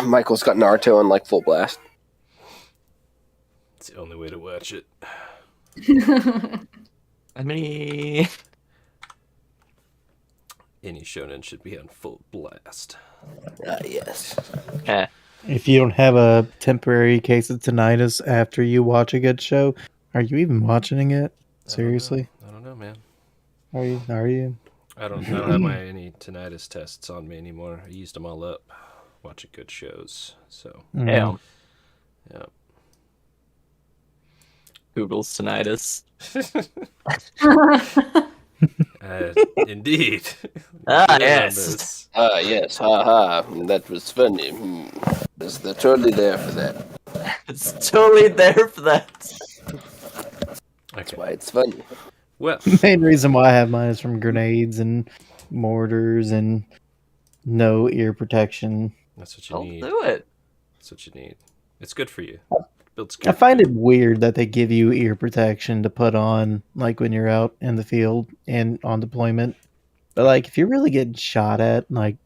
Michael's got Naruto on like full blast. It's the only way to watch it. I mean, Any shonen should be on full blast. Yes. If you don't have a temporary case of tinnitus after you watch a good show, are you even watching it? Seriously? I don't know, man. Are you? Are you? I don't have any tinnitus tests on me anymore. I used them all up watching good shows. So yeah. yeah. Google's tinnitus. Indeed. Yes. Yes. Ha ha. That was funny. They're totally there for that. It's totally there for that. That's Okay. why it's funny. Well, The main reason why I have mine is from grenades and mortars and no ear protection. that's what you Don't need. do it. That's what you need. It's good for you. Builds I character. find it weird that they give you ear protection to put on, like when you're out in the field and on deployment. But like, if you're really getting shot at, like,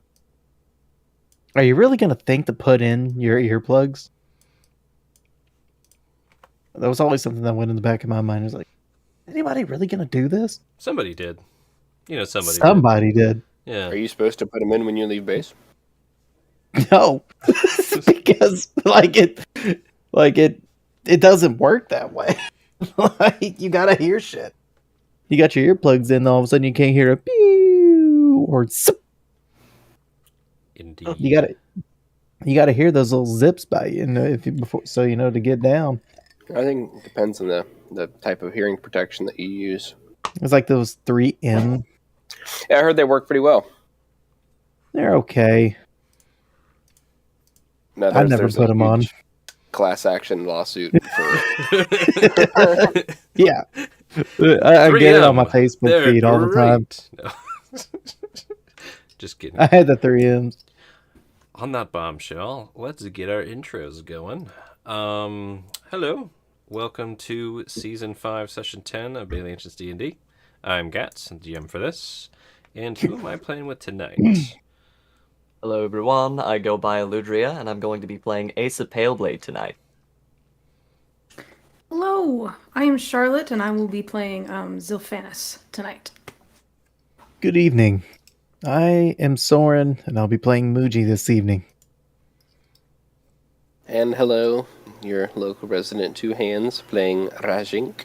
are you really gonna think to put in your earplugs? That was always something that went in the back of my mind. Is like, anybody really gonna do this? Somebody did. You know, somebody. Somebody did. Did. Yeah. Are you supposed to put them in when you leave base? No, because it doesn't work that way. Like, you gotta hear shit. You got your earplugs in, all of a sudden you can't hear a pew or zip. Indeed. You gotta hear those little zips by you, before, so you know to get down. I think it depends on the type of hearing protection that you use. It's like those 3M. Yeah, I heard they work pretty well. They're okay. No, I never put them on. Class action lawsuit for Yeah, I get it on my 3M, Facebook they're feed all the time. great. No. Just kidding. I had the 3Ms. On that bombshell, let's get our intros going. Hello, welcome to Season 5, Session 10 of Bailey Ancients D&D. I'm Gats, GM for this. And who am I playing with tonight? Hello, everyone. I go by Eludria, and I'm going to be playing Ace of Paleblade tonight. Hello, I am Charlotte, and I will be playing Zilphanis tonight. Good evening. I am Soren, and I'll be playing Muji this evening. And hello, your local resident Two Hands playing Rajink.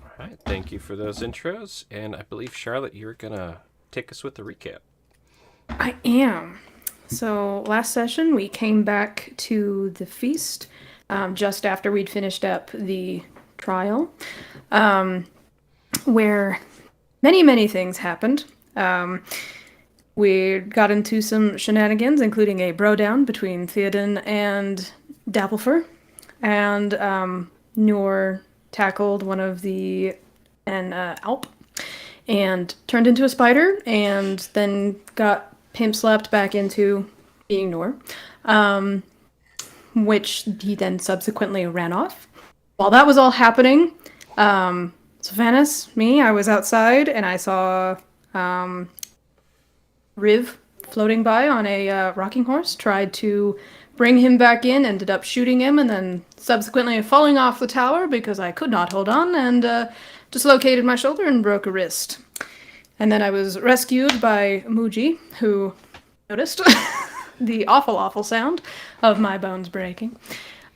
All right, thank you for those intros. And I believe, Charlotte, you're going to take us with the recap. I am. So last session we came back to the feast just after we'd finished up the trial, where many things happened. We got into some shenanigans, including a bro down between Theoden and Dapplefur, and Noor tackled one of an Alp and turned into a spider, and then got pimp slapped back into being Noor, which he then subsequently ran off. While that was all happening, Sylvanas, I was outside and I saw Riv floating by on a rocking horse, tried to bring him back in, ended up shooting him, and then subsequently falling off the tower because I could not hold on, and dislocated my shoulder and broke a wrist. And then I was rescued by Muji, who noticed the awful sound of my bones breaking.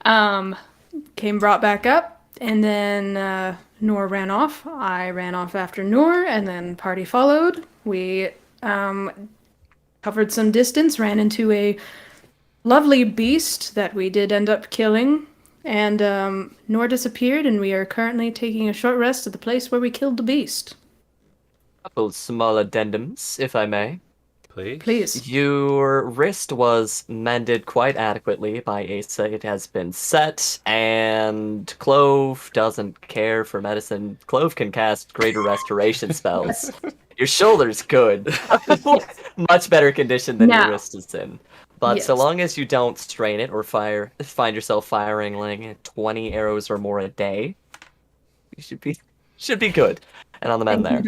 Came brought back up, and then Noor ran off. I ran off after Noor, and then party followed. We covered some distance, ran into a lovely beast that we did end up killing, and Noor disappeared, and we are currently taking a short rest at the place where we killed the beast. Couple small addendums, if I may. Please. Your wrist was mended quite adequately by Asa. It has been set, and Clove doesn't care for medicine. Clove can cast greater restoration spells. Your shoulder's good. Much better condition than your wrist is in. But so long as you don't strain it or find yourself firing like 20 arrows or more a day, you should be good. And on the mend there.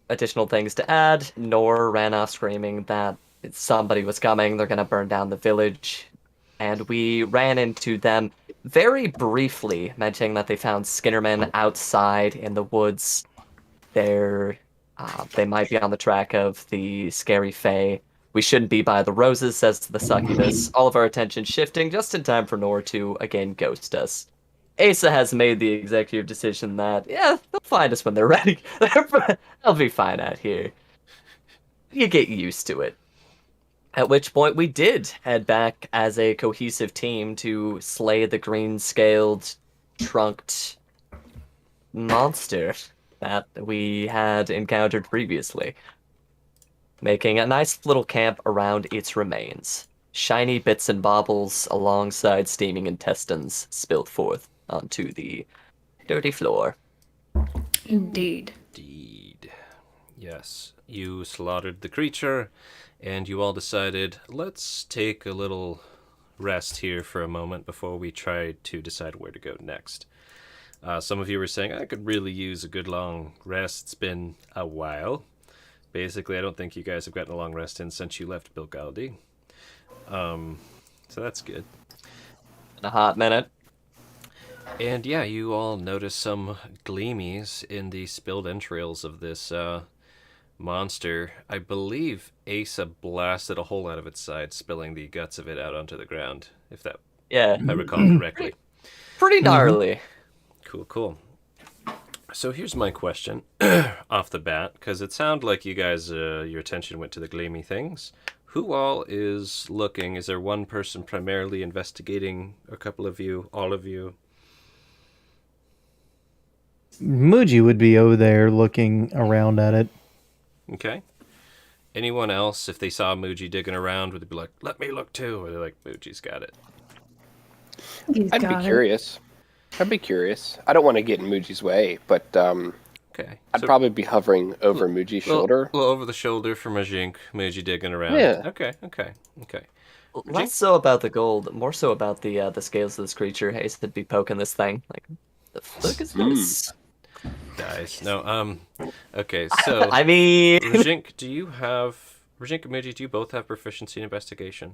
Additional things to add. Noor ran off screaming that somebody was coming, they're gonna burn down the village. And we ran into them very briefly, mentioning that they found Skinnerman outside in the woods. They might be on the track of the scary fae. We shouldn't be by the roses, says the succubus. All of our attention shifting just in time for Nor to again ghost us. Asa has made the executive decision that, yeah, they'll find us when they're ready. They'll be fine out here. You get used to it. At which point we did head back as a cohesive team to slay the green-scaled, trunked monster that we had encountered previously, making a nice little camp around its remains. Shiny bits and baubles alongside steaming intestines spilled forth onto the dirty floor. Indeed. Indeed. Yes, you slaughtered the creature, and you all decided, let's take a little rest here for a moment before we try to decide where to go next. Some of you were saying, I could really use a good long rest. It's been a while. Basically, I don't think you guys have gotten a long rest in since you left Bilgaldi. So that's good. In a hot minute. And yeah, you all notice some gleamies in the spilled entrails of this monster. I believe Asa blasted a hole out of its side, spilling the guts of it out onto the ground, if Yeah, I recall correctly. pretty gnarly. Cool. So here's my question off the bat, because it sounded like you guys, your attention went to the gleamy things. Who all is looking? Is there one person primarily investigating? A couple of you? All of you? Muji would be over there looking around at it. Okay. Anyone else, if they saw Muji digging around, would they be like, let me look too? Or they're like, Muji's got it. I'd be curious. I don't want to get in Muji's way, but Okay. I'd probably be hovering over Muji's shoulder. Well, over the shoulder for Majink, Muji digging around. Yeah. Okay. Less so about the gold, more so about the scales of this creature. Haste would be poking this thing. Like, the fuck is this? Nice. No, okay, so... I mean... Majink, Majink and Muji, do you both have proficiency in investigation?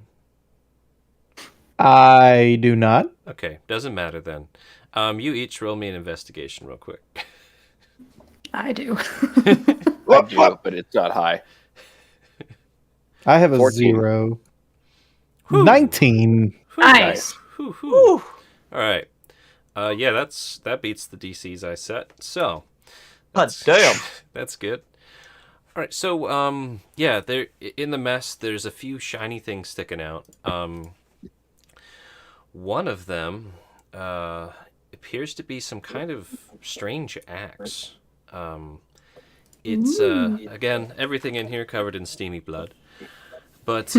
I do not. Okay, doesn't matter then. You each roll me an investigation real quick. I do. I do, but it's not high. I have a 14. 0. Whew. 19. Nice. All right. Yeah, that beats the DCs I set. So, God damn. that's good. All right. So, yeah, there in the mess, there's a few shiny things sticking out. One of them appears to be some kind of strange axe. It's again, everything in here covered in steamy blood. But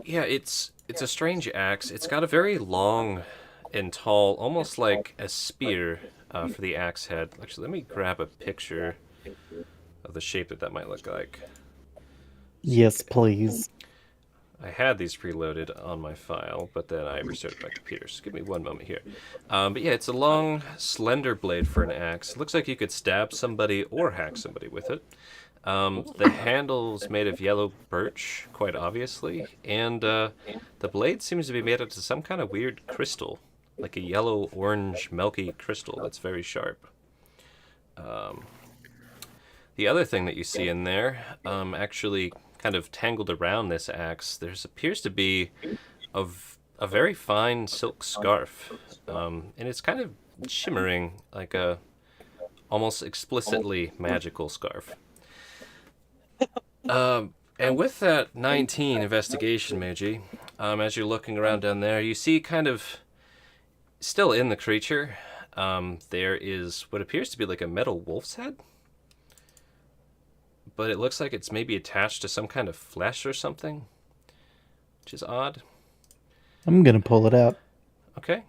yeah, it's a strange axe. It's got a very long and tall, almost like a spear for the axe head. Actually, let me grab a picture of the shape that might look like. Yes, please. I had these preloaded on my file, but then I restarted my computer, so give me one moment here. But yeah, it's a long, slender blade for an axe. It looks like you could stab somebody or hack somebody with it. The handle's made of yellow birch, quite obviously, and the blade seems to be made out of some kind of weird crystal, like a yellow-orange milky crystal that's very sharp. The other thing that you see in there, actually kind of tangled around this axe, there appears to be a very fine silk scarf, and it's kind of shimmering, like a almost explicitly magical scarf. And with that 19 investigation, Meiji, as you're looking around down there, you see kind of still in the creature, there is what appears to be like a metal wolf's head. But it looks like it's maybe attached to some kind of flesh or something, which is odd. I'm going to pull it out. Okay.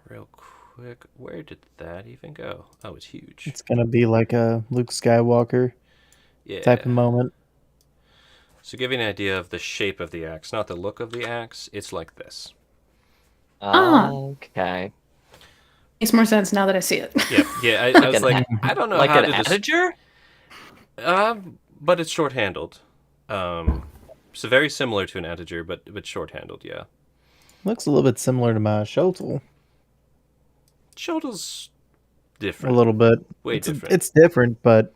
Real quick, where did that even go? Oh, it's huge. It's going to be like a Luke Skywalker type of moment. So give you an idea of the shape of the axe, not the look of the axe, it's like this. Okay. Makes more sense now that I see it. Yeah. I was like, I don't know like how an to integer? but it's short-handled. So very similar to an integer, but short-handled, yeah. Looks a little bit similar to my Shotel. Shotel's A different. little bit. Way different. It's different, but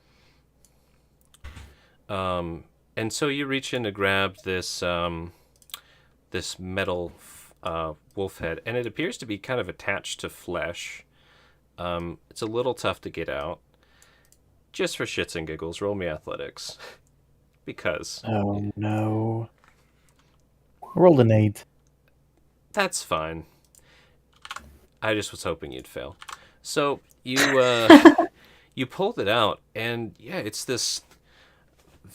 And so you reach in to grab this this metal wolf head, and it appears to be kind of attached to flesh. It's a little tough to get out. Just for shits and giggles, roll me athletics. Because oh no. I rolled an 8. that's fine. I just was hoping you'd fail. So you you pulled it out, and yeah, it's this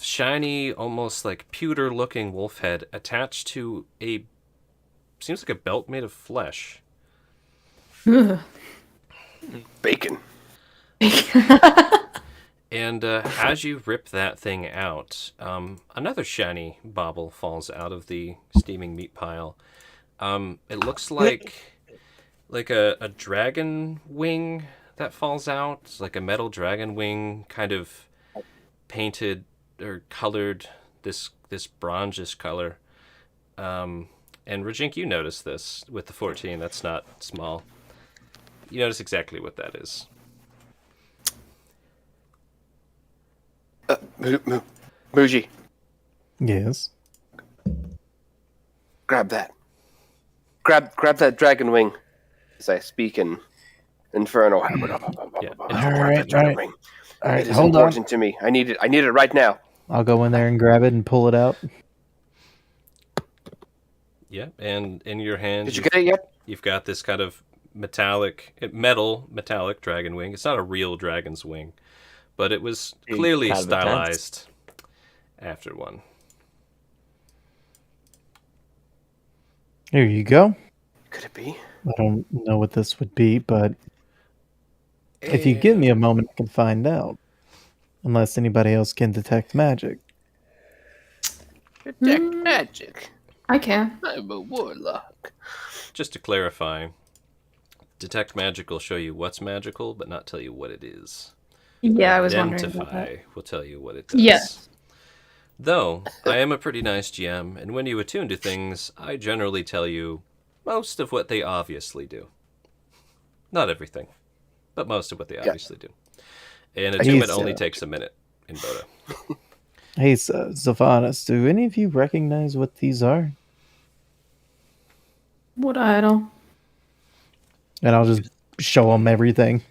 shiny, almost like pewter-looking wolf head attached to a seems like a belt made of flesh. Ugh. Bacon. And as you rip that thing out, another shiny bauble falls out of the steaming meat pile. It looks like a dragon wing that falls out. It's like a metal dragon wing, kind of painted or colored this bronzish color. And Rajink, you notice this with the 14. That's not small. You notice exactly what that is. Muji, Yes. grab that. Grab that dragon wing. As I speak in Infernal. Yeah. Grab Alright, that dragon alright. wing. All right, It is hold on. important to me. I need it right now. I'll go in there and grab it and pull it out. Yeah, and in your hand, Did you get it yet? you've got this kind of metallic dragon wing. It's not a real dragon's wing, but it was clearly kind of intense. stylized after one. Here you go. Could it be? I don't know what this would be, but if you give me a moment, I can find out. Unless anybody else can detect magic. Detect magic. I can. I'm a warlock. Just to clarify, detect magic will show you what's magical, but not tell you what it is. Yeah, I was wondering about Identify that. will tell you what it does. Yes. Though, I am a pretty nice GM, and when you attune to things, I generally tell you most of what they obviously do. Not everything, but most of what they obviously do. And attunement only takes a minute in Boda. Hey, Zophanis, do any of you recognize what these are? What idol? And I'll just show them everything.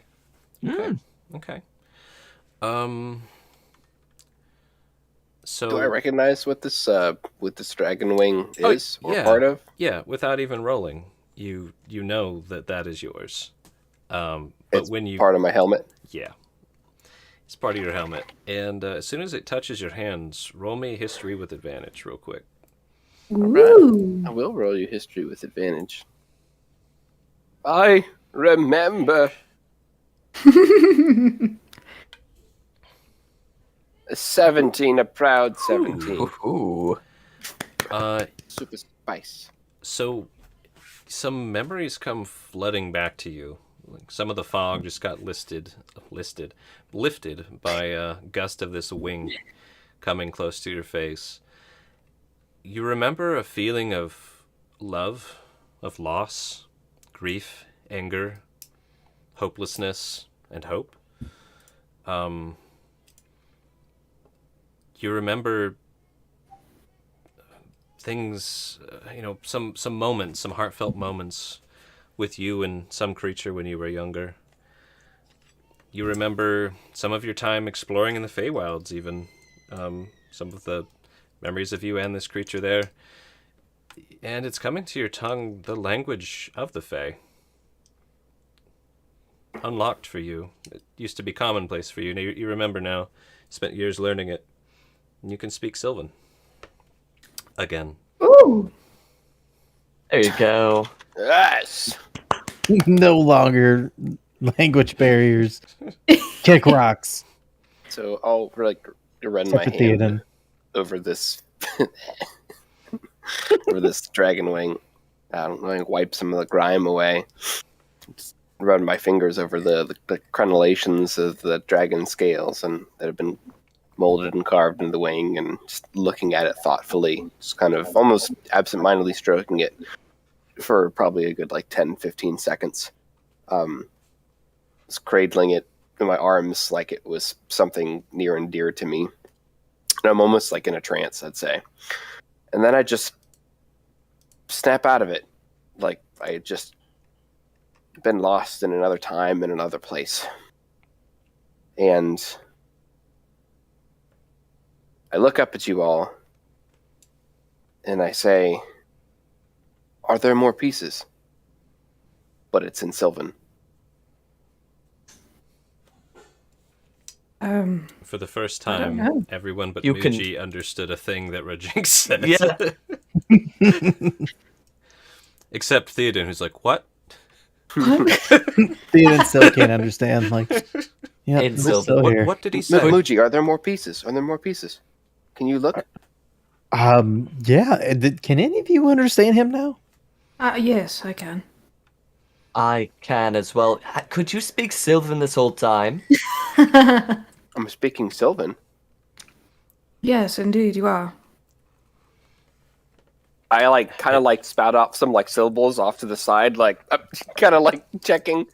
Okay. So Do I recognize what this dragon wing is or yeah. part of? Yeah, without even rolling, you know that is yours. But It's when you part of my helmet. yeah, it's part of your helmet, and as soon as it touches your hands, roll me history with advantage, real quick. Ooh. I will roll you history with advantage. I remember. A 17, a proud 17. Ooh. Super spice. So, some memories come flooding back to you. Like some of the fog just got lifted by a gust of this wing coming close to your face. You remember a feeling of love, of loss, grief, anger, hopelessness, and hope. You remember things, some moments, some heartfelt moments with you and some creature when you were younger. You remember some of your time exploring in the Feywilds, even. Some of the memories of you and this creature there. And it's coming to your tongue, the language of the Fey. Unlocked for you. It used to be commonplace for you. You remember now. Spent years learning it. And you can speak Sylvan. Again. Ooh. There you go. Yes. No longer language barriers. Kick rocks. So I'll run Except my for hand Theoden. over this over this dragon wing. I don't know, wipe some of the grime away. Just run my fingers over the crenellations of the dragon scales and that have been molded and carved in the wing, and just looking at it thoughtfully, just kind of almost absentmindedly stroking it for probably a good 10-15 seconds. Just cradling it in my arms like it was something near and dear to me. And I'm almost in a trance, I'd say. And then I just snap out of it, like I had just been lost in another time, in another place. And I look up at you all, and I say, "Are there more pieces?" But it's in Sylvan. For the first I don't time, know. everyone but You Muji understood a thing that Rajink said. Yeah. Except Theoden, who's like, what? Theoden still can't understand. Yeah, It's it's Sylvan. still here. What did he say? Muji, are there more pieces? Are there more pieces? Can you look? Yeah. Can any of you understand him now? Yes, I can. I can as well. Could you speak Sylvan this whole time? I'm speaking Sylvan. Yes, indeed, you are. I kind of spout out some syllables off to the side, kind of checking.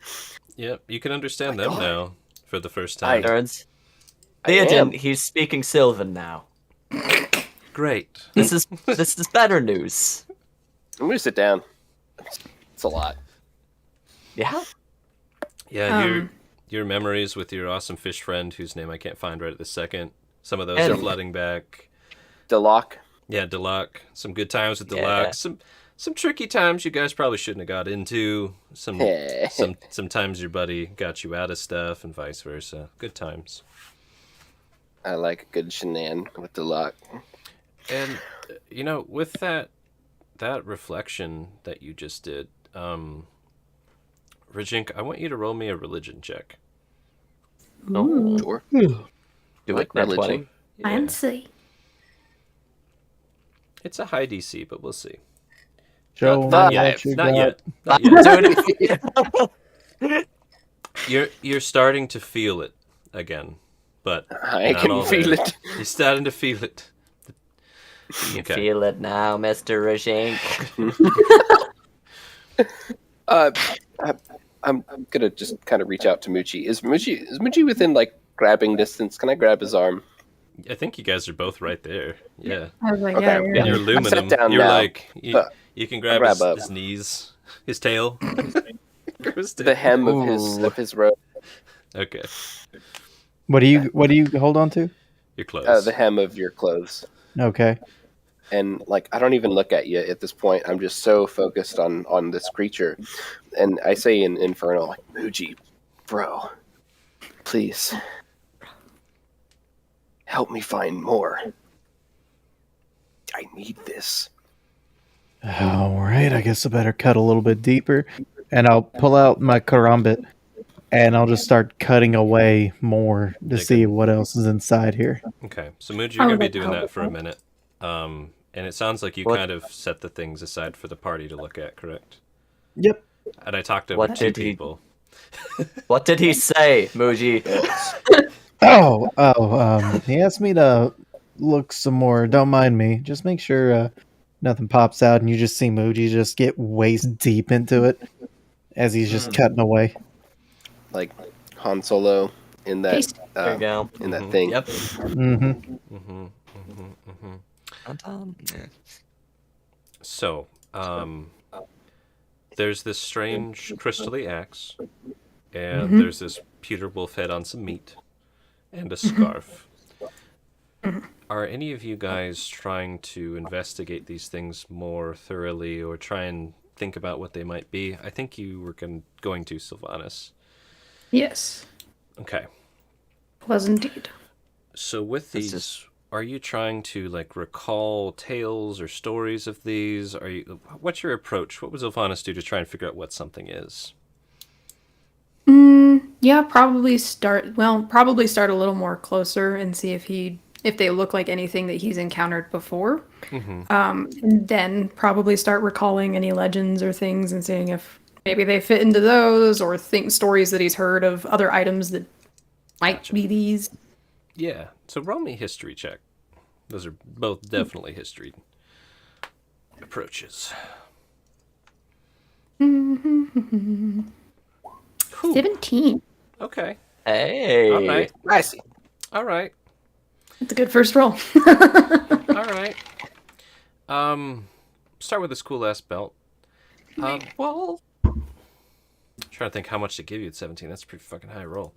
Yep, you can understand My them God. now for the first time. Nerds. I am. Theoden, he's speaking Sylvan now. Great. This is better news. I'm gonna sit down. It's a lot. Yeah. Yeah, your memories with your awesome fish friend, whose name I can't find right at this second. Some of those And- are flooding back. Deloc. Yeah, Deluc. Some good times with Yeah. Deluc. Some tricky times you guys probably shouldn't have got into. Some times your buddy got you out of stuff and vice versa. Good times. I like a good shenan with Deloc. And with that reflection that you just did, Rajink, I want you to roll me a religion check. Oh, Sure. do Like it, Nat religion. 20. Yeah. Fancy. It's a high DC, but we'll see. Show Not me yet. what you Not got. yet. Not yet. You're starting to feel it again, but I not can all feel there. it. You're starting to feel it. You Okay. feel it now, Mr. Rajink. I'm gonna just kind of reach out to Muchi. Is Muchi within grabbing distance? Can I grab his arm? I think you guys are both right there. Yeah. I was like, Okay, yeah, yeah. And yeah. you're I'm aluminum. sat down You're now, you but can grab grab up. his knees, his tail. Grab his tail. The hem Ooh. of his robe. Okay. What do you hold on to? You're close. The hem of your clothes. Okay. And I don't even look at you at this point. I'm just so focused on this creature. And I say in Infernal, Muji, bro, please help me find more. I need this. All right. I guess I better cut a little bit deeper, and I'll pull out my karambit, and I'll just start cutting away more to Okay. see what else is inside here. Okay. So Muji, you're gonna be like doing how- that for a minute. And it sounds like you What- kind of set the things aside for the party to look at, correct? Yep. And I talked over What two did he- people. What did he say, Muji? He asked me to look some more. Don't mind me. Just make sure nothing pops out, and you just see Muji just get waist deep into it as he's just cutting away. Like Han Solo in that Taste. There you go. in that Mhm. thing. Yep. Mm-hmm. So, there's this strange crystally axe, and there's this pewter wolf head on some meat, and a scarf. Are any of you guys trying to investigate these things more thoroughly, or try and think about what they might be? I think you were going to, Sylvanas. Yes, Okay. was indeed. So with This these, is- are you trying to recall tales or stories of these? What's your approach? What would Sylvanas do to try and figure out what something is? Yeah, probably start a little more closer and see if they look like anything that he's encountered before. And then probably start recalling any legends or things and seeing if maybe they fit into those, or stories that he's heard of other items that might be these. Yeah. So roll me history check. Those are both definitely history approaches. 17. Okay. Hey. All right. Nice. All right. It's a good first roll. All right. Start with this cool ass belt. Well, Trying to think how much to give you at 17. That's a pretty fucking high roll.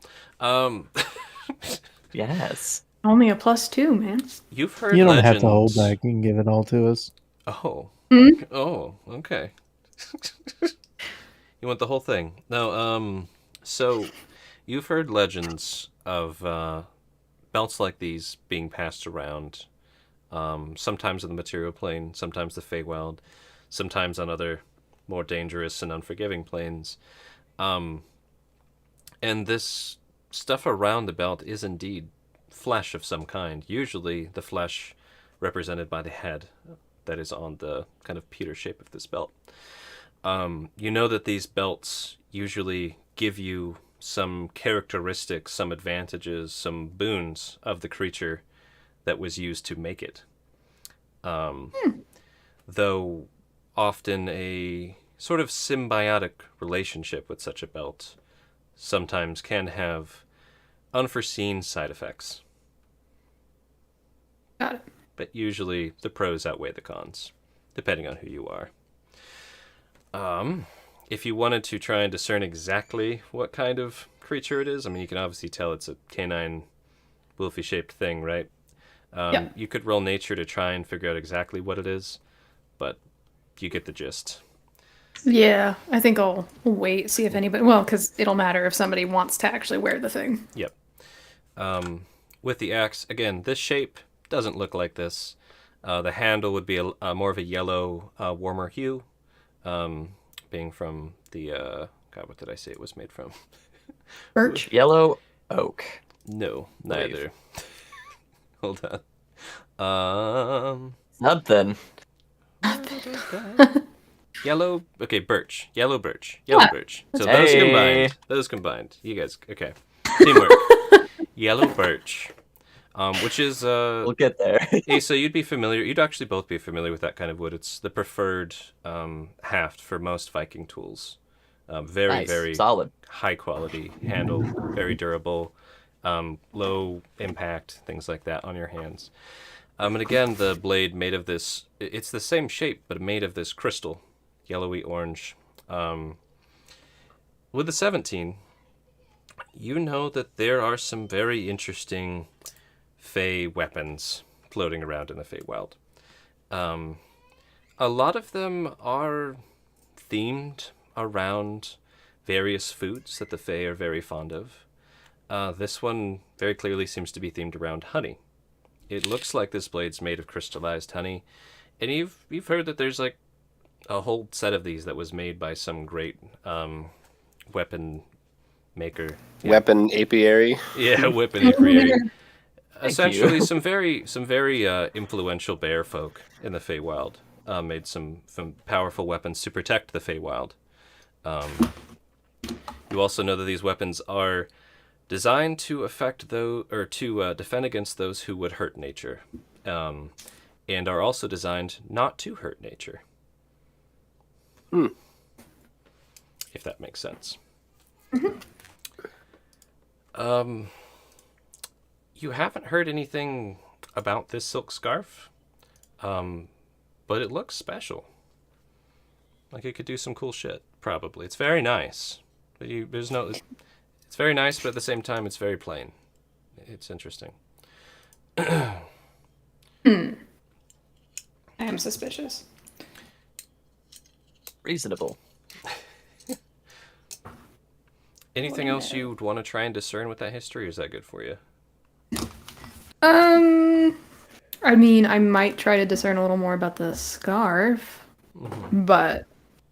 yes. Only a +2, man. You've heard You don't legends. have to hold back. You can give it all to us. Oh. Hmm? Oh, okay. You want the whole thing? No, so you've heard legends of belts like these being passed around, sometimes in the material plane, sometimes the Feywild, sometimes on other more dangerous and unforgiving planes. And this stuff around the belt is indeed flesh of some kind, usually the flesh represented by the head that is on the kind of pewter shape of this belt. You know that these belts usually give you some characteristics, some advantages, some boons of the creature that was used to make it. Though often a sort of symbiotic relationship with such a belt sometimes can have unforeseen side effects. Got it. But usually the pros outweigh the cons, depending on who you are. If you wanted to try and discern exactly what kind of creature it is, I mean, you can obviously tell it's a canine, wolfy-shaped thing, right? Yeah. You could roll nature to try and figure out exactly what it is, but you get the gist. Yeah, I think I'll wait, see if anybody. Well, because it'll matter if somebody wants to actually wear the thing. Yep. With the axe, again, this shape doesn't look like this. The handle would be a more of a yellow, warmer hue, being from the God, what did I say it was made from? Birch. Yellow oak. No, Wave. neither. Hold on. Something. Yellow. Okay, birch. Yellow birch. Yellow Yeah. birch. So Hey. those combined. Those combined. You guys. Okay. Teamwork. Yellow birch. Which is We'll get there. So you'd be familiar. You'd actually both be familiar with that kind of wood. It's the preferred haft for most Viking tools. Very, Nice. very Solid. high quality handle, very durable, low impact, things like that on your hands. And again, the blade made of this. It's the same shape, but made of this crystal, yellowy orange. With the 17, you know that there are some very interesting Fey weapons floating around in the Feywild. A lot of them are themed around various foods that the Fey are very fond of. This one very clearly seems to be themed around honey. It looks like this blade's made of crystallized honey, and you've heard that there's like a whole set of these that was made by some great weapon maker. Yeah. Weapon apiary. Yeah, weapon apiary. Thank Essentially, you. some very influential bear folk in the Feywild made some powerful weapons to protect the Feywild. You also know that these weapons are designed to affect those, or to defend against those who would hurt nature, and are also designed not to hurt nature. If that makes sense. You haven't heard anything about this silk scarf, but it looks special. Like it could do some cool shit, probably. It's very nice. But it's very nice, but at the same time, it's very plain. It's interesting. I am suspicious. Reasonable. Anything else you'd want to try and discern with that history, or is that good for you? I mean, I might try to discern a little more about the scarf, but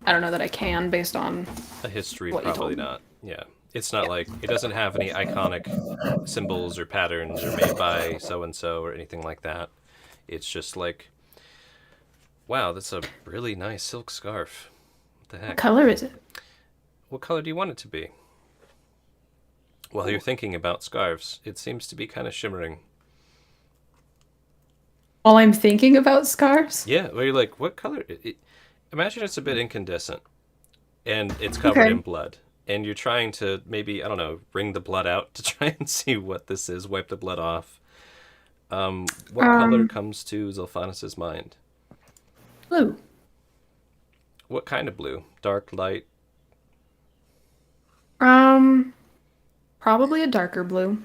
I don't know that I can based on. A history, What you probably told me. not. Yeah. It's not like, it doesn't have any iconic symbols or patterns or made by so-and-so or anything like that. It's just like, wow, that's a really nice silk scarf. What the What heck? color is it? What color do you want it to be? While you're thinking about scarves, it seems to be kind of shimmering. While I'm thinking about scarves? Yeah, where you're like, what color? Imagine it's a bit incandescent, and it's covered Okay. in blood. And you're trying to maybe, I don't know, wring the blood out to try and see what this is, wipe the blood off. What color comes to Zilphanis's mind? Blue. What kind of blue? Dark, light? Probably a darker blue.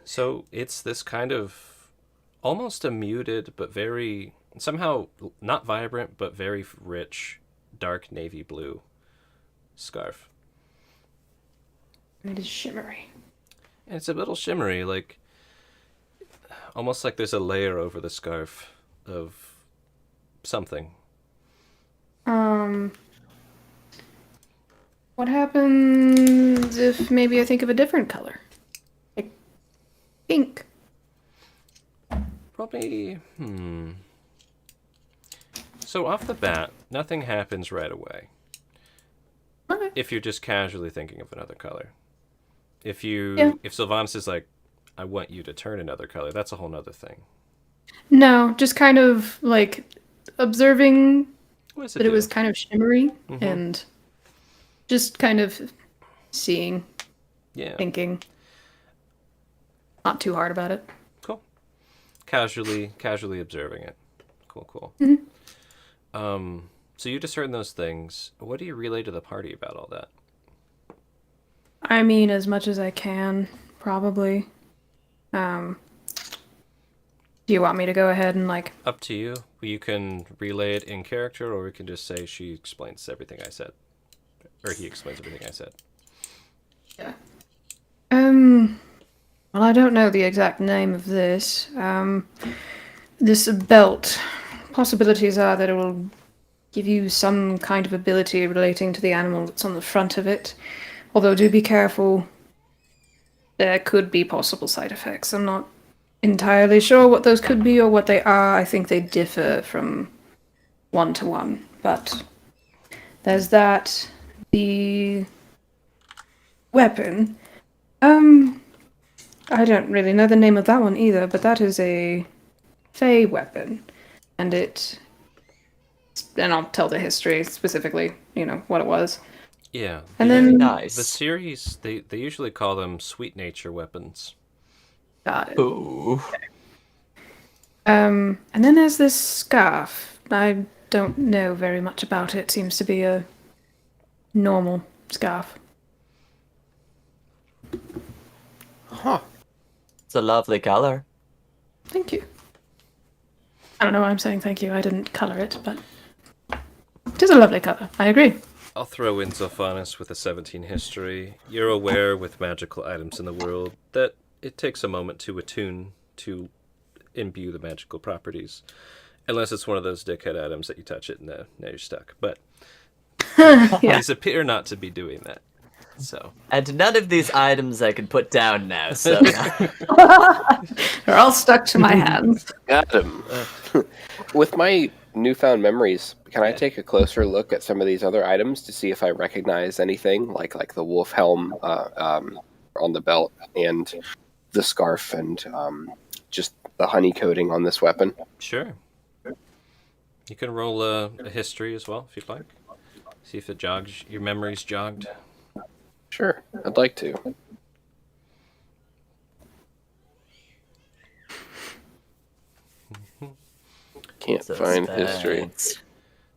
So it's this kind of almost a muted, but very, somehow not vibrant, but very rich, dark navy blue scarf. It is shimmery. And it's a little shimmery, like almost like there's a layer over the scarf of something. What happens if maybe I think of a different color? Like pink. Probably, So off the bat, nothing happens right away. Okay. If you're just casually thinking of another color. If Yeah. Sylvanas is like, I want you to turn another color, that's a whole nother thing. No, just kind of like observing What does that it do? was kind of shimmery Mhm. and just kind of seeing, Yeah, thinking. Not too hard about it. cool. Casually observing it. Cool. So you discern those things. What do you relay to the party about all that? I mean, as much as I can, probably. Do you want me to go ahead and like? Up to you. You can relay it in character, or we can just say she explains everything I said. Or he explains everything I said. Yeah. Well, I don't know the exact name of this. This belt. Possibilities are that it will give you some kind of ability relating to the animal that's on the front of it. Although, do be careful. There could be possible side effects. I'm not entirely sure what those could be or what they are. I think they differ from one to one. But there's that. The weapon. I don't really know the name of that one either, but that is a Fey weapon. And I'll tell the history specifically, what it was. Yeah. And the- then- Nice. The series, they usually call them sweet nature weapons. Got it. Ooh. And then there's this scarf. I don't know very much about it. Seems to be a normal scarf. Huh. It's a lovely color. Thank you. I don't know why I'm saying thank you. I didn't color it, but it is a lovely color. I agree. I'll throw in Zophanis with a 17 history. You're aware with magical items in the world that it takes a moment to attune to imbue the magical properties. Unless it's one of those dickhead items that you touch it and now you're stuck. But Yeah. these appear not to be doing that. So And none of these items I can put down now, so They're all stuck to my hands. Got him. With my newfound memories, can I take a closer look at some of these other items to see if I recognize anything, like the wolf helm on the belt and the scarf and just the honey coating on this weapon? sure. You can roll a history as well if you'd like. See if it jogs your memories jogged. Sure, I'd like to. Can't find history. Suspense.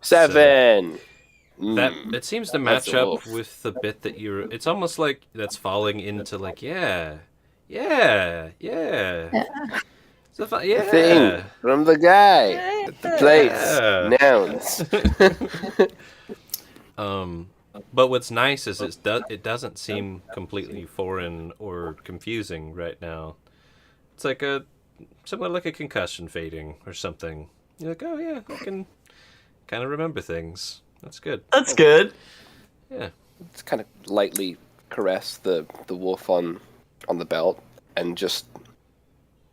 7. That it seems to That's match a up wolf. with the bit that you're. It's almost like that's falling into like yeah. So yeah. Thing from the guy. The place. Nouns. But what's nice is it doesn't seem completely foreign or confusing right now. It's like similar like a concussion fading or something. You're like, oh yeah, I can kind of remember things. That's good. That's good. Yeah. Let's kind of lightly caress the wolf on the belt and just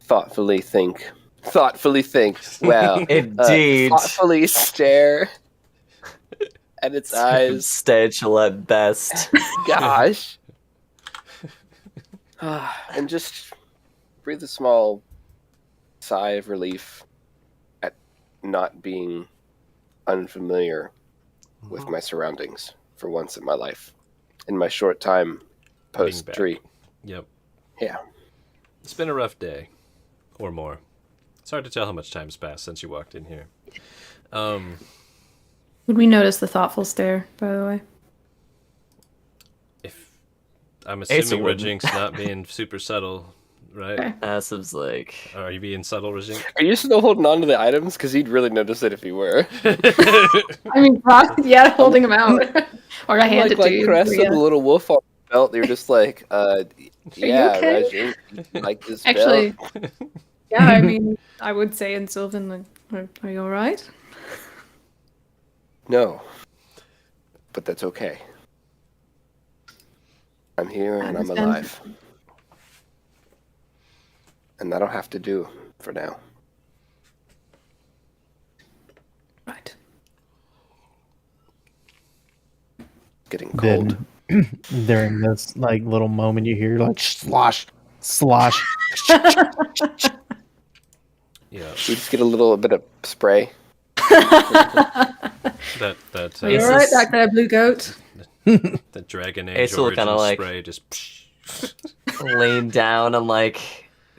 thoughtfully think. Well, Indeed. thoughtfully stare at its eyes. Substantial at best. Gosh. And just breathe a small sigh of relief at not being unfamiliar with my surroundings for once in my life. In my short time post back. tree. Yep. Yeah. It's been a rough day. Or more. It's hard to tell how much time's passed since you walked in here. Would we notice the thoughtful stare, by the way? If I'm Asa assuming wouldn't. Rajink's not being super subtle, right? Okay. Asa's like, Are you being subtle, Rajink? Are you still holding on to the items? Because he'd really notice it if he were. I mean, yeah, holding him out. Or I hand it to like you. Crest Yeah. and the little wolf on the belt. You're just like, yeah, okay? Rajin, like this Actually, belt. yeah, I mean, I would say in Sylvan, like, are you alright? No. But that's okay. I'm here and I'm understand. alive. And that'll have to do for now. Right. Getting cold. Then during this like little moment, you hear like slosh, slosh. Yeah. We just get a little bit of spray. That Are you Ace alright? is- Back that blue goat? the Dragon Age Ace will origin kinda, like- spray just laying down and like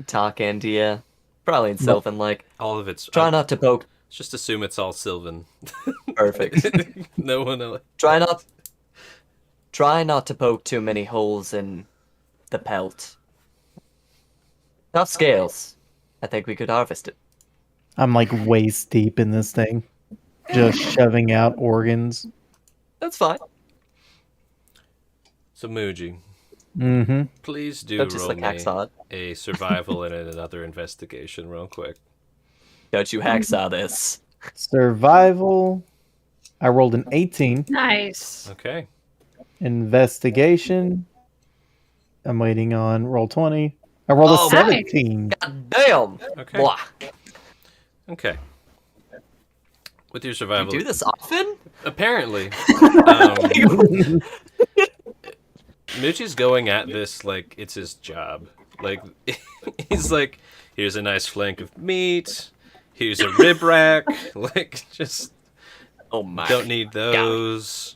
talking to you. Probably in Sylvan, like, all of it's try not to poke. just assume it's all Sylvan. Perfect. No one else. Try not to poke too many holes in the pelt. Tough scales. I think we could harvest it. I'm like waist deep in this thing, just shoving out organs. That's fine. So Muji, Mm-hmm. please do Don't just roll like me hacksaw it. a survival and another investigation real quick. Don't you hacksaw this. Survival. I rolled an 18. Nice. Okay. Investigation. I'm waiting on roll 20. I rolled Oh, a 17. God damn. Okay. Blah. Okay. With your You survival, do this often? apparently, Muji's going at this like it's his job. Like he's like, here's a nice flank of meat. Here's a rib rack. Like just Oh my. don't need those.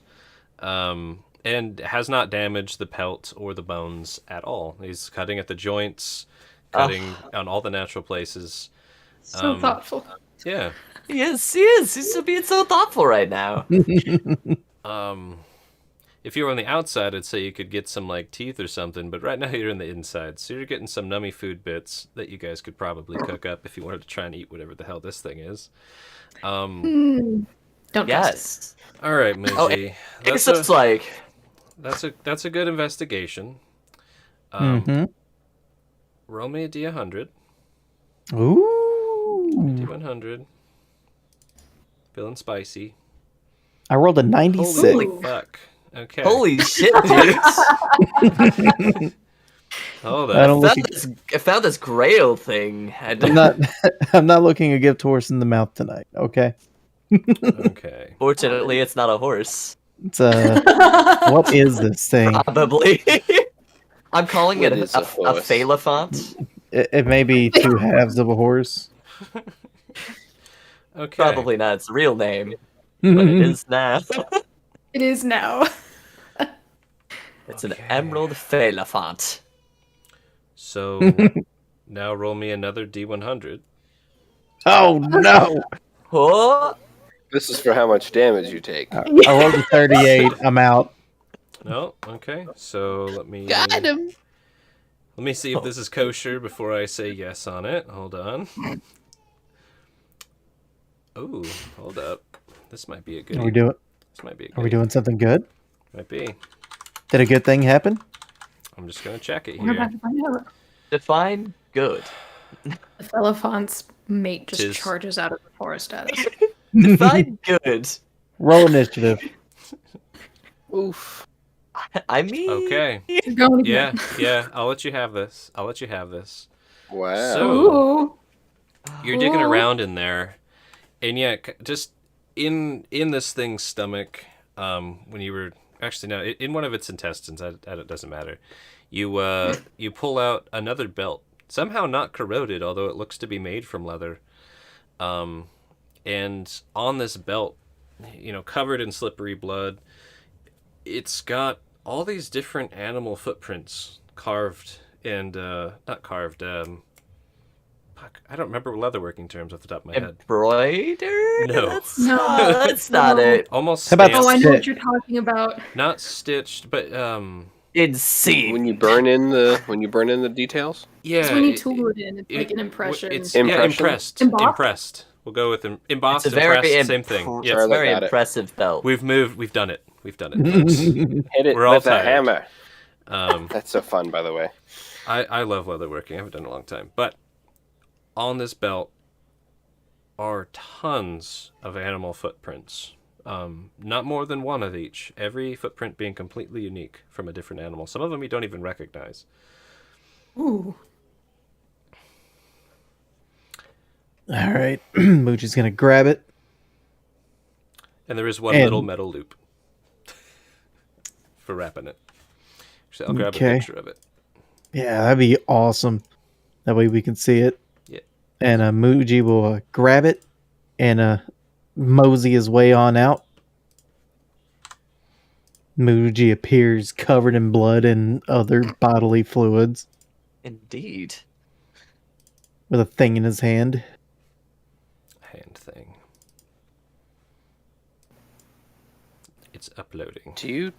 And has not damaged the pelt or the bones at all. He's cutting at the joints, cutting on all the natural places. So thoughtful. Yeah. He is. He's being so thoughtful right now. If you were on the outside, I'd say you could get some like teeth or something, but right now you're in the inside, so you're getting some nummy food bits that you guys could probably cook up if you wanted to try and eat whatever the hell this thing is. Don't trust Yes. All right, Muji. It's just like, That's a good investigation. Mm-hmm. Roll me a D100. Ooh. D100. Feeling spicy. I rolled a Holy 96. fuck. Okay. holy shit, dude. Hold I up. don't look. I found this grail thing. I'm not. I'm not looking a gift horse in the mouth tonight. Okay. Okay. Fortunately, it's not a horse. It's what is this thing? Probably. I'm calling it What a is a horse? phalafont. It may be two halves of a horse. Okay. Probably not its real name, but it is now. It is now. It's an emerald phalafont. So now roll me another D100. Oh no! Oh, This is for how much damage you take. I rolled a 38. I'm out. No. Okay. So let me him. let me see if this is kosher before I say yes on it. Hold on. Oh, hold up. This might be a good. Are we doing? This might be a Are we goodie. doing something good? Might be. Did a good thing happen? I'm just gonna check it We're about here. to find out. Define good. The Felafont's mate just Tis- charges out of the forest at us. Define good. Roll initiative. Oof. I mean, Okay. You're going Yeah, again. yeah. I'll let you have this. I'll let you have this. Wow. So- Ooh. You're digging Ooh. around in there, and yeah, just in this thing's stomach. When you were actually no, in one of its intestines. That it doesn't matter. You pull out another belt, somehow not corroded, although it looks to be made from leather. And on this belt, covered in slippery blood, it's got all these different animal footprints carved and not carved. I don't remember leatherworking terms off the top of my head. Embroidered? No. That's not it. Almost How about stamped. Oh, I know what Stitch. you're talking about. Not stitched, but It's C. When you burn in the details. yeah. It's when you tool it in. It's like an w- impression. It's Impression? impressed. Embossed? Impressed. We'll go with embossed. It's a very Impressed, same thing. Yes. Charlie very got it. impressive belt. We've done it. We've done it. Folks. Hit it We're all with a tired. hammer. Um, That's so fun, by the way. I love leatherworking. I haven't done it in a long time. But on this belt are tons of animal footprints. Not more than one of each. Every footprint being completely unique from a different animal. Some of them you don't even recognize. Ooh. All right. Mooch is going to grab it. And there is one And- little metal loop for wrapping it. Actually, I'll grab a Okay. picture of it. Yeah, that'd be awesome. That way we can see it. Yeah. And Muji will grab it and mosey his way on out. Muji appears covered in blood and other bodily fluids Indeed. with a thing in his hand. Hand thing. It's uploading. Do you?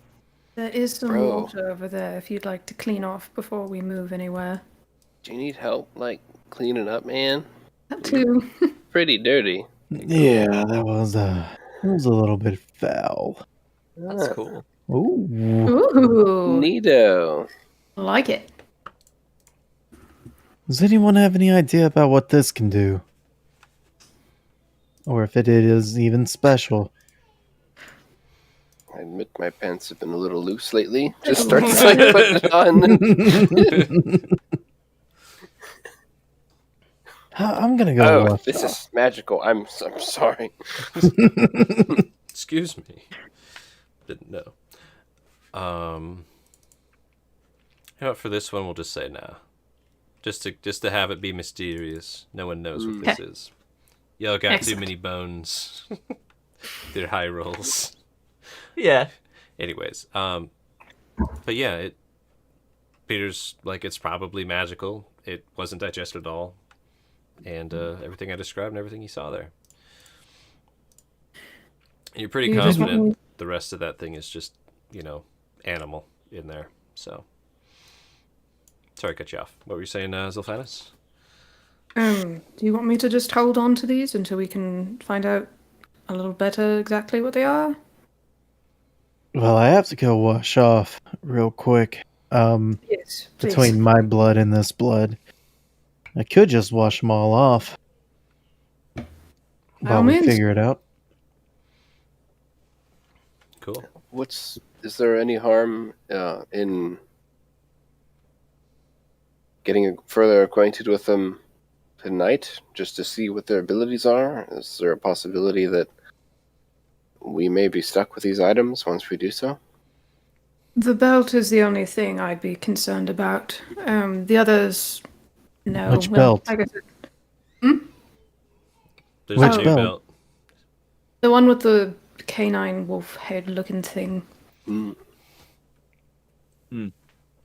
There is some Bro. water over there if you'd like to clean off before we move anywhere. Do you need help, like cleaning up, man? That too. Pretty dirty. Yeah, that was a little bit foul. That's cool. Ooh. Ooh. Neato. Like it. Does anyone have any idea about what this can do? Or if it is even special? I admit my pants have been a little loose lately. Just starts like putting it on. I'm gonna go Oh, wash this off. is magical. I'm sorry. Excuse me. Didn't know. You know what, for this one we'll just say nah. Just to have it be mysterious. No one knows what this is. Y'all got Excellent. too many bones. They're high rolls. Yeah. Anyways, but yeah, it Peter's like it's probably magical. It wasn't digested at all, and everything I described and everything you saw there. And you're pretty You just confident want- the rest of that thing is just animal in there. So sorry, I cut you off. What were you saying, Zilphanus? Do you want me to just hold on to these until we can find out a little better exactly what they are? Well, I have to go wash off real quick. Yes, please. Between my blood and this blood. I could just wash them all off By while all we means. figure it out. Cool. Is there any harm in getting further acquainted with them tonight, just to see what their abilities are? Is there a possibility that we may be stuck with these items once we do so? The belt is the only thing I'd be concerned about. The others, no. Which belt? Like I said, There's Which a new belt? belt. the one with the canine wolf head looking thing. Mm.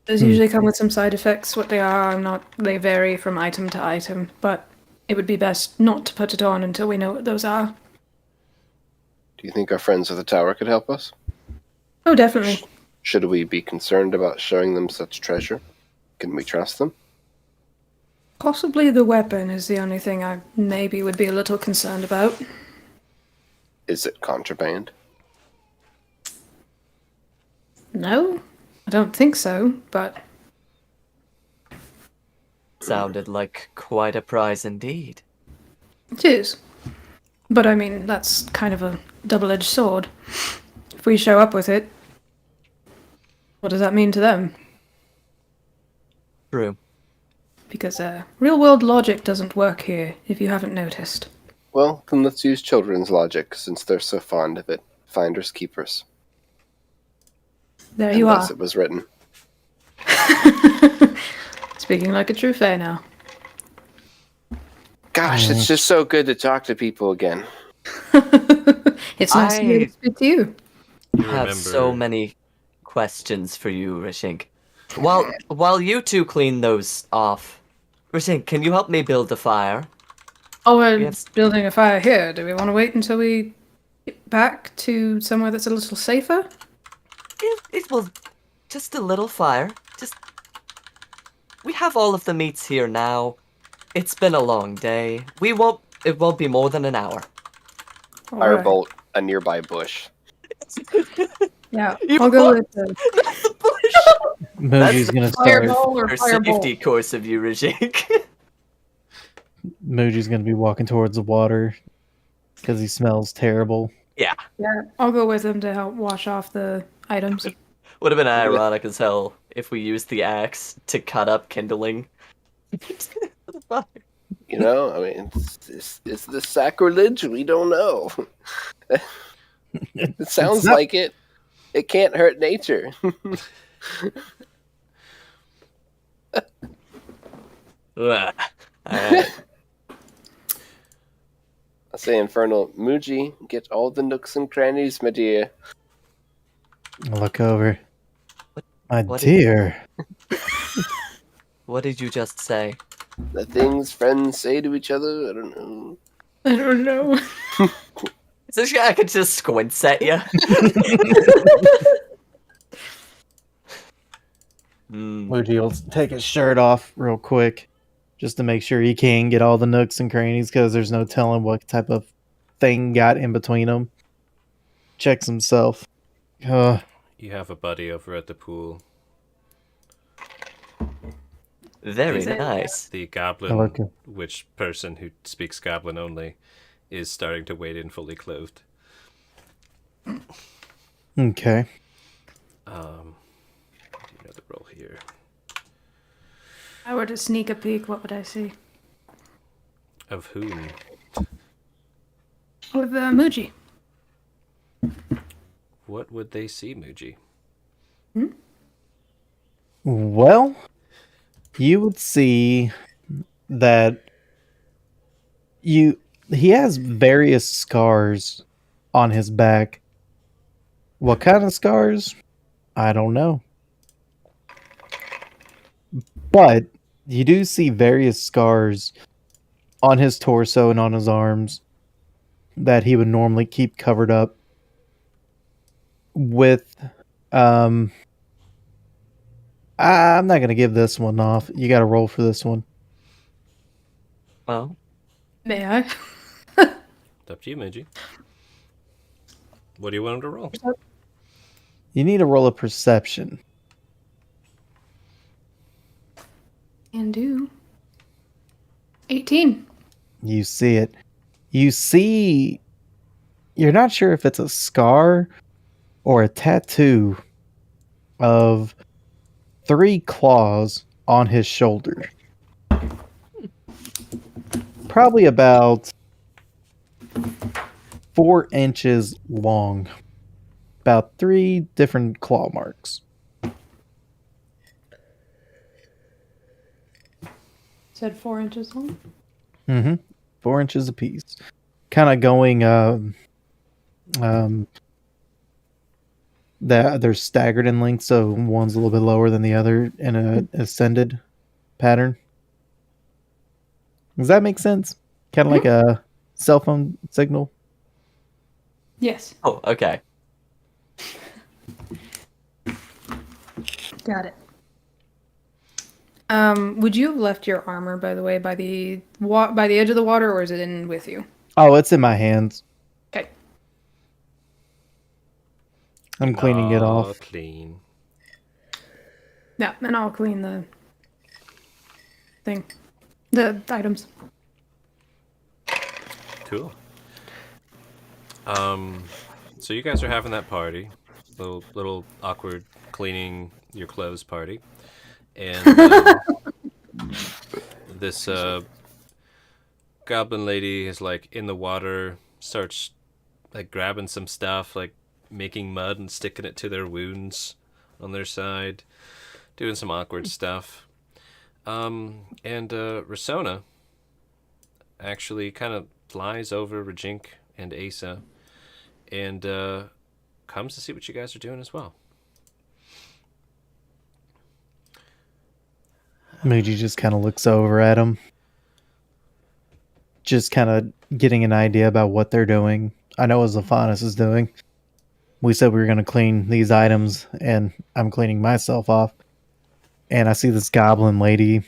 Those usually come with some side effects. What they are, they vary from item to item, but it would be best not to put it on until we know what those are. Do you think our friends of the tower could help us? Oh, definitely. Should we be concerned about showing them such treasure? Can we trust them? Possibly the weapon is the only thing I maybe would be a little concerned about. Is it contraband? No, I don't think so, but Sounded like quite a prize indeed. it is. But I mean, that's kind of a double-edged sword. If we show up with it, what does that mean to them? True. Because real-world logic doesn't work here, if you haven't noticed. Well, then let's use children's logic, since they're so fond of it. Finders keepers. There you Unless are. it was written. Speaking like a true fae now. Gosh, it's just so good to talk to people again. It's nice to be able to speak to you. You have so remember- many questions for you, Rishink. While you two clean those off, Rishink, can you help me build a fire? Oh, we're Yes. building a fire here. Do we want to wait until we get back to somewhere that's a little safer? It will just a little fire. We have all of the meats here now. It's been a long day. It won't be more than an hour. All right. Firebolt a nearby bush. Yeah, You I'll go what? with the The bush. Muji's gonna start. fireball or Your fireball. safety course of you, Rishink. Muji's gonna be walking towards the water because he smells terrible. Yeah, I'll go with him to help wash off the items. Would have been ironic as hell if we used the axe to cut up kindling. You know, I mean, it's the sacrilege. We don't know. It sounds not- like it. It can't hurt nature. Alright. I say, Infernal Muji, get all the nooks and crannies, my dear. I look over. My what dear. What did you just say? The things friends say to each other, I don't know. I don't know. Is this guy could just squints at you? Muji will take his shirt off real quick just to make sure he can get all the nooks and crannies because there's no telling what type of thing got in between them. Checks himself. You have a buddy over at the pool. Very Is it- nice. The I goblin, look- which person who speaks goblin only, is starting to wade in fully clothed. Okay. Do you know the roll here? If I were to sneak a peek, what would I see? Of whom? With Muji. What would they see, Muji? Well, you would see that he has various scars on his back. What kind of scars? I don't know. But you do see various scars on his torso and on his arms that he would normally keep covered up with I'm not going to give this one off. You got to roll for this one. Well, May I? It's up to you, Muji. What do you want him to roll? You need to roll a perception. Can do. 18. You see it. You see, you're not sure if it's a scar or a tattoo of 3 claws on his shoulder. Probably about 4 inches long. About 3 different claw marks. Said 4 inches long. Mm-hmm. 4 inches apiece. Kind of going that they're staggered in length, so one's a little bit lower than the other in a ascended pattern. Does that make sense? Kind of like a cell phone signal. Yes, oh, okay. got it. Would you have left your armor, by the way, by the edge of the water, or is it in with you? Oh, it's in my hands. Okay. I'm cleaning it Aw, off. Clean. Yeah, and I'll clean the thing, the items. Cool. So you guys are having that party, little awkward cleaning your clothes party, and this goblin lady is like in the water, starts like grabbing some stuff, like making mud and sticking it to their wounds on their side, doing some awkward stuff. And Rasona actually kind of flies over Rajink and Asa and comes to see what you guys are doing as well. Muji just kind of looks over at him, just kind of getting an idea about what they're doing. I know what Zephanus is doing. We said we were going to clean these items, and I'm cleaning myself off. And I see this goblin lady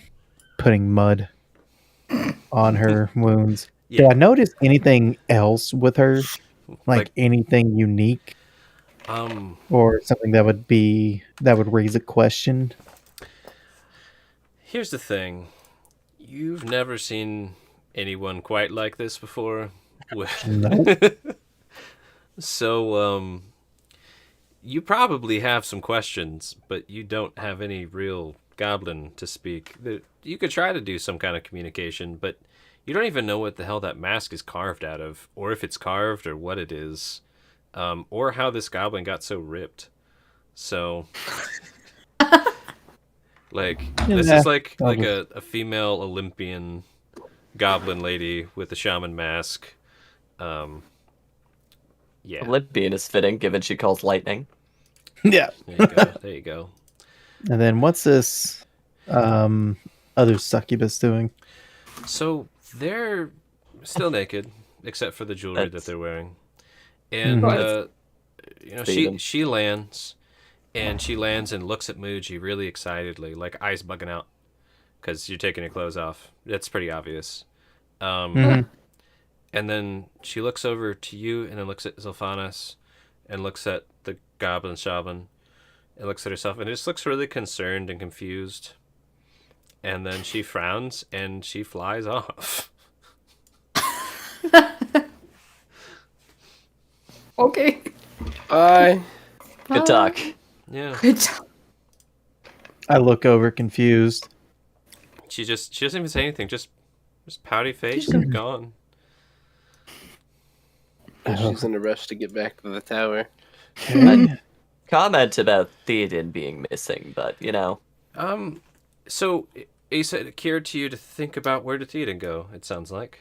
putting mud on her wounds. Yeah. Did I notice anything else with her? Like anything unique? Or something that would raise a question? Here's the thing. You've never seen anyone quite like this before. Nope. So, you probably have some questions, but you don't have any real goblin to speak. You could try to do some kind of communication, but you don't even know what the hell that mask is carved out of, or if it's carved, or what it is, or how this goblin got so ripped. So, like, this is like a female Olympian goblin lady with a shaman mask. Yeah. Olympian is fitting, given she calls lightning. Yeah. There you go. And then what's this other succubus doing? So they're still naked, except for the jewelry that they're wearing. And she lands, and looks at Muji really excitedly, like eyes bugging out, because you're taking your clothes off. That's pretty obvious. And then she looks over to you, and then looks at Zilphanas, and looks at the goblin shaman, and looks at herself, and just looks really concerned and confused. And then she frowns, and she flies off. Okay. Bye. Good talk. Yeah. Good job. I look over confused. She doesn't even say anything, just pouty face and gone. She's in a rush to get back to the tower. Comment about Theoden being missing, but you know. So Asa, it occurred to you to think about where did Theoden go, it sounds like.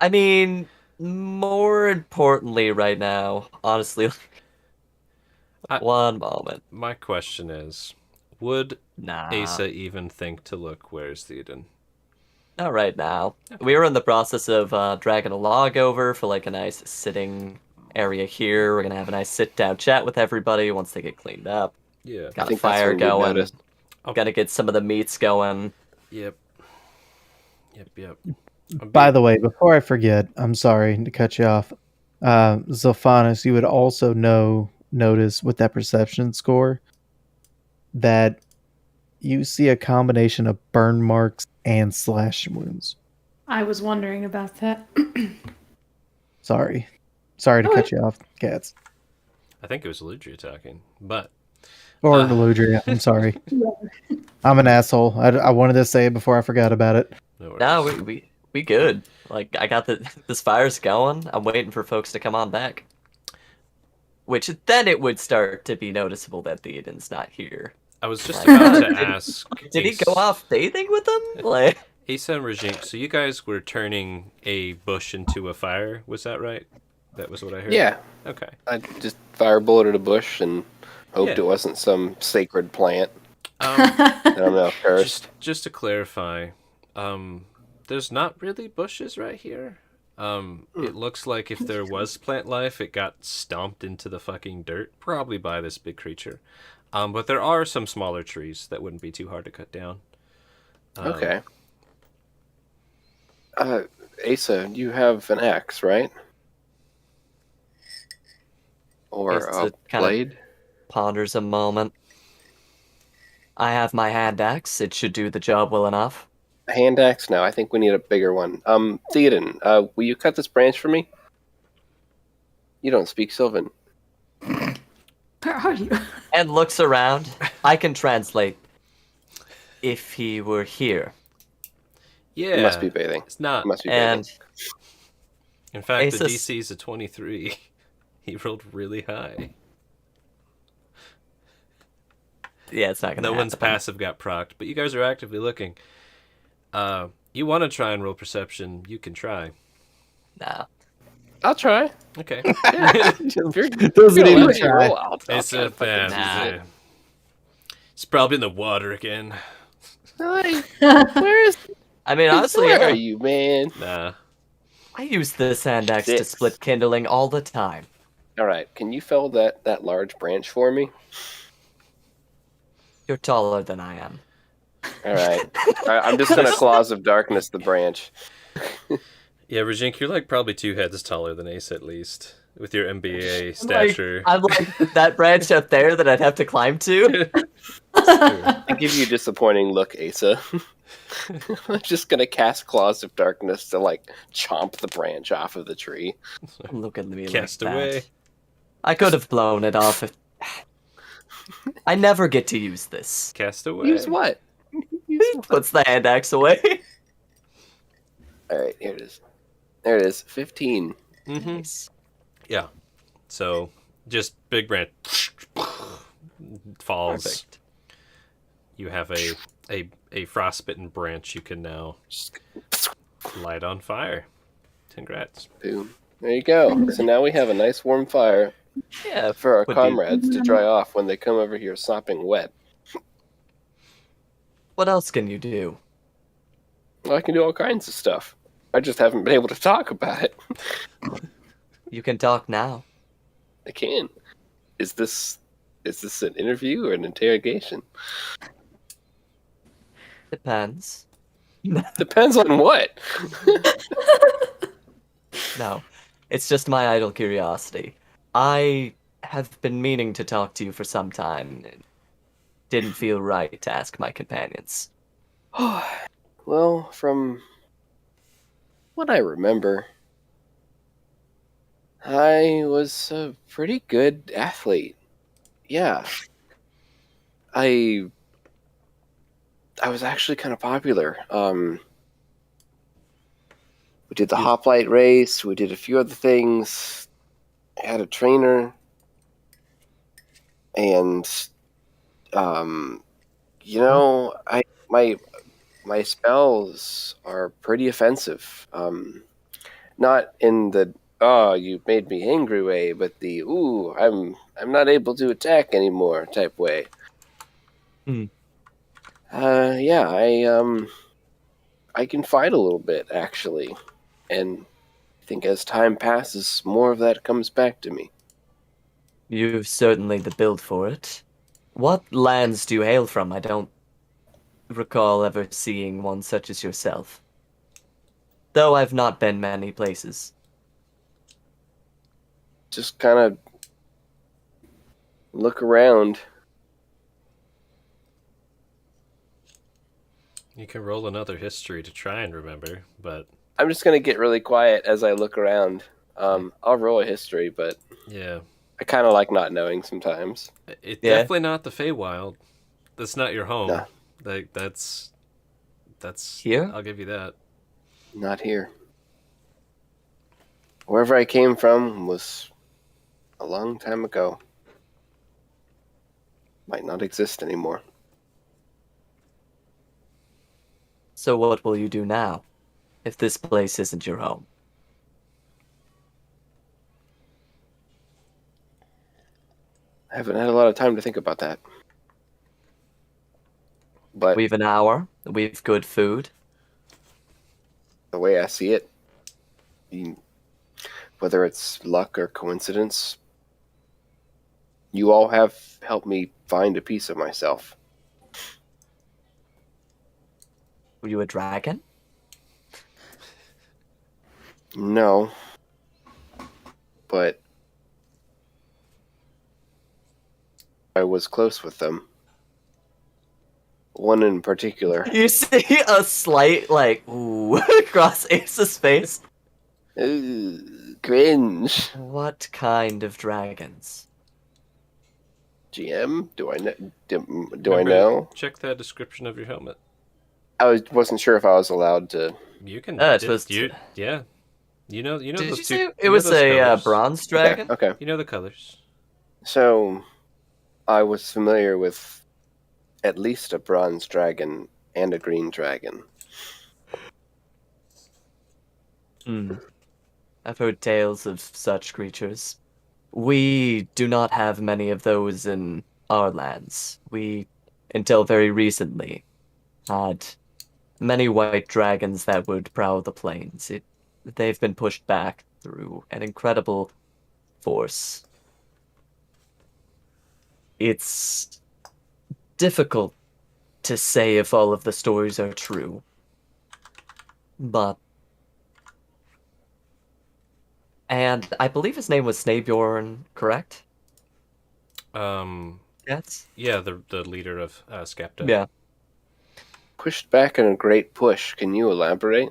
I mean, more importantly right now, honestly, one moment. My question is, would Nah. Asa even think to look where's Theoden? Not right now. We were in the process of dragging a log over for like a nice sitting area here. We're gonna have a nice sit-down chat with everybody once they get cleaned up. Yeah. Got a fire going. Gotta get some of the meats going. Yep. By the way, before I forget, I'm sorry to cut you off. Zilphanis, you would also notice with that perception score that you see a combination of burn marks and slash wounds. I was wondering about that. Sorry to cut you off, Cats. I think it was Eludria talking, but... Or Eludria, I'm sorry. I'm an asshole. I wanted to say it before I forgot about it. No, we good. Like, I got this fire's going. I'm waiting for folks to come on back. Which, then it would start to be noticeable that Theoden's not here. I was just about to ask... Did he go off bathing with them? Like... Asa and Rajink, so you guys were turning a bush into a fire, was that right? That was what I heard? Yeah. Okay. I just firebulleted a bush and hoped it wasn't some sacred plant. And I'm now cursed. Just to clarify, there's not really bushes right here. It looks like if there was plant life, it got stomped into the fucking dirt, probably by this big creature. But there are some smaller trees that wouldn't be too hard to cut down. Okay. Asa, you have an axe, right? Or a blade? Ponders a moment. I have my hand axe. It should do the job well enough. A hand axe? No, I think we need a bigger one. Theoden, will you cut this branch for me? You don't speak Sylvan. Where are you? And looks around. I can translate. If he were here. Yeah. He must be bathing. It's not. He must be bathing. In fact, the Asus- DC is a 23. He rolled really high. Yeah, it's not gonna No happen. one's passive got procced, but you guys are actively looking. You want to try and roll perception? You can try. Nah. I'll try. Okay. If you're Doesn't gonna even let me try. roll, I'll It's try to fucking Nah. use it. It's probably in the water again. Like, where I mean, honestly, where are yeah. you, man? Nah. I use the sand axe to 6. split kindling all the time. All right, can you fell that large branch for me? You're taller than I am. All right, I'm just gonna claws of darkness the branch. Yeah, Rajink, you're like probably 2 heads taller than Ace at least, with your MBA Like, stature. I'm like that branch up there that I'd have to climb to. I give you a disappointing look, Asa. I'm just gonna cast claws of darkness to like chomp the branch off of the tree. Look at me Cast like away. that. I could have blown it off. I never get to use this. Cast away. Use what? Use what? Puts the hand axe away. All right, here it is. There it is. 15. Mm-hmm. Nice. Yeah. So, just big branch falls. Perfect. You have a frostbitten branch you can now Just light on fire. Congrats. boom. There you go. So now we have a nice warm fire Yeah. for our Would be- comrades to dry off when they come over here sopping wet. What else can you do? Well, I can do all kinds of stuff. I just haven't been able to talk about it. You can talk now. I can. Is this an interview or an interrogation? Depends. Depends on what. No. It's just my idle curiosity. I have been meaning to talk to you for some time. It didn't feel right to ask my companions. Well, from what I remember, I was a pretty good athlete. Yeah. I was actually kind of popular. We did the hoplite race. We did a few other things. I had a trainer, and you know, my spells are pretty offensive. Not in the "oh, you made me angry" way, but the "ooh, I'm not able to attack anymore" type way. Hmm. Yeah, I can fight a little bit actually, and I think as time passes, more of that comes back to me. You've certainly the build for it. What lands do you hail from? I don't recall ever seeing one such as yourself. Though I've not been many places. Just kind of look around. You can roll another history to try and remember, but I'm just gonna get really quiet as I look around. I'll roll a history, but yeah. I kind of like not knowing sometimes. It's Yeah. definitely not the Feywild. That's not your home. No. Like that's Here? I'll give you that. Not here. Wherever I came from was a long time ago. Might not exist anymore. So what will you do now, if this place isn't your home? I haven't had a lot of time to think about that. But We've an hour, we've good food. the way I see it, whether it's luck or coincidence, you all have helped me find a piece of myself. Were you a dragon? No. But I was close with them. One in particular. You see a slight, like, ooh, across Ace's face. Ooh, cringe. What kind of dragons? GM? Do I know? Do I Remember, know? Check that description of your helmet. Wasn't sure if I was allowed to. You can. It's supposed you, to- yeah. You know. You know Did those you two. say you it know was those a colors. bronze dragon? Okay. You know the colors. So, I was familiar with at least a bronze dragon and a green dragon. I've heard tales of such creatures. We do not have many of those in our lands. We, until very recently, had many white dragons that would prowl the plains. They've been pushed back through an incredible force. It's difficult to say if all of the stories are true, but and I believe his name was Snabjorn, correct? Yes. Yeah, the leader of Skepta. Yeah. Pushed back in a great push. Can you elaborate?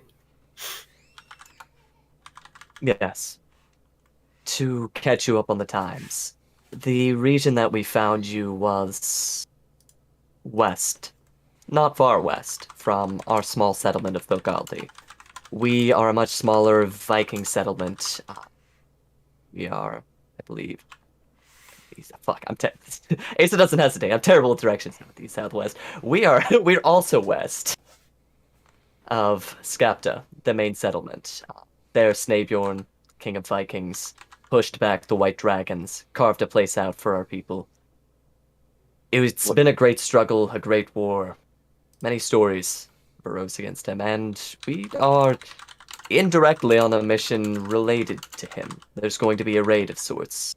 Yes. To catch you up on the times, the region that we found you was west, not far west, from our small settlement of Bilgaldi. We are a much smaller Viking settlement. We are, I believe. Fuck, Asa doesn't hesitate. I'm terrible at directions. Northeast, southwest. We're also west of Skapta, the main settlement. There, Snabjorn, king of Vikings, pushed back the white dragons, carved a place out for our people. It's been a great struggle, a great war. Many stories arose against him, and we are indirectly on a mission related to him. There's going to be a raid of sorts.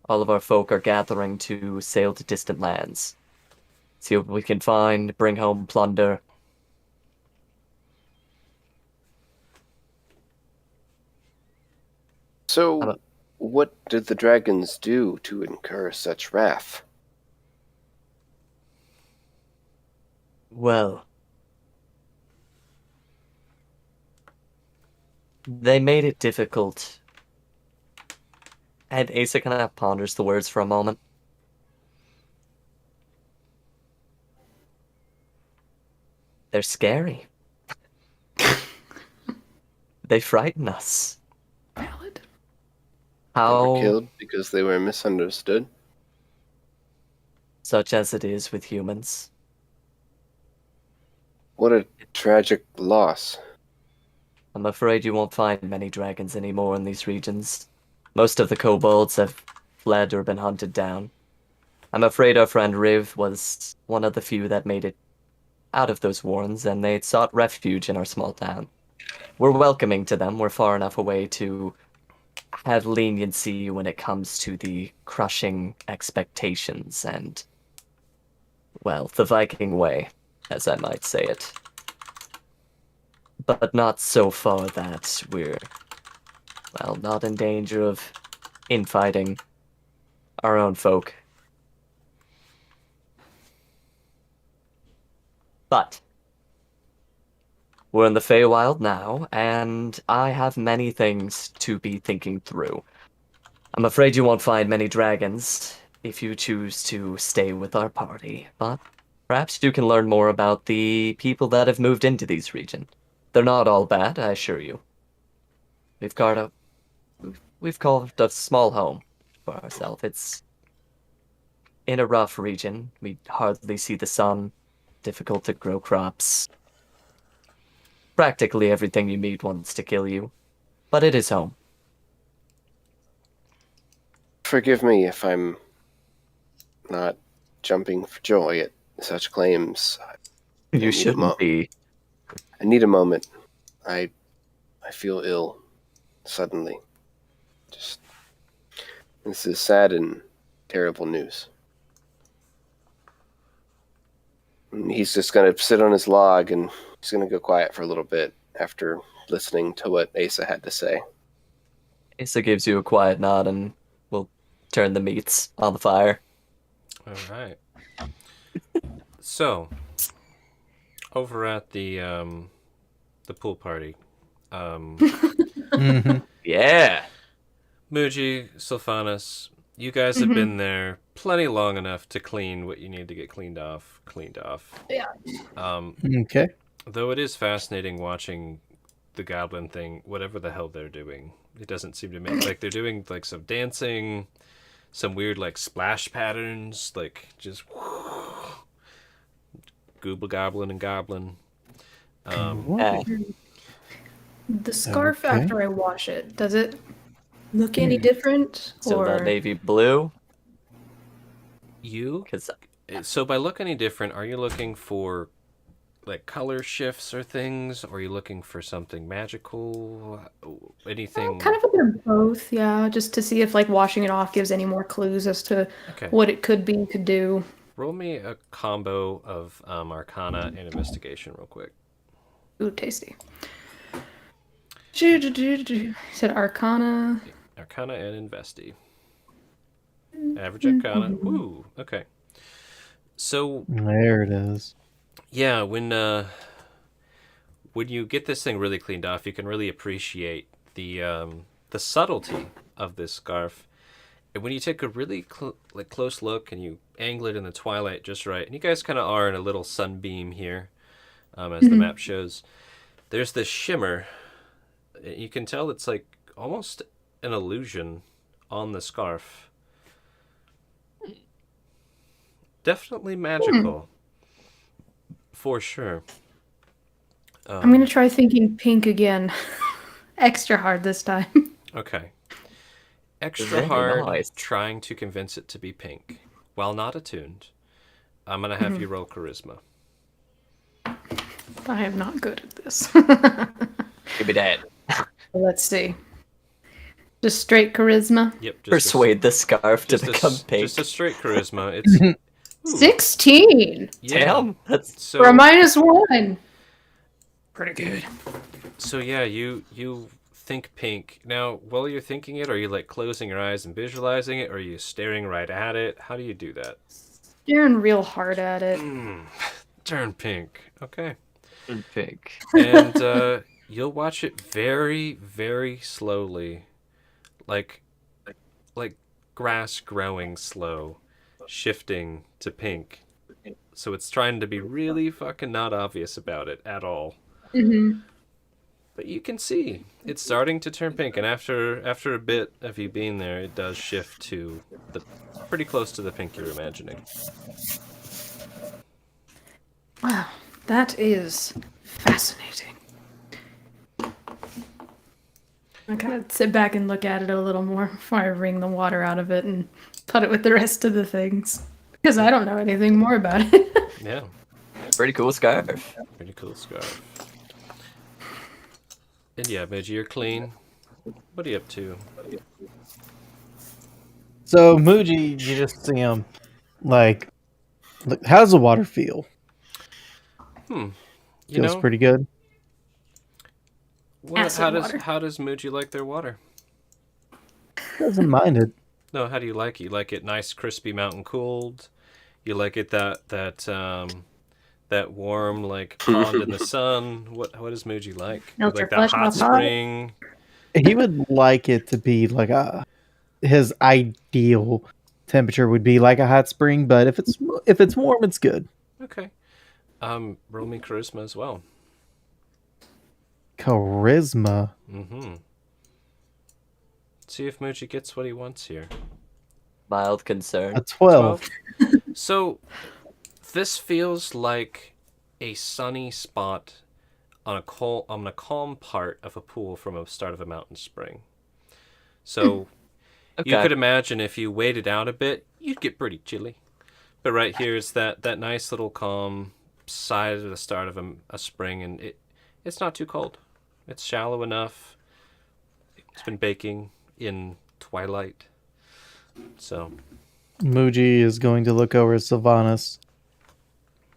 All of our folk are gathering to sail to distant lands. See what we can find, bring home plunder. So, what did the dragons do to incur such wrath? Well, they made it difficult. And Asa kind of ponders the words for a moment. They're scary. They frighten us. Valid. They How, were killed because they were misunderstood? such as it is with humans. What a tragic loss. I'm afraid you won't find many dragons anymore in these regions. Most of the kobolds have fled or been hunted down. I'm afraid our friend Riv was one of the few that made it out of those warrens, and they sought refuge in our small town. We're welcoming to them. We're far enough away to have leniency when it comes to the crushing expectations and, well, the Viking way, as I might say it. But not so far that we're, well, not in danger of infighting our own folk. But we're in the Feywild now, and I have many things to be thinking through. I'm afraid you won't find many dragons if you choose to stay with our party, but perhaps you can learn more about the people that have moved into these regions. They're not all bad, I assure you. We've carved a small home for ourselves. It's in a rough region. We hardly see the sun, difficult to grow crops. Practically everything you meet wants to kill you, but it is home. Forgive me if I'm not jumping for joy at such claims. You need a shouldn't be. I need a moment. I feel ill suddenly. This is sad and terrible news. And he's just going to sit on his log and he's going to go quiet for a little bit after listening to what Asa had to say. Asa gives you a quiet nod and will turn the meats on the fire. All right. So, over at the pool party, Mm-hmm. Yeah. Muji, Sylphanus, you guys have been there plenty long enough to clean what you need to get cleaned off. Yeah. Okay. Though it is fascinating watching the goblin thing, whatever the hell they're doing. It doesn't seem to make, like, they're doing like some dancing, some weird like splash patterns, like just Gooble Goblin and Goblin. Eh, The scarf Okay. after I wash it, does it look any different? so that Or navy blue, You because so by look any different, are you looking for like color shifts or things? Or are you looking for something magical? Anything? kind of a bit of both, yeah, just to see if like washing it off gives any more clues as to Okay. what it could be, could do. Roll me a combo of Arcana and Investigation real quick. Ooh, tasty. Said Arcana. Arcana and Investi. Average Arcana. Woo. Okay. So There it is. yeah, when you get this thing really cleaned off, you can really appreciate the subtlety of this scarf. And when you take a really close look and you angle it in the twilight just right, and you guys kind of are in a little sunbeam here, as the map shows, there's this shimmer. You can tell it's like almost an illusion on the scarf. Definitely magical. For sure. I'm gonna try thinking pink again. Extra hard this time. Okay. Extra Very hard nice. trying to convince it to be pink. While not attuned, I'm going to have you roll charisma. I am not good at this. give me that. Let's see. Just straight charisma. Yep. Just Persuade the scarf to just become a, pink. Just a straight charisma. It's ooh, 16 yeah. Damn, that's So, for a -1. Pretty good. so yeah, you think pink. Now, while you're thinking it, are you like closing your eyes and visualizing it, or are you staring right at it? How do you do that? Staring real hard at it. Turn pink. Okay. pink. And you'll watch it very, very slowly, like grass growing slow, shifting to pink. So it's trying to be really fucking not obvious about it at all. Mm-hmm. But you can see it's starting to turn pink, and after a bit of you being there, it does shift to the pretty close to the pink you're imagining. Wow, that is fascinating. I kind of sit back and look at it a little more before I wring the water out of it and put it with the rest of the things. Because I don't know anything more about it. Yeah, Pretty cool scarf. pretty cool scarf. And yeah, Midge, you're clean. What are you up to? So Muji, you just see him. Like, look, how does the water feel? You Feels know, pretty good. Acid water. how does Muji like their water? Doesn't mind it. No, how do you like it? You like it nice, crispy, mountain cooled? You like it that warm, like pond in the sun? What does Muji like? You Melts like your that flesh in hot a pot. spring? He would like it to be like his ideal temperature would be like a hot spring, but if it's warm, it's good. Okay. Roll me charisma as well. Charisma. Mm-hmm. See if Muji gets what he wants here. Mild concern. A 12. So, this feels like a sunny spot on a calm part of a pool from a start of a mountain spring. So, you Okay. could imagine if you waited out a bit, you'd get pretty chilly. But right here is that nice little calm side of the start of a spring, and it's not too cold. It's shallow enough. It's been baking in twilight. So, Muji is going to look over at Sylvanas.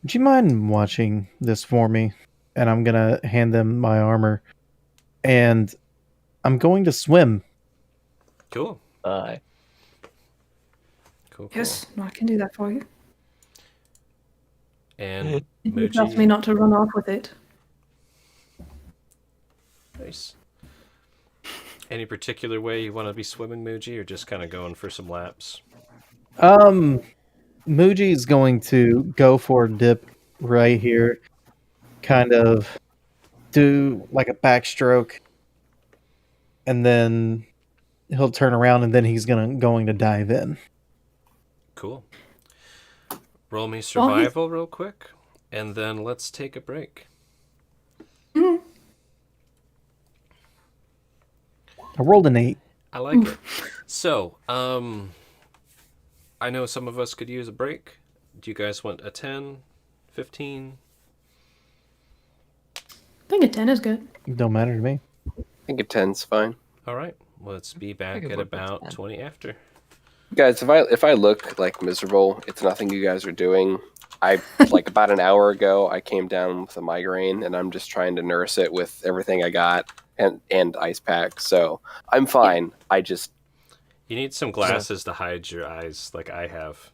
Would you mind watching this for me? And I'm going to hand them my armor. And I'm going to swim. cool. Bye. Cool. Yes, no, I can do that for you. And You tells me Muji, not to run off with it. nice. Any particular way you want to be swimming, Muji, or just kind of going for some laps? Muji is going to go for a dip right here. Kind of do like a backstroke. And then he'll turn around and then he's going to dive in. Cool. Roll me survival real quick. and then let's take a break. I rolled an 8. I like it. So, I know some of us could use a break. Do you guys want a 10, 15? I think a 10 is good. Don't matter to me. I think a 10's fine. All right. Let's be back could at work with about 10. 20 after. Guys, if I look like miserable, it's nothing you guys are doing. I like about an hour ago I came down with a migraine and I'm just trying to nurse it with everything I got and ice pack. So I'm fine. I just You need some glasses to hide your eyes like I have.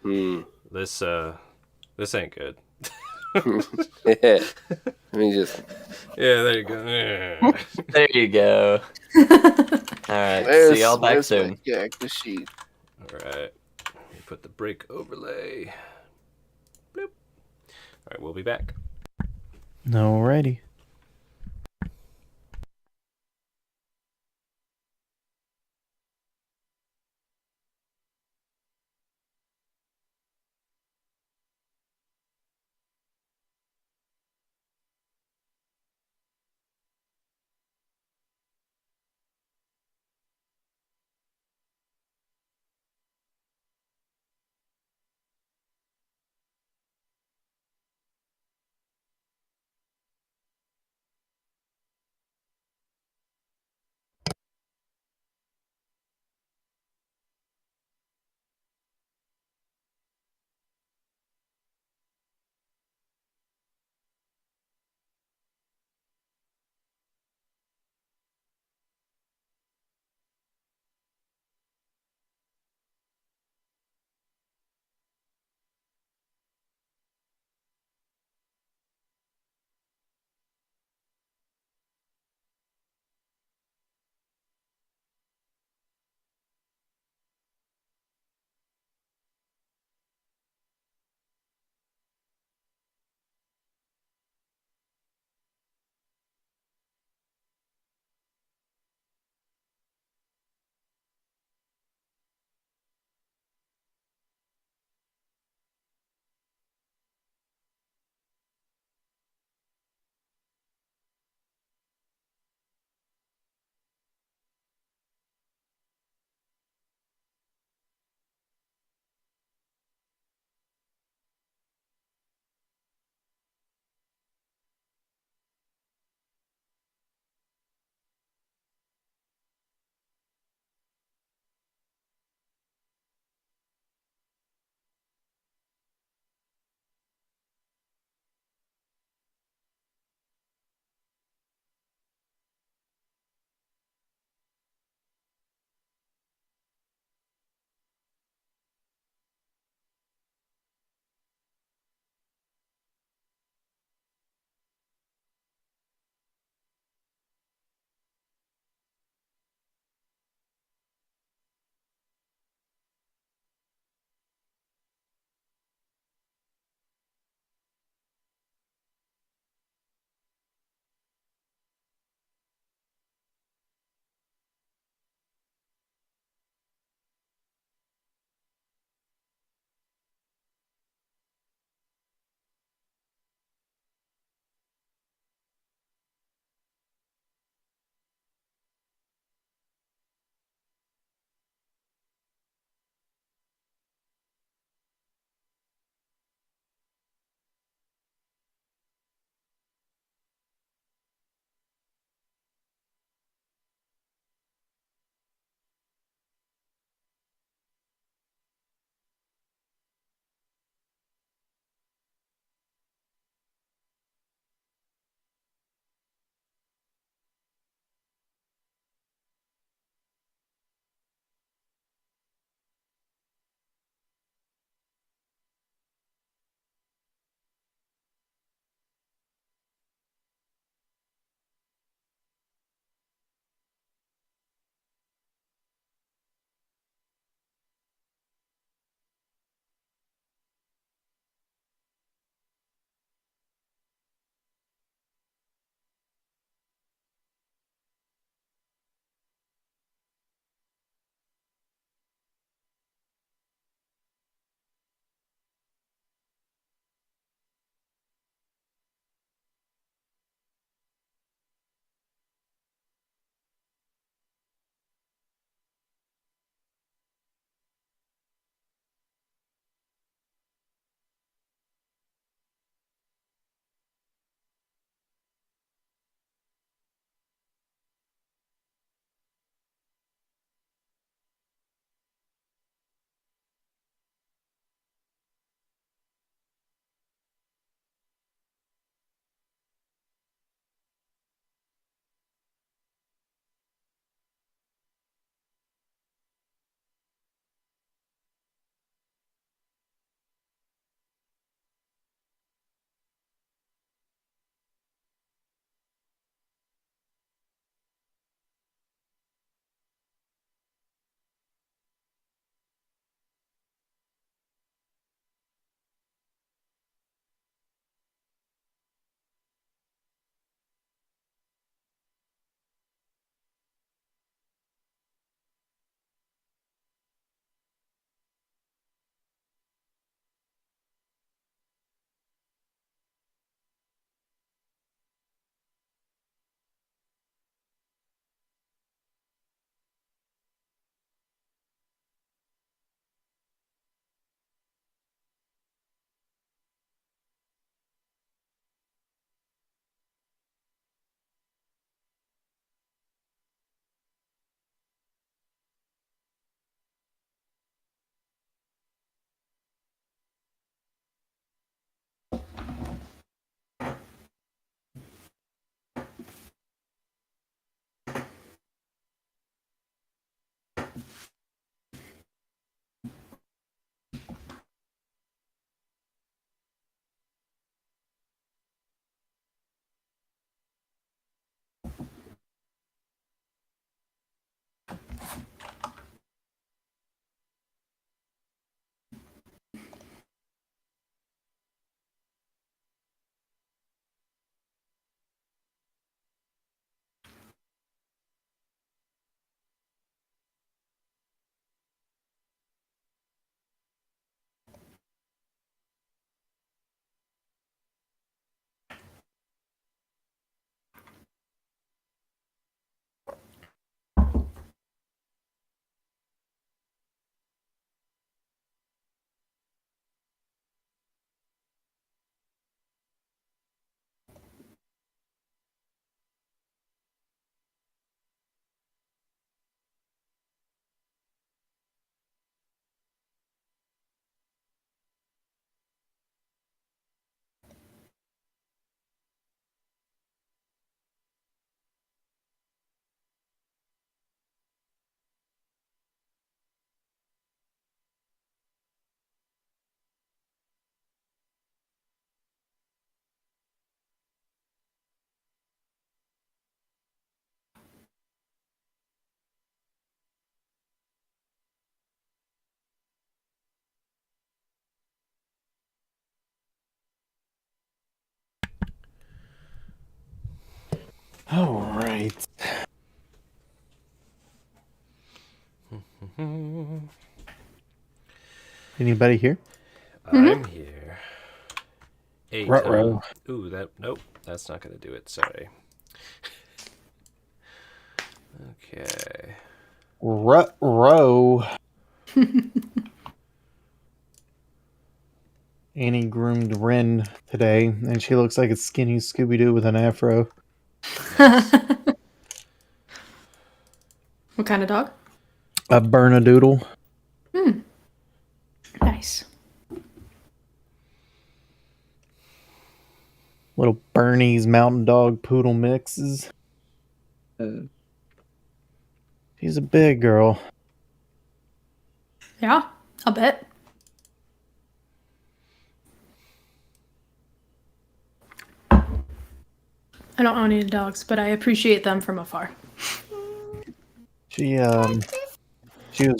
This ain't good. let me just Yeah, there you go. Yeah. There you go. Alright, see y'all back soon. The sheet. All right. Let me put the break overlay. Bloop. All right, we'll be back. Alrighty. All right. Anybody here? I'm here. 8. Ruh-roh. Ooh, nope, that's not gonna do it. Sorry. Okay. Ruh-roh. Annie groomed Ren today, and she looks like a skinny Scooby-Doo with an afro. What kind of dog? A Bernedoodle. Nice. Little Bernese Mountain Dog Poodle mixes. She's a big girl. Yeah, I'll bet. I don't own any dogs, but I appreciate them from afar. She was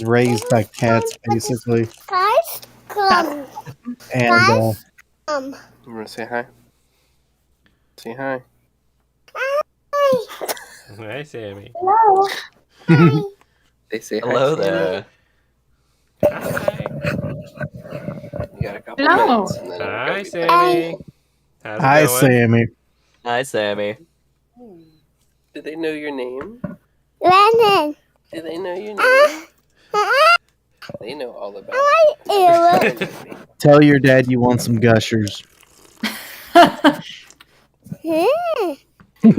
raised by cats basically, Guys, come. and You want to say hi? Say hi. Hi, Sammy. Hello. They say Hello hi. Sammy. there. You got a couple Hello. minutes. And then we'll Hi, go Sammy. How's it hi going? Sammy. Hi, Sammy. Do they know your name? Lennon. Do they know your name? They know all about Ew. it. Tell your dad you want some gushers. Hmm. Ooh.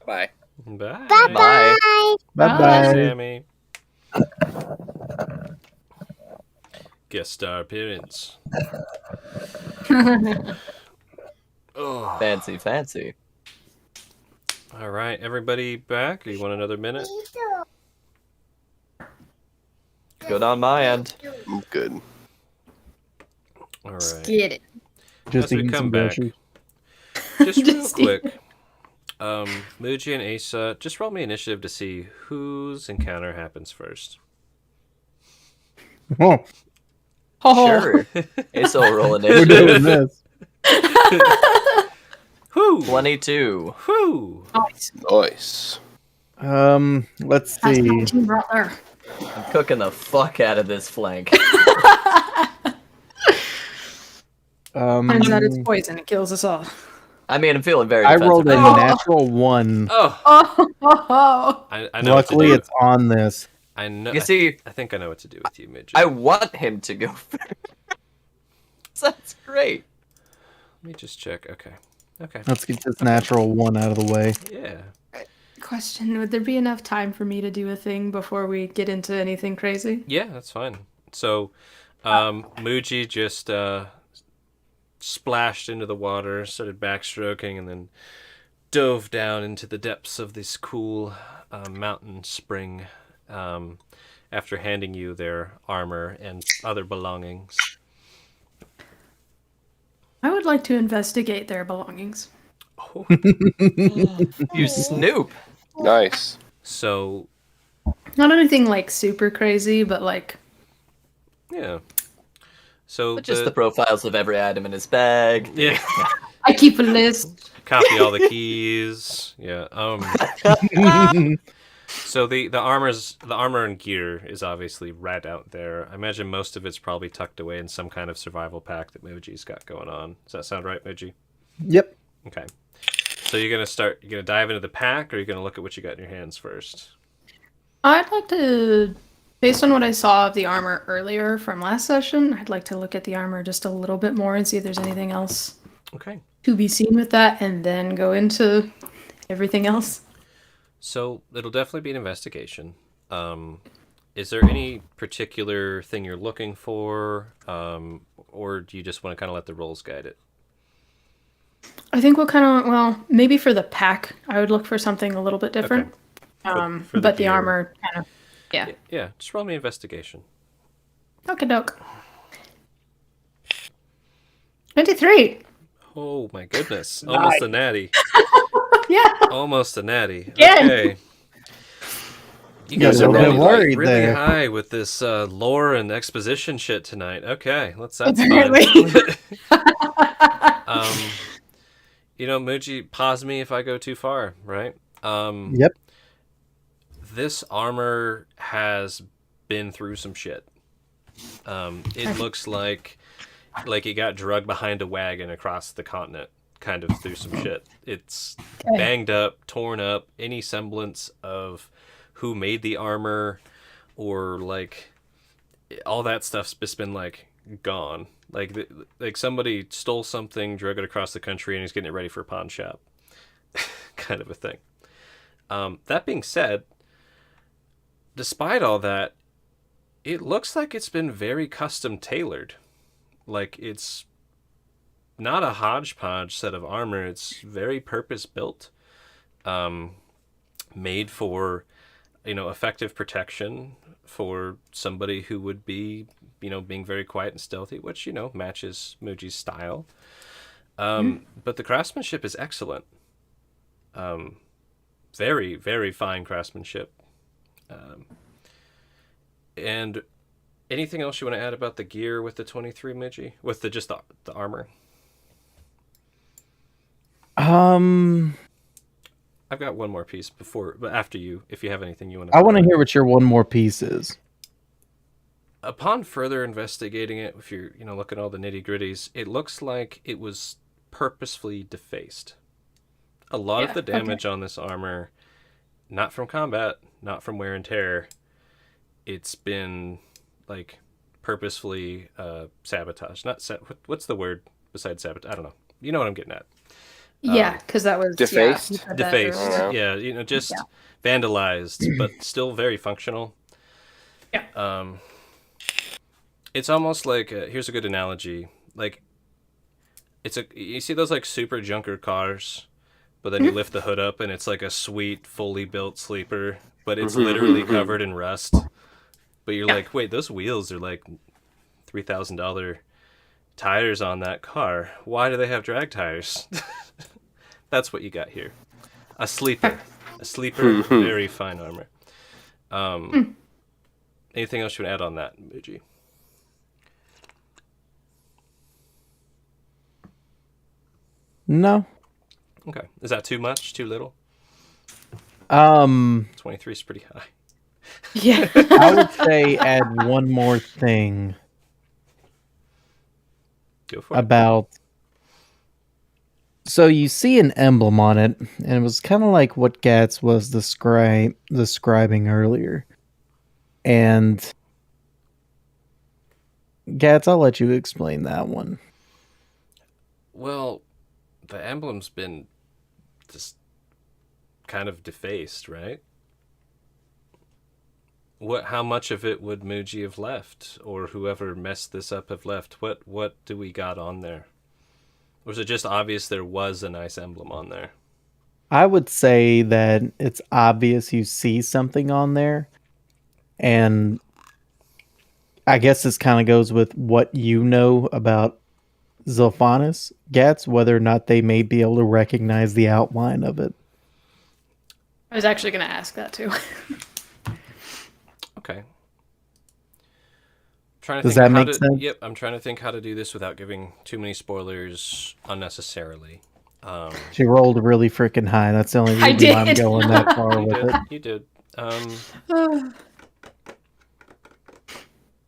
Bye. Bye. Bye. Bye. Bye Bye, bye. Sammy. Guest star appearance. Oh. Fancy, fancy. All right, everybody back? Or you want another minute? Good on my end. I'm good. All Let's right. get it. Just As we eating come some back, gushers. just real Just quick, Muji and Asa, just roll me initiative to see whose encounter happens first. Oh, Sure. Ace will roll we're doing initiative. this. Whoo! 22. Whoo! Nice. Nice. Let's That's see. 19 brother. I'm cooking the fuck out of this flank. Turns out it's poison. It kills us all. I mean, I'm feeling very I defensive. rolled a Oh. natural 1. Oh, Oh. I know what to Luckily, do. it's on this. I know. You see, I think I know what to do with you, Muji. I want him to go first. That's great. Let me just check. Okay. Okay. Let's get this natural 1 out of the way. Yeah. Question: would there be enough time for me to do a thing before we get into anything crazy? Yeah, that's fine. So, Muji just splashed into the water, started backstroking, and then dove down into the depths of this cool mountain spring after handing you their armor and other belongings. I would like to investigate their belongings. Oh. You snoop. Nice. So, Not anything like super crazy, but like yeah. So, But just the profiles of every item in his bag. yeah. I keep a list. Copy all the keys. Yeah. So the armor and gear is obviously right out there. I imagine most of it's probably tucked away in some kind of survival pack that Muji's got going on. Does that sound right, Muji? Yep. Okay. So you're gonna dive into the pack, or you're gonna look at what you got in your hands first? I'd like to, based on what I saw of the armor earlier from last session, I'd like to look at the armor just a little bit more and see if there's anything else Okay. to be seen with that, and then go into everything else. So it'll definitely be an investigation. Is there any particular thing you're looking for, or do you just want to kind of let the rolls guide it? I think maybe for the pack, I would look for something a little bit different. For the But the gear. armor kind of, yeah. Yeah. Just roll me investigation. Okie doke. 23. Oh my goodness! Almost a natty. Yeah. Almost a natty. Again. Okay. You Got guys a are little really, bit worried really there. high with this lore and exposition shit tonight. Okay, that's Apparently. fine. Muji, pause me if I go too far, right? Yep. This armor has been through some shit. It looks like it got dragged behind a wagon across the continent, kind of through some shit. It's banged up, torn up. Any semblance of who made the armor or like all that stuff's just been like gone. Like somebody stole something, drug it across the country, and he's getting it ready for a pawn shop, kind of a thing. That being said, despite all that, it looks like it's been very custom tailored. Like it's not a hodgepodge set of armor. It's very purpose built, made for effective protection for somebody who would be being very quiet and stealthy, which matches Muji's style. But the craftsmanship is excellent. Very, very fine craftsmanship. And anything else you want to add about the gear with the 23 Muji? With just the armor? I've got one more piece but after you, if you have anything you want to. I want to hear what your one more piece is. Upon further investigating it, if you're look at all the nitty gritties, it looks like it was purposefully defaced. A lot of the damage on this armor, not from combat, not from wear and tear. It's been like purposefully sabotaged. What's the word besides sabotage? I don't know. You know what I'm getting at. Yeah, because that was defaced. Yeah, you said that Defaced. earlier. Yeah, just vandalized, but still very functional. Yeah. It's almost like here's a good analogy. Like you see those like super junker cars, but then you lift the hood up and it's like a sweet, fully built sleeper, but it's literally covered in rust. But you're like, wait, those wheels are like $3,000 tires on that car. Why do they have drag tires? That's what you got here. A sleeper. Very fine armor. Anything else you want to add on that, Muji? No. Okay. Is that too much? Too little? 23 is pretty high. Yeah. I would say add one more thing Go for it. about. So you see an emblem on it, and it was kind of like what Gats was describing earlier. And Gats, I'll let you explain that one. Well, the emblem's been just kind of defaced, right? How much of it would Muji have left, or whoever messed this up have left? What do we got on there? Or was it just obvious there was a nice emblem on there? I would say that it's obvious you see something on there, and I guess this kind of goes with what you know about Zilphanis, Gats, whether or not they may be able to recognize the outline of it. I was actually going to ask that too. Okay. Trying to Does think that how make to, sense? Yep, I'm trying to think how to do this without giving too many spoilers unnecessarily. She rolled really freaking high. That's the only I reason why I'm did. going that far You with did. it. You did.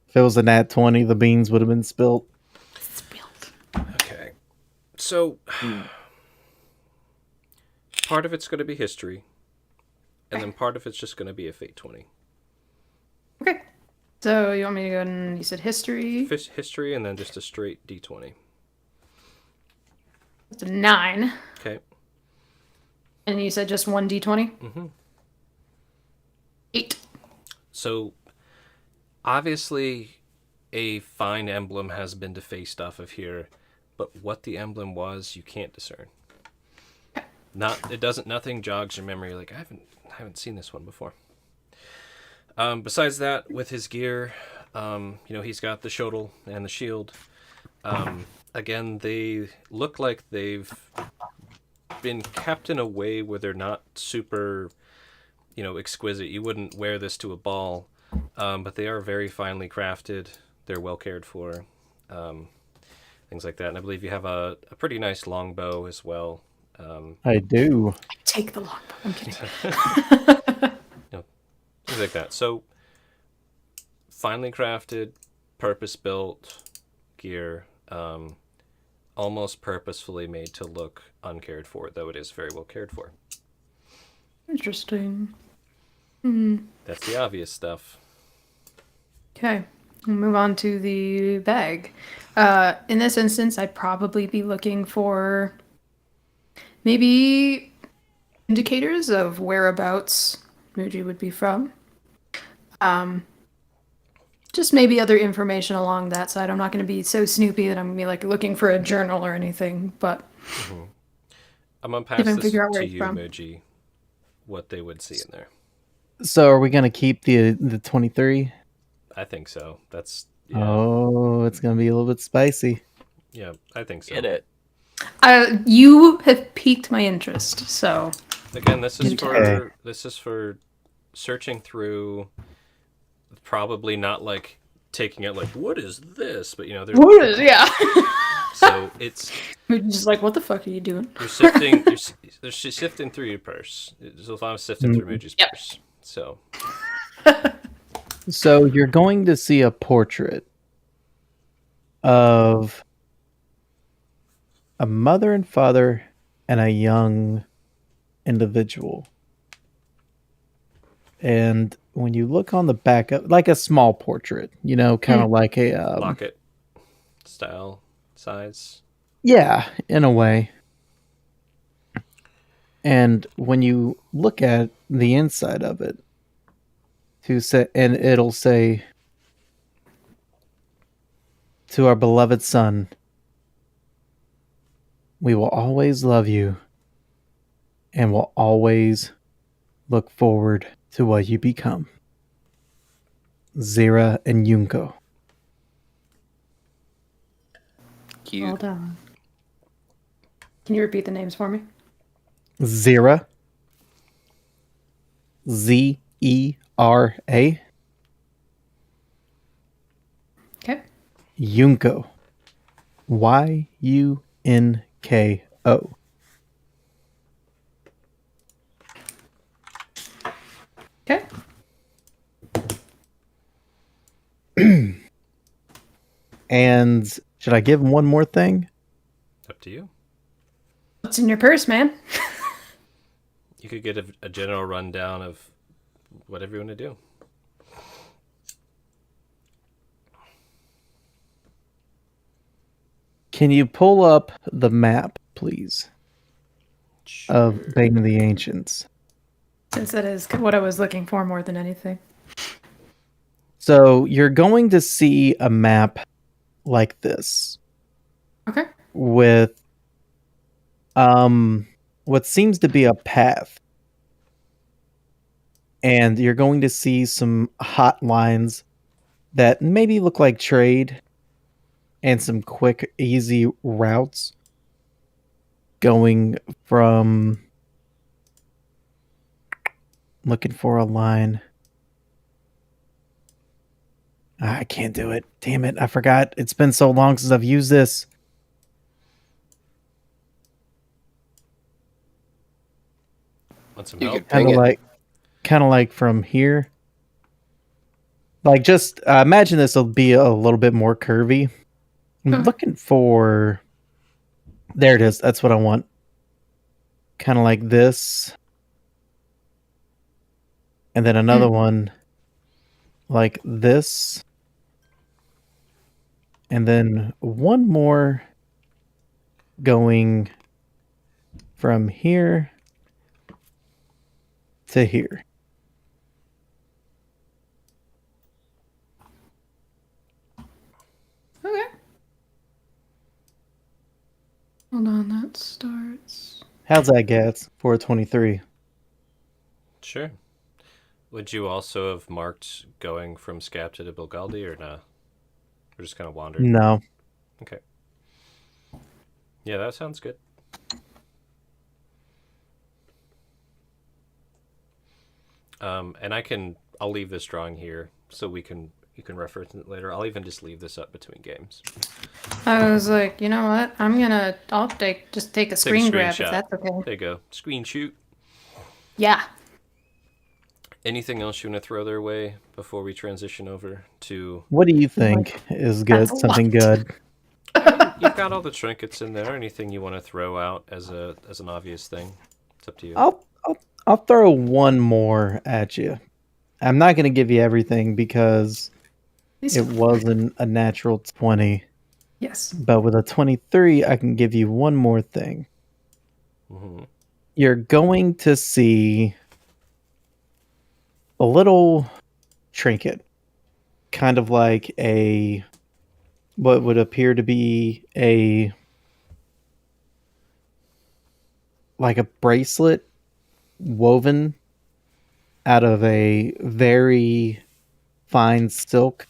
If it was a nat 20, the beans would have been spilt. Okay. So, part of it's going to be history, and then part of it's just going to be a Fate 20. Okay. So you want me to go and you said history? History, and then just a straight D20. It's a 9. Okay. And you said just one D20? Mm-hmm. 8. So, obviously, a fine emblem has been defaced off of here, but what the emblem was, you can't discern. Nothing jogs your memory. Like I haven't seen this one before. Besides that, with his gear, he's got the shuttle and the shield. Again, they look like they've been kept in a way where they're not super, exquisite. You wouldn't wear this to a ball, but they are very finely crafted. They're well cared for, things like that. And I believe you have a pretty nice longbow as well, I do. Take the longbow. I'm kidding. Things like that. So, finely crafted, purpose-built gear, almost purposefully made to look uncared for, though it is very well cared for. Interesting. That's the obvious stuff. Okay, we'll move on to the bag. In this instance, I'd probably be looking for maybe indicators of whereabouts Muji would be from. Just maybe other information along that side. I'm not going to be so snoopy that I'm going to be like looking for a journal or anything, but I'm going to pass even this figure out where to it's you, from. Muji, what they would see in there. So are we gonna keep the 23? I think so. That's, Oh, it's gonna be a little bit spicy. yeah, I think so. Get it. You have piqued my interest, so Again, this is Okay. for searching through, probably not like taking it like, what is this? But there's yeah. so it's We're just like, what the fuck are you doing? you're sifting they're sifting through your purse. So if I'm sifting through Muji's Yep. purse. So So you're going to see a portrait of a mother and father and a young individual. And when you look on the back of like a small portrait, kind of like a locket style size. yeah, in a way. And when you look at the inside of it, and it'll say, "To our beloved son, we will always love you and will always look forward to what you become. Zira and Yunko." Cute. Hold on. Can you repeat the names for me? Zira, Zera, Okay. Yunko, Yunko. Okay. And should I give him one more thing? Up to you. What's in your purse, man? You could get a general rundown of whatever you want to do. Can you pull up the map, please, of Bane of the Ancients? Since that is what I was looking for more than anything. So you're going to see a map like this Okay. with what seems to be a path. And you're going to see some hot lines that maybe look like trade and some quick, easy routes going from looking for a line. I can't do it. Damn it. I forgot. It's been so long since I've used this. Want some You help? could ping it. Kind of like from here. Like just imagine this will be a little bit more curvy. I'm looking for. There it is. That's what I want. Kind of like this. And then another one like this. And then one more going from here to here. Okay. Hold on, that starts. How's that, Gats? 423. Sure. Would you also have marked going from Skapta to Bilgaldi or nah? Or just kind of wandered? No. Okay. Yeah, that sounds good. And I'll leave this drawing here so we can You can reference it later. I'll even just leave this up between games. I was like, you know what? I'll take a Take a screen grab if screenshot. that's okay. There you go. Screen shoot. Yeah. Anything else you want to throw their way before we transition over to... What do you think is good? That's a Something lot. good. You've got all the trinkets in there. Anything you want to throw out as an obvious thing? It's up to you. I'll throw one more at you. I'm not going to give you everything because it wasn't a natural 20. Yes. But with a 23, I can give you one more thing. Mm-hmm. You're going to see a little trinket, kind of like what would appear to be like a bracelet woven out of a very fine silk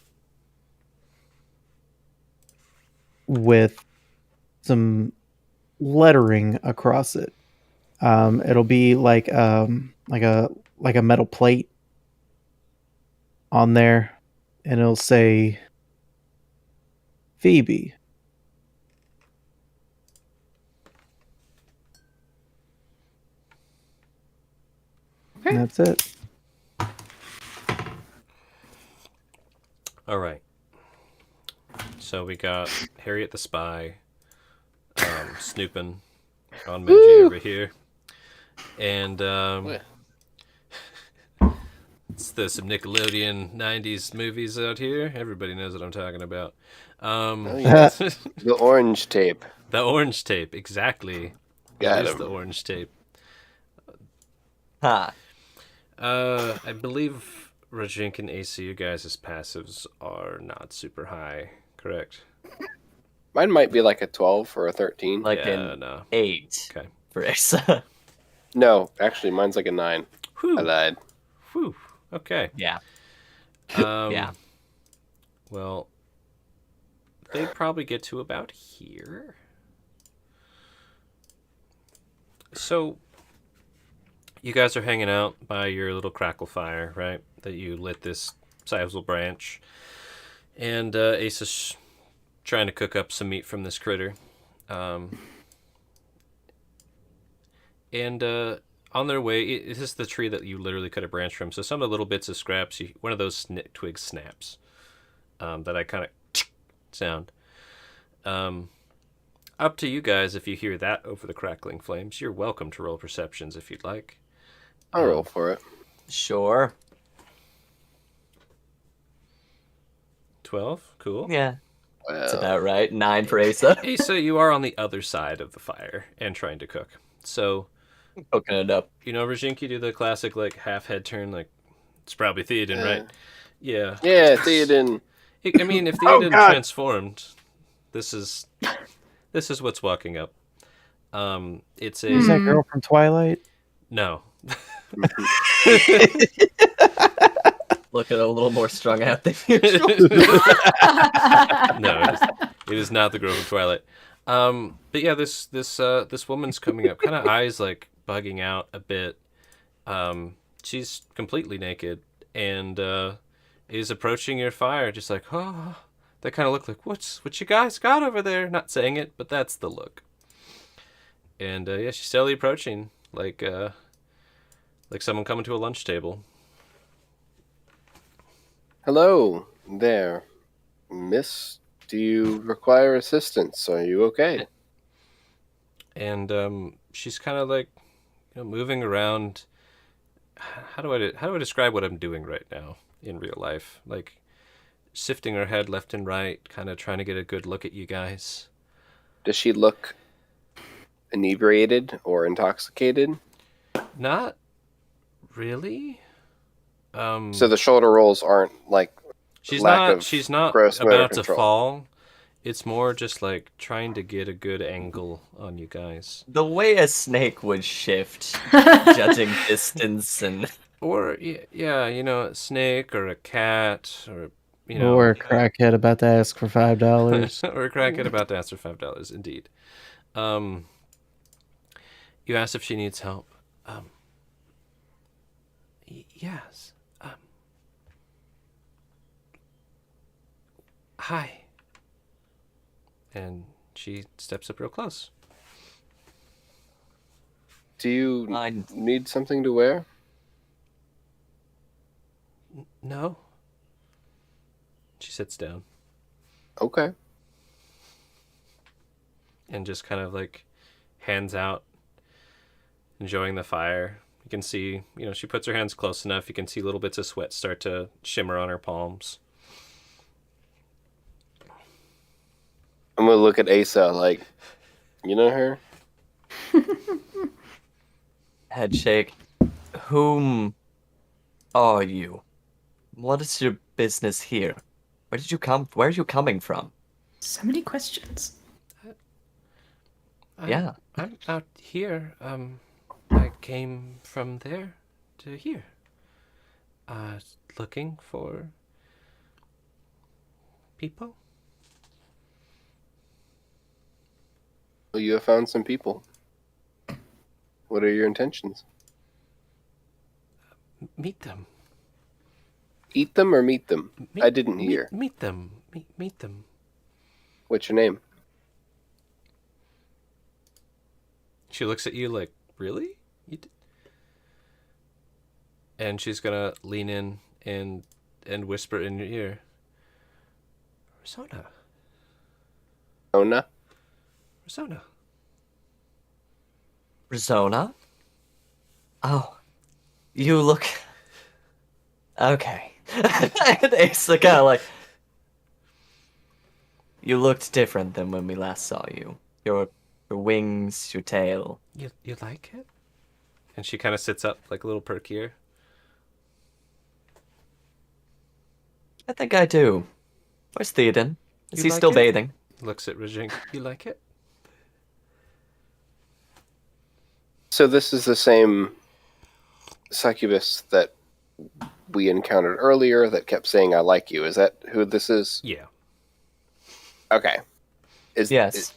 with some lettering across it. It'll be like a metal plate on there, and it'll say Phoebe. And that's it. All right. So we got Harriet the Spy snooping on Moji over here. And it's some Nickelodeon 90s movies out here. Everybody knows what I'm talking about. Oh, yeah. The orange tape. The orange tape, exactly. Got That is him. the orange tape. Ha. I believe Rajink and AC, you guys' passives are not super high, correct? Mine might be like a 12 or a 13. Like Yeah, an no. 8 Okay. for Asa. No, actually, mine's like a 9. Whew. I lied. Whew. Okay. Yeah. Yeah. Well, they probably get to about here. So, you guys are hanging out by your little crackle fire, right? That you lit this sizable branch. And Ace is trying to cook up some meat from this critter. And on their way, this is the tree that you literally cut a branch from. So some of the little bits of scraps, one of those twigs snaps. That I kind of sound. Up to you guys if you hear that over the crackling flames. You're welcome to roll perceptions if you'd like. I'll roll for it. Sure. 12? Cool. Yeah. That's Well, about right. 9 for Asa. Asa, you are on the other side of the fire and trying to cook. So, Cooking it up. you know, Rajinki do the classic, like, half head turn, like, it's probably Theoden, right? Yeah. yeah, Theoden. I mean, if Theoden transformed, this is what's walking up. It's a... Is that girl from Twilight? No. Looking a little more strung out than usual. No, it is not the girl from Twilight. But yeah, this woman's coming up, kind of eyes like bugging out a bit. She's completely naked and is approaching your fire, just like, oh. They kind of look like, what you guys got over there? Not saying it, but that's the look. And yeah, she's steadily approaching, like someone coming to a lunch table. Hello there, miss. Do you require assistance? Are you okay? And she's kind of like, moving around. How do I describe what I'm doing right now in real life? Like, shifting her head left and right, kind of trying to get a good look at you guys. Does she look inebriated or intoxicated? Not really. So the shoulder rolls aren't like she's lack of she's not gross motor about to control. fall. It's more just like trying to get a good angle on you guys. The way a snake would shift, judging distance and... Or yeah, a snake or a cat or Or a crackhead about to ask for $5. or a crackhead about to ask for $5, indeed. You asked if she needs help. Yes. Hi. And she steps up real close. Do you Fine. need something to wear? No. She sits down Okay. and just kind of like hands out, enjoying the fire. You can see, she puts her hands close enough. You can see little bits of sweat start to shimmer on her palms. I'm gonna look at Asa like, you know her? Head shake. Whom are you? What is your business here? Where did you come? Where are you coming from? So many questions. Yeah. I'm out here. I came from there to here. Looking for people. Well, you have found some people. What are your intentions? Meet them. Eat them or meet them? Meet, I didn't hear. Meet them. Meet them. What's your name? She looks at you like, really? And she's gonna lean in and whisper in your ear. Persona. Ona? Persona. Rizona? Oh. You look... Okay. And Asa kind of like... You looked different than when we last saw you. Your wings, your tail. You like it? And she kind of sits up like a little perkier. I think I do. Where's Theoden? Is You he like still it? bathing? Looks at Rajink. You like it? So this is the same succubus that we encountered earlier that kept saying, I like you. Is that who this is? Yeah. Okay. Yes.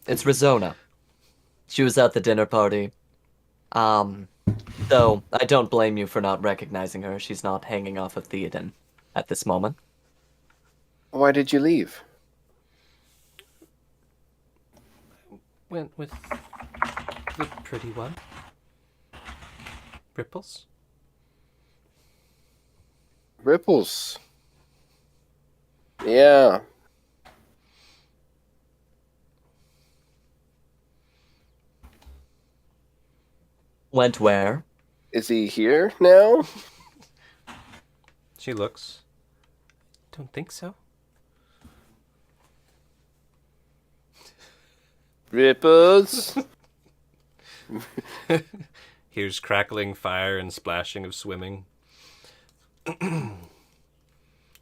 It's Rizona. She was at the dinner party. Though I don't blame you for not recognizing her. She's not hanging off of Theoden at this moment. Why did you leave? Went with the pretty one. Ripples. Ripples. Yeah. Went where? Is he here now? She looks. Don't think so. Ripples. Here's crackling fire and splashing of swimming.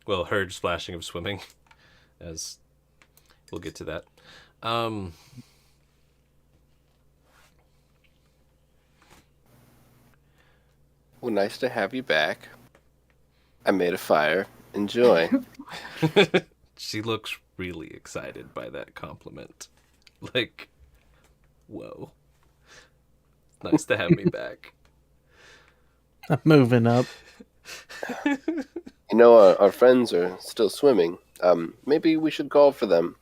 Well, heard splashing of swimming, as we'll get to that. Well, nice to have you back. I made a fire. Enjoy. She looks really excited by that compliment. Like, whoa. Nice to have me back. I'm moving up. You know, our friends are still swimming. Maybe we should call for them.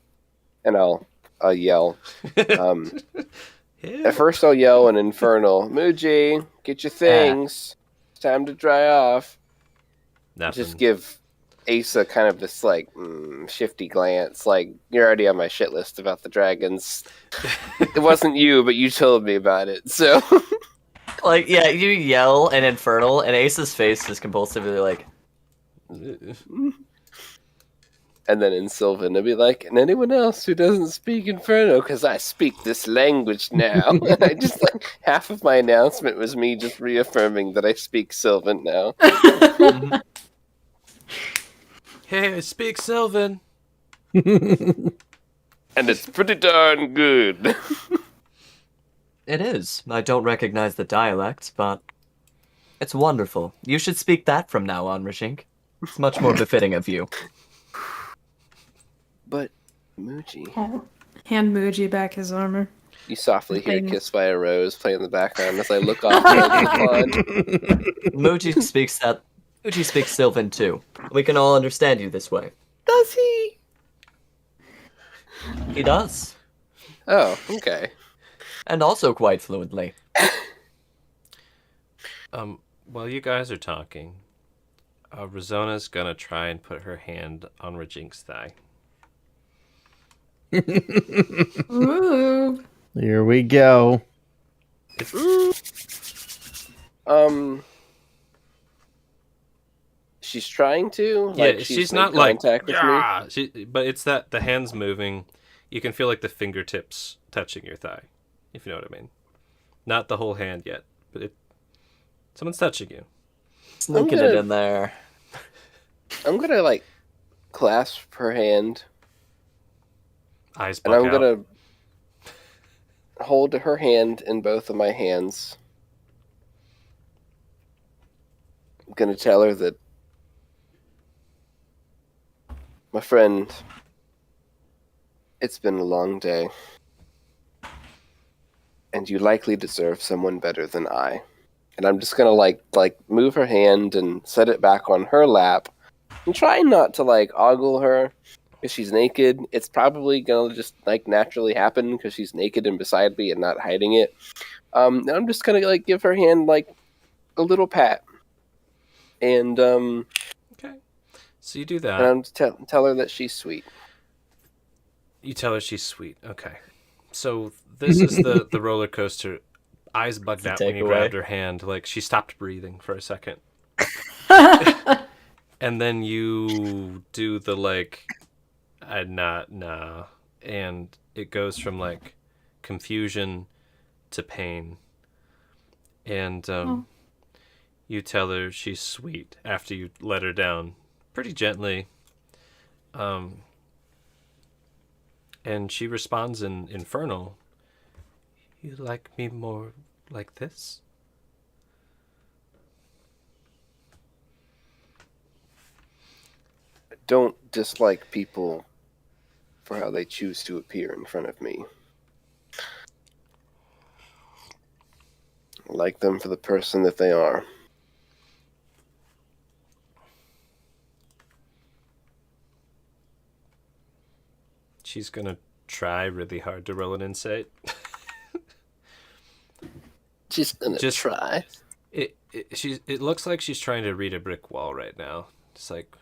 And I'll yell. At first I'll yell an infernal, Muji, get your things. It's time to dry off. Nothing. Just give Asa kind of this, like, shifty glance. Like, you're already on my shit list about the dragons. It wasn't you, but you told me about it, so... Like, yeah, you yell an infernal, and Ace's face is compulsively like... And then in Sylvan, it'll be like, and anyone else who doesn't speak Inferno, because I speak this language now. And I just, like, half of my announcement was me just reaffirming that I speak Sylvan now. Hey, I speak Sylvan. And it's pretty darn good. It is. I don't recognize the dialect, but it's wonderful. You should speak that from now on, Rashink. It's much more befitting of you. But, Muji, Oh. Hand Muji back his armor. you softly hear Thing. Kissed by a Rose play in the background as I look off towards the pond. Muji speaks Sylvan too. We can all understand you this way. Does he? He does. Oh, okay. And also quite fluently. While you guys are talking, Rizona's gonna try and put her hand on Rajink's thigh. Ooh. Here we go. Um, she's trying to. Yeah, Like she's made not like contact with me. yeah, but it's that the hands moving. You can feel like the fingertips touching your thigh, if you know what I mean. Not the whole hand yet, but someone's touching you. Sneaking it in there. I'm gonna like clasp her hand, Eyes and buck I'm out. gonna hold her hand in both of my hands. I'm gonna tell her that, my friend, it's been a long day, and you likely deserve someone better than I. And I'm just gonna like move her hand and set it back on her lap. I'm trying not to like ogle her because she's naked. It's probably gonna just like naturally happen because she's naked and beside me and not hiding it. And I'm just gonna like give her hand like a little pat, and Okay, so you do that. and I'm tell her that she's sweet. You tell her she's sweet. Okay, so this is the roller coaster. Eyes bugged out when you takeaway. grabbed her hand. Like she stopped breathing for a second. And then you do the like, nah, and it goes from like confusion to pain. And you tell her she's sweet after you let her down pretty gently. And she responds in Infernal. You like me more like this? Don't dislike people for how they choose to appear in front of me. I like them for the person that they are. She's gonna try really hard to roll an insight. She's gonna Just- try. It looks like she's trying to read a brick wall right now. It's like,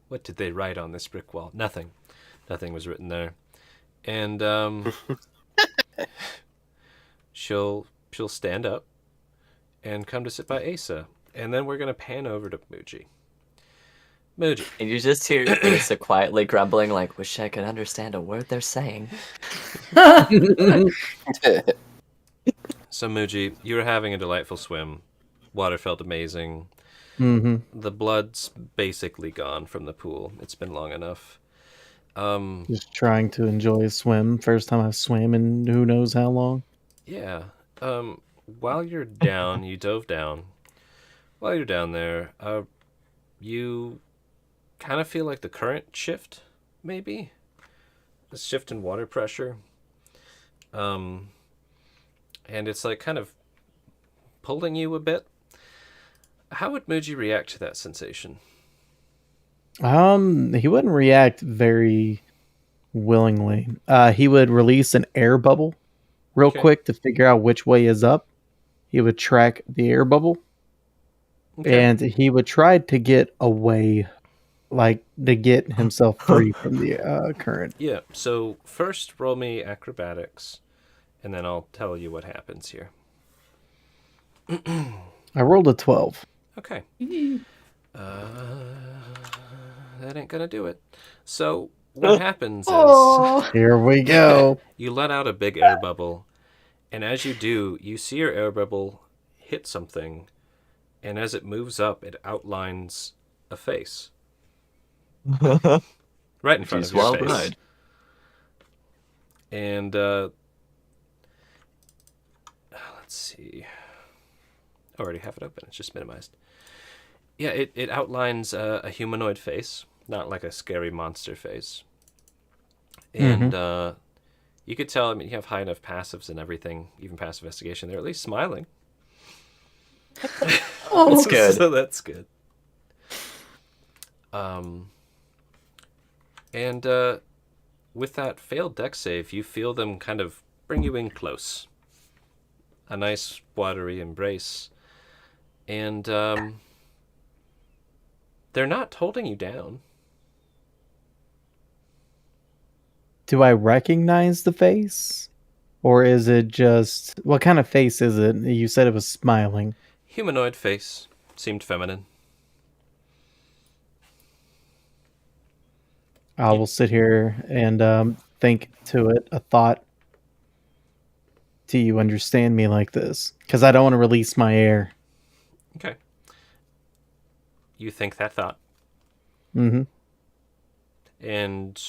what did they write on this brick wall? Nothing. Nothing was written there. And she'll stand up and come to sit by Asa. And then we're gonna pan over to Muji. Muji. And you just hear Asa quietly grumbling, like, wish I could understand a word they're saying. So Muji, you were having a delightful swim. Water felt amazing. Mm-hmm. The blood's basically gone from the pool. It's been long enough. Just trying to enjoy a swim. First time I've swam in who knows how long. Yeah. While you're down, you dove down. While you're down there, you kind of feel like the current shift, maybe? A shift in water pressure. And it's like kind of pulling you a bit. How would Muji react to that sensation? He wouldn't react very willingly. He would release an air bubble real Okay. quick to figure out which way is up. He would track the air bubble, Okay. and he would try to get away, like to get himself free from the current. Yeah, so first roll me acrobatics, and then I'll tell you what happens here. I rolled a 12. Okay. That ain't gonna do it. So what happens is Oh. Here we go. you let out a big air bubble, and as you do, you see your air bubble hit something, and as it moves up, it outlines a face right in front She's of your well face. bred. And let's see. I already have it open. It's just minimized. Yeah, it outlines a humanoid face, not like a scary monster face. And you could tell, I mean, you have high enough passives and everything, even passive investigation. They're at least smiling. That's good. So that's good. And with that failed deck save, you feel them kind of bring you in close. A nice watery embrace. And they're not holding you down. Do I recognize the face? Or is it just... What kind of face is it? You said it was smiling. Humanoid face. Seemed feminine. I will sit here and think to it a thought. Do you understand me like this? Because I don't want to release my air. Okay. You think that thought. Mm-hmm. And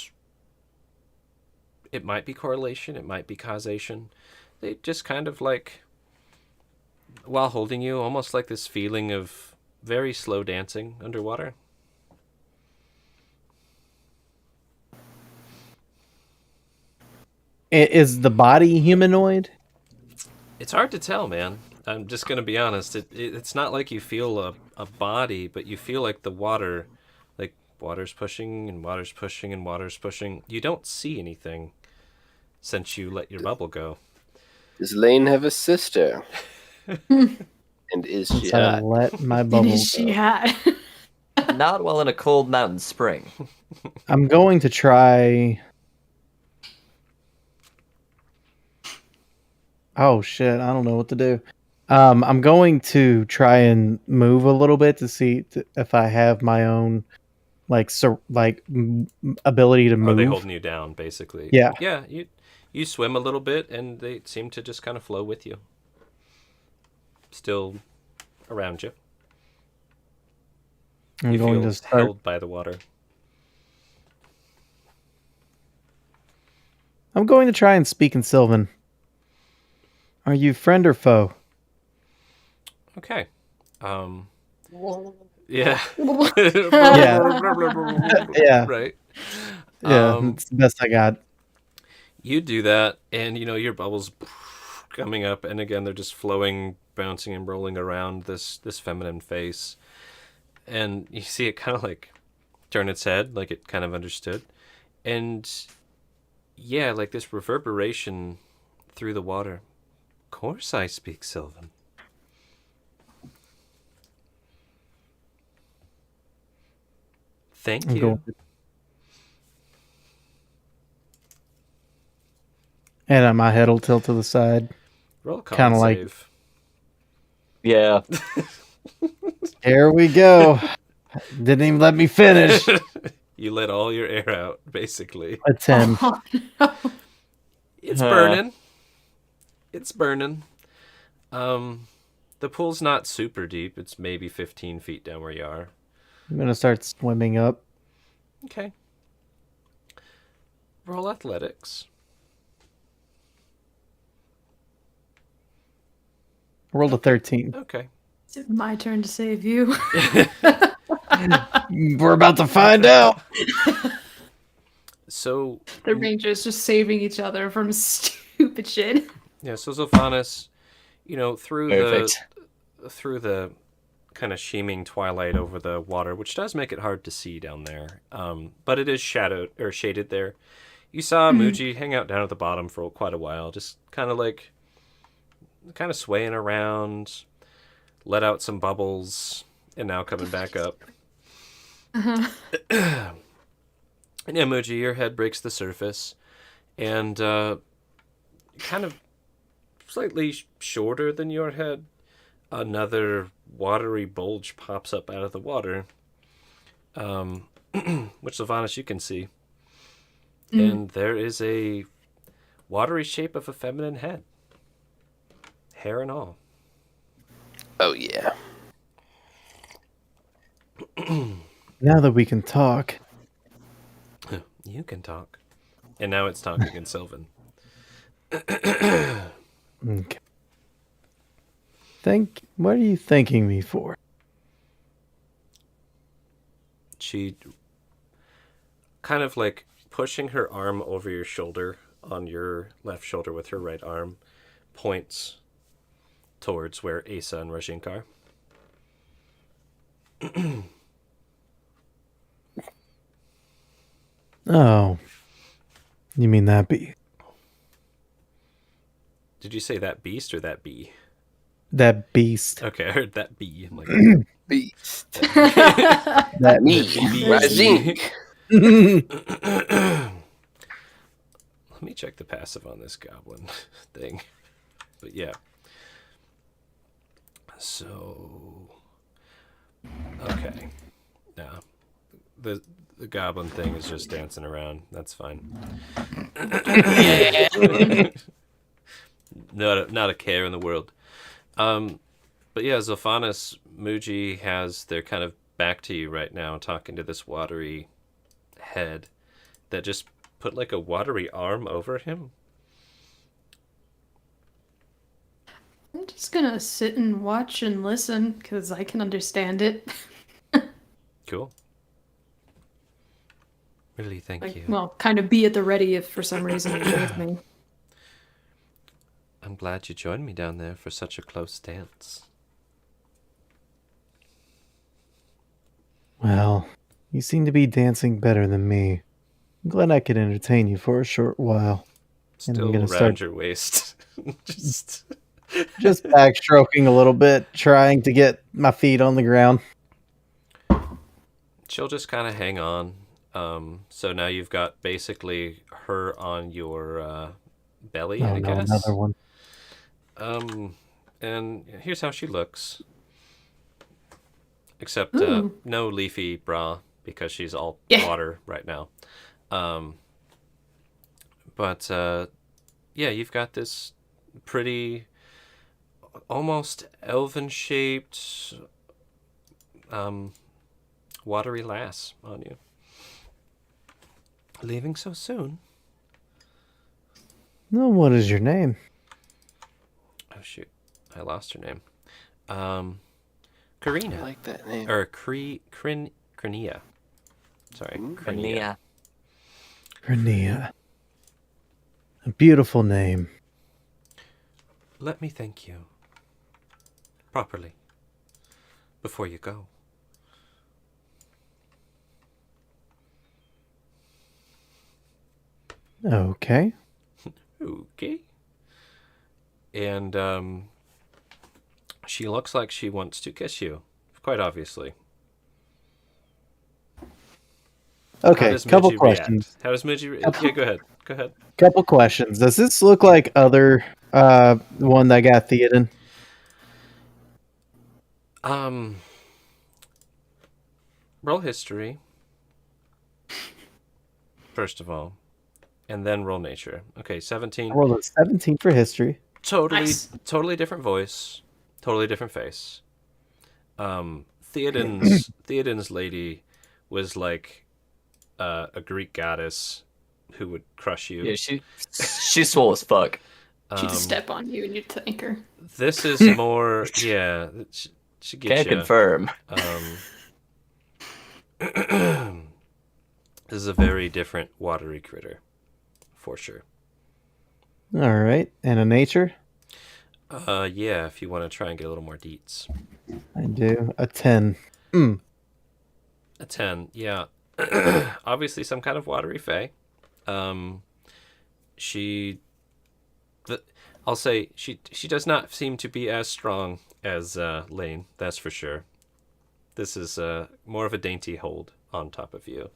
it might be correlation, it might be causation. They just kind of like, while holding you, almost like this feeling of very slow dancing underwater. Is the body humanoid? It's hard to tell, man. I'm just going to be honest. It's not like you feel a body, but you feel like the water, like water's pushing and water's pushing and water's pushing. You don't see anything since you let your bubble go. Does Lane have a sister? And is she Since I hot? let my And bubble is she go. hot? Not while in a cold mountain spring. I'm going to try... Oh shit, I don't know what to do. I'm going to try and move a little bit to see if I have my own ability to move. Are they holding you down, basically? Yeah. Yeah, you swim a little bit, and they seem to just kind of flow with you. Still around you. I'm You going feel to start. held by the water. I'm going to try and speak in Sylvan. Are you friend or foe? Okay. Yeah. Yeah. Right. Yeah, it's the best I got. You do that, and your bubbles coming up, and again they're just flowing, bouncing and rolling around this feminine face, and you see it kind of like turn its head, like it kind of understood, and yeah, like this reverberation through the water. Of course, I speak Sylvan. Thank I'm you. going to... And my head will tilt to the side. Roll a con Kinda like- save. Yeah. Here we go. Didn't even let me finish. You let all your air out, basically. A 10. Oh, no. It's burning. It's burning. The pool's not super deep. It's maybe 15 feet down where you are. I'm going to start swimming up. Okay. Roll athletics. I rolled a 13. Okay. Is it my turn to save you? We're about to find out. So, The Rangers just saving each other from stupid shit. yeah, so Zophanis, through Perfect. the kind of sheeming twilight over the water, which does make it hard to see down there. But it is shadowed or shaded there. You saw Muji hang out down at the bottom for quite a while, just kind of swaying around, let out some bubbles, and now coming back up. And yeah, Muji, your head breaks the surface, and kind of slightly shorter than your head, another watery bulge pops up out of the water, which, Sylvanas, you can see. And there is a watery shape of a feminine head. Hair and all. Oh yeah. Now that we can talk. You can talk. And now it's talking in Sylvan. Okay. What are you thanking me for? She kind of like pushing her arm over your shoulder on your left shoulder with her right arm, points towards where Asa and Rajink are. Oh. You mean that bee? Did you say that beast or that bee? That beast. Okay, I heard that bee. I'm like, Beast. That Me. Bee. Razink. Let me check the passive on this goblin thing. But yeah. So, okay. Now, the goblin thing is just dancing around. That's fine. Not a care in the world. But yeah, Zophanis, Muji they're kind of back to you right now, talking to this watery head that just put like a watery arm over him. I'm just gonna sit and watch and listen because I can understand it. Cool. Really, thank you. Well, kind of be at the ready if for some reason you need me. I'm glad you joined me down there for such a close dance. Well, you seem to be dancing better than me. I'm glad I could entertain you for a short while. And I'm Still gonna around start- your waist. Just Just backstroking a little bit, trying to get my feet on the ground. she'll just kind of hang on. So now you've got basically her on your belly, Oh I no, guess. another one. And here's how she looks. Except Ooh. no leafy bra because she's all Yeah. water right now. But yeah, you've got this pretty, almost elven-shaped, watery lass on you. Leaving so soon? No, what is your name? Oh shoot, I lost her name. I Karina. like that name. Or Krinia. Sorry, Krinia. Nia. Renea. A beautiful name. Let me thank you. Properly. Before you go. Okay. Okay. And she looks like she wants to kiss you, quite obviously. How Okay, does couple Muji questions. react? How does Muji react? Yeah, go ahead. Go ahead. Couple questions. Does this look like other one that got Theoden? Roll history. First of all. And then roll nature. Okay, 17. I rolled a 17 for history. Nice. Totally different voice. Totally different face. Theoden's lady was like a Greek goddess who would crush you. Yeah, she's swole as fuck. She'd step on you and you'd thank her. This is more, yeah. She gets Can't you. confirm. This is a very different watery critter, for sure. All right, and a nature? Yeah, if you want to try and get a little more deets. I do. A 10. A 10, yeah. Obviously some kind of watery fae. I'll say she does not seem to be as strong as Lane, that's for sure. This is more of a dainty hold on top of you.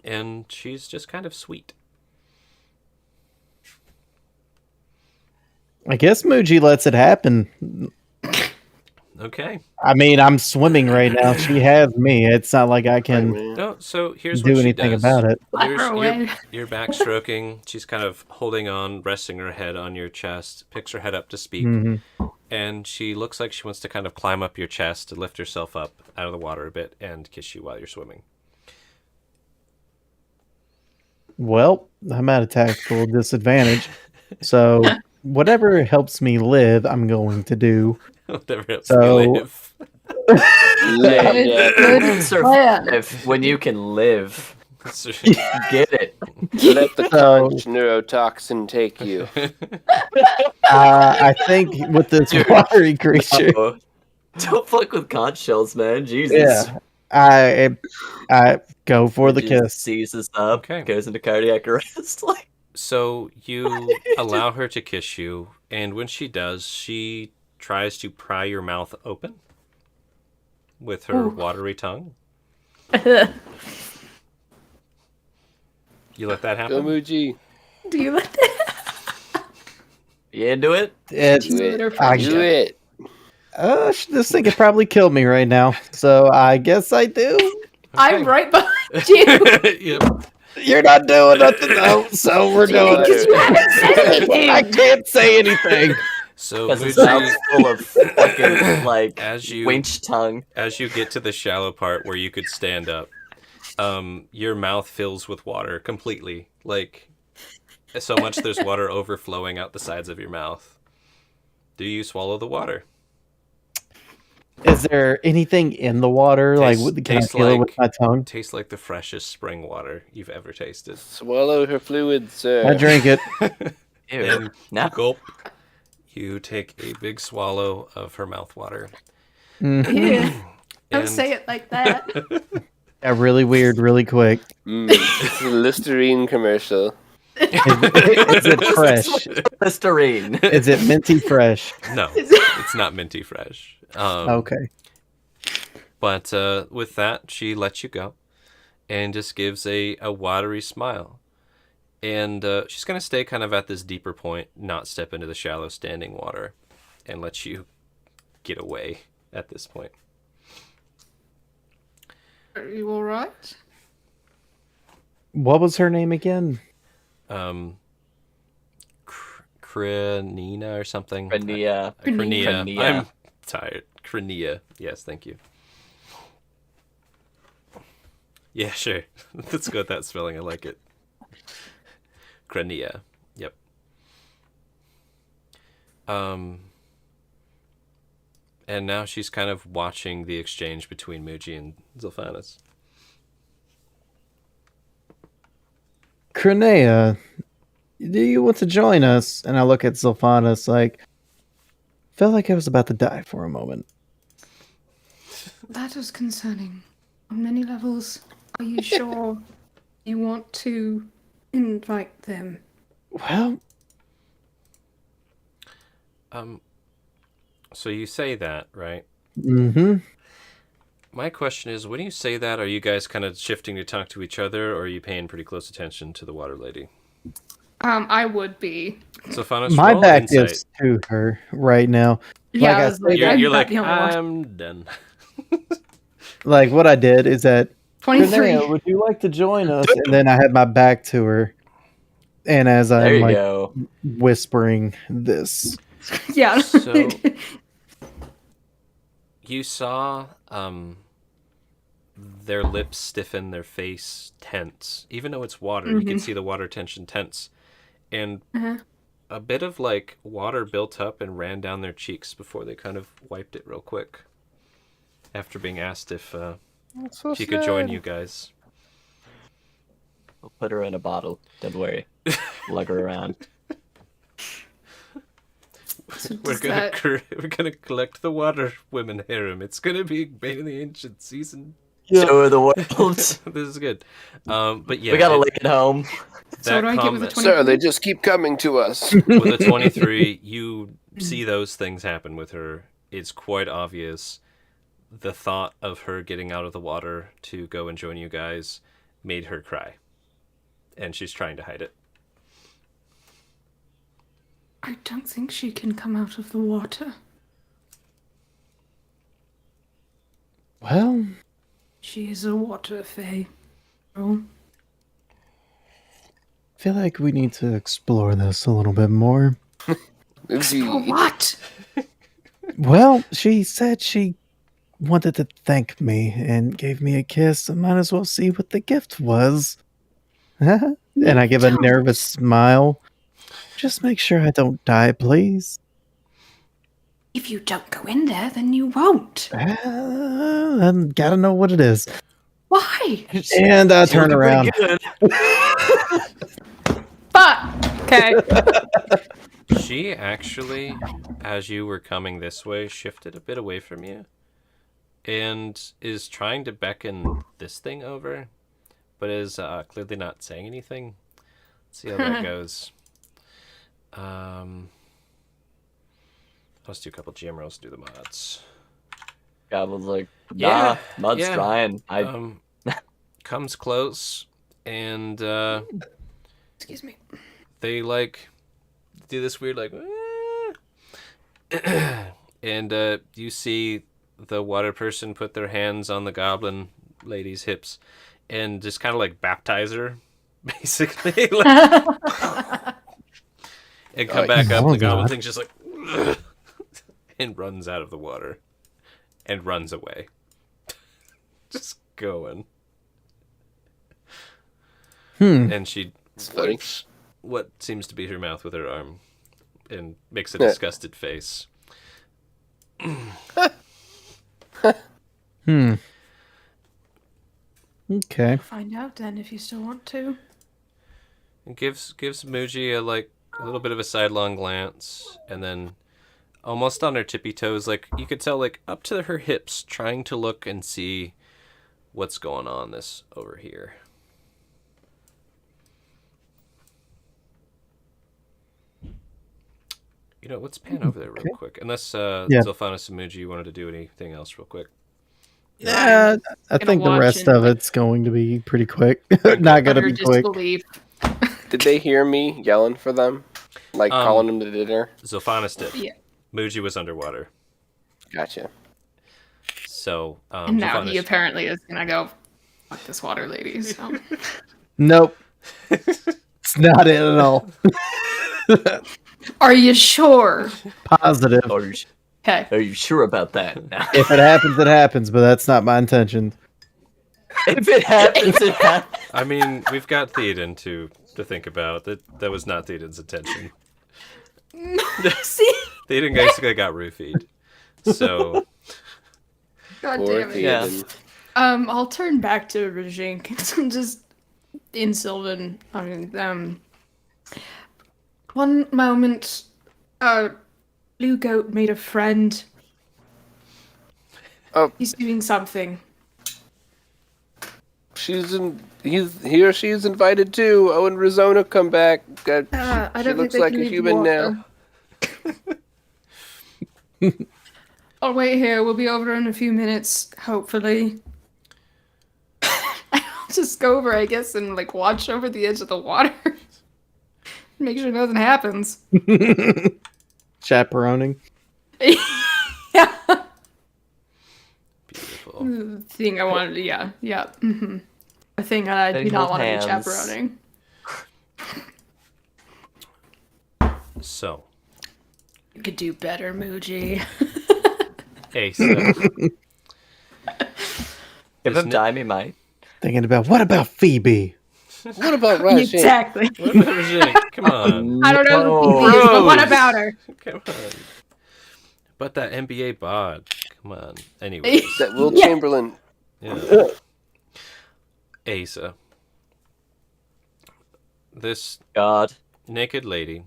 And she's just kind of sweet. I guess Muji lets it happen. Okay. I mean, I'm swimming right now. She has me. It's not like I can No, so here's do what she anything does. about it. Let her away. You're backstroking. She's kind of holding on, resting her head on your chest, picks her head up to speak, and she looks like she wants to kind of climb up your chest to lift herself up out of the water a bit and kiss you while you're swimming. Well, I'm at a tactical disadvantage. So whatever helps me live, I'm going to do. Whatever helps So- you live. Good Survive when you can live. Get it. Let the So- conch neurotoxin take you. I think with this watery creature, Oh, don't fuck with conch shells, man. Jesus. yeah, I go for the Just kiss. seizes up, Okay. goes into cardiac arrest. Like, So you allow her to kiss you, and when she does, she tries to pry your mouth open with her Ooh. watery tongue. You let that Go happen? Muji. Do you let that? you into it? It's Do Let her it. friendship. Do it. this thing could probably kill me right now, so I guess I do. I'm right behind you. Yep. You're not doing nothing though, so we're doing Because it. you haven't said anything. I can't say anything. So Because his mouth's Muji, full of fucking, like, As you- winch tongue. as you get to the shallow part where you could stand up, your mouth fills with water completely. Like, so much there's water overflowing out the sides of your mouth. Do you swallow the water? Is there anything in the water? Tastes- Like, can I tastes feel it like- with my tongue? Tastes like the freshest spring water you've ever tasted. Swallow her fluids, sir. I drink it. Ew. And No. gulp. You take a big swallow of her mouth water. Mm. Yeah. Don't And- say it like that. Yeah, really weird, really quick. It's a Listerine commercial. Is it fresh? Listerine. Is it minty fresh? No, it's not minty fresh. Okay. But with that, she lets you go and just gives a watery smile. And she's going to stay kind of at this deeper point, not step into the shallow standing water, and let you get away at this point. Are you all right? What was her name again? Krenina or something. Krenia. Krenia. Krenia. I'm tired. Krenia. Yes, thank you. Yeah, sure. Let's go with that spelling. I like it. Krenia. Yep. And now she's kind of watching the exchange between Muji and Zilphanis. Crenea, do you want to join us? And I look at Zilphanis like, felt like I was about to die for a moment. That is concerning. On many levels, are you sure you want to invite them? Well, So you say that, right? mm-hmm. My question is, when you say that, are you guys kind of shifting to talk to each other, or are you paying pretty close attention to the water lady? I would be. Zilphanis, My roll back insight. is to her right now. Yeah, I I was said, like, You're, I'm you're not like, the only one. I'm done. Like, what I did is that, 23. Crenea, would you like to join us? And then I had my back to her. And as There I'm you like go. whispering this, Yeah. So- You saw their lips stiffen, their face tense. Even though it's water, you can see the water tension tense. And Uh-huh. a bit of like water built up and ran down their cheeks before they kind of wiped it real quick. After being asked if she could join you guys. We'll put her in a bottle. Don't worry. Lug her around. We're Does gonna that- we're gonna collect the water women harem. It's gonna be Bane of the Ancient season. Show her the world. This is good. But yeah, we gotta link it home. So what do I get with the 20? Sir, they just keep coming to us. with a 23, you see those things happen with her. It's quite obvious. The thought of her getting out of the water to go and join you guys made her cry. And she's trying to hide it. I don't think she can come out of the water. well, She is a water fae. Oh, I feel like we need to explore this a little bit more. for Muji. what? Well, she said she wanted to thank me and gave me a kiss. I might as well see what the gift was. And I give a Don't. nervous smile. Just make sure I don't die, please. If you don't go in there, then you won't. I gotta know what it is. Why? And I turn Looking around. pretty good. But okay. She actually, as you were coming this way, shifted a bit away from you. and is trying to beckon this thing over, but is clearly not saying anything. Let's see how that goes. Let's do a couple GM rolls to do the mods. Goblin's like, nah, Yeah, mud's yeah. trying. Comes close, and Excuse me. they like do this weird like, and you see the water person put their hands on the goblin lady's hips, and just kind of like baptize her, basically, like, and come back up. The goblin thing's just like, and runs out of the water, and runs away, just going. And she funny. wipes what seems to be her mouth with her arm and makes a disgusted face. Okay. Find out then if you still want to. And gives Muji a little bit of a sidelong glance, and then almost on her tippy toes, like you could tell, like up to her hips, trying to look and see what's going on this over here. You know, let's pan over there real quick. Unless Zolfanis and Muji wanted to do anything else real quick. Yeah, I think the rest of it's going to be pretty quick. Not going to be quick. Disbelief. Did they hear me yelling for them? Like calling them to dinner? Zolfanis did. Yeah. Muji was underwater. Gotcha. So, And now he Zolfanis... apparently is gonna go fuck this water lady. So. Nope. It's not it at all. Are you sure? Positive. Okay. Are you sure about that? If it happens, it happens, but that's not my intention. If it happens, it happens. I mean, we've got Theoden to think about. That was not Theoden's intention. See? Theoden basically got roofied. So, God Poor damn it. Yeah. Theoden. I'll turn back to Rajink. Just in Sylvan. I mean, one moment, Blue Goat made a friend. Oh. He's doing something. He or she's invited too. Oh, and Rizona come back. I She don't looks think they like can a leave human water. now. I'll wait here. We'll be over in a few minutes, hopefully. I'll just go over, I guess, and like watch over the edge of the water. Make sure nothing happens. Chaperoning. Yeah. beautiful. The thing I wanted to, yeah. Mm-hmm. A thing that I They do not hold want to be hands. chaperoning. So, You could do better, Muji. Asa. Give him time, he might. Thinking about, what about Phoebe? What about Raj? Exactly. What about Rajink? Come on. I don't know who Phoebe is, but what about her? Come on. But that NBA bod. Come on. Anyways. That Will Yeah. Chamberlain. Yeah. Asa. This God. naked lady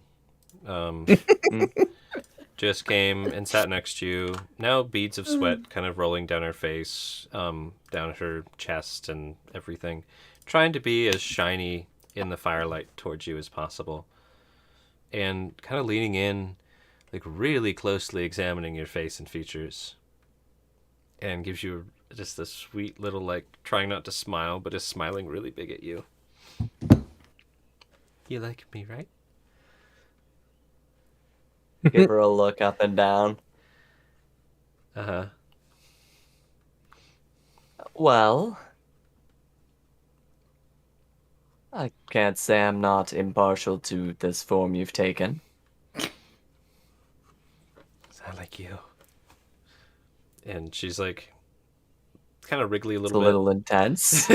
just came and sat next to you. Now beads of sweat kind of rolling down her face, down her chest and everything. Trying to be as shiny in the firelight towards you as possible. And kind of leaning in, like really closely examining your face and features. And gives you just a sweet little, like, trying not to smile, but is smiling really big at you. You like me, right? Give her a look up and down. Uh-huh. Well, I can't say I'm not impartial to this form you've taken. I like you. And she's like, kind of wriggly a It's little a bit. little intense.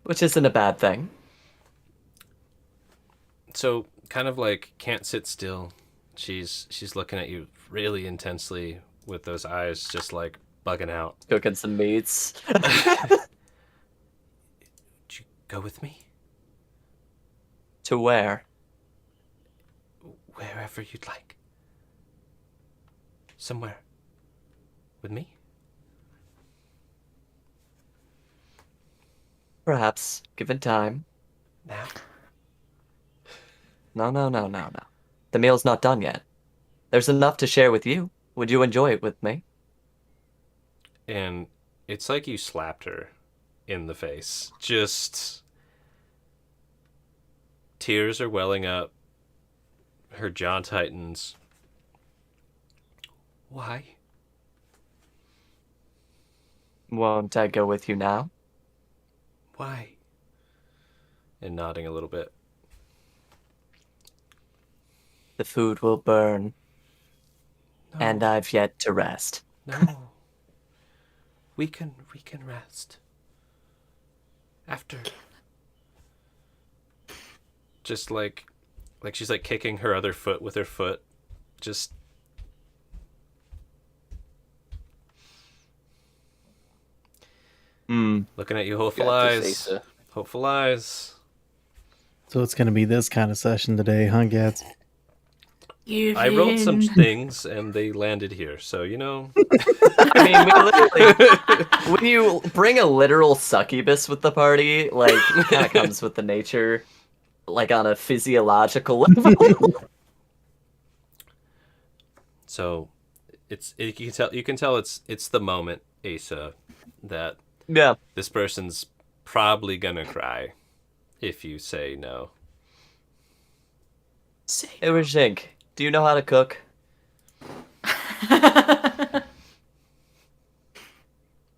Which isn't a bad thing. So, kind of like, can't sit still. She's looking at you really intensely with those eyes just like bugging out. Cooking some meats. Would you go with me? To where? Wherever you'd like. somewhere with me? Perhaps, given time. Now? No. The meal's not done yet. There's enough to share with you. Would you enjoy it with me? And it's like you slapped her in the face. Just tears are welling up. Her jaw tightens. Why? Won't I go with you now? Why? And nodding a little bit. The food will burn, No. and I've yet to rest. No. We can rest. After. Just like she's like kicking her other foot with her foot. Just looking at you, hopeful Got this, eyes. Asa. Hopeful eyes. So it's going to be this kind of session today, huh, Gats? I rolled some things and they landed here, so you know. I mean, we literally, when you bring a literal succubus with the party, like, it kind of comes with the nature, like, on a physiological level. So you can tell it's the moment, Asa, that Yeah. this person's probably gonna cry if you say no. Hey, Rajink, do you know how to cook?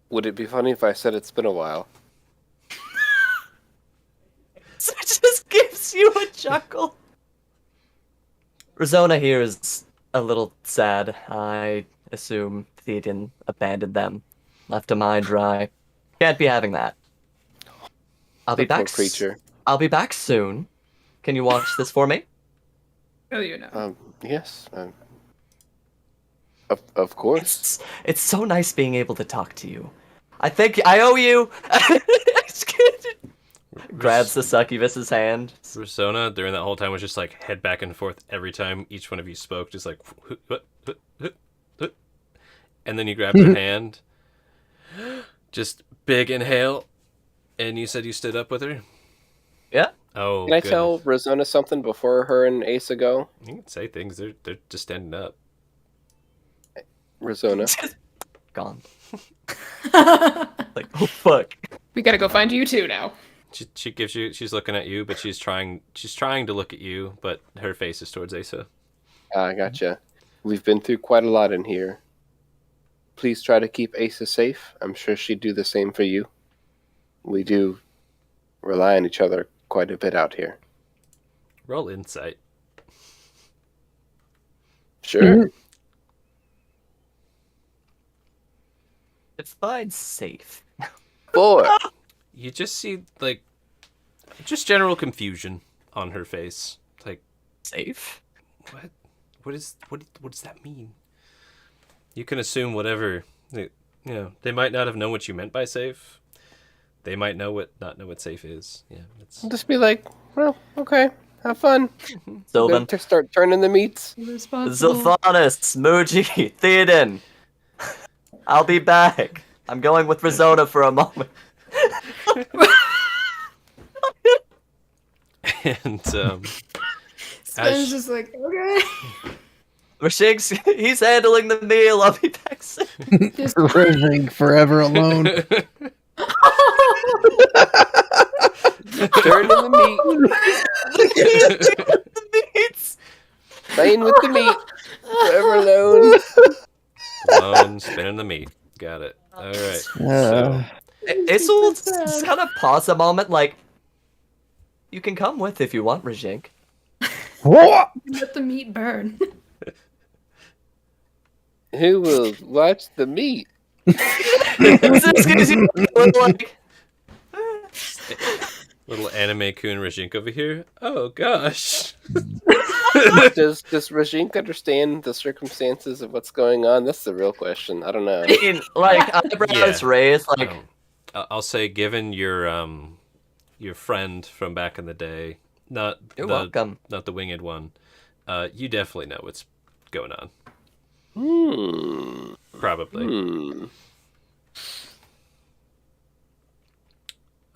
Would it be funny if I said it's been a while? So it just gives you a chuckle. Rizona here is a little sad. I assume Theoden abandoned them, left them high and dry. Can't be having that. I'll be The poor back. creature. I'll be back soon. Can you watch this for me? Oh, you know. Yes. Of course. It's so nice being able to talk to you. I think I owe you. Grabs the succubus's hand. Persona during that whole time was just like head back and forth every time each one of you spoke, just like, and then you grabbed her hand. Just big inhale, and you said you stood up with her. Yeah. Oh, Can I goodness. tell Rosona something before her and Asa go? You can say things. They're just standing up. Rosona. Gone. Like, oh fuck. We gotta go find you too now. She gives you. She's looking at you, but she's trying to look at you, but her face is towards Asa. I gotcha. We've been through quite a lot in here. Please try to keep Asa safe. I'm sure she'd do the same for you. We do rely on each other quite a bit out here. Roll insight. Sure. Define safe. 4. You just see like just general confusion on her face. Like, Safe? what? What does that mean? You can assume whatever. You know, they might not have known what you meant by safe. They might not know what safe is. Yeah, it's Just be like, well, okay, have fun. Sylvan. To start turning the meats. Irresponsible. Zilthanis, Muji, Theoden. I'll be back. I'm going with Rizona for a moment. and Sven's just like, okay. Rashink's, he's handling the meal. I'll be back soon. Just Living forever alone. Turning the meat. Meats. Playing with the meat. Forever alone. alone spinning the meat. Got it. All right. So, Issel's kind of pause a moment, like, you can come with if you want, Rajink. What? let the meat burn. Who will watch the meat? This gives you a little, like, little anime coon Rajink over here. Oh gosh. Does Rajink understand the circumstances of what's going on? That's the real question. I don't know. I mean, like, eyebrows Yeah. raised, like, I'll say, given your friend from back in the day, you're welcome. not the winged one, you definitely know what's going on. Probably.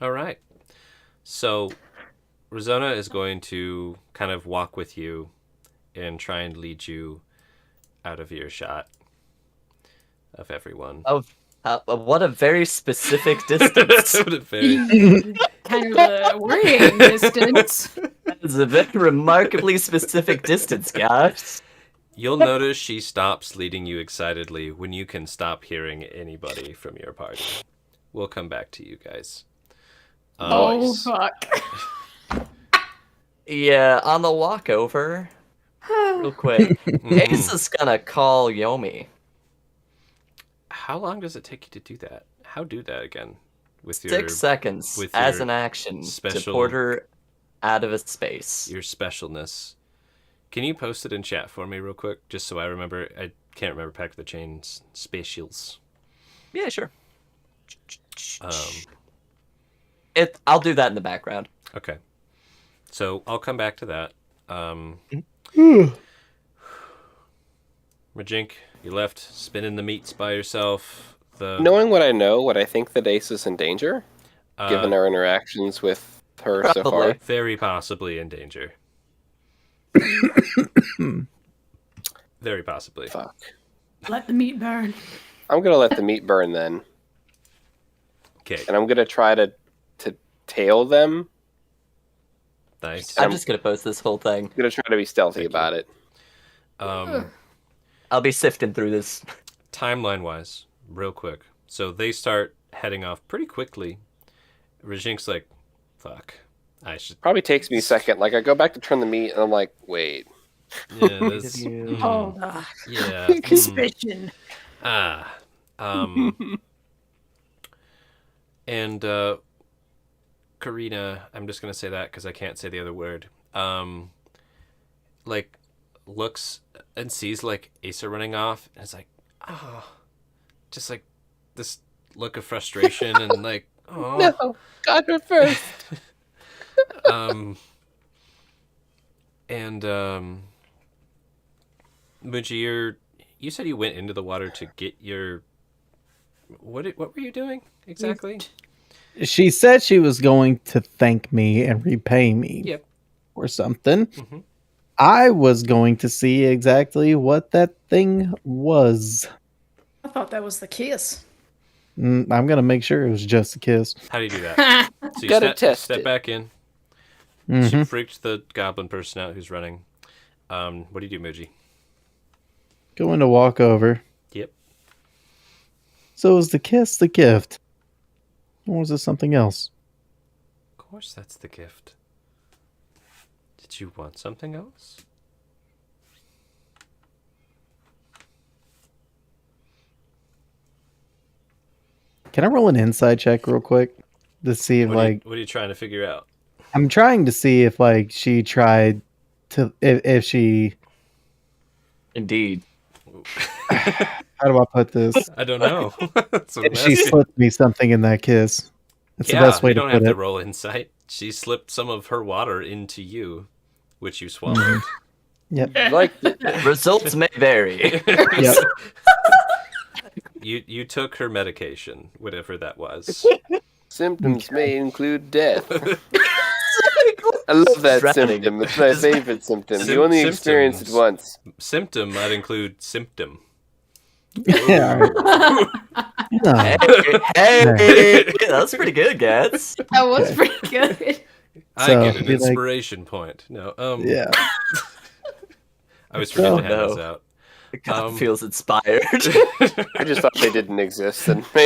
All right. So, Rizona is going to kind of walk with you and try and lead you out of earshot of everyone. What a very specific distance. What a very... Kind of a worrying distance. It's a very remarkably specific distance, guys. You'll notice she stops leading you excitedly when you can stop hearing anybody from your party. We'll come back to you guys. Oh, fuck. Yeah, on the walk over, real quick, Ace is gonna call Yomi. How long does it take you to do that? How do that again? With 6 seconds with as your an action to special- port her out of a space. your specialness. Can you post it in chat for me real quick, just so I remember? I can't remember Pack of the Chain's specials. Yeah, sure. Um, I'll do that in the background. okay. So I'll come back to that. Majink, you left spinning the meats by yourself. Knowing what I know, would I think that Ace is in danger, given our interactions with her so far? Probably. Very possibly in danger. Very possibly. Fuck. Let the meat burn. I'm gonna let the meat burn then, Okay, and I'm gonna try to tail them. nice. I'm just gonna post this whole thing. I'm gonna try to be stealthy Thank about it. I'll be sifting through this. Timeline-wise, real quick. So they start heading off pretty quickly. Rajink's like, fuck. I should... Probably takes me a second. Like I go back to turn the meat, and I'm like, wait. Yeah, this... Hold on. yeah. Suspicion. And Karina, I'm just gonna say that because I can't say the other word. Like looks and sees like Asa running off, and it's like, oh, just like this look of frustration and like, oh, No, got her first. Muji, you said you went into the water to get your... What were you doing exactly? She said she was going to thank me and repay me Yep. or something. Mhm. I was going to see exactly what that thing was. I thought that was the kiss. I'm going to make sure it was just a kiss. How do you do that? So you Gotta test step it. back in. Mhm. She freaked the goblin person out who's running. What do you do, Muji? Going to walk over. Yep. So was the kiss the gift? Or was it something else? Of course that's the gift. Did you want something else? Can I roll an inside check real quick to see if What are you trying to figure out? I'm trying to see if she tried to if she Indeed. how do I put this? I don't know. That's what I'm If she asking. slipped me something in that kiss. That's Yeah, the best way you to don't put have it. to roll insight. She slipped some of her water into you, which you swallowed. Yep. Like Results may vary. Yep. You took her medication, whatever that was. symptoms may include death. I love that Threatening. symptom. It's my favorite symptom. You only experience it Symptoms. once. Symptom might include symptom. Yeah, all right. No. Hey, that's pretty good, Gats. That was pretty good. I So, get an be like- inspiration point. No, Yeah. I always forget Oh, to hand no. those out. God feels inspired. I just thought they didn't exist, and I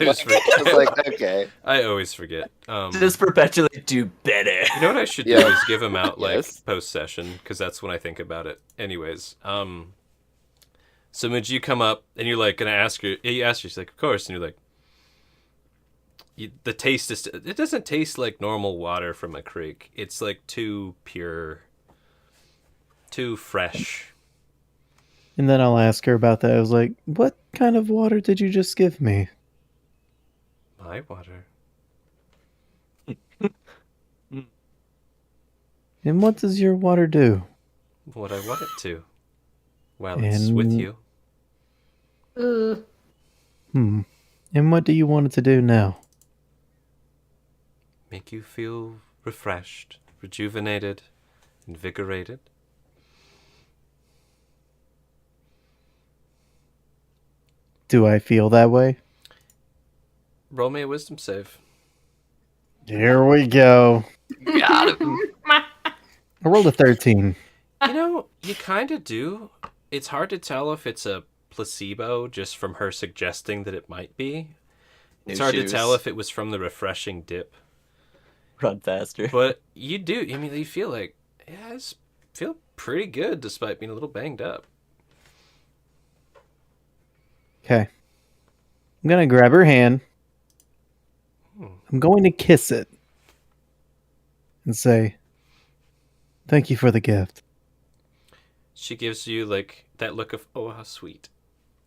was like, okay. I always forget. Just perpetually do better. You know what I should do Yeah. is give them out like Yes. post session because that's when I think about it. Anyways, so Midge, you come up and you're like gonna ask her. You ask her, she's like, of course, and you're like, the taste is. It doesn't taste like normal water from a creek. It's like too pure, too fresh. And then I'll ask her about that. I was like, what kind of water did you just give me? My water. And what does your water do? What I want it to. while it's with And- you. And what do you want it to do now? Make you feel refreshed, rejuvenated, invigorated. Do I feel that way? Roll me a wisdom save. Here we go. Got him. I rolled a 13. You know, you kind of do. It's hard to tell if it's a placebo just from her suggesting that it might be. It's New hard shoes. to tell if it was from the refreshing dip. Run faster. But you do. I mean, you feel like, yeah, I feel pretty good despite being a little banged up. Okay. I'm going to grab her hand. I'm going to kiss it. And say, thank you for the gift. She gives you, like, that look of, oh, how sweet.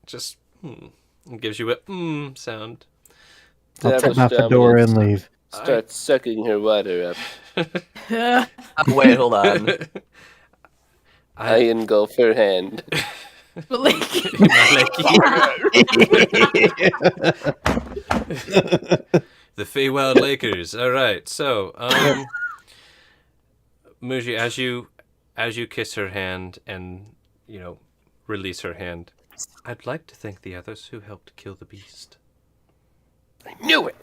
Just, and gives you a sound. I'll take my fedora and leave. Start sucking her water up. Wait, hold on. I engulf her hand. But like, The Feywild Lakers. All right. So, Muji, as you kiss her hand and, release her hand, I'd like to thank the others who helped kill the beast. I knew it.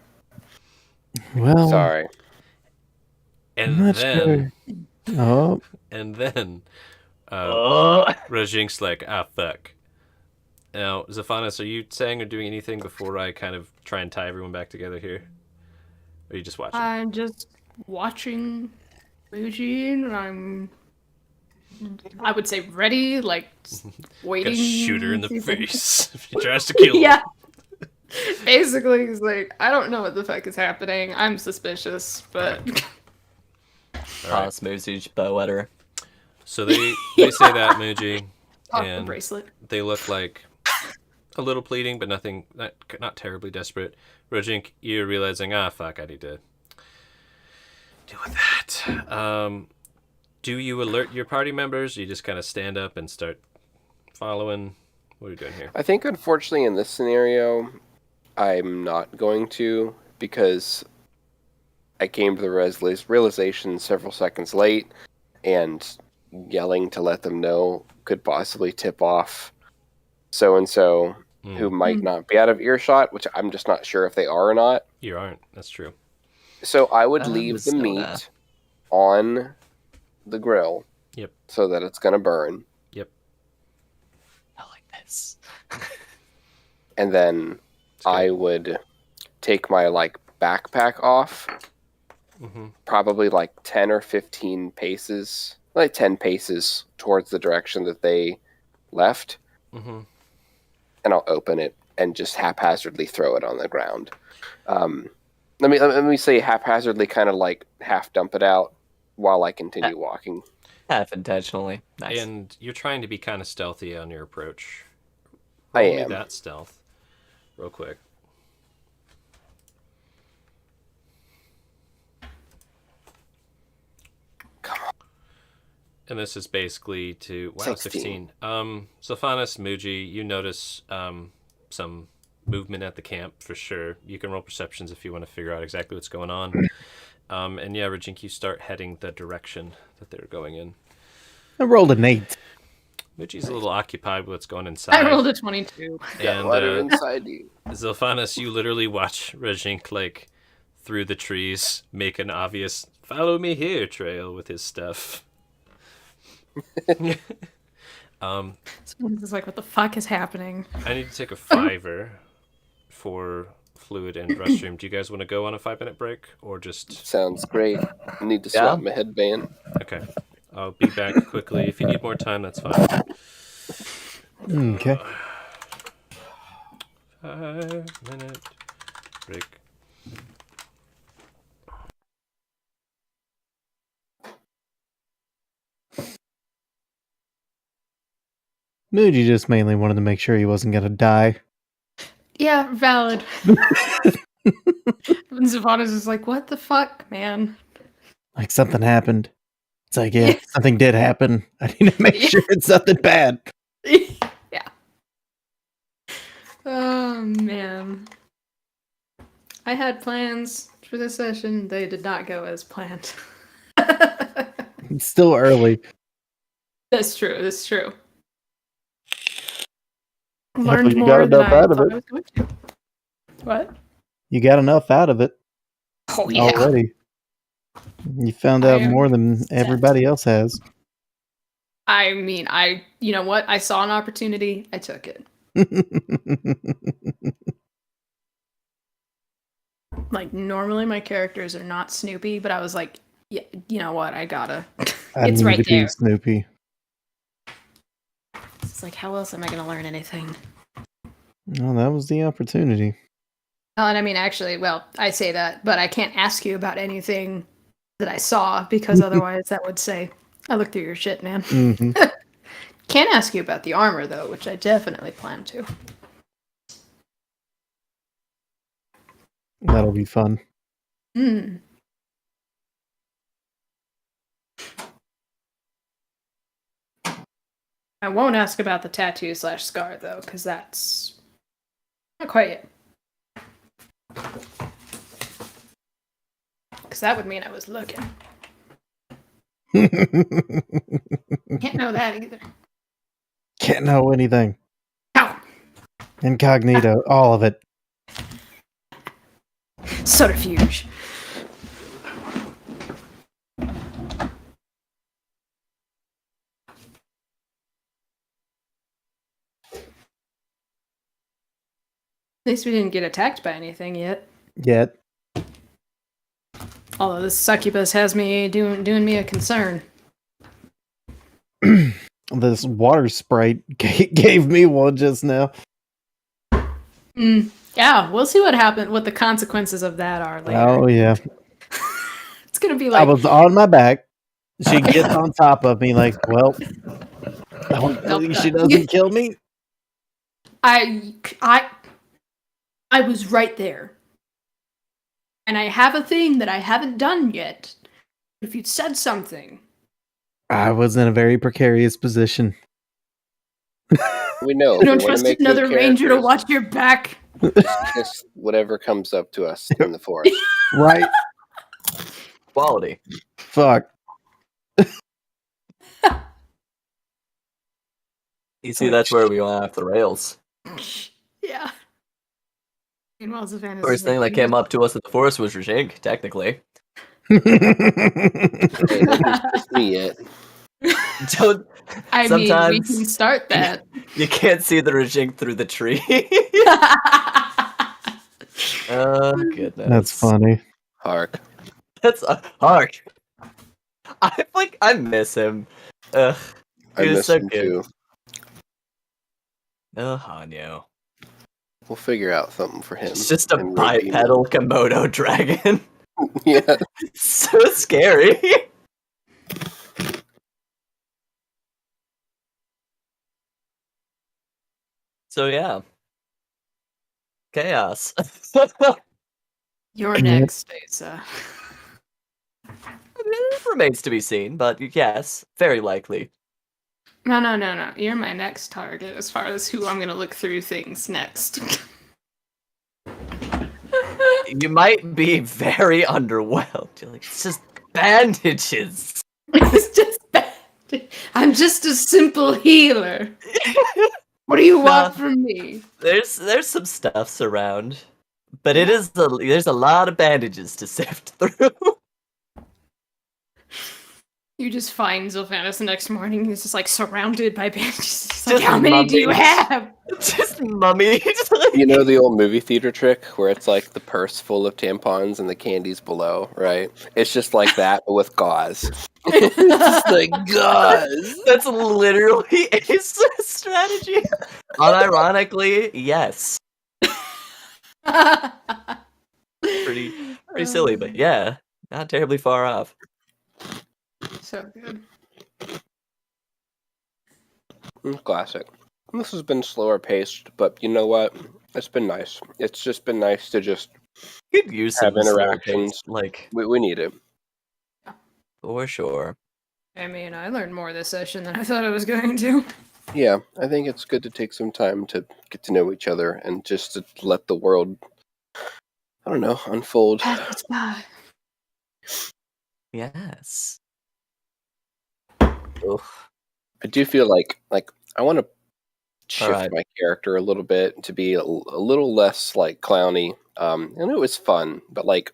Well, Sorry. And I'm not then, sure. Oh, and then, Oh. Rajink's like, fuck. Now, Zaphanis, are you saying or doing anything before I kind of try and tie everyone back together here? Or are you just watching? I'm just watching Muji, and I would say ready, like waiting. Gonna shoot her in the to see- face if she tries to kill her. Yeah. Basically, he's like, I don't know what the fuck is happening. I'm suspicious, but All right. Toss Moosey's bow at her. So they say that, Muji, off the and bracelet. they look like a little pleading, but not terribly desperate. Rajink, you're realizing, fuck, I need to deal with that. Do you alert your party members? Or you just kind of stand up and start following? What are you doing here? I think, unfortunately, in this scenario, I'm not going to, because I came to the realization several seconds late, and yelling to let them know could possibly tip off so-and-so who might not be out of earshot, which I'm just not sure if they are or not. You aren't. That's true. So I would leave the meat on the grill. Yep. So that it's going to burn. Yep. I like this. And then I would take my backpack off. Mm-hmm. Probably 10 or 15 paces. 10 paces towards the direction that they left. Mm-hmm. And I'll open it and just haphazardly throw it on the ground. Let me say haphazardly, kind of half dump it out while I continue walking. Half intentionally. Nice. And you're trying to be kind of stealthy on your approach. I Roll me am. that stealth, real quick. Come on. And this is basically to 16. 16. Sophanis, Muji, you notice some movement at the camp for sure. You can roll perceptions if you want to figure out exactly what's going on. And yeah, Rajink, you start heading the direction that they're going in. I rolled an 8. Muji's a little occupied with what's going inside. I rolled a 22. And Let her inside you. Zilphanis, you literally watch Rajink through the trees make an obvious "follow me here" trail with his stuff. Someone's just like, what the fuck is happening? I need to take a 5 for fluid and restroom. Do you guys want to go on a 5-minute break or just? Sounds great. I need to swap my headband. Okay, I'll be back quickly. If you need more time, that's fine. Okay. 5-minute break. Muji just mainly wanted to make sure he wasn't going to die. Yeah, valid. And Savannah's just like, what the fuck, man? Like something happened. It's like, yeah, something did happen. I need to make sure it's something bad. Yeah. Oh man. I had plans for this session. They did not go as planned. It's still early. That's true. That's true. Hopefully Learned you more got than enough I out of thought it. I was going to. What? You got enough out of it Oh yeah. already. You found I out am more than set. everybody else has. I mean, you know what? I saw an opportunity. I took it. Like, normally my characters are not Snoopy, but I was like, yeah, you know what? I gotta. I It's need right to be there. Snoopy. It's like, how else am I gonna learn anything? Well, that was the opportunity. Oh, and I mean, actually, well, I say that, but I can't ask you about anything that I saw because otherwise that would say, I looked through your shit, man. Hmm. Can't ask you about the armor, though, which I definitely plan to. That'll be fun. Hmm. I won't ask about the tattoo / scar, though, because that's not quite yet. Because that would mean I was looking. Can't know that either. Can't know anything. Ow! Incognito, all of it. Subterfuge. At least we didn't get attacked by anything yet. Yet. Although this succubus has me doing me a concern. This water sprite gave me one just now. Yeah, we'll see what the consequences of that are later. Oh, yeah. It's gonna be I like, was on my back. She gets on top of me like, well, hopefully she doesn't kill me. I was right there. And I have a thing that I haven't done yet. If you'd said something. I was in a very precarious position. We know. You don't We wanna trust make good another ranger to characters. watch your back. Just whatever comes up to us in the forest. Right? Quality. Fuck. You see, that's where we went off the rails. Yeah. Meanwhile, Savannah's First thing that came up to us in the forest was Rajink, technically. Hey, nobody's kissed me yet. Don't. I mean, we Sometimes can start that. you can't see the Rajink through the tree. Oh goodness, That's funny. Hark. That's hark. I miss him. Ugh, I he was miss so him good. too. Oh, Hanyo. We'll figure out something for him. It's just a and redeem him. bipedal Komodo dragon. Yeah. So scary. So yeah. Chaos. You're Yeah. next, Asa. It remains to be seen, but yes, very likely. No. You're my next target as far as who I'm gonna look through things next. You might be very underwhelmed. You're like, it's just bandages. It's just bad. I'm just a simple healer. What do you want from me? There's some stuffs around, but there's a lot of bandages to sift through. You just find Zylvanas the next morning. He's just like surrounded by bandages. He's like, Just how many do you mummies. have? Just mummy. You know the old movie theater trick where it's like the purse full of tampons and the candies below, right? It's just like that, but with gauze. It's just like gauze. That's literally a strategy. Unironically, yes. Pretty silly, but yeah, not terribly far off. So good. Classic. This has been slower paced, but you know what? It's been nice. It's just been nice to just Could use have some slow interactions. pace, like We need it. for sure. I mean, I learned more this session than I thought I was going to. Yeah, I think it's good to take some time to get to know each other and just to let the world, I don't know, unfold. Pass by. Yes. Ugh. I do feel like I want to shift Alright. my character a little bit to be a little less like clowny. And it was fun, but like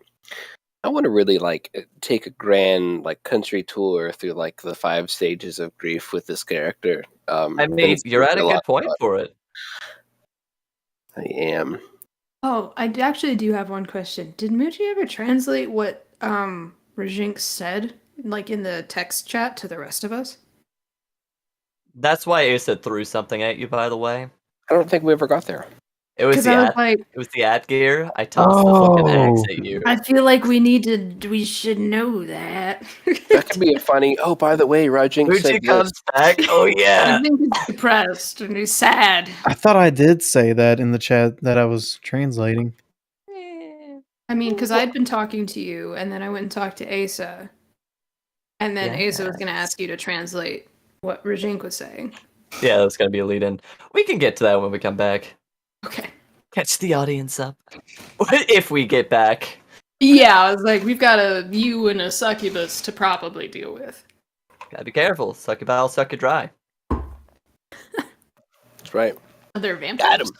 I want to really like take a grand like country tour through like the 5 stages of grief with this character. I And mean, it's you're gonna at be a lot good of point fun. for it. I am. Oh, actually do have one question. Did Muji ever translate what Rajink said, like in the text chat to the rest of us? That's why Asa threw something at you, by the way. I don't think we ever got there. It was Because the I was at like, it was the at gear. I tossed the fucking axe Oh. at you. I feel like we should know that. That could be a funny. Oh, by the way, Rajink Uchi said comes this. back. Oh yeah. Rajink is depressed and he's sad. I thought I did say that in the chat that I was translating. I mean, because I'd been talking to you, and then I went and talked to Asa, and then Asa was going to ask you to translate what Rajink was saying. Yeah, that's gonna be a lead in. We can get to that when we come back. Okay. Catch the audience up. If we get back. Yeah, I was like, we've got a you and a succubus to probably deal with. Gotta be careful. Suck your bowel, suck your dry. That's right. Other vampires.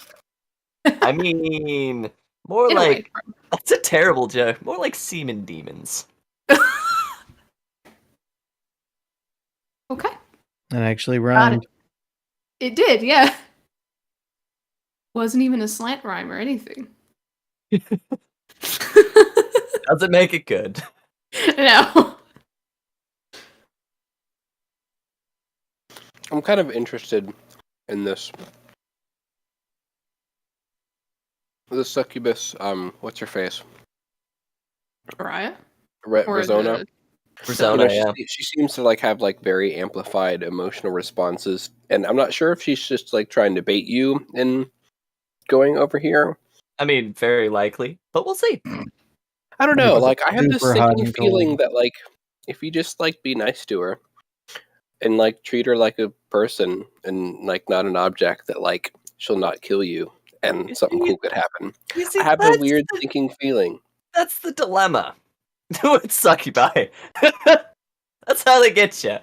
Got him. I mean, more In a like way. that's a terrible joke. More like semen demons. Okay. And actually Got rhymed. It did, yeah. Wasn't even a slant rhyme or anything. Doesn't make it good. No. I'm kind of interested in this. The succubus. What's her face? Mariah? Rezona. Persona, yeah. She seems to like have like very amplified emotional responses, and I'm not sure if she's just like trying to bait you in going over here. I mean, very likely, but we'll see. I don't know. Like I have this Super hot sinking and feeling cold. that like if you just like be nice to her and like treat her like a person and like not an object, that like she'll not kill you and You something see- cool could happen. You see, I have a that's weird the- sinking feeling. That's the dilemma. With succubi. That's how they get you.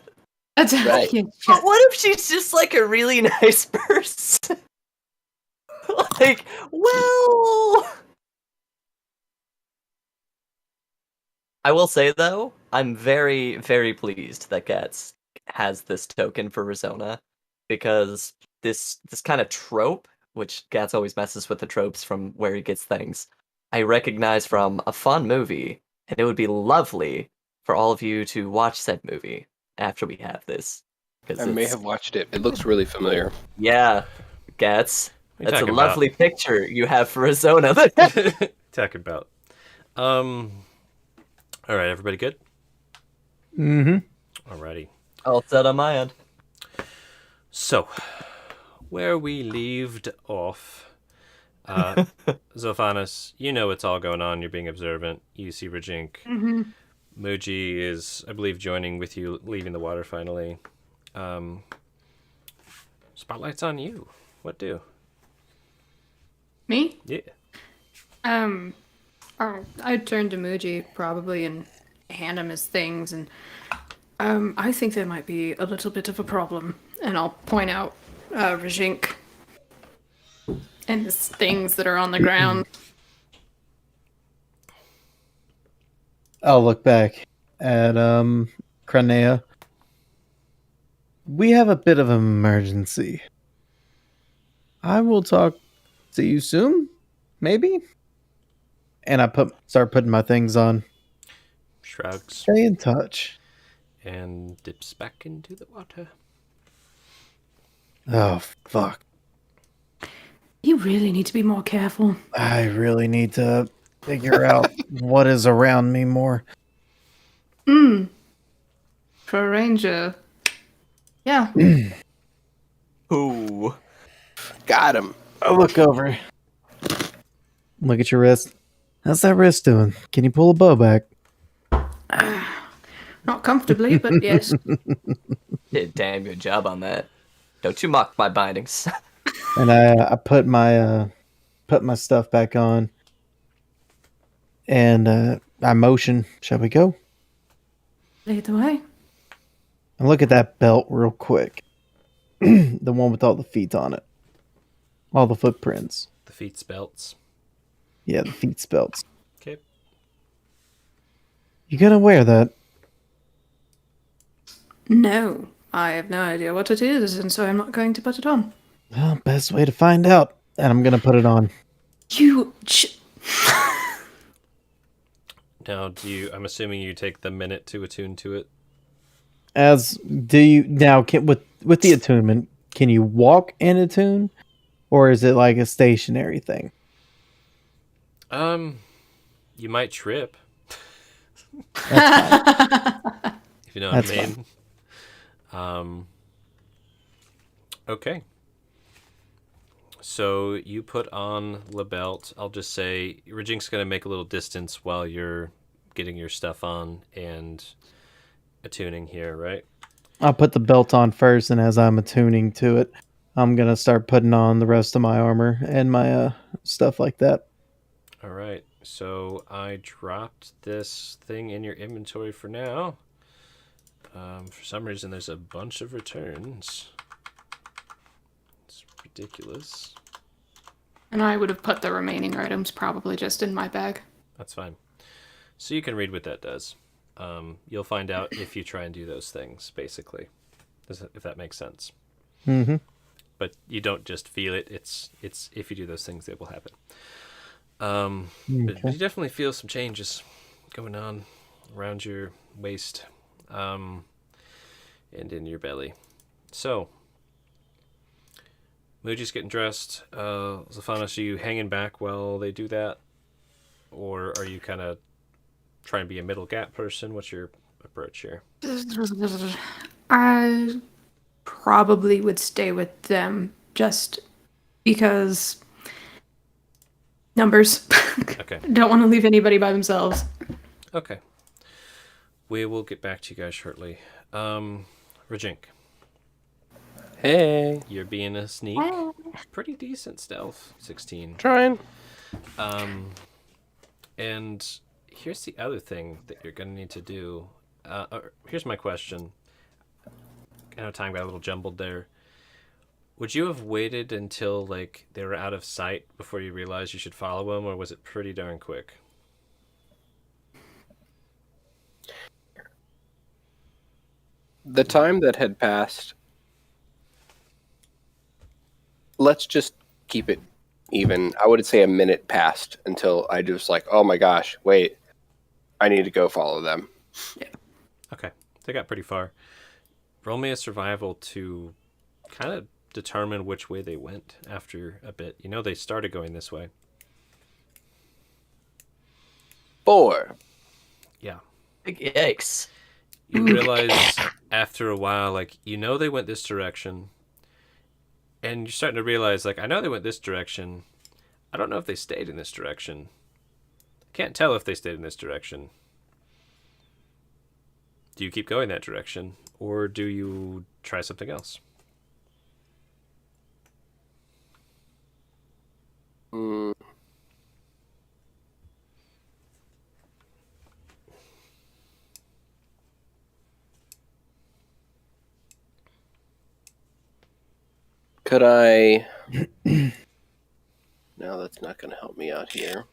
That's Right. But what if she's just like a really nice person? Like, well. I will say though, I'm very, very pleased that Gats has this token for Rizona, because this kind of trope, which Gats always messes with the tropes from where he gets things, I recognize from a fun movie, and it would be lovely for all of you to watch said movie after we have this. I may have watched it. It looks really familiar. Yeah, Gats. What are you That's a talking lovely picture you have for Rizona. about? Talking about. All right, everybody good? Mm-hmm. Alrighty. All set on my end. So, where we left off, Zophanis, you know what's all going on. You're being observant. You see Rajink. Mm-hmm. Muji is, I believe, joining with you, leaving the water finally. Spotlight's on you. What do? Me? Yeah. I'd turn to Muji probably and hand him his things, and I think there might be a little bit of a problem, and I'll point out Rajink and his things that are on the ground. I'll look back at Cranea. We have a bit of an emergency. I will talk to you soon, maybe. And I start putting my things on. Shrugs Stay in touch. and dips back into the water. Oh fuck! You really need to be more careful. I really need to figure out what is around me more. For a ranger. Yeah. Ooh. Got him. I'll look over. Look at your wrist. How's that wrist doing? Can you pull a bow back? Not comfortably, but yes. Did a damn good job on that. Don't you mock my bindings. And I put my stuff back on, and I motion. Shall we go? Lead the way. And look at that belt real quick. The one with all the feet on it, all the footprints. The feet belts. Yeah, the feet belts. Okay. You gonna wear that? No, I have no idea what it is, and so I'm not going to put it on. Well, best way to find out. And I'm gonna put it on. You. Now, I'm assuming you take the minute to attune to it. As do you now? Can with the attunement, can you walk and attune, or is it like a stationary thing? You might trip. If you know what That's I mean. Okay. So you put on the belt. I'll just say Rajink's going to make a little distance while you're getting your stuff on and attuning here, right? I'll put the belt on first, and as I'm attuning to it, I'm gonna start putting on the rest of my armor and my stuff like that. All right. So I dropped this thing in your inventory for now. For some reason, there's a bunch of returns. It's ridiculous. And I would have put the remaining items probably just in my bag. That's fine. So you can read what that does. You'll find out if you try and do those things, basically, if that makes sense. Mm-hmm. But you don't just feel it. It's if you do those things, it will happen. But you definitely feel some changes going on around your waist and in your belly. So, Muji's getting dressed. Zaphanos, are you hanging back while they do that? Or are you kind of trying to be a middle gap person? What's your approach here? I probably would stay with them just because numbers. Okay. Don't want to leave anybody by themselves. Okay. We will get back to you guys shortly. Rajink, Hey, you're being a sneak. Pretty decent stealth, 16. trying. And here's the other thing that you're going to need to do. Here's my question. I know time got a little jumbled there. Would you have waited until like they were out of sight before you realized you should follow them, or was it pretty darn quick? The time that had passed, let's just keep it even. I would say a minute passed until I just like, oh my gosh, wait, I need to go follow them. Okay, they got pretty far. Roll me a survival to kind of determine which way they went after a bit. You know they started going this way. 4. Yeah. Yikes. You realize after a while, like, you know they went this direction, and you're starting to realize, like, I know they went this direction. I don't know if they stayed in this direction. Can't tell if they stayed in this direction. Do you keep going that direction, or do you try something else? Could I... No, that's not going to help me out here.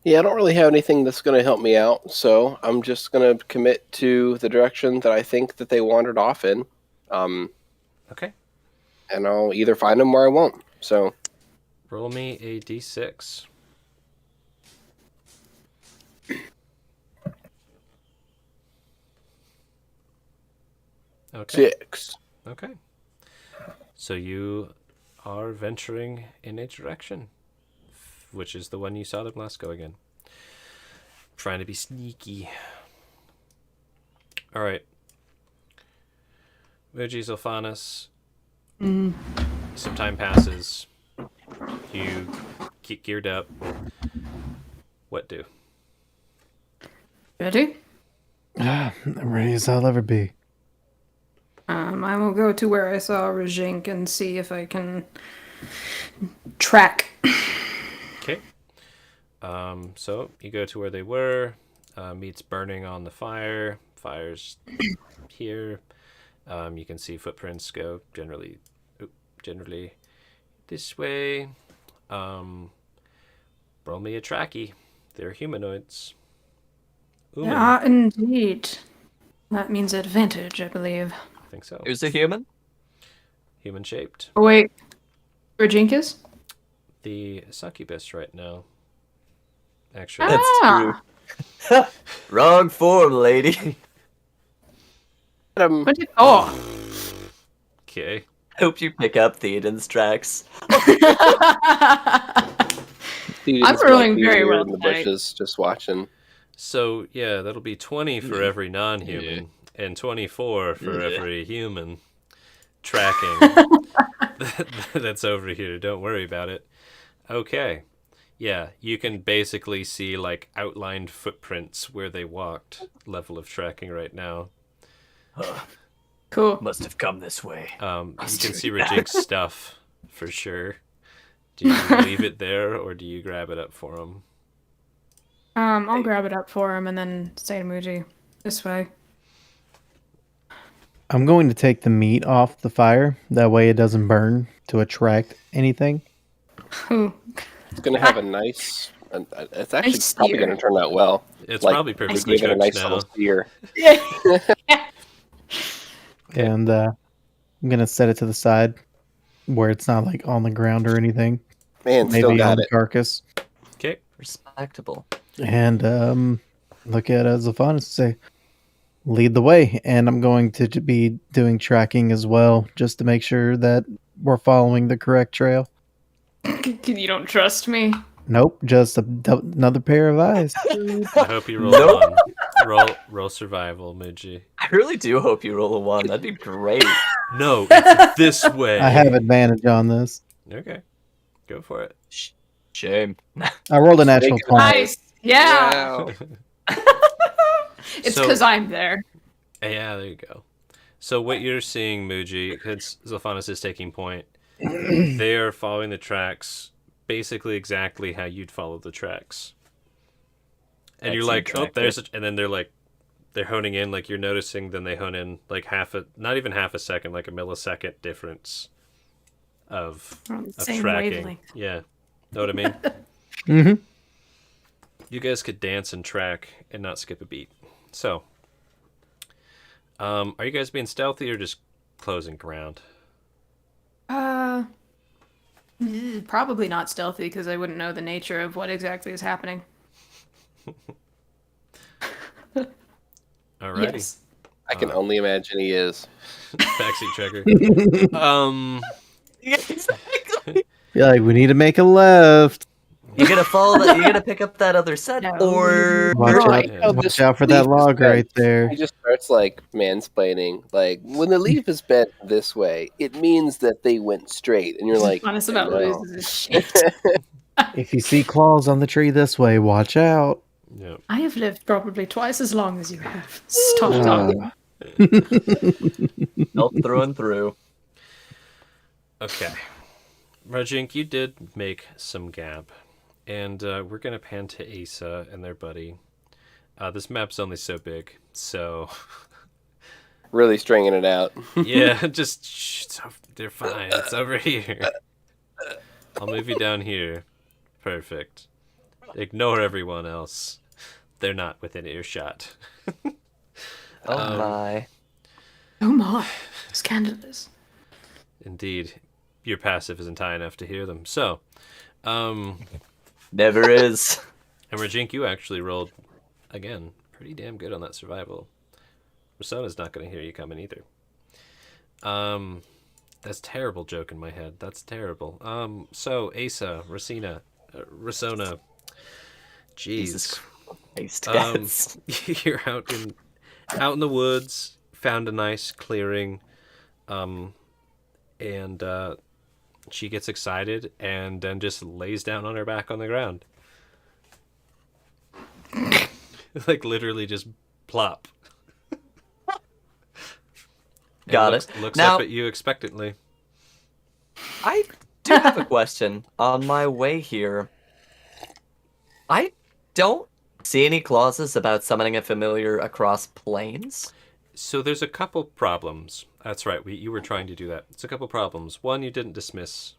Yeah, I don't really have anything that's going to help me out, so I'm just going to commit to the direction that I think that they wandered off in. Okay. And I'll either find them or I won't. So Roll me a d6. Okay. 6. Okay. So you are venturing in a direction, which is the one you saw them last go again. Trying to be sneaky. All right. Muji Zolphanus, Mm. some time passes. You get geared up. What do? Ready? I'm ready as I'll ever be. I will go to where I saw Rajink and see if I can track. Okay. So you go to where they were. Meat's burning on the fire. Fire's here. You can see footprints go generally this way. Roll me a tracky. They're humanoids. Ooman. Yeah, indeed. That means advantage, I believe. I think so. Who's a human? Human shaped. Oh, wait. Rajink is? The succubus right now. Actually. That's Ah! true. Wrong form, lady. What did, oh. Okay. Hope you pick up Theoden's tracks. Dude, it's rolling like very here well in the tonight. bushes, just watching. So yeah, that'll be 20 for every non-human, and 24 for Yeah. every human tracking. That's over here. Don't worry about it. Okay. Yeah, you can basically see like outlined footprints where they walked. Level of tracking right now. Cool. Must have come this way. You can see Rajink's stuff for sure. Do you leave it there or do you grab it up for him? I'll grab it up for him and then say to Muji, this way. I'm going to take the meat off the fire. That way it doesn't burn to attract anything. Ooh. It's gonna have a nice. It's actually Nice probably seer. gonna turn out well. It's Like, probably we perfectly gave it a cooked nice now. little sear. And I'm going to set it to the side where it's not like on the ground or anything. Man, Maybe still on got the it. carcass. Okay. Respectable. And look at Zafan and say, lead the way. And I'm going to be doing tracking as well, just to make sure that we're following the correct trail. You don't trust me? Nope, just another pair of eyes. I hope you roll Nope. one. Roll survival, Muji. I really do hope you roll a 1. That'd be great. No, it's this way. I have advantage on this. Okay. Go for it. Shame. I rolled a natural Make it 20. Nice. Yeah. Wow. It's So- because I'm there. Yeah, there you go. So what you're seeing, Muji, because Zolphanus is taking point, they are following the tracks basically exactly how you'd follow the tracks. And you're like, Excellent oh, there's and then they're honing in, like you're noticing, then they hone in like not even half a second, like a millisecond difference of We're on the of same tracking. wavelength. Yeah. Know what I mean? Mm-hmm. You guys could dance and track and not skip a beat. So, are you guys being stealthy or just closing ground? Probably not stealthy because I wouldn't know the nature of what exactly is happening. Alrighty. Yes. I can only imagine he is. Backseat checker. Exactly. You're like, we need to make a left. You're gonna follow that. You're gonna pick up that other set, No. or Watch Right. out, Yeah. watch out for that log right there. He just starts like mansplaining. Like when the leaf is bent this way, it means that they went straight, and you're like, Honest about no. loses his shit. If you see claws on the tree this way, watch out. Yep. I have lived probably twice as long as you have. Stop Uh, talking. Belt through and through. Okay. Rajink, you did make some gap. And we're going to pan to Asa and their buddy. This map's only so big, so... really stringing it out. yeah, just... Shh, they're fine. It's over here. I'll move you down here. Perfect. Ignore everyone else. They're not within earshot. Oh my. Oh my. Scandalous. Indeed. Your passive isn't high enough to hear them. So, Never is. and Rajink, you actually rolled, again, pretty damn good on that survival. Rasona's not going to hear you coming either. That's a terrible joke in my head. That's terrible. So, Asa, Rasona, Jesus jeez. Christ. You're out in the woods, found a nice clearing. and she gets excited and then just lays down on her back on the ground. Like literally just plop. And Got looks, it. Looks Now- up at you expectantly. I do have a question. On my way here, I don't see any clauses about summoning a familiar across planes. So there's a couple problems. That's right. You were trying to do that. It's a couple problems. One, you didn't dismiss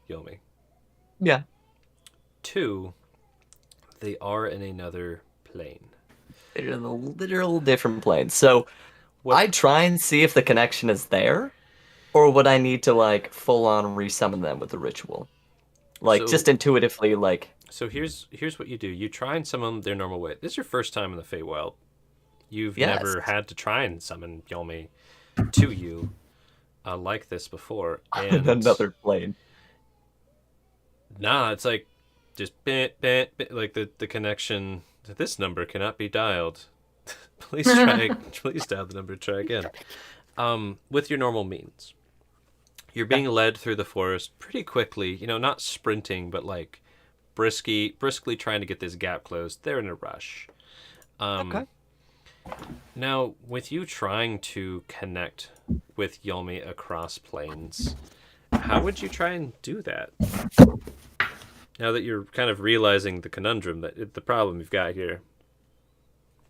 Yomi. Yeah. 2, they are in another plane. They're in a literal different planes. So What- I'd try and see if the connection is there, or would I need to like full on resummon them with the ritual? Like So- just intuitively, like So here's what you do. You try and summon their normal way. This is your first time in the Feywild. You've Yes. never had to try and summon Yomi to you like this before. And another plane. Nah, it's like just bit, like the connection to this number cannot be dialed. Please dial the number, try again. With your normal means. You're being led through the forest pretty quickly, not sprinting, but like briskly trying to get this gap closed. They're in a rush. Okay. Now, with you trying to connect with Yomi across planes, how would you try and do that? Now that you're kind of realizing the conundrum, the problem you've got here.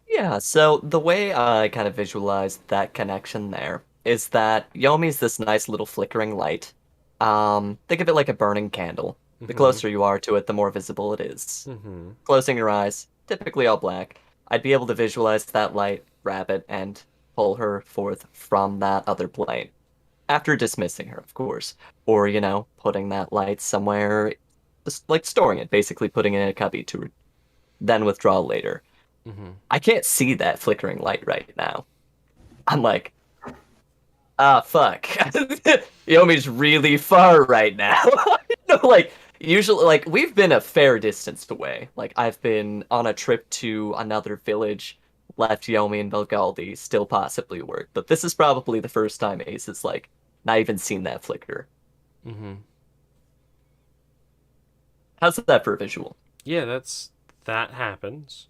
Yeah, so the way I kind of visualize that connection there is that Yomi's this nice little flickering light. Think of it like a burning candle. The closer you are to it, the more visible it is. Mm-hmm. Closing your eyes, typically all black, I'd be able to visualize that light, grab it, and pull her forth from that other plane. After dismissing her, of course. Or, putting that light somewhere, just like storing it, basically putting it in a cubby to then withdraw later. Mm-hmm. I can't see that flickering light right now. I'm like, fuck. Yomi's really far right now. Usually, we've been a fair distance away. Like, I've been on a trip to another village, left Yomi and Belgaldi, still possibly work. But this is probably the first time Ace has, not even seen that flicker. Mm-hmm. How's that for a visual? Yeah, that happens.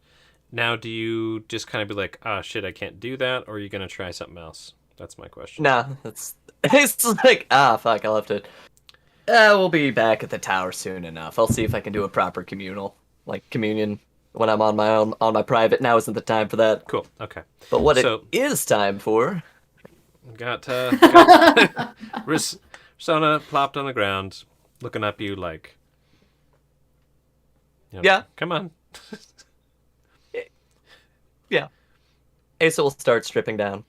Now, do you just kind of be like, shit, I can't do that, or are you gonna try something else? That's my question. Nah, it's like, fuck, I'll have to... we'll be back at the tower soon enough. I'll see if I can do a proper communion when I'm on my own, on my private. Now isn't the time for that. Cool. Okay. But what So- it is time for... Got Persona plopped on the ground, looking up you like, Yeah. Come on. Yeah. Asa will start stripping down.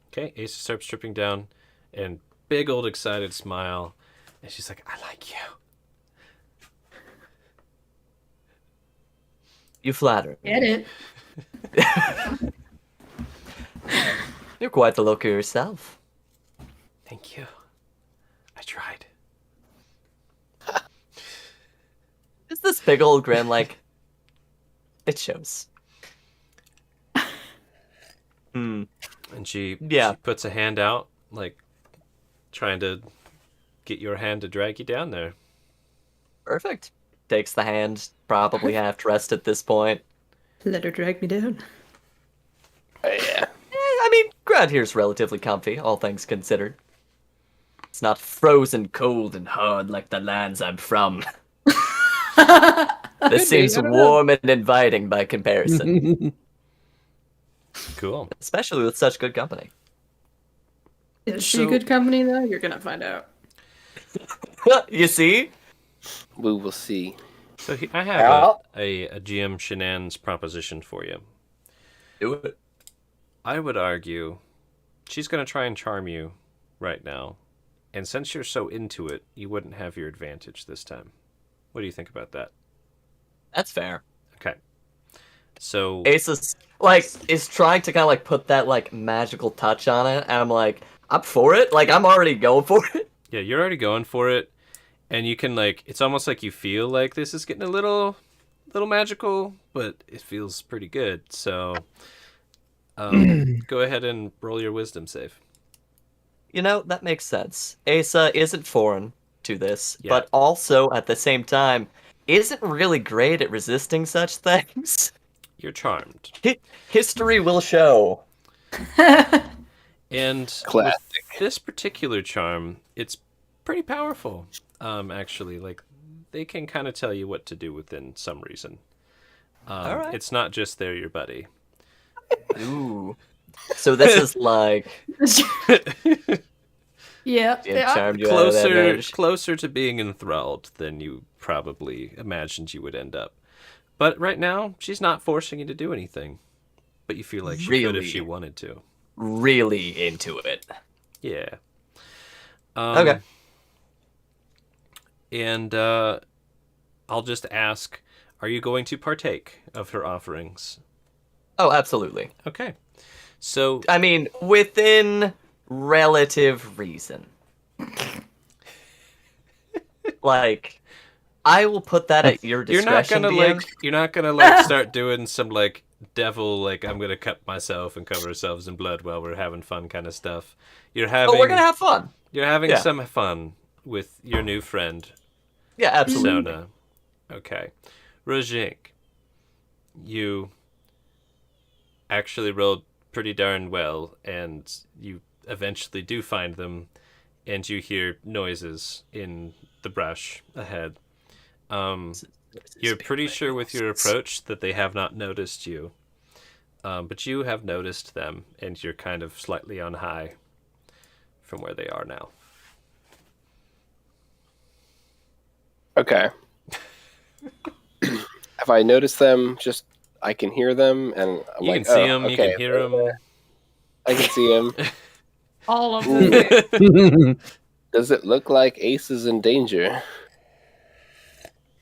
Okay, Asa starts stripping down, and big old excited smile, and she's like, I like you. You flatter. Get it? You're quite the looker yourself. Thank you. I tried. Is this big old grin like... It shows. Hmm. And she puts a hand out, like, trying to get your hand to drag you down there. Perfect. Takes the hand, probably half dressed at this point. Let her drag me down. Yeah. I mean, ground here's relatively comfy, all things considered. It's not frozen cold and hard like the lands I'm from. This seems warm and inviting by comparison, Cool. especially with such good company. Is she So- good company, though? You're gonna find out. You see? We will see. So I have Al? a GM shenanigans proposition for you. Do it. I would argue she's going to try and charm you right now. And since you're so into it, you wouldn't have your advantage this time. What do you think about that? That's fair. Okay. So, Ace is trying to kind of put that magical touch on it, and I'm like, I'm for it. I'm already going for it. yeah, you're already going for it. And you can, it's almost like you feel like this is getting a little magical, but it feels pretty good. So, go ahead and roll your wisdom save. That makes sense. Asa isn't foreign to this, Yeah. but also, at the same time, isn't really great at resisting such things. You're charmed. History will show. And Classic. with this particular charm, it's pretty powerful. Actually, like they can kind of tell you what to do within some reason. All right. It's not just they're your buddy. Ooh. So this is like Yeah, it yeah. charmed you out of that marriage. Closer to being enthralled than you probably imagined you would end up. But right now, she's not forcing you to do anything. But you feel like she could if Really? she wanted to. Really into it. Yeah. Okay. And I'll just ask, are you going to partake of her offerings? Oh, absolutely. Okay. So, I mean, within relative reason. Like, I will put that at your discretion. you're not gonna like start doing some like devil like I'm gonna cut myself and cover ourselves in blood while we're having fun kind of stuff. You're having Oh, we're gonna have fun. You're having Yeah. some fun with your new friend, Yeah, absolutely. Sona. Okay. Rojink, you actually rolled pretty darn well, and you eventually do find them, and you hear noises in the brush ahead. You're pretty sure with your approach that they have not noticed you, but you have noticed them, and you're kind of slightly on high from where they are now. Okay. Have I noticed them? Just I can hear them, and I'm You like, can see oh, them, you okay. can hear them. I can see them. All of them. Does it look like Ace is in danger?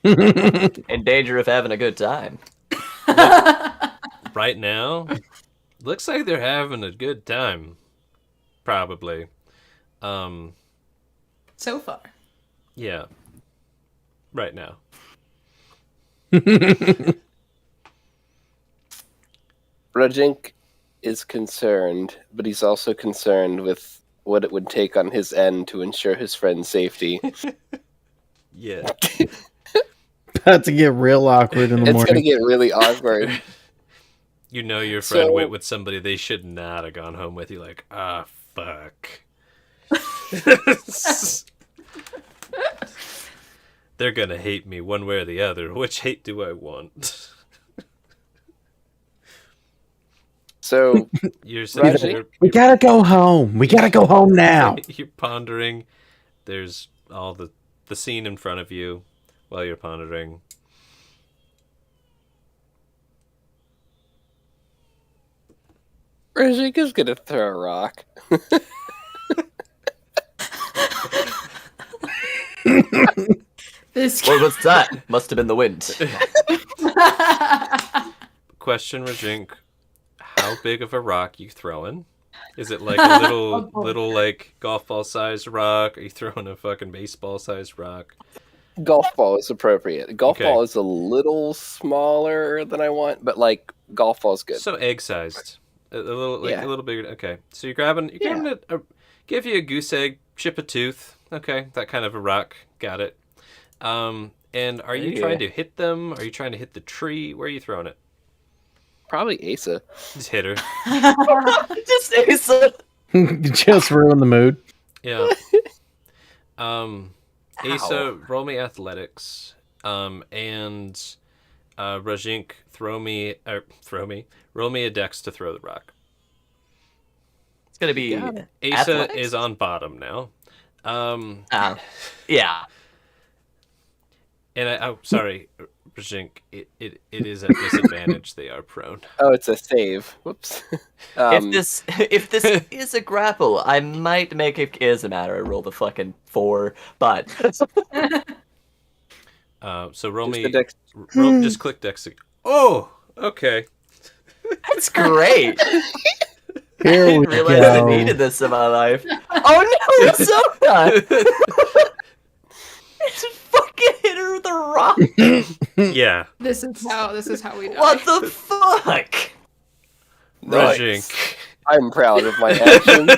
In danger of having a good time. Right now, looks like they're having a good time. Probably. So far. Yeah. Right now. Rajink is concerned, but he's also concerned with what it would take on his end to ensure his friend's safety. Yeah. About to get real awkward in the It's morning. gonna get really awkward. You know your friend So- went with somebody they should not have gone home with. You're like, ah, fuck. They're gonna hate me one way or the other. Which hate do I want? So You're sitting Roger? there, We gotta go home. We gotta go home now. you're pondering. There's all the scene in front of you while you're pondering. Rajink is gonna throw a rock. This What was that? Must have been the wind. Question, Rajink, how big of a rock you throwing? Is it like a little like golf ball sized rock? Are you throwing a fucking baseball sized rock? Golf ball is appropriate. Golf Okay. ball is a little smaller than I want, but like golf ball is good. So egg sized, a little Yeah. a little bigger. Okay, so you're grabbing give you a goose egg, chip a tooth. Okay, that kind of a rock. Got it. And are you Yeah. trying to hit them? Are you trying to hit the tree? Where are you throwing it? Probably Asa. Just hit her. Just Asa. Just ruin the mood. Yeah. Asa, roll me athletics. And Rajink, roll me a dex to throw the rock. It's gonna be Asa athletics? is on bottom now. Yeah. And sorry, Rajink, it is at disadvantage. They are prone. Oh, it's a save. Whoops. If this is a grapple, I might make it as a matter. I roll the fucking 4, but So roll Just me. the dex- Just click dex. Oh, okay. that's great. Here I we didn't realize I go. needed this in my life. Oh no, it's Sona! It's fucking hit her with a rock. Yeah, this is how we die. What the fuck? Nice. Rajink. I'm proud of my actions.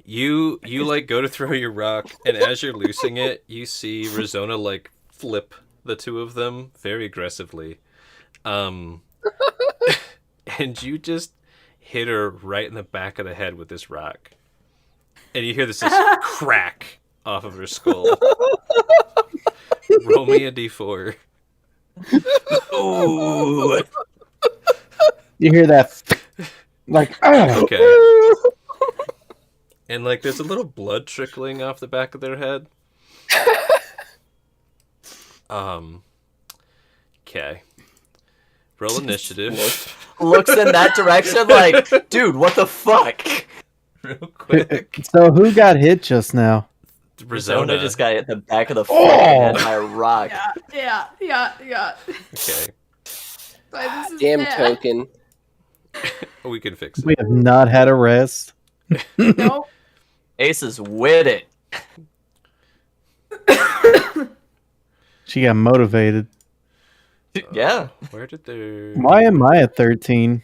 You like go to throw your rock, and as you're loosing it, you see Rizona like flip the two of them very aggressively. And you just hit her right in the back of the head with this rock. And you hear this just crack off of her skull. Roll me a d4. Ooh. You hear that? Like, oh. Okay. And like there's a little blood trickling off the back of their head. Okay. Roll initiative. Looks in that direction like, dude, what the fuck? Real quick. So who got hit just now? Rizona just got hit in the back of the Oh! fucking head by a rock. Yeah. Okay. But this is Damn bad. token. We can fix it. We have not had a rest. Nope. Ace is with it. She got motivated. Yeah. Where did they... Why am I at 13?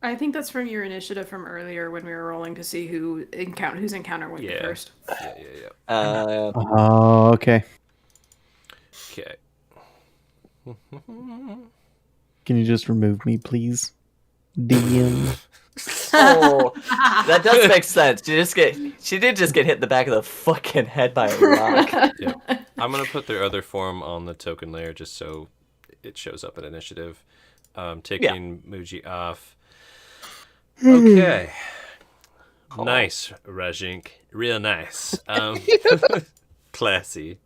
I think that's from your initiative from earlier when we were rolling to see whose encounter went Yeah. first. Yeah. Oh, okay. Okay. Can you just remove me, please? DM. Oh, that does make sense. She did just get hit in the back of the fucking head by a rock. Yeah. I'm gonna put their other form on the token layer just so it shows up in initiative. Taking Muji off. Okay. Nice, Rajink. Real nice. Classy.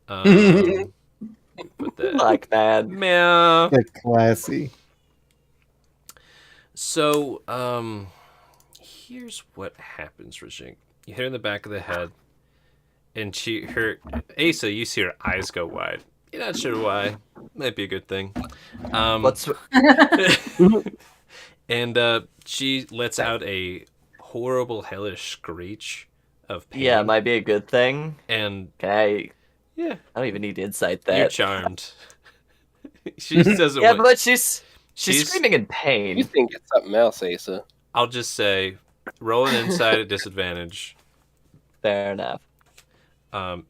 Put that. Like that. Meow. Like classy. So, here's what happens, Rajink. You hit her in the back of the head, and Asa, you see her eyes go wide. You're not sure why. Might be a good thing. What's And she lets out a horrible, hellish screech of pain. yeah, might be a good thing. And Okay, yeah, I don't even need to insight you're that. charmed. She doesn't. Yeah, want- but she's screaming in You pain. think it's something else, Asa? I'll just say, roll an insight at disadvantage. Fair enough.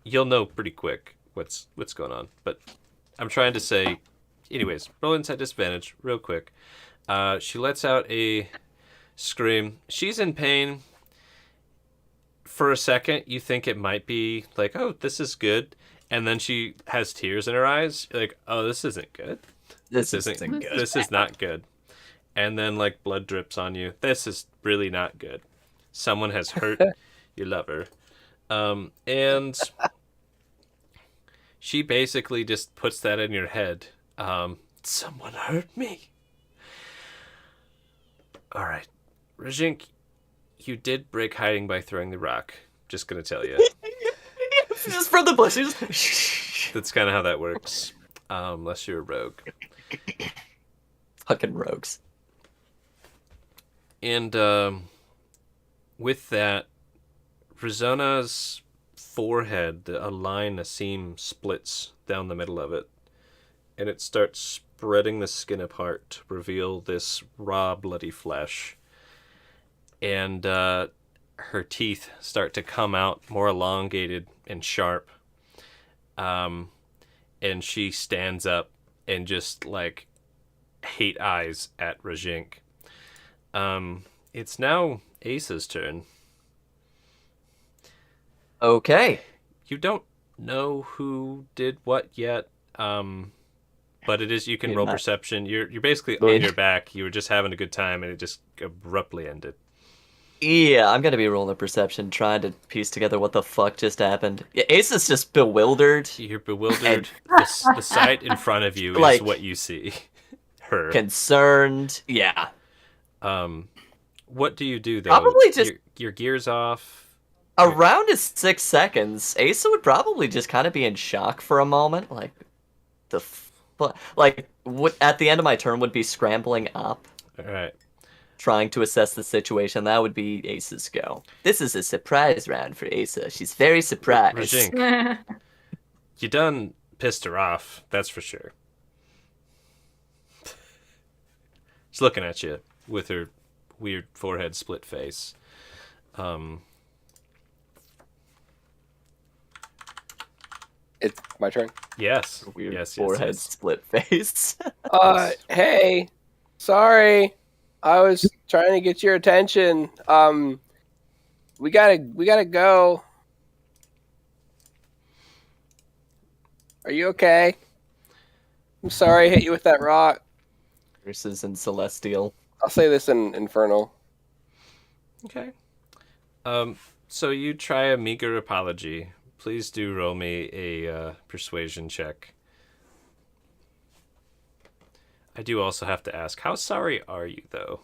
You'll know pretty quick what's going on. But I'm trying to say, anyways, roll insight disadvantage real quick. She lets out a scream. She's in pain. For a second, you think it might be like, oh, this is good. And then she has tears in her eyes. You're like, oh, this isn't good. This isn't isn't good. This is not good. And then like blood drips on you. This is really not good. Someone has hurt your lover. And she basically just puts that in your head. Someone hurt me. All right. Rajink, you did break hiding by throwing the rock. Just gonna tell you. Just from the bushes. That's kind of how that works. Unless you're a rogue. Fucking rogues. And with that, Rizona's forehead, a seam splits down the middle of it. And it starts spreading the skin apart to reveal this raw, bloody flesh. And her teeth start to come out more elongated and sharp. And she stands up and just, like, hate eyes at Rajink. It's now Asa's turn. Okay. You don't know who did what yet, but it is, you can roll perception. You're basically on your back. You were just having a good time, and it just abruptly ended. Yeah, I'm gonna be rolling a perception, trying to piece together what the fuck just happened. Yeah, Ace is just bewildered, You're bewildered. The sight in front of you is Like- what you see. Her. concerned. Yeah. What do you do though? Probably just- your gear's off. Around his 6 seconds, Asa would probably just kind of be in shock for a moment, like at the end of my turn would be scrambling up, All right. trying to assess the situation. That would be Asa's go. This is a surprise round for Asa. She's very surprised. Rajink, you done pissed her off. That's for sure. She's looking at you with her weird forehead split face. It's my turn. Yes. Weird yes. forehead Yes. split face. Hey, sorry, I was trying to get your attention. We gotta go. Are you okay? I'm sorry I hit you with that rock. Versus in Celestial. I'll say this in Infernal. Okay. So you try a meager apology. Please do roll me a persuasion check. I do also have to ask, how sorry are you, though?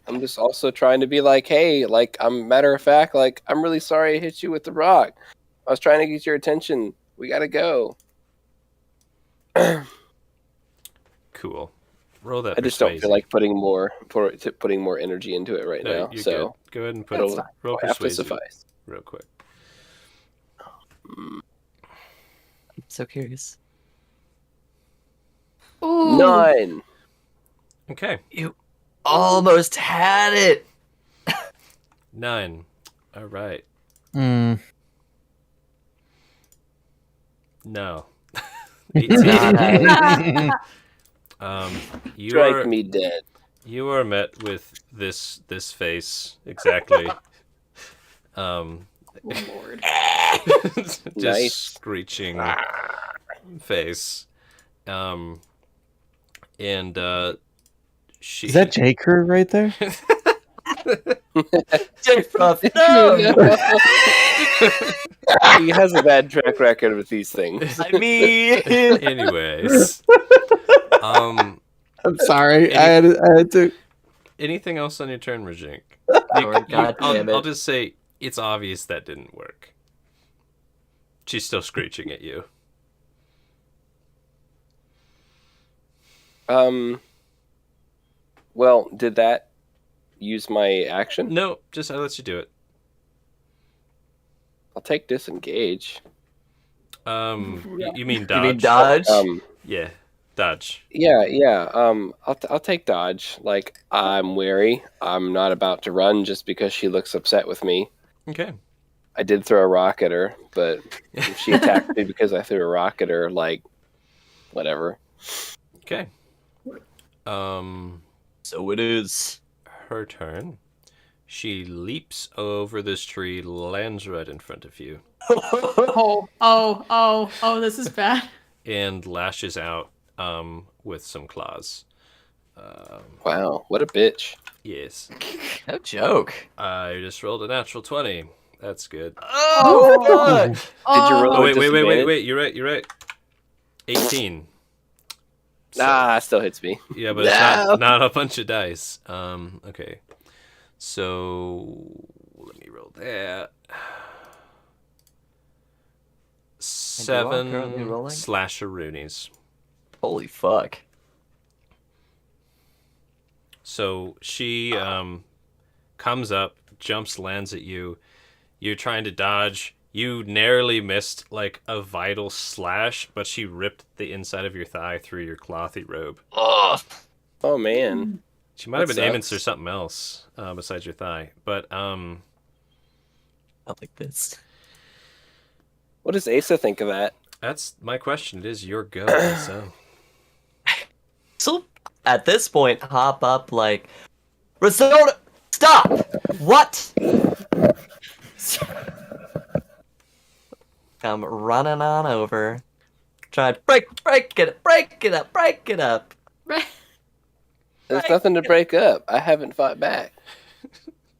I'm just also trying to be like, hey, like, matter of fact, like, I'm really sorry I hit you with the rock. I was trying to get your attention. We gotta go. Cool. Roll that I just don't feel persuasion. like putting more energy into it right No, now. you're So good. Go ahead and put it'll roll have to persuasion suffice. real quick. I'm so curious. Ooh. 9. Okay. You almost had it. 9. All right. Mm. No. 18. Nice. You Strike are me dead. you are met with this face exactly. Oh, Lord. Just Nice. screeching face. And she Is that J. Crew right there? J-Prof, no! He has a bad track record with these things. I mean... Anyways, I'm sorry. I had to. anything else on your turn, Rajink? God damn it. I'll just say it's obvious that didn't work. She's still screeching at you. Well, did that use my action? No, just I let you do it. I'll take disengage. You mean dodge? You mean dodge? Yeah, dodge. Yeah. I'll take dodge. Like, I'm wary. I'm not about to run just because she looks upset with me. Okay. I did throw a rock at her, but if she attacked me because I threw a rock at her, like, whatever. Okay. So it is. Her turn. She leaps over this tree, lands right in front of you, Oh, this is bad. and lashes out with some claws. Wow, what a bitch. Yes. No joke. I just rolled a natural 20. That's good. Oh, fuck. Did you roll Oh, with wait. disadvantage? You're right. 18. So, Nah, it still hits me. yeah, but it's not a bunch of dice. Okay. So, let me roll that. you are currently 7 rolling? slasheroonies. Holy fuck. So she comes up, jumps, lands at you. You're trying to dodge. You narrowly missed like a vital slash, but she ripped the inside of your thigh through your clothy robe. Ugh. Oh, man. She might have That been aiming sucks. for something else besides your thigh. But I like this. What does Asa think of that? that's my question. It is your go. So So, at this point, hop up like, Risotto, stop! What? I'm running on over. Try to break it up. There's nothing to break up. I haven't fought back.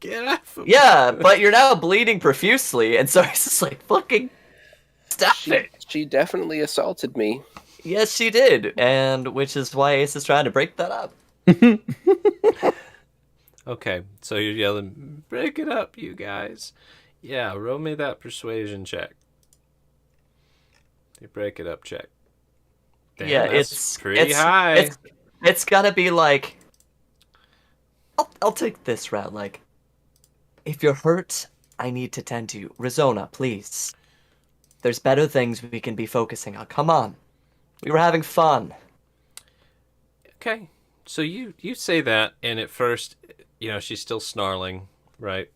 get off of Yeah, but you're now bleeding profusely, and so he's just like, fucking stop it. She definitely assaulted me. Yes, she did, and which is why Ace is trying to break that up. Okay, so you're yelling, break it up, you guys. Yeah, roll me that persuasion check. You break it up check. Damn, Yeah, that's pretty high. It's gotta be like, I'll take this route. Like, if you're hurt, I need to tend to you. Rizona, please. There's better things we can be focusing on. Come on, we were having fun. Okay, so you say that, and at first, she's still snarling, right?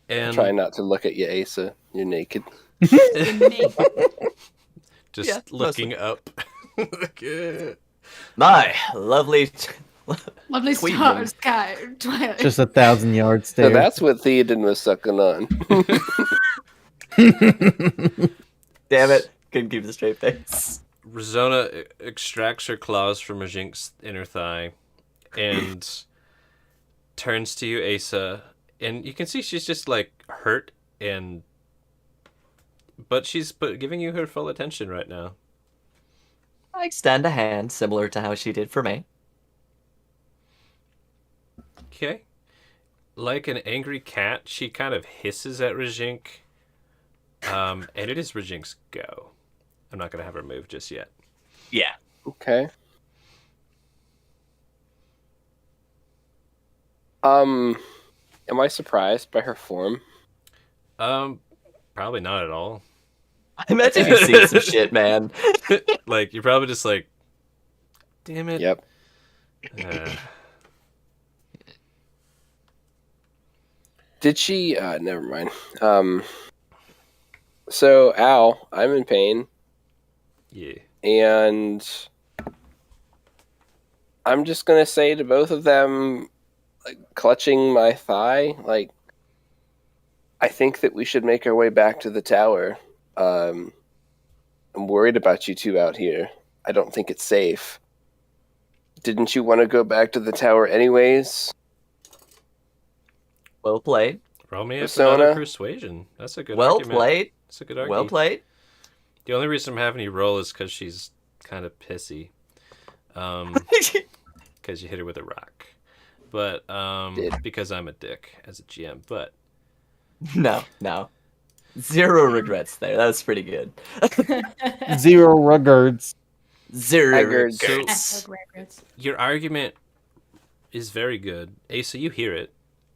I'm And trying not to look at you, Asa. You're naked. just Yeah, looking up. My lovely. Lovely Tweed star them. sky, Twilight. Just 1,000-yard So stare. that's what Theoden was sucking on. Damn it! Couldn't keep a straight face. Rizona extracts her claws from Rajink's inner thigh and turns to you, Asa, and you can see she's just like hurt but she's giving you her full attention right now. I extend a hand, similar to how she did for me. Okay. Like an angry cat, she kind of hisses at Rajink. And it is Rajink's go. I'm not going to have her move just yet. Yeah. Okay. Am I surprised by her form? Probably not at all. I imagine you've seen some shit, man. Like, you're probably just like, damn it. Yep. Did she? Never mind. So, Al, I'm in pain, Yeah. and I'm just gonna say to both of them, like, clutching my thigh, like, I think that we should make our way back to the tower. I'm worried about you two out here. I don't think it's safe. Didn't you want to go back to the tower anyways? Well played. Roll me up Persona. another persuasion. That's a good Well argument. played. That's a good argument. Well played. The only reason I'm having you roll is because she's kind of pissy. Because you hit her with a rock. But, because I'm a dick as a GM. But, No. Zero regrets there. That was pretty good. 0 regards. Zero Regrets. regrets. your argument is very good. Asa, you hear it.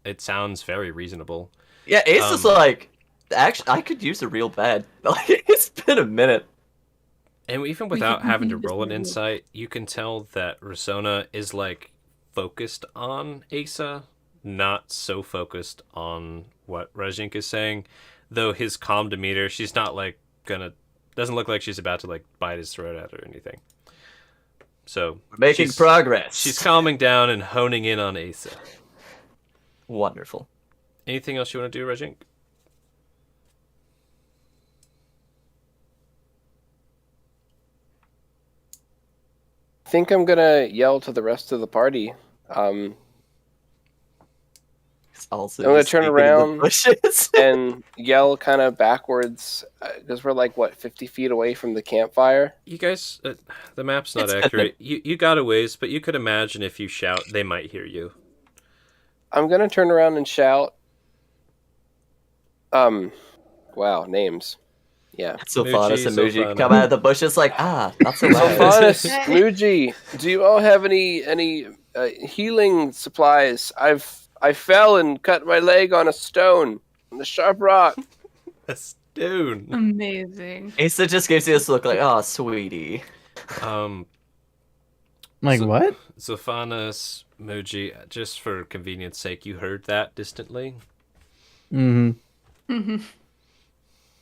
It sounds very reasonable. Yeah, Ace is like, actually, I could use a real bed. Like, it's been a minute. And even without having to roll an insight, you can tell that Rasona is, like, focused on Asa, not so focused on what Rajink is saying. Though his calm demeanor, she's not, like, doesn't look like she's about to, like, bite his throat out or anything. So, We're making progress. She's calming down and honing in on Asa. Wonderful. Anything else you want to do, Rajink? I think I'm gonna yell to the rest of the party. It's also I'm gonna just turn speaking in the around bushes. and yell kind of backwards because we're like, what, 50 feet away from the campfire? You guys, the map's not It's accurate. You got a ways, but you could imagine if you shout, they might hear you. I'm gonna turn around and shout. Wow, names. Yeah. Sophanus and Muji, Muji Sophana. come out of the bushes like, not so loud. Sophanus, Muji, do you all have any healing supplies? I fell and cut my leg on a stone, on the sharp rock. A stone. Amazing. Asa just gives you this look like, oh, sweetie. Like, what? Sophanus, Muji, just for convenience sake, you heard that distantly? Mm-hmm.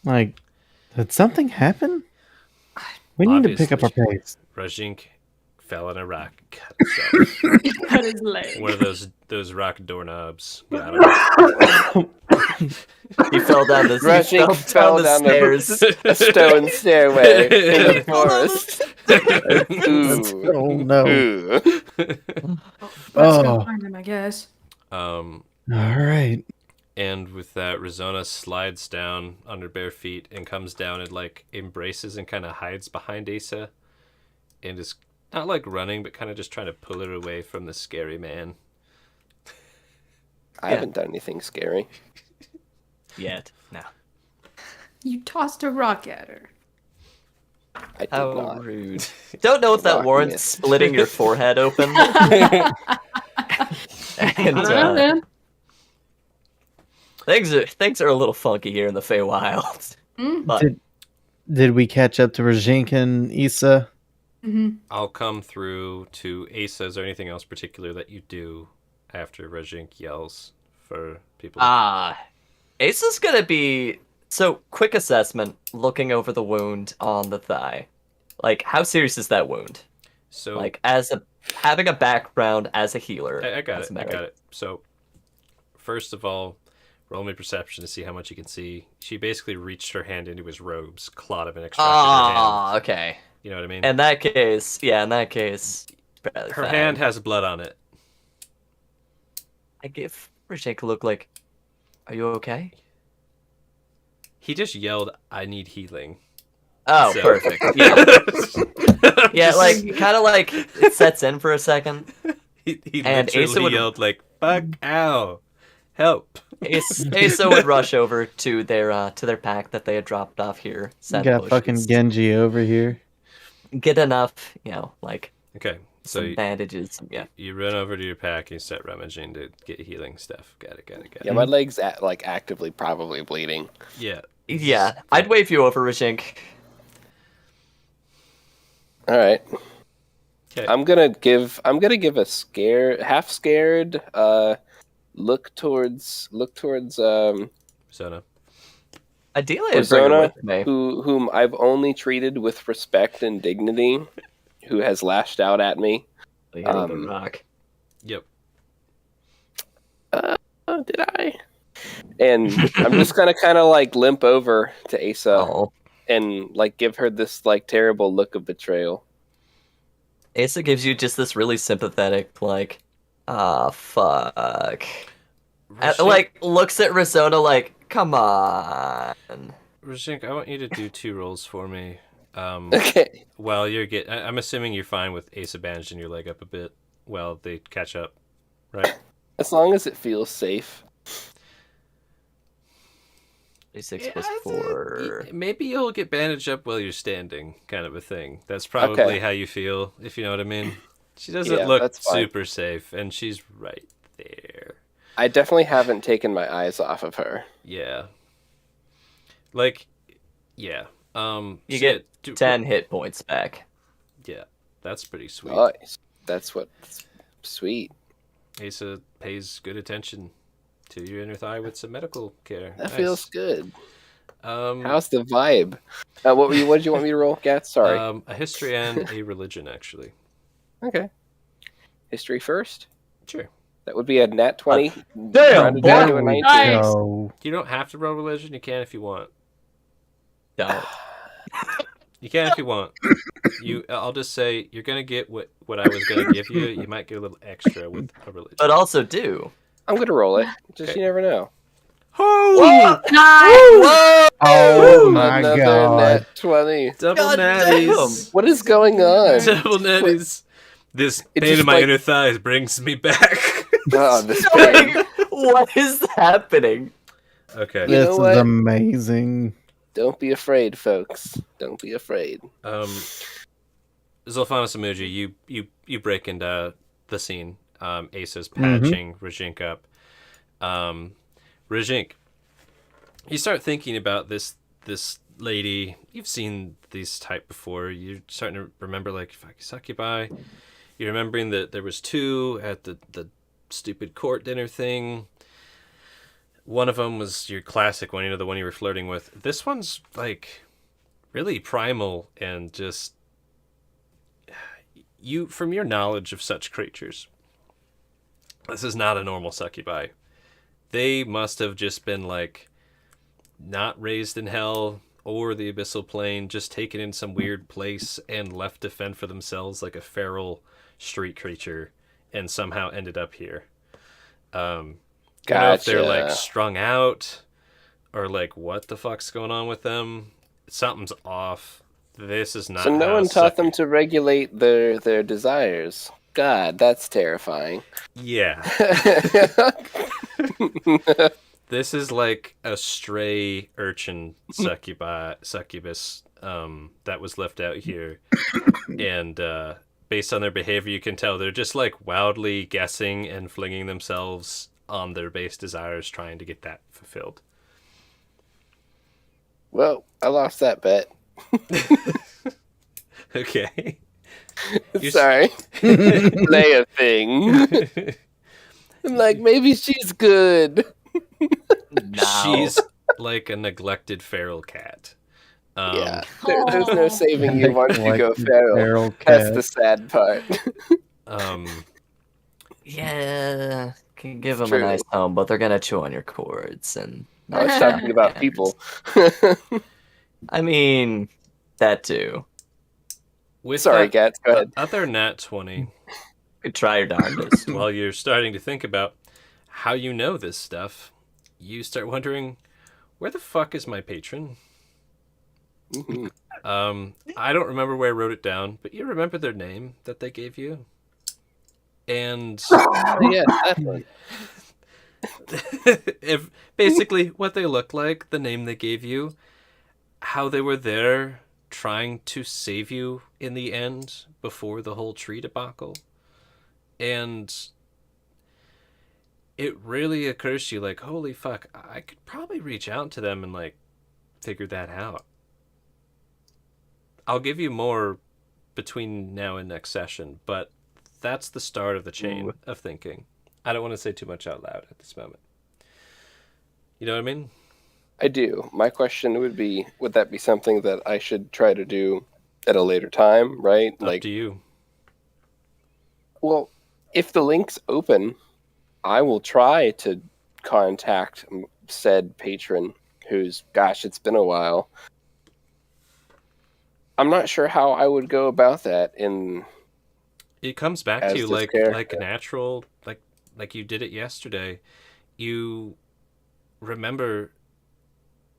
Like, did something happen? We need to pick up our Obviously. pace. Rajink fell in a rock, cut himself. Cut his leg. One of those rock doorknobs. Got him. He fell down the, Rajink fell down stairs. a stone stairway in the forest. Oh no! Ooh. Let's go Oh. find him, I guess. All right. And with that, Rizona slides down on her bare feet and comes down and, like, embraces and kind of hides behind Asa. And is not, like, running, but kind of just trying to pull her away from the scary man. I haven't done anything scary. Yet. No. You tossed a rock at her. I did How not. rude. Don't know if that Rock warrants missed. splitting your forehead open. And, I don't know, man. things are a little funky here in the Feywild. But Did we catch up to Rajink and Issa? Mm-hmm. I'll come through to Asa. Is there anything else particular that you do after Rajink yells for people? Asa's gonna be so quick assessment, looking over the wound on the thigh. Like, how serious is that wound? So Like, having a background as a healer. I got as it. a I medic. got it. So first of all, roll me perception to see how much you can see. She basically reached her hand into his robes, clawed him, and extracted her hand. Okay. You know what I mean? In that case, barely Her fine. hand has blood on it. I give Rajek a look like, are you okay? He just yelled, "I need healing." Oh, So- perfect. Yeah. Yeah, like, kind of like, it sets in for a second. he and literally Asa would- yelled like, "Fuck, ow, help!" Asa would rush over to their pack that they had dropped off here. You got fucking Genji over here. Get enough, like Okay, so some bandages. Yeah. you run over to your pack and you start rummaging to get healing stuff. Got it. Yeah, my leg's like actively probably bleeding. Yeah. Yeah, I'd wave you over, Rajink. All right. Okay. I'm gonna give a half scared look towards Sona. Ideally, I'd bring her Ozona, with me. whom I've only treated with respect and dignity, who has lashed out at me. Hitting the rock. Yep. Did I? And I'm just gonna kind of like limp over to Asa Oh, and like give her this like terrible look of betrayal. Asa gives you just this really sympathetic, like, fuck. Like, looks at Risona like, come on. Rajink, I want you to do 2 rolls for me. Okay. While you're I'm assuming you're fine with Asa bandaging your leg up a bit while they catch up, right? As long as it feels safe. 6 plus 4. Maybe you'll get bandaged up while you're standing, kind of a thing. That's probably Okay. how you feel, if you know what I mean. She doesn't Yeah, look that's fine. super safe, and she's right there. I definitely haven't taken my eyes off of her. Yeah. Like, yeah. You so get yeah, 10 hit points back. Yeah, that's pretty sweet. Nice. That's sweet. Asa pays good attention to your inner thigh with some medical care. That Nice. feels good. Um, How's the vibe? What did you want me to roll, Gat? Sorry. a history and a religion, actually. Okay. History first. Sure. That would be a nat 20. Damn, rounded down to a boy. 19. Nice. So, You don't have to roll religion. You can if you want. Don't. You can if you want. I'll just say you're gonna get what I was gonna give you. You might get a little extra with a religion. But also do. I'm gonna roll it. Just Okay. you never know. Oh! Nice. oh my Another god. nat 20. Double God natties. What is going on? Double natties. This It pain just, in my like- inner thighs brings me back. Oh, this pain. What is happening? Okay. You This know is what? amazing. Don't be afraid, folks. Don't be afraid. Zolfanos Emoji, you break into the scene. Asa's patching Rajink up. Rajink, you start thinking about this lady. You've seen these type before. You're starting to remember, like, succubi. You're remembering that there was 2 at the stupid court dinner thing. One of them was your classic one, the one you were flirting with. This one's, like, really primal and just... From your knowledge of such creatures, this is not a normal succubi. They must have just been, like, not raised in hell or the abyssal plane, just taken in some weird place and left to fend for themselves like a feral street creature, and somehow ended up here. I don't know if they're, like, Gotcha. strung out, or, like, what the fuck's going on with them. Something's off. This is not So no how one taught them succub- to regulate their desires. God, that's terrifying. Yeah. This is like a stray urchin succubus that was left out here. And based on their behavior, you can tell they're just, like, wildly guessing and flinging themselves on their base desires, trying to get that fulfilled. Well, I lost that bet. Okay. You're Sorry. Play a thing. I'm like, maybe she's good. No. She's like a neglected feral cat. Yeah, there's no saving And you they once you go collected feral. feral That's cat. the sad part. Yeah, can give them a True. nice home, but they're gonna chew on your cords and. I was talking about people. I mean, that too. With Sorry, that Gats, go ahead. other nat 20, You could try your darndest. while you're starting to think about how you know this stuff, you start wondering, where the fuck is my patron? Mhm. I don't remember where I wrote it down, but you remember their name that they gave you? And Oh, yeah, that one. if basically what they look like, the name they gave you, how they were there trying to save you in the end before the whole tree debacle. And it really occurs to you like, holy fuck, I could probably reach out to them and like figure that out. I'll give you more between now and next session, but that's the start of the chain of thinking. I don't want to say too much out loud at this moment. You know what I mean? I do. My question would be, would that be something that I should try to do at a later time, right? Up to you. Well, if the link's open, I will try to contact said patron who's, gosh, it's been a while. I'm not sure how I would go about that It comes back as to you this like character. natural, like you did it yesterday. You remember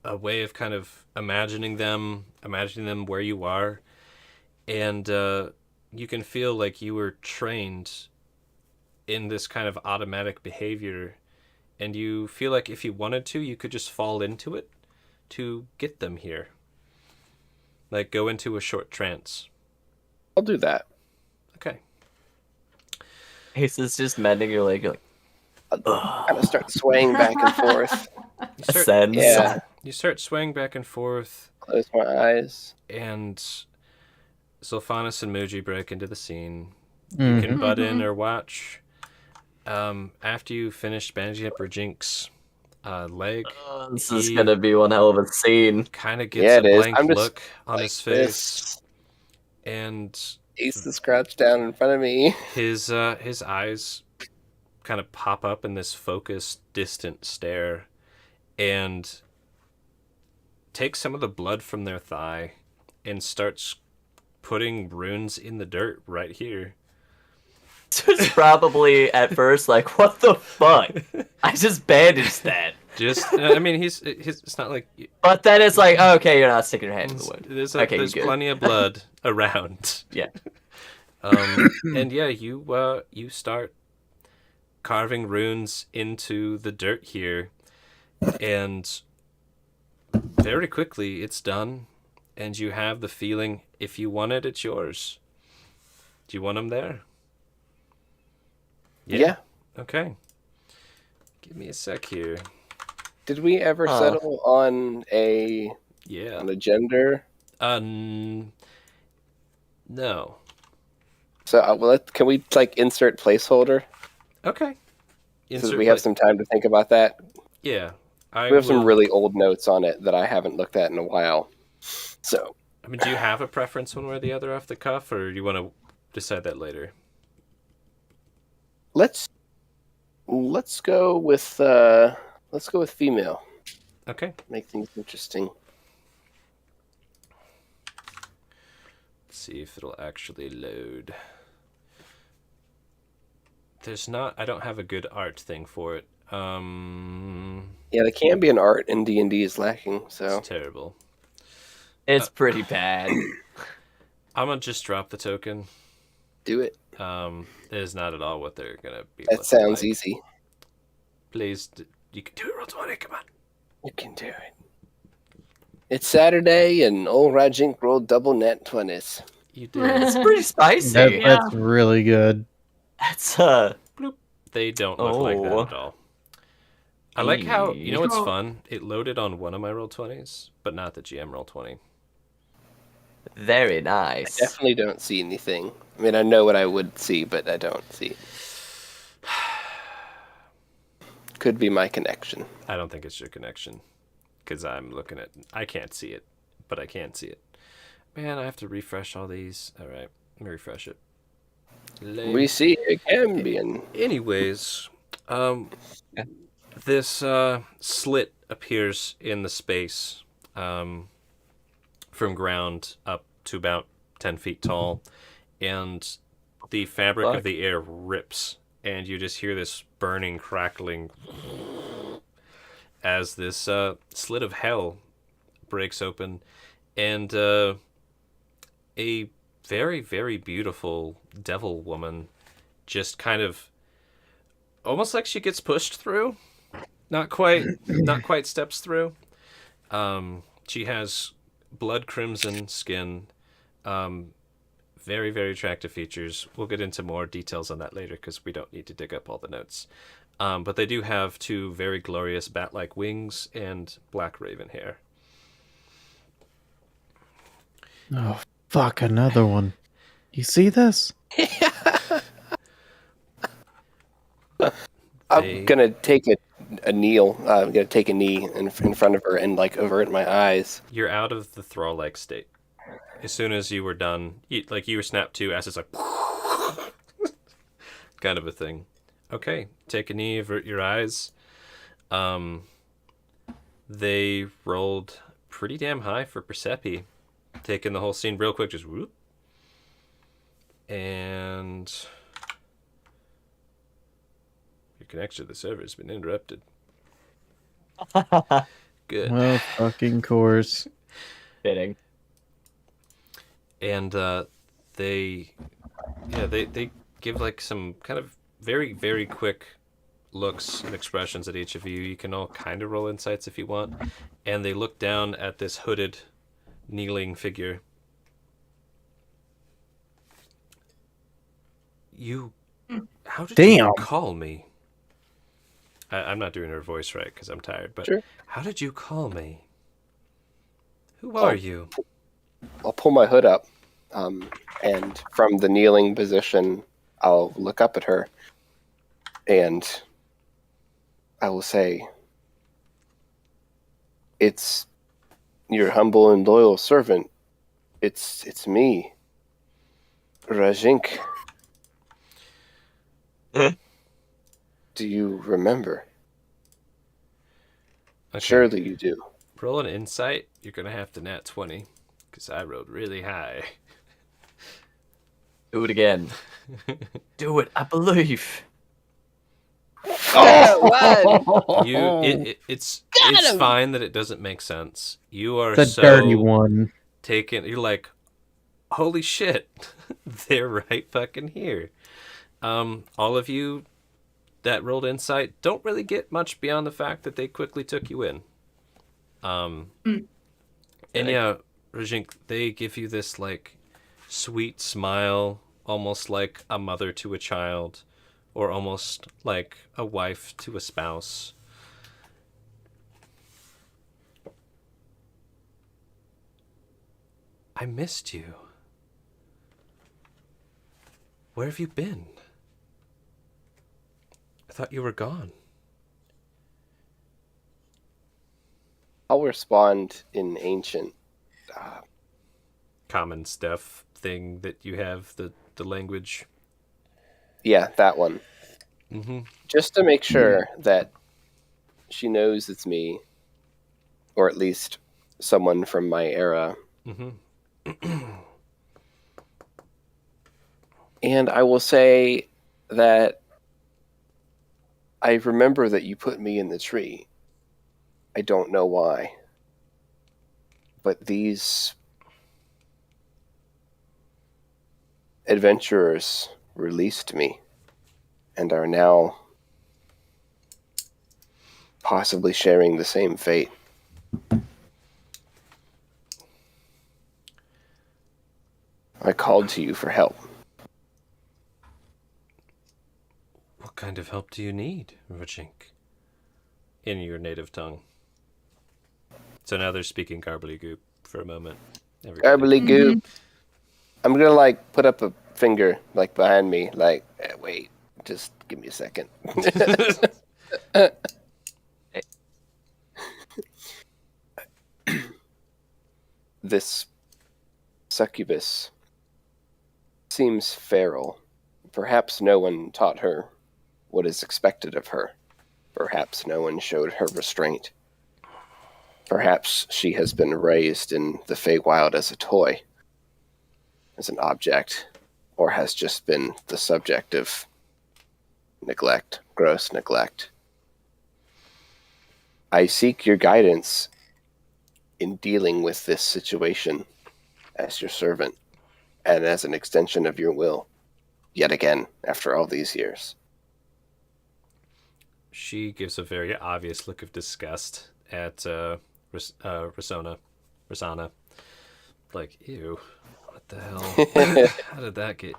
a way of kind of imagining them where you are, and you can feel like you were trained in this kind of automatic behavior, and you feel like if you wanted to, you could just fall into it to get them here. Like go into a short trance. I'll do that. Okay. Ace is just mending your leg. You're like, I'll kind of start swaying back and forth. You start, ascends. Yeah. you start swaying back and forth, Close my eyes. and Sylphanis and Muji break into the scene. You can butt in or watch. After you finish bandaging up Rajin's leg, This is gonna be one hell of a scene. kind of gets Yeah, a it is. blank I'm just look on like his face, this. and Ace is crouched down in front of me. his eyes kind of pop up in this focused, distant stare, and takes some of the blood from their thigh and starts putting runes in the dirt right here. It's probably at first like, what the fuck? I just bandaged that. Just, I mean, he's it's not like But then it's like, okay, you're not sticking your hand in the wound. there's Okay, there's good. plenty of blood around. Yeah. And yeah, you start carving runes into the dirt here, and very quickly it's done, and you have the feeling if you want it, it's yours. Do you want them there? Yeah. Okay. Give me a sec here. Did we ever settle on a Yeah. gender? No. So can we like insert placeholder Okay. so we have some time to think about that? Yeah. We have some really old notes on it that I haven't looked at in a while. So I mean, do you have a preference one way or the other off the cuff, or do you want to decide that later? let's go with female. Okay. Make things interesting. Let's see if it'll actually load. I don't have a good art thing for it. Yeah, there can be an art in D&D is lacking, so It's terrible. It's pretty bad. I'm gonna just drop the token. do it. It is not at all what they're gonna be. That looking sounds like. easy. Please, you can do it. Roll 20. Come on. You can do it. It's Saturday and old Rajink rolled double net 20s. You did. It's pretty spicy. That's really good. That's Bloop. They don't look like that Oh. at all. I like how you know what's Oh. fun. It loaded on one of my roll 20s, but not the GM roll 20. very nice. Definitely don't see anything. I mean, I know what I would see, but I don't see. Could be my connection. I don't think it's your connection. Because I'm looking at... I can't see it. But I can see it. Man, I have to refresh all these. Alright, let me refresh it. We see a Cambion. Anyways, this slit appears in the space from ground up to about 10 feet tall, and the fabric of the air rips, and you just hear this burning, crackling as this slit of hell breaks open, and a very, very beautiful devil woman just kind of almost like she gets pushed through. Not quite steps through. She has blood crimson skin. Very, very attractive features. We'll get into more details on that later because we don't need to dig up all the notes. But they do have 2 very glorious bat-like wings and black raven hair. Oh, fuck, another one. You see this? I'm gonna take a kneel. I'm gonna take a knee in front of her and like avert my eyes. You're out of the thrall-like state. As soon as you were done, you were snapped to as it's like kind of a thing. Okay, take a knee, avert your eyes. They rolled pretty damn high for Persepi. Taking the whole scene real quick, just whoop. And your connection to the server has been interrupted. Good. Well, fucking course. Fitting. And they give like some kind of very, very quick looks and expressions at each of you. You can all kind of roll insights if you want. And they look down at this hooded, kneeling figure. How did you call me? I'm not doing her voice right because I'm tired, but Sure. How did you call me? Who are you? I'll pull my hood up, and from the kneeling position, I'll look up at her, and I will say, "It's your humble and loyal servant. It's me, Rajink. Do you remember? Okay. Surely you do." Roll an insight. You're going to have to nat 20 because I rolled really high. Do it again. Do it. I believe. It's fine that it doesn't make sense. You are The so dirty one. taken. You're like, holy shit, they're right fucking here. All of you that rolled insight don't really get much beyond the fact that they quickly took you in. And yeah, Rajink, they give you this like sweet smile, almost like a mother to a child, or almost like a wife to a spouse. I missed you. Where have you been? I thought you were gone. I'll respond in ancient. Common stuff thing that you have, the language. Yeah, that one. Mm-hmm. Just to make sure that she knows it's me, or at least someone from my era. Mm-hmm. And I will say that I remember that you put me in the tree. I don't know why. But these adventurers released me and are now possibly sharing the same fate. I called to you for help. What kind of help do you need, Rajink? In your native tongue. So now they're speaking gobbledygook for a moment. Gobbledygook. Mm-hmm. I'm gonna like put up a finger like behind me, like, wait, just give me a second. This succubus seems feral. Perhaps no one taught her what is expected of her. Perhaps no one showed her restraint. Perhaps she has been raised in the Feywild as a toy, as an object, or has just been the subject of neglect, gross neglect. I seek your guidance in dealing with this situation as your servant and as an extension of your will, yet again, after all these years. She gives a very obvious look of disgust at Rasana. Like, ew, what the hell? How did that get...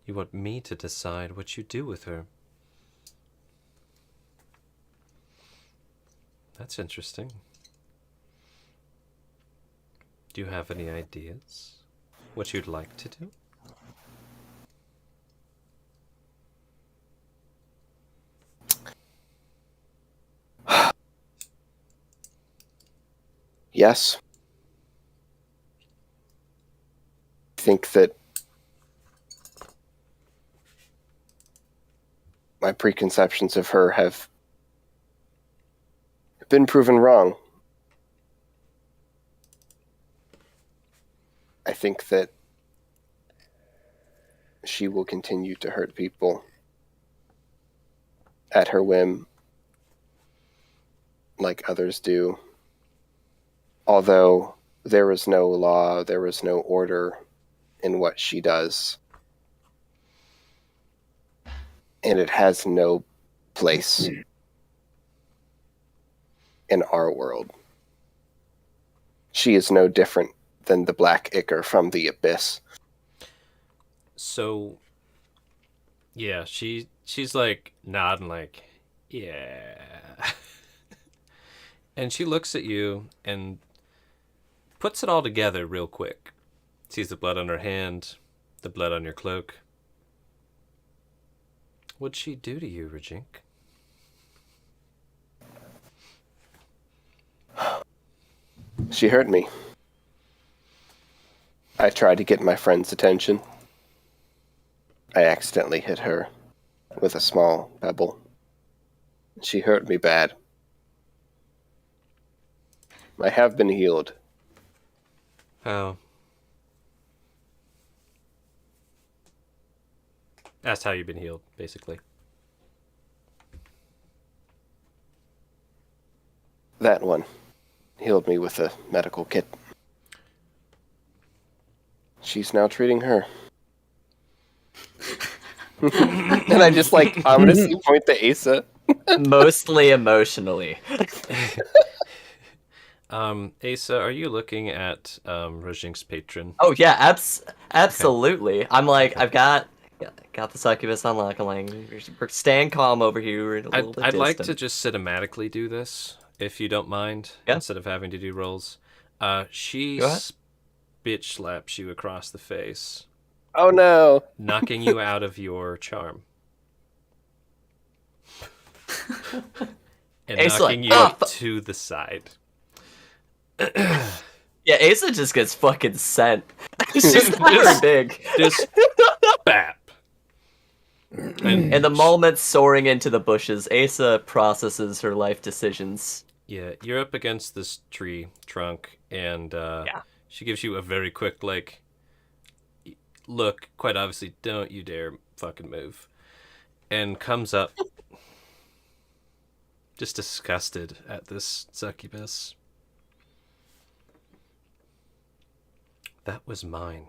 You want me to decide what you do with her? That's interesting. Do you have any ideas? What you'd like to do? Yes. I think that my preconceptions of her have been proven wrong. I think that she will continue to hurt people at her whim, like others do. Although there is no law, there is no order in what she does. And it has no place in our world. She is no different than the Black Ichor from the Abyss. So, yeah, she's like nodding like, yeah. And she looks at you and puts it all together real quick. Sees the blood on her hand, the blood on your cloak. What'd she do to you, Rajink? She hurt me. I tried to get my friend's attention. I accidentally hit her with a small pebble. She hurt me bad. I have been healed. How? That's how you've been healed, basically. That one healed me with a medical kit. She's now treating her. And I just ominously point to Asa. Mostly emotionally. Asa, are you looking at Rajink's patron? Oh yeah, absolutely. I'm like, I've got the succubus unlocked. I'm like, we're staying calm over here. We're a little bit I'd like to distant. just cinematically do this, if you don't mind, Yeah. instead of having to do rolls. She Go ahead. bitch slaps you across the face, Oh no. knocking you out of your charm. And Ace knocking like, you "Ah, up to the side. Yeah, Asa just gets fucking sent. She's not very big. Just bap. And In the moment soaring into the bushes, Asa processes her life decisions. yeah, you're up against this tree trunk, and she gives you a very quick, look, quite obviously, don't you dare fucking move. And comes up, just disgusted at this succubus. That was mine.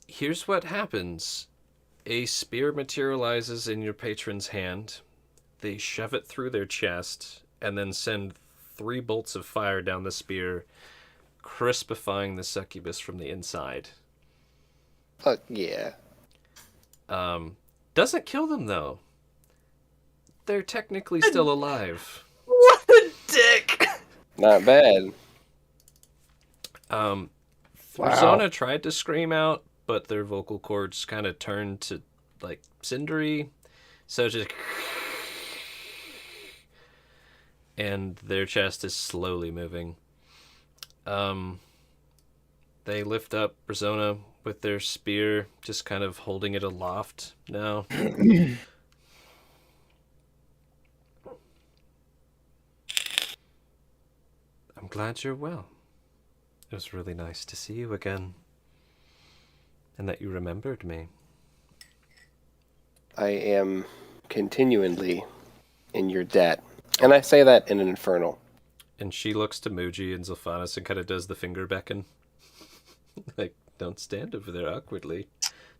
Here's what happens. A spear materializes in your patron's hand. They shove it through their chest and then send 3 bolts of fire down the spear, crispifying the succubus from the inside. Fuck yeah. Doesn't kill them, though. They're technically still alive. What a dick! Not bad. Wow. Wow. Zona tried to scream out, but their vocal cords kind of turned to, like, cindery. So just... And their chest is slowly moving. They lift up Rizona with their spear, just kind of holding it aloft now. I'm glad you're well. It was really nice to see you again. And that you remembered me. I am continually in your debt. And I say that in an infernal. And she looks to Muji and Zilphanis and kind of does the finger beckon. Like, don't stand over there awkwardly.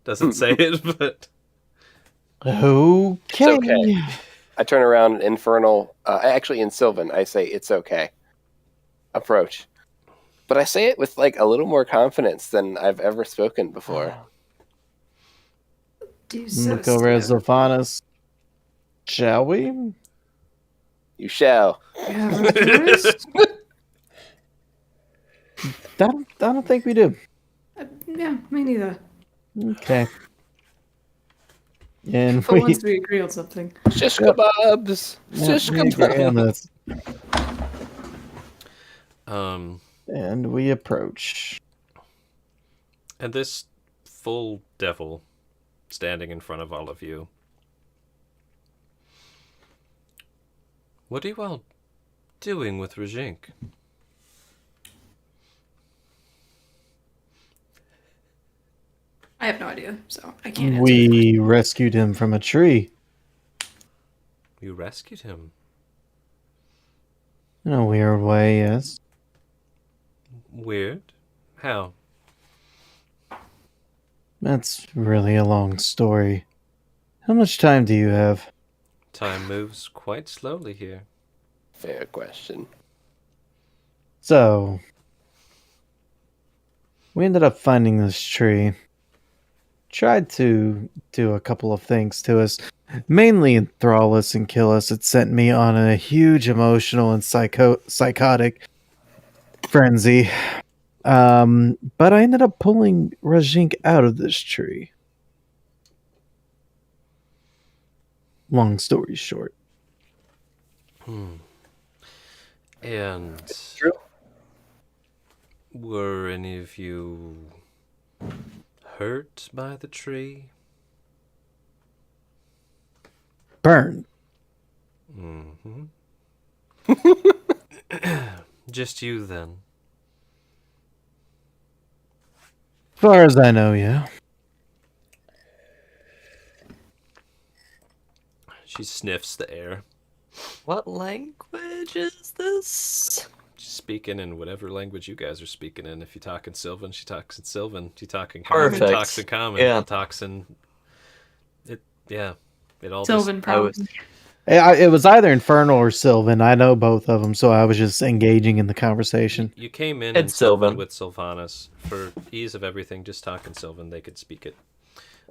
Doesn't say it, but... Okay. It's okay. I turn around infernal, actually in Sylvan, I say, it's okay. Approach. But I say it with, like, a little more confidence than I've ever spoken before. Do so, Look over at Seer. Zilphanis. Shall we? You shall. You have refused? I don't think we do. Yeah, me neither. Okay. And But once we agree on something. Shish kebabs. Shish we agree on kebabs. this. And we approach. And this full devil standing in front of all of you. What are you all doing with Rajink? I have no idea, so I can't answer. We rescued him from a tree. You rescued him. In a weird way, yes. Weird. How? That's really a long story. How much time do you have? Time moves quite slowly here. Fair question. So, we ended up finding this tree. Tried to do a couple of things to us, mainly enthrall us and kill us. It sent me on a huge emotional and psychotic frenzy. But I ended up pulling Rajink out of this tree. Long story short. And True. were any of you hurt by the tree? Burn. Mm-hmm. Just you then. As far as I know, yeah. She sniffs the air. What language is this? She's speaking in whatever language you guys are speaking in. If you talk in Sylvan, she talks in Sylvan. She talks in common, Perfect. talks in common. Yeah. Talks in... It all Sylvan, probably. It was either Infernal or Sylvan. I know both of them, so I was just engaging in the conversation. You came in It's and Sylvan Sylvan. with Sylvanas. For ease of everything, just talk in Sylvan. They could speak it.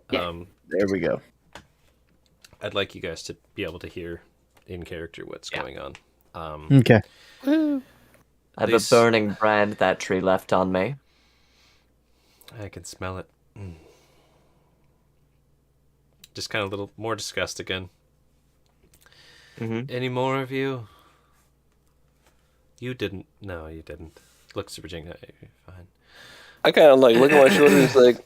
Yeah. There we go. I'd like you guys to be able to hear in character what's going on. Okay. I have These- a burning brand that tree left on me. I can smell it. Just kind of a little more disgust again. Mm-hmm. Any more of you? You didn't. No, you didn't. Looks to Virginia. You're fine. I kind of like look at my shoulders like,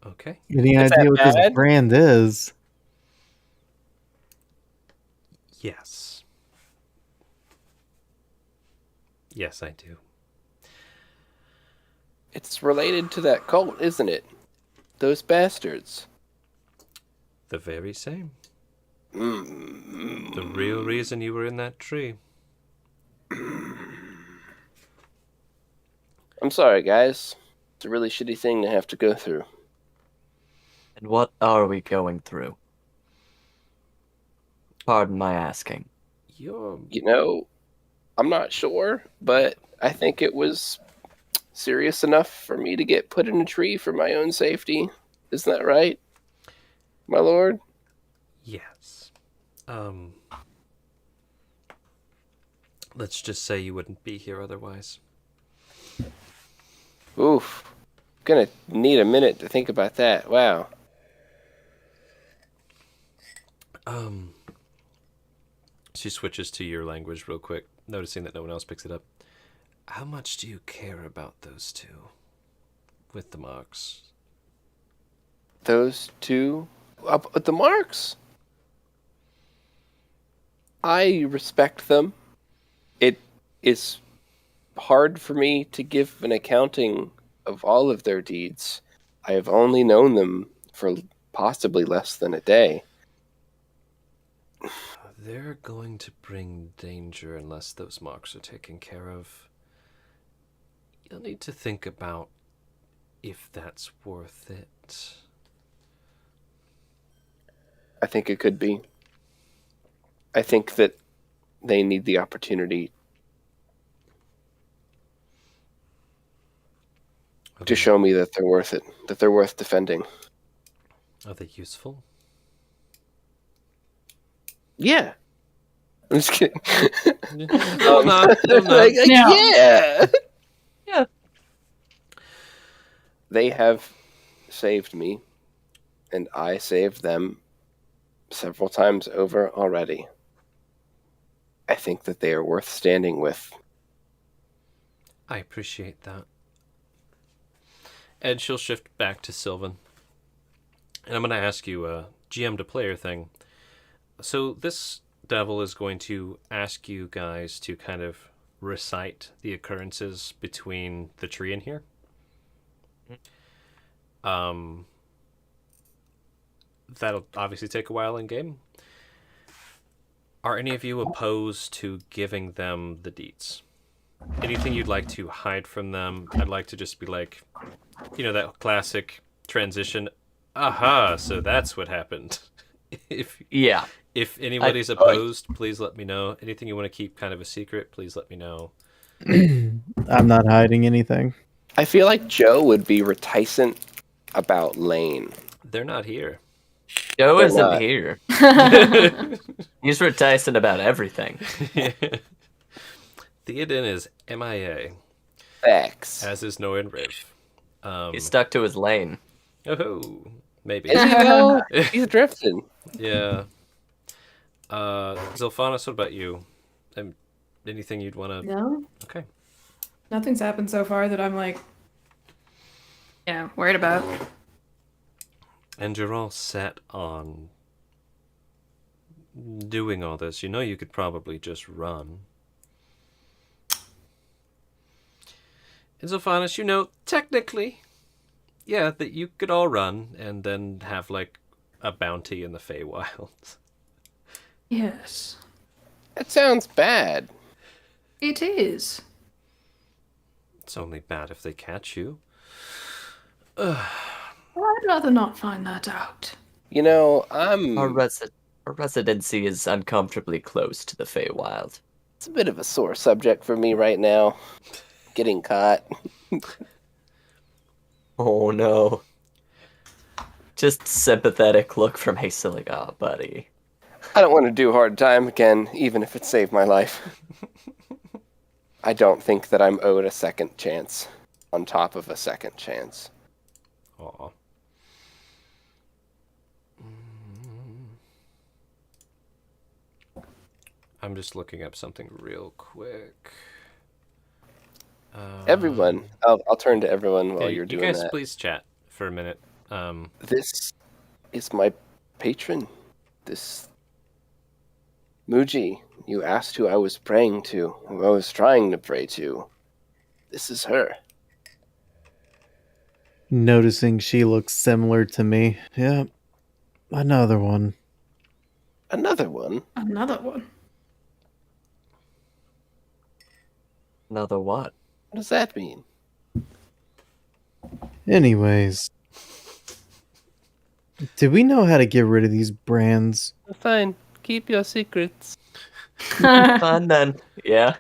Okay. Any Is that idea what this bad? brand is? Yes. Yes, I do. It's related to that cult, isn't it? Those bastards. The very same. Mm. The real reason you were in that tree. I'm sorry, guys. It's a really shitty thing to have to go through. And what are we going through? Pardon my asking. You're... You know, I'm not sure, but I think it was serious enough for me to get put in a tree for my own safety. Isn't that right, my lord? Yes. Let's just say you wouldn't be here otherwise. Oof. Gonna need a minute to think about that. Wow. She switches to your language real quick, noticing that no one else picks it up. How much do you care about those two with the marks? Those two? The marks? I respect them. It is hard for me to give an accounting of all of their deeds. I have only known them for possibly less than a day. They're going to bring danger unless those marks are taken care of. You'll need to think about if that's worth it. I think it could be. I think that they need the opportunity to show me that they're worth it, that they're worth defending. Are they useful? Yeah. I'm just kidding. No, no. Yeah. Yeah. They have saved me, and I saved them several times over already. I think that they are worth standing with. I appreciate that. And she'll shift back to Sylvan. And I'm going to ask you a GM to player thing. So this devil is going to ask you guys to kind of recite the occurrences between the tree and here. That'll obviously take a while in game. Are any of you opposed to giving them the deets? Anything you'd like to hide from them? I'd like to just be like, that classic transition. Aha, so that's what happened. If anybody's opposed, please let me know. Anything you want to keep kind of a secret, please let me know. I'm not hiding anything. I feel like Joe would be reticent about Lane. They're not here. Joe They're isn't not. here. He's reticent about everything. Theoden is MIA, Facts. as is Noah and Riv. He's stuck to his lane. Oh, maybe. Is he though? He's drifting. Yeah. Zilphanos, what about you? Anything you'd want to... No, Okay. nothing's happened so far that I'm like, worried about. And you're all set on doing all this. You could probably just run. And Zilphanos, technically, yeah, that you could all run and then have, like, a bounty in the Feywild. yes, That sounds bad. it is. It's only bad if they catch you. I'd rather not find that out. I'm... Our residency is uncomfortably close to the Feywild. It's a bit of a sore subject for me right now. Getting caught. Oh no. Just sympathetic look from Hastily. Like, oh, buddy. I don't want to do hard time again, even if it saved my life. I don't think that I'm owed a second chance on top of a second chance. Aw. I'm just looking up something real quick. Everyone, I'll turn to everyone while yeah, you're doing you guys that. please chat for a minute. This is my patron. This Muji. You asked who I was praying to, who I was trying to pray to. This is her. Noticing she looks similar to me. Yeah, another one. Another one? Another one. Another what? What does that mean? Anyways. Do we know how to get rid of these brands? Fine. Keep your secrets. Fun then. Yeah.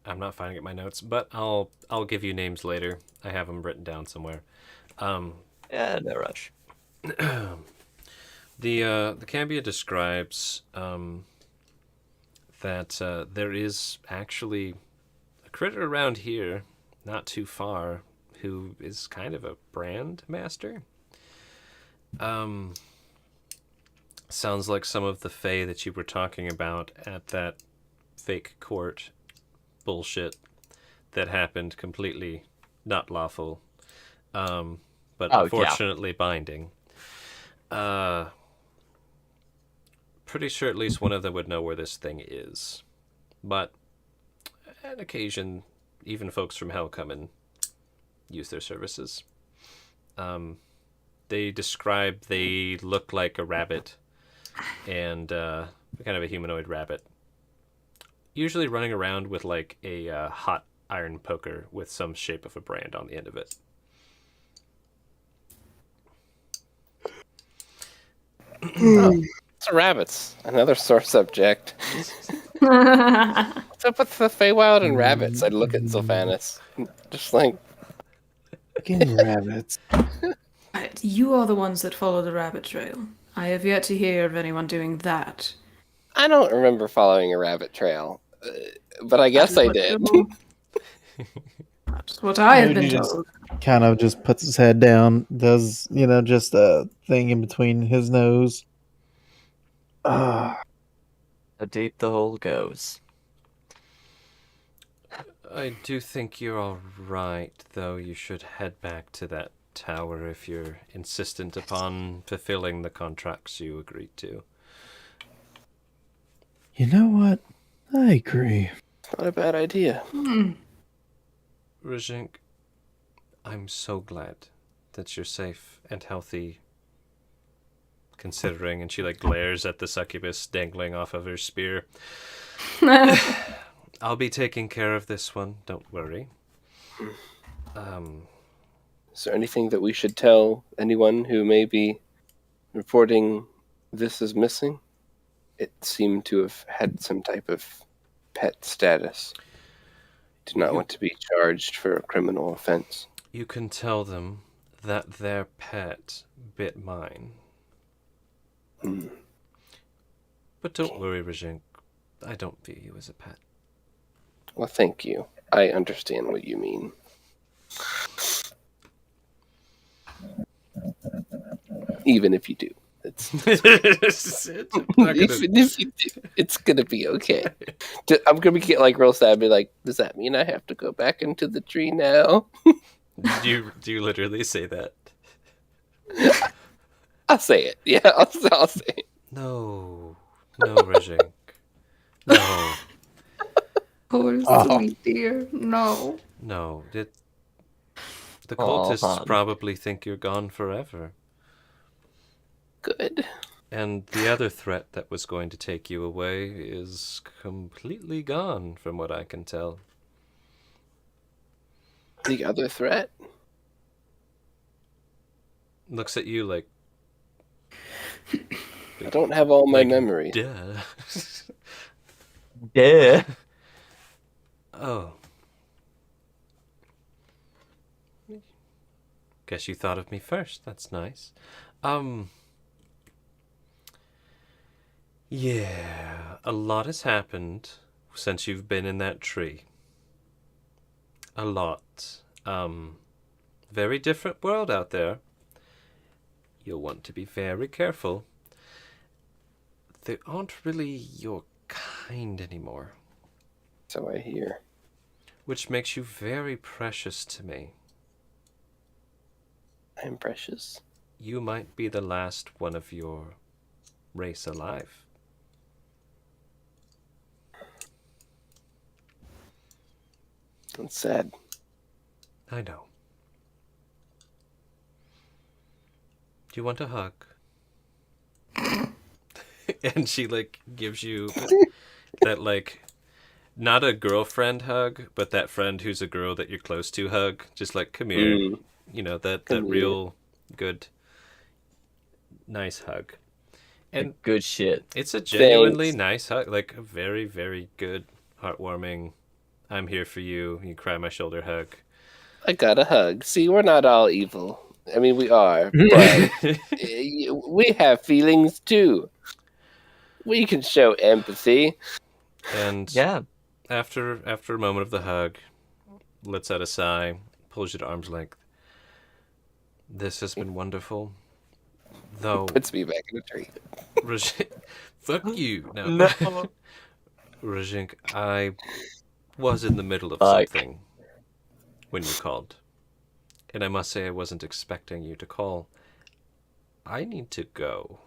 I'm not finding it in my notes, but I'll give you names later. I have them written down somewhere. Yeah, no rush. The Cambia describes that there is actually a critter around here, not too far, who is kind of a brand master. Sounds like some of the Fae that you were talking about at that fake court bullshit that happened, completely not lawful, but Oh, unfortunately binding. Pretty sure at least one of them would know where this thing is. But on occasion, even folks from Hell come and use their services. They describe they look like a rabbit and kind of a humanoid rabbit. Usually running around with like a hot iron poker with some shape of a brand on the end of it. So rabbits, another sore subject. What's up with the Feywild and rabbits? I'd look at Sylvanas, just like, Fucking rabbits. Right, you are the ones that follow the rabbit trail. I have yet to hear of anyone doing that. I don't remember following a rabbit trail, but I guess I did. That's what I have been Moody just told. kind of just puts his head down, does, just a thing in between his nose. Ah, How deep the hole goes. I do think you're all right, though you should head back to that tower if you're insistent upon fulfilling the contracts you agreed to. you know what? I agree. Not a bad idea. Rajink, I'm so glad that you're safe and healthy, considering, and she like glares at the succubus dangling off of her spear. I'll be taking care of this one, don't worry. Is there anything that we should tell anyone who may be reporting this as missing? It seemed to have had some type of pet status. Do not want to be charged for a criminal offense. You can tell them that their pet bit mine. But don't worry, Rajink. I don't view you as a pet. Well, thank you. I understand what you mean. Even if you do. Even if you do, it's gonna be okay. I'm gonna get like real sad and be like, does that mean I have to go back into the tree now? Do you literally say that? I'll say it. Yeah, I'll say it. No, Rajink. No, Poor sweet dear. No. no. The Aw, cultists hon. probably think you're gone forever. Good. And the other threat that was going to take you away is completely gone, from what I can tell. The other threat? Looks at you like, I don't have all my like, memories. duh. Yeah. Oh. Guess you thought of me first. That's nice. Yeah, a lot has happened since you've been in that tree. A lot. Very different world out there. You'll want to be very careful. They aren't really your kind anymore, So I hear. which makes you very precious to me. I'm precious. You might be the last one of your race alive. That's sad. I know. Do you want a hug? And she like gives you that like not a girlfriend hug, but that friend who's a girl that you're close to hug. Just like come here. Mm. You know, that Come here. real good nice hug. And Good shit. it's a genuinely Thanks. nice hug, like a very, very good, heartwarming I'm here for you. You cry my shoulder hug. I got a hug. See, we're not all evil. I mean, we are, but we have feelings too. We can show empathy. And Yeah. after a moment of the hug, lets out a sigh, pulls you to arm's length. This has been wonderful. Though, Puts me back in the tree. fuck you. No. No. Rajink, I was in the middle of Fuck. something when you called. And I must say I wasn't expecting you to call. I need to go.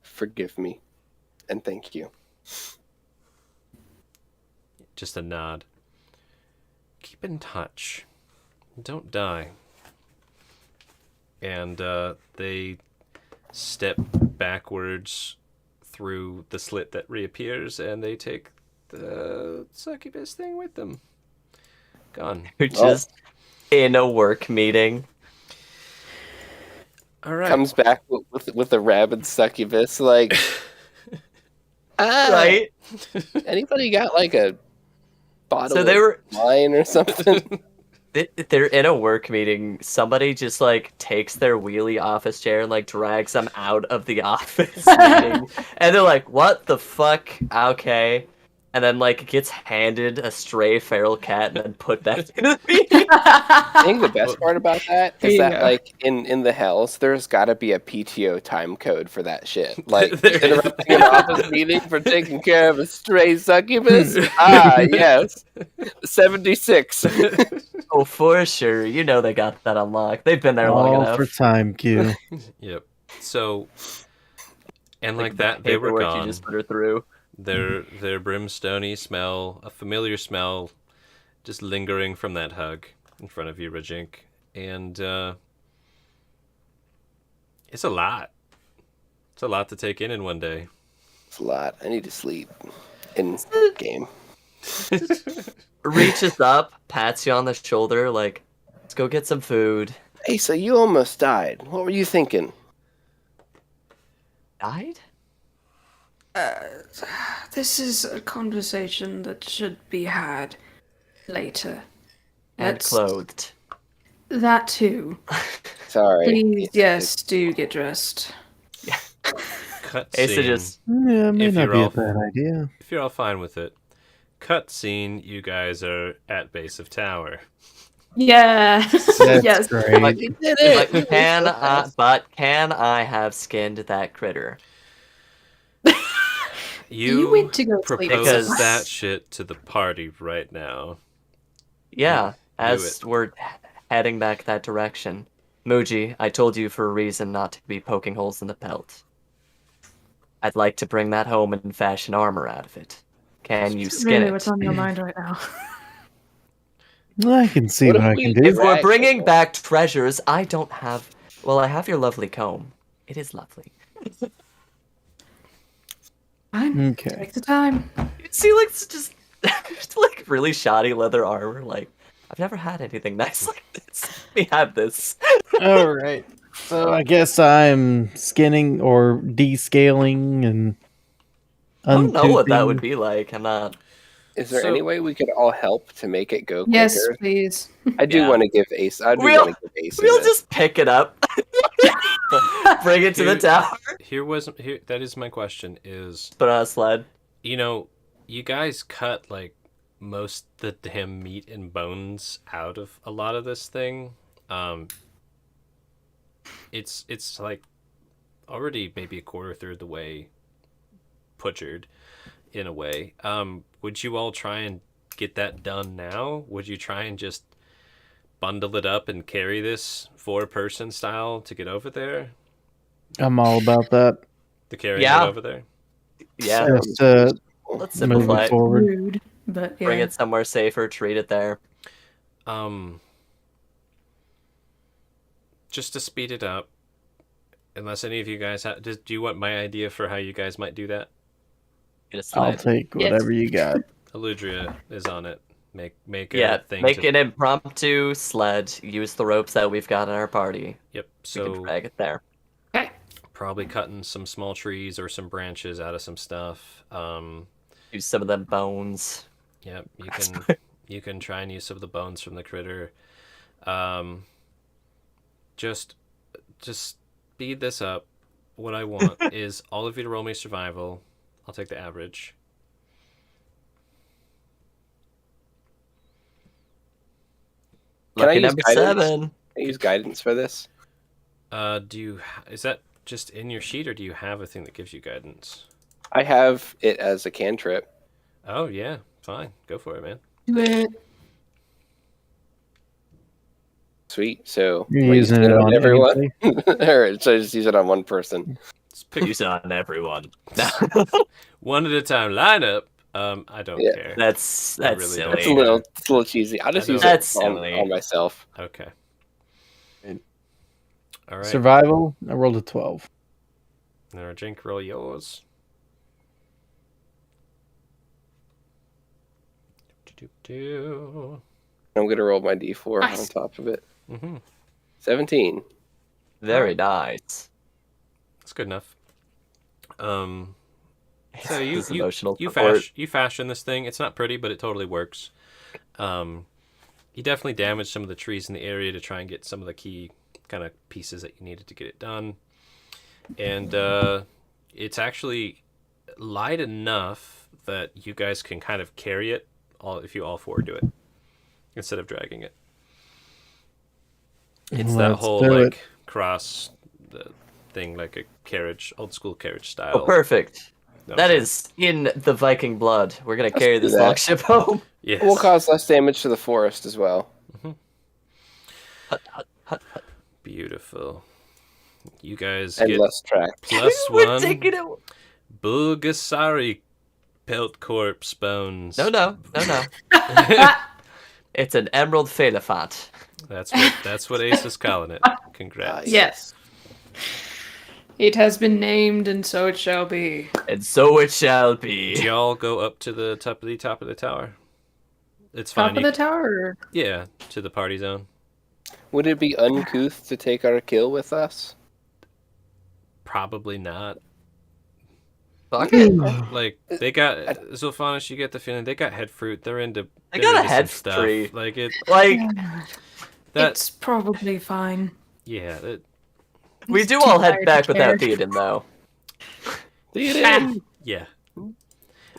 Forgive me, and thank you. Just a nod. Keep in touch. Don't die. And they step backwards through the slit that reappears, and they take the succubus thing with them. Gone. You're just in a work meeting. All right. Comes back with a rabid succubus, like, Right? Anybody got like a bottle So they of were wine or something? they're in a work meeting. Somebody just like takes their wheelie office chair and like drags them out of the office meeting. And they're like, "What the fuck?" Okay. And then like gets handed a stray feral cat and then put that in the meeting. I think the best part about that is Here you that, go. like, in the hells, there's got to be a PTO time code for that shit. Like, There is. interrupting an office meeting for taking care of a stray succubus? Ah, yes. 76. Oh, for sure. You know they got that unlocked. They've been there long All enough. for time queue. Yep. So, and like that, they were Paperwork gone. You just put her through. Their brimstony smell, a familiar smell, just lingering from that hug in front of you, Rajink. And it's a lot. It's a lot to take in one day. It's a lot. I need to sleep. In game. Reaches up, pats you on the shoulder, like, let's go get some food. Hey, so you almost died. What were you thinking? Died? This is a conversation that should be had later. And That's- clothed. That too. Sorry. Please, yes, do get dressed. Cut Asa scene. just Yeah, it may If not you're be all- a bad idea. If you're all fine with it. Cut scene, you guys are at base of tower. Yeah. That's yes. great. Like, You did it. but can I have skinned that critter? You went to go sleep. propose Because- that shit to the party right now. Yeah, Do as it. we're heading back that direction. Muji, I told you for a reason not to be poking holes in the pelt. I'd like to bring that home and fashion armor out of it. Can you skin Really, it? what's on your mind right now? I can see What what, if I we- can do. If we're Right. bringing back treasures, I don't have... Well, I have your lovely comb. It is lovely. Fine. Okay. Take the time. See, like, it's just... like, really shoddy leather armor. Like, I've never had anything nice like this. Let me have this. All right. So I guess I'm skinning or descaling and I don't know what that would untoothing. be like. I'm not... Is there So- any way we could all help to make it go quicker? Yes, please. I do Yeah. want to give Ace. I do We'll- want to give Ace. We'll a- just pick it up. Bring it to the Here- tower. Here that is my question is, Put on a sled. you know, you guys cut like most the damn meat and bones out of a lot of this thing. It's like already maybe a quarter third the way butchered in a way. Would you all try and get that done now? Would you try and just bundle it up and carry this 4-person style to get over there? I'm all about that. To carry Yeah. it over there? Yeah, Just let's moving simplify it. forward. Rude, but yeah. Bring it somewhere safer, treat it there. Just to speed it up, unless any of you guys do you want my idea for how you guys might do that? Get a I'll sled. take whatever you got. Aludria is on it. Make a Yeah, thing. make an impromptu sled. Use the ropes that we've got in our party. Yep. We can So drag it there. Okay. probably cutting some small trees or some branches out of some stuff. Use some of them bones. Yep. You can You can try and use some of the bones from the critter. Just speed this up. What I want is all of you to roll me survival. I'll take the average. Can I Lucky use number guidance? 7. Can I use guidance for this? Is that just in your sheet, or do you have a thing that gives you guidance? I have it as a cantrip. Oh yeah, fine. Go for it, man. Do it. Sweet. So You're am I using it on everyone, anybody? or should I just use it on one person? Just pick Use it on everyone. one at a time. Line up. I don't Yeah. care. That's I really silly. don't. It's a little cheesy. I'll just I use don't- it That's silly. on myself. Okay. And- All right. Survival. I rolled a 12. Now, Jink, roll yours. Do. I'm gonna roll my d4 Nice. on top of it. Mm-hmm. 17. Very nice. That's good enough. So you This emotional you support. fashion this thing. It's not pretty, but it totally works. You definitely damaged some of the trees in the area to try and get some of the key kind of pieces that you needed to get it done. And it's actually light enough that you guys can kind of carry it if you all four do it instead of dragging it. It's that Let's whole do like it. cross thing, like a carriage, old school carriage style. Oh, perfect. No, That sorry. is in the Viking blood. We're gonna carry do this that. longship home. Yes. It will cause less damage to the forest as well. Beautiful. You guys And get less tracks. plus We're one taking it. Bulgasari pelt corpse bones. No. It's an emerald phalifant. That's what Ace is calling it. Congrats. Yes. It has been named, and so it shall be. And so it shall be. Do y'all go up to the top of the tower? It's Top fine. of the tower? Or... Yeah, to the party zone. Would it be uncouth to take our kill with us? Probably not. Fuck it. Like they got Zolfanis, you get the feeling they got head fruit. They're into. They they're got a into some head stuff. tree. Like it. Like, It's probably fine. Yeah. we do too all head tired back to without care. Theoden, though. Yeah.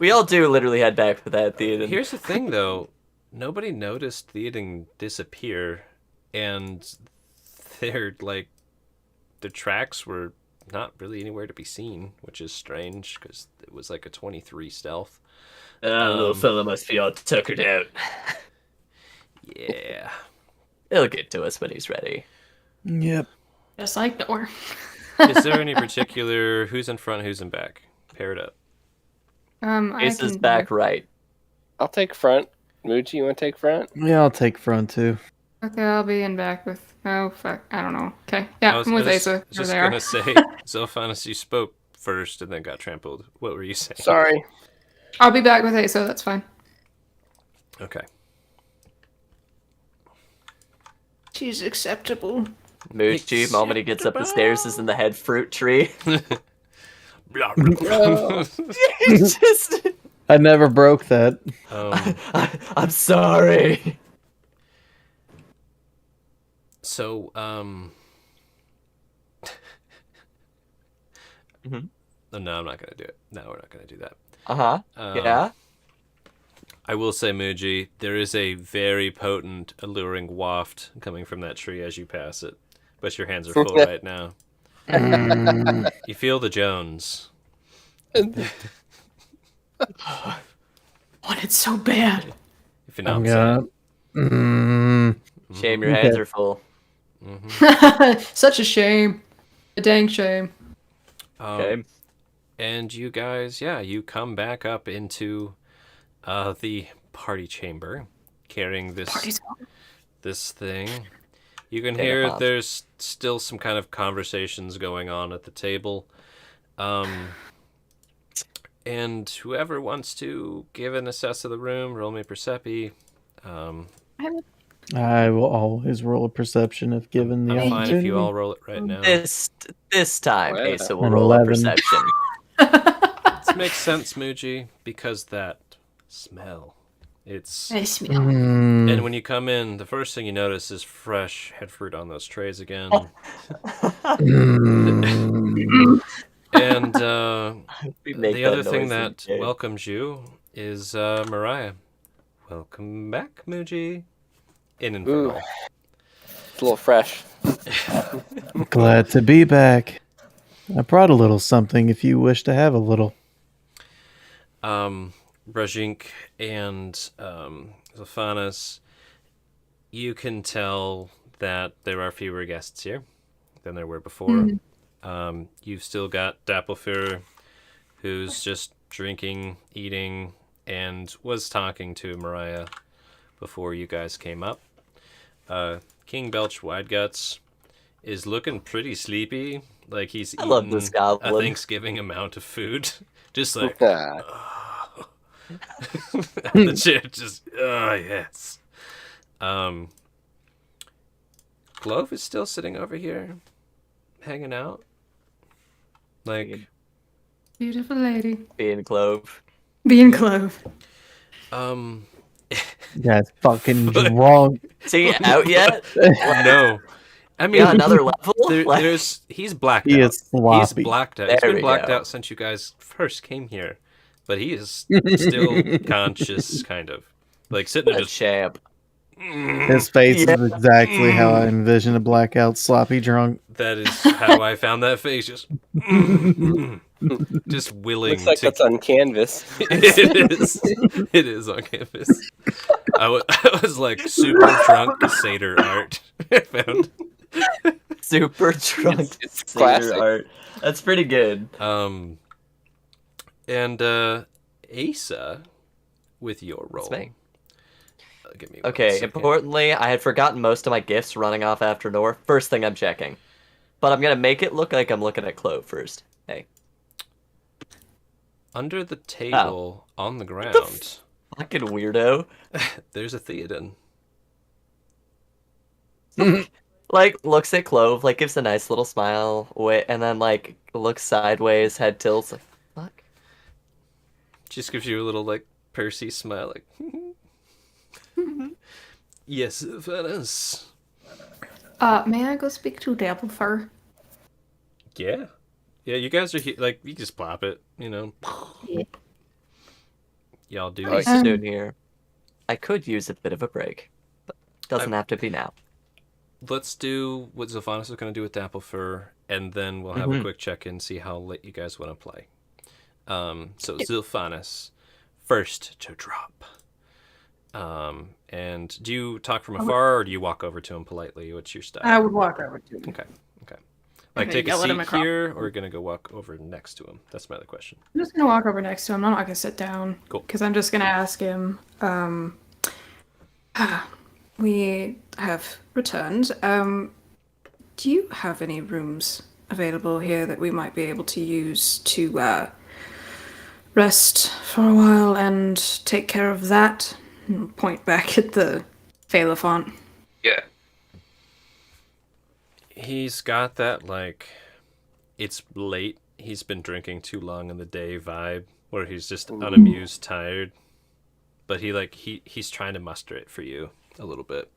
We all do literally head back without Theoden. Here's the thing, though. Nobody noticed Theoden disappear, and their tracks were not really anywhere to be seen, which is strange because it was like a 23 stealth. Little fella must be all tuckered out. Yeah. He'll get to us when he's ready. Yep. Just like Nor. Is there any particular who's in front, who's in back? Pair it up. Ace is back right. I'll take front. Muji, you want to take front? Yeah, I'll take front too. Okay, I'll be in back with. Oh fuck, I don't know. Okay, yeah, I'm with Asa. I There was just they are. gonna say, Zolfanis, you spoke first and then got trampled. What were you saying? Sorry. I'll be back with Asa. That's fine. Okay. She's acceptable. Moochie, moment he gets up the stairs, is in the head fruit tree. He's just... I never broke that. I'm sorry. So, Mhm. Oh, no, I'm not gonna do it. No, we're not gonna do that. Uh-huh. Um, Yeah? I will say, Muji, there is a very potent, alluring waft coming from that tree as you pass it. But your hands are full right now. You feel the Jones. Want it so bad. If you're not I'm saying. gonna. Shame your hands Okay. are full. Such a shame. A dang shame. Okay. And you guys, yeah, you come back up into the party chamber, carrying Party's this thing. You can Data hear pop. there's still some kind of conversations going on at the table. And whoever wants to give an assess of the room, roll me Percepi. I will always roll a perception if given the I'm fine opportunity. if you all roll it right now. This time, Wow. Asa will An roll a 11. perception. This makes sense, Muji, because that smell. It's I smell. and when you come in, the first thing you notice is fresh head fruit on those trays again. And We make the that other thing noise in that game. welcomes you is Mariah. Welcome back, Muji. In Infernal. It's a little fresh. Glad to be back. I brought a little something if you wish to have a little. Brajink and Zophanis, you can tell that there are fewer guests here than there were before. You've still got Dapplefur, who's just drinking, eating, and was talking to Mariah before you guys came up. King Belch Wideguts is looking pretty sleepy, like he's I love eaten this a goblin. Thanksgiving amount of food. Just like, Ah, the chair just, yes. Glove is still sitting over here, hanging out. Like, Beautiful lady. Being Clove. Being Clove. That's fucking drunk. Is he out yet? no. I mean, Yeah, another level? Like, he's blacked He out. is sloppy. He's blacked out. He's There been we blacked go. out since you guys first came here. But he is still conscious, kind of. Like, sitting there a just... champ. His face Yeah. is exactly how I envision a blackout, sloppy drunk. That is how I found that face. Just... just willing looks like to... that's on canvas. It is. It is on canvas. I was like super drunk satyr art. I found. Super drunk It's satyr classic. art. That's pretty good. And Asa, with your role. me. Give me one Okay, second. importantly, I had forgotten most of my gifts running off after Nor. First thing I'm checking. But I'm gonna make it look like I'm looking at Clove first. Hey. Under the table on the ground, Fucking weirdo. there's a Theoden. Like, looks at Clove, like, gives a nice little smile, and then, like, looks sideways, head tilts, like, fuck. Just gives you a little like Percy smile, like. Yes, Venice. May I go speak to Dapplefur? Yeah, yeah. You guys are like you just plop it, Yeah. Y'all do. What are you doing here? I could use a bit of a break, but doesn't have to be now. Let's do what Zophanis is going to do with Dapplefur, and then we'll have a quick check-in, see how late you guys want to play. So Zophanis, first to drop. And do you talk from afar, or do you walk over to him politely? What's your style? I would walk over to him. Okay. Like, Okay, take a yell at him seat across. here, or going to go walk over next to him? That's my other question. I'm just gonna walk over next to him. I'm not gonna sit down. Cool. Because I'm just gonna ask him. We have returned. Do you have any rooms available here that we might be able to use to rest for a while and take care of that? And point back at the Phalafont. Yeah. He's got that, like, it's late, he's been drinking too long in the day vibe, where he's just unamused, tired. But he's trying to muster it for you a little bit.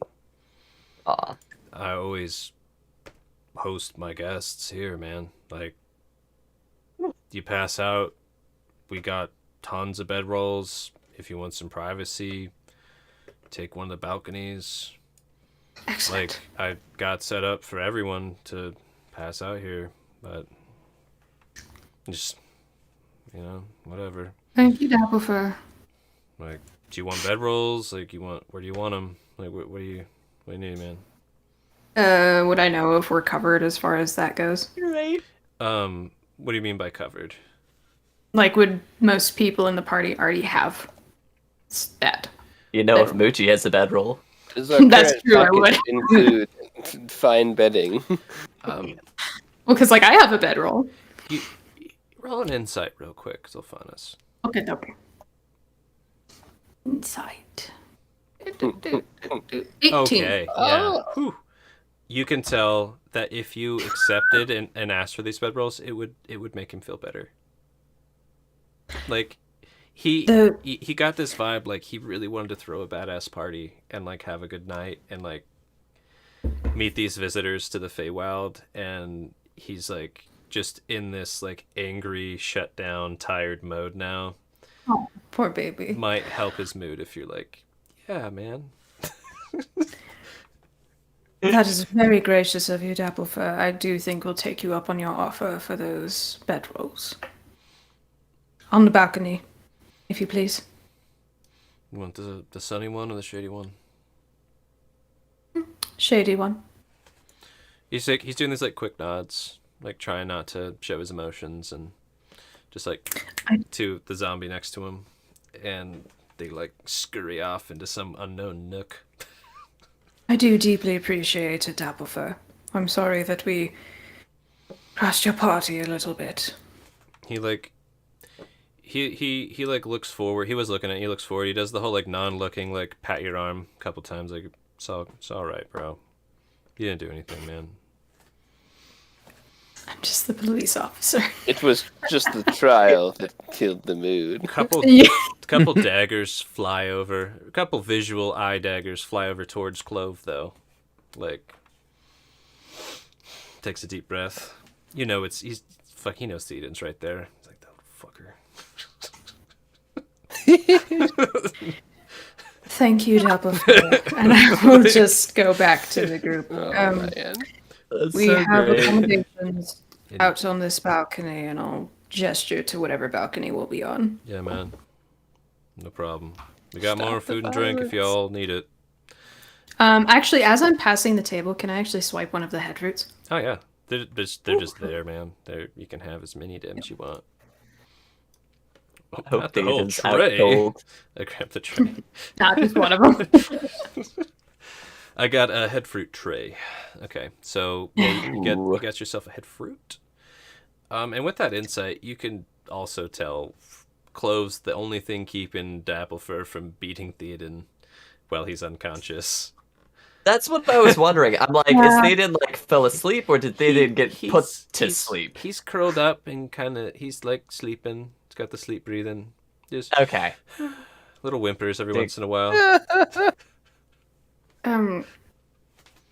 Aw. I always host my guests here, man. Like, you pass out, we got tons of bedrolls. If you want some privacy, take one of the balconies. Excellent. Like, I got set up for everyone to pass out here, but just, whatever. Thank you, Dapplefur. Like, do you want bedrolls? Like, where do you want them? Like, what do you need, man? Would I know if we're covered as far as that goes? Right. What do you mean by covered? Like, would most people in the party already have that? You know if Moochie has a bedroll. Does our That's current true, I package would. include fine bedding? Well, because, like, I have a bedroll. You roll an insight real quick, Zolfanus. Okay. Insight. 18. Okay, yeah. Whew. You can tell that if you accepted and asked for these bedrolls, it would make him feel better. Like, he got this vibe like he really wanted to throw a badass party and like have a good night and like meet these visitors to the Feywild, and he's like just in this like angry, shut down, tired mode now. Oh, poor baby. Might help his mood if you're like, yeah, man. That is very gracious of you, Dapplefur. I do think we'll take you up on your offer for those bedrolls. On the balcony, if you please. You want the sunny one or the shady one? Shady one. He's like, he's doing these like quick nods, like trying not to show his emotions, and just like to the zombie next to him, and they like scurry off into some unknown nook. I do deeply appreciate it, Dapplefur. I'm sorry that we crashed your party a little bit. He like he like looks forward. He was looking at you, he looks forward. He does the whole like non-looking, like pat your arm a couple times, like it's all right, bro. You didn't do anything, man. I'm just the police officer. It was just the trial that killed the mood. Couple daggers fly over. A couple visual eye daggers fly over towards Clove, though. Like, takes a deep breath. You know, he knows Theoden's right there. He's like, that fucker. Thank you, Dapplefur. And I will just go back to the group. Oh, man. We have accommodations out on this balcony, and I'll gesture to whatever balcony we'll be on. Yeah, man. No problem. We got more food and drink if y'all need it. Actually, as I'm passing the table, can I actually swipe one of the head fruits? Oh, yeah. They're just there, man. You can have as many of them as you want. Oh, Hope not the whole Theoden's tray. outsold. I grabbed the tray. Not just one of them. I got a head fruit tray. Okay, so you got yourself a head fruit. And with that insight, you can also tell Clove's the only thing keeping Dapplefur from beating Theoden while he's unconscious. That's what I was wondering. I'm like, is Theoden like fell asleep, or did Theoden get put to sleep? He's curled up and he's like sleeping. He's got the sleep breathing. Just Okay. little whimpers every once in a while.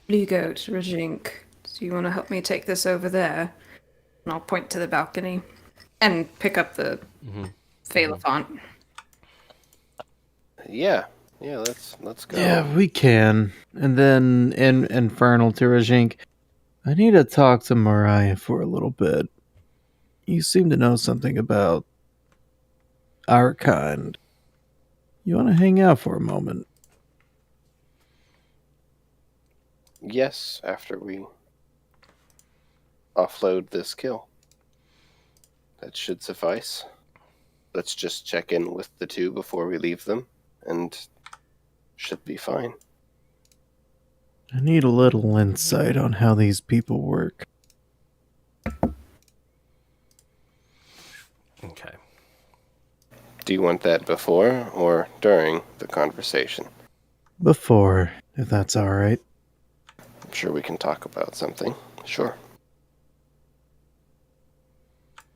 Blue Goat, Rajink, do you want to help me take this over there? And I'll point to the balcony and pick up the Phalafont. Yeah, let's go. Yeah, we can. And then in Infernal to Rajink, I need to talk to Mariah for a little bit. You seem to know something about our kind. You want to hang out for a moment? Yes, after we offload this kill. That should suffice. Let's just check in with the two before we leave them, and should be fine. I need a little insight on how these people work. Okay. Do you want that before or during the conversation? Before, if that's alright. I'm sure we can talk about something. Sure.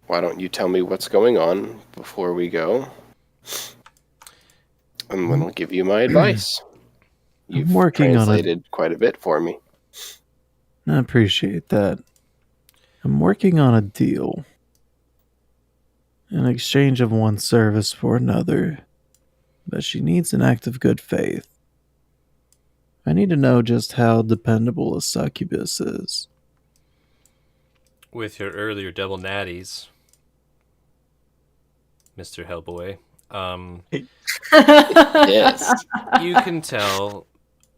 Why don't you tell me what's going on before we go? And then I'll give you my advice. You've working on it. translated quite a bit for me. I appreciate that. I'm working on a deal. An exchange of one service for another. But she needs an act of good faith. I need to know just how dependable a succubus is. With your earlier double natties, Mr. Hellboy, Yes. you can tell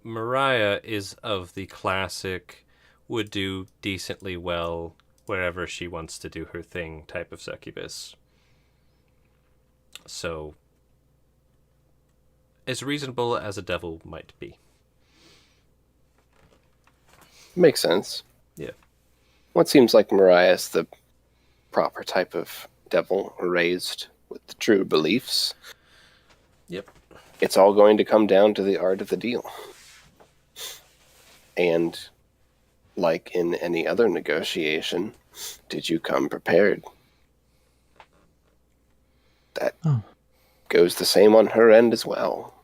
Mariah is of the classic, would do decently well wherever she wants to do her thing type of succubus. So, as reasonable as a devil might be. Makes sense. Yeah. Well, it seems like Mariah's the proper type of devil raised with the true beliefs. Yep. It's all going to come down to the art of the deal. And like in any other negotiation, did you come prepared? That goes the same on her end as well.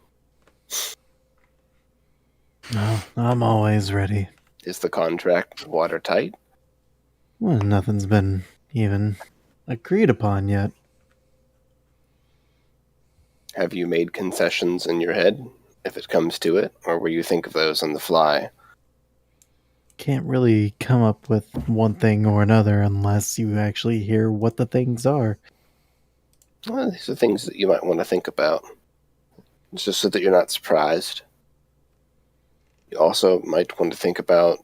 No, I'm always ready. Is the contract watertight? Well, nothing's been even agreed upon yet. Have you made concessions in your head, if it comes to it, or will you think of those on the fly? Can't really come up with one thing or another unless you actually hear what the things are. Well, these are things that you might want to think about. It's just so that you're not surprised. You also might want to think about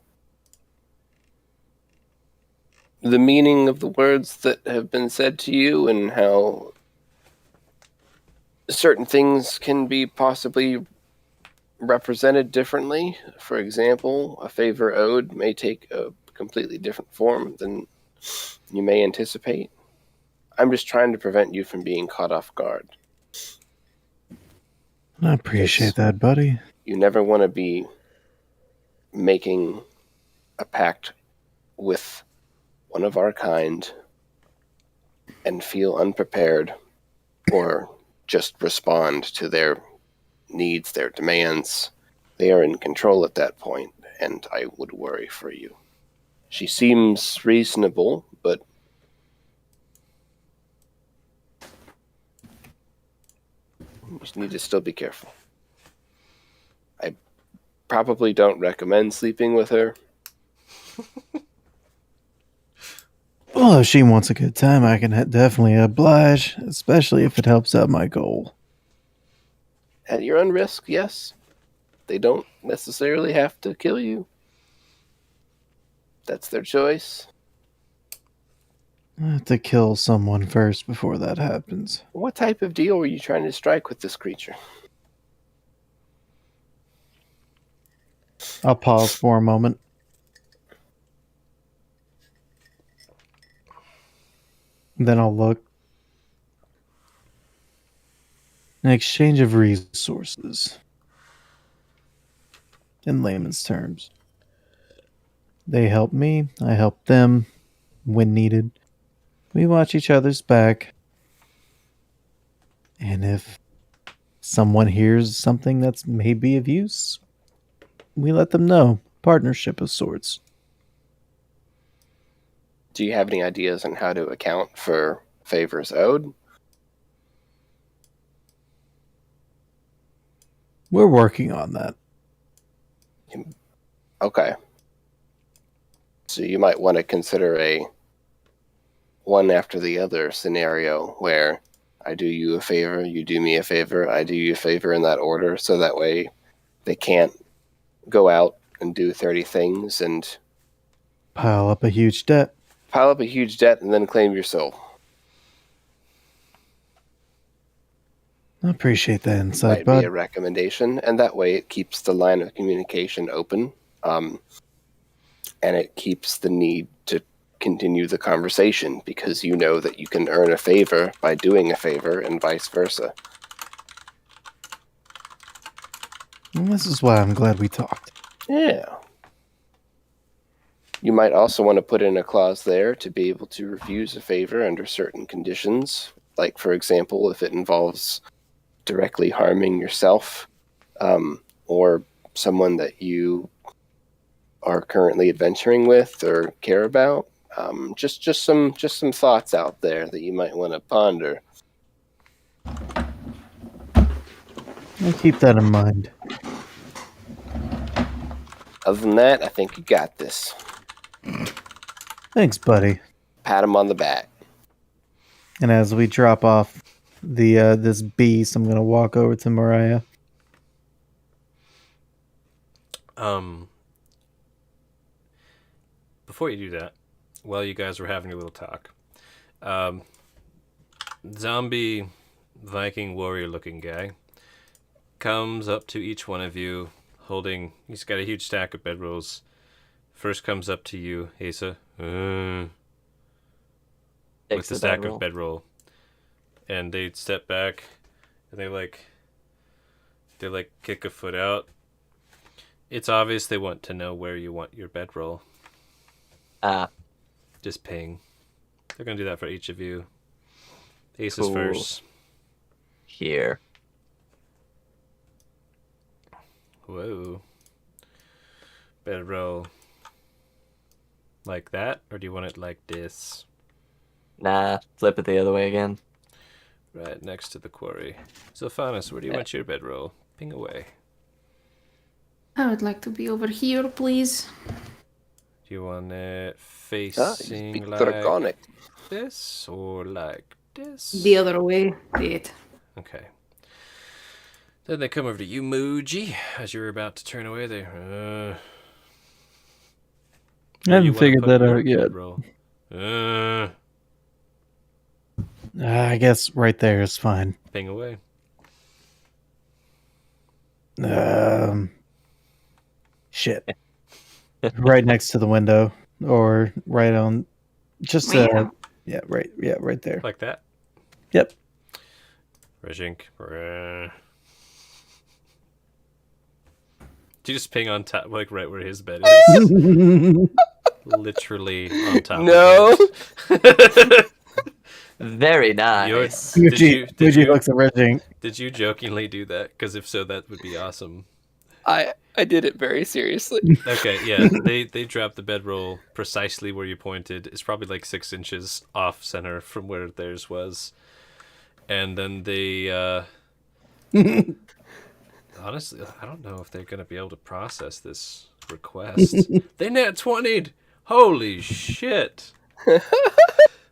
the meaning of the words that have been said to you and how certain things can be possibly represented differently. For example, a favor owed may take a completely different form than you may anticipate. I'm just trying to prevent you from being caught off guard. I appreciate that, buddy. You never want to be making a pact with one of our kind and feel unprepared or just respond to their needs, their demands. They are in control at that point, and I would worry for you. She seems reasonable, but you just need to still be careful. I probably don't recommend sleeping with her. Well, if she wants a good time, I can definitely oblige, especially if it helps out my goal. At your own risk, yes. They don't necessarily have to kill you. That's their choice. I have to kill someone first before that happens. What type of deal were you trying to strike with this creature? I'll pause for a moment. Then I'll look. An exchange of resources. In layman's terms. They help me, I help them when needed. We watch each other's back. And if someone hears something that's maybe of use, we let them know. Partnership of sorts. Do you have any ideas on how to account for favors owed? We're working on that. Okay. So you might want to consider a one after the other scenario where I do you a favor, you do me a favor, I do you a favor in that order, so that way they can't go out and do 30 things and Pile up a huge debt. pile up a huge debt and then claim your soul. I appreciate that insight, Might bud. be a recommendation, and that way it keeps the line of communication open, and it keeps the need to continue the conversation because you know that you can earn a favor by doing a favor and vice versa. And this is why I'm glad we talked. Yeah. You might also want to put in a clause there to be able to refuse a favor under certain conditions, like, for example, if it involves directly harming yourself or someone that you are currently adventuring with or care about. Just some thoughts out there that you might want to ponder. I'll keep that in mind. Other than that, I think you got this. Thanks, buddy. Pat him on the back. And as we drop off the this beast, I'm gonna walk over to Mariah. Before you do that, while you guys were having your little talk, zombie Viking warrior looking guy comes up to each one of you holding, he's got a huge stack of bedrolls. First comes up to you, Asa, with the stack of bedroll. And they step back and they kick a foot out. It's obvious they want to know where you want your bedroll. Just ping. They're gonna do that for each of you. Ace is Cool. first. here. Whoa. Bedroll. Like that? Or do you want it like this? Nah, flip it the other way again. Right next to the quarry. Sylphanus, where do you want your bedroll? Ping away. I would like to be over here, please. Do you want it Ah, you facing speak like draconic. this or like this? The other way. It. Okay. Then they come over to you, Mooji, as you're about to turn away. They. I haven't figured that out yet. I guess right there is fine. Ping away. Shit. Right next to the window, or right on, just Wow. right there. Like that. Yep. Rajink. Do you just ping on top, like right where his bed is? Literally on top. No. Of it. Very nice. Fuji looks at Reggie. Did you jokingly do that? Because if so, that would be awesome. I did it very seriously. Okay, yeah, they dropped the bedroll precisely where you pointed. It's probably like 6 inches off center from where theirs was, and then they. Honestly, I don't know if they're gonna be able to process this request. They nat 20'd. Holy shit!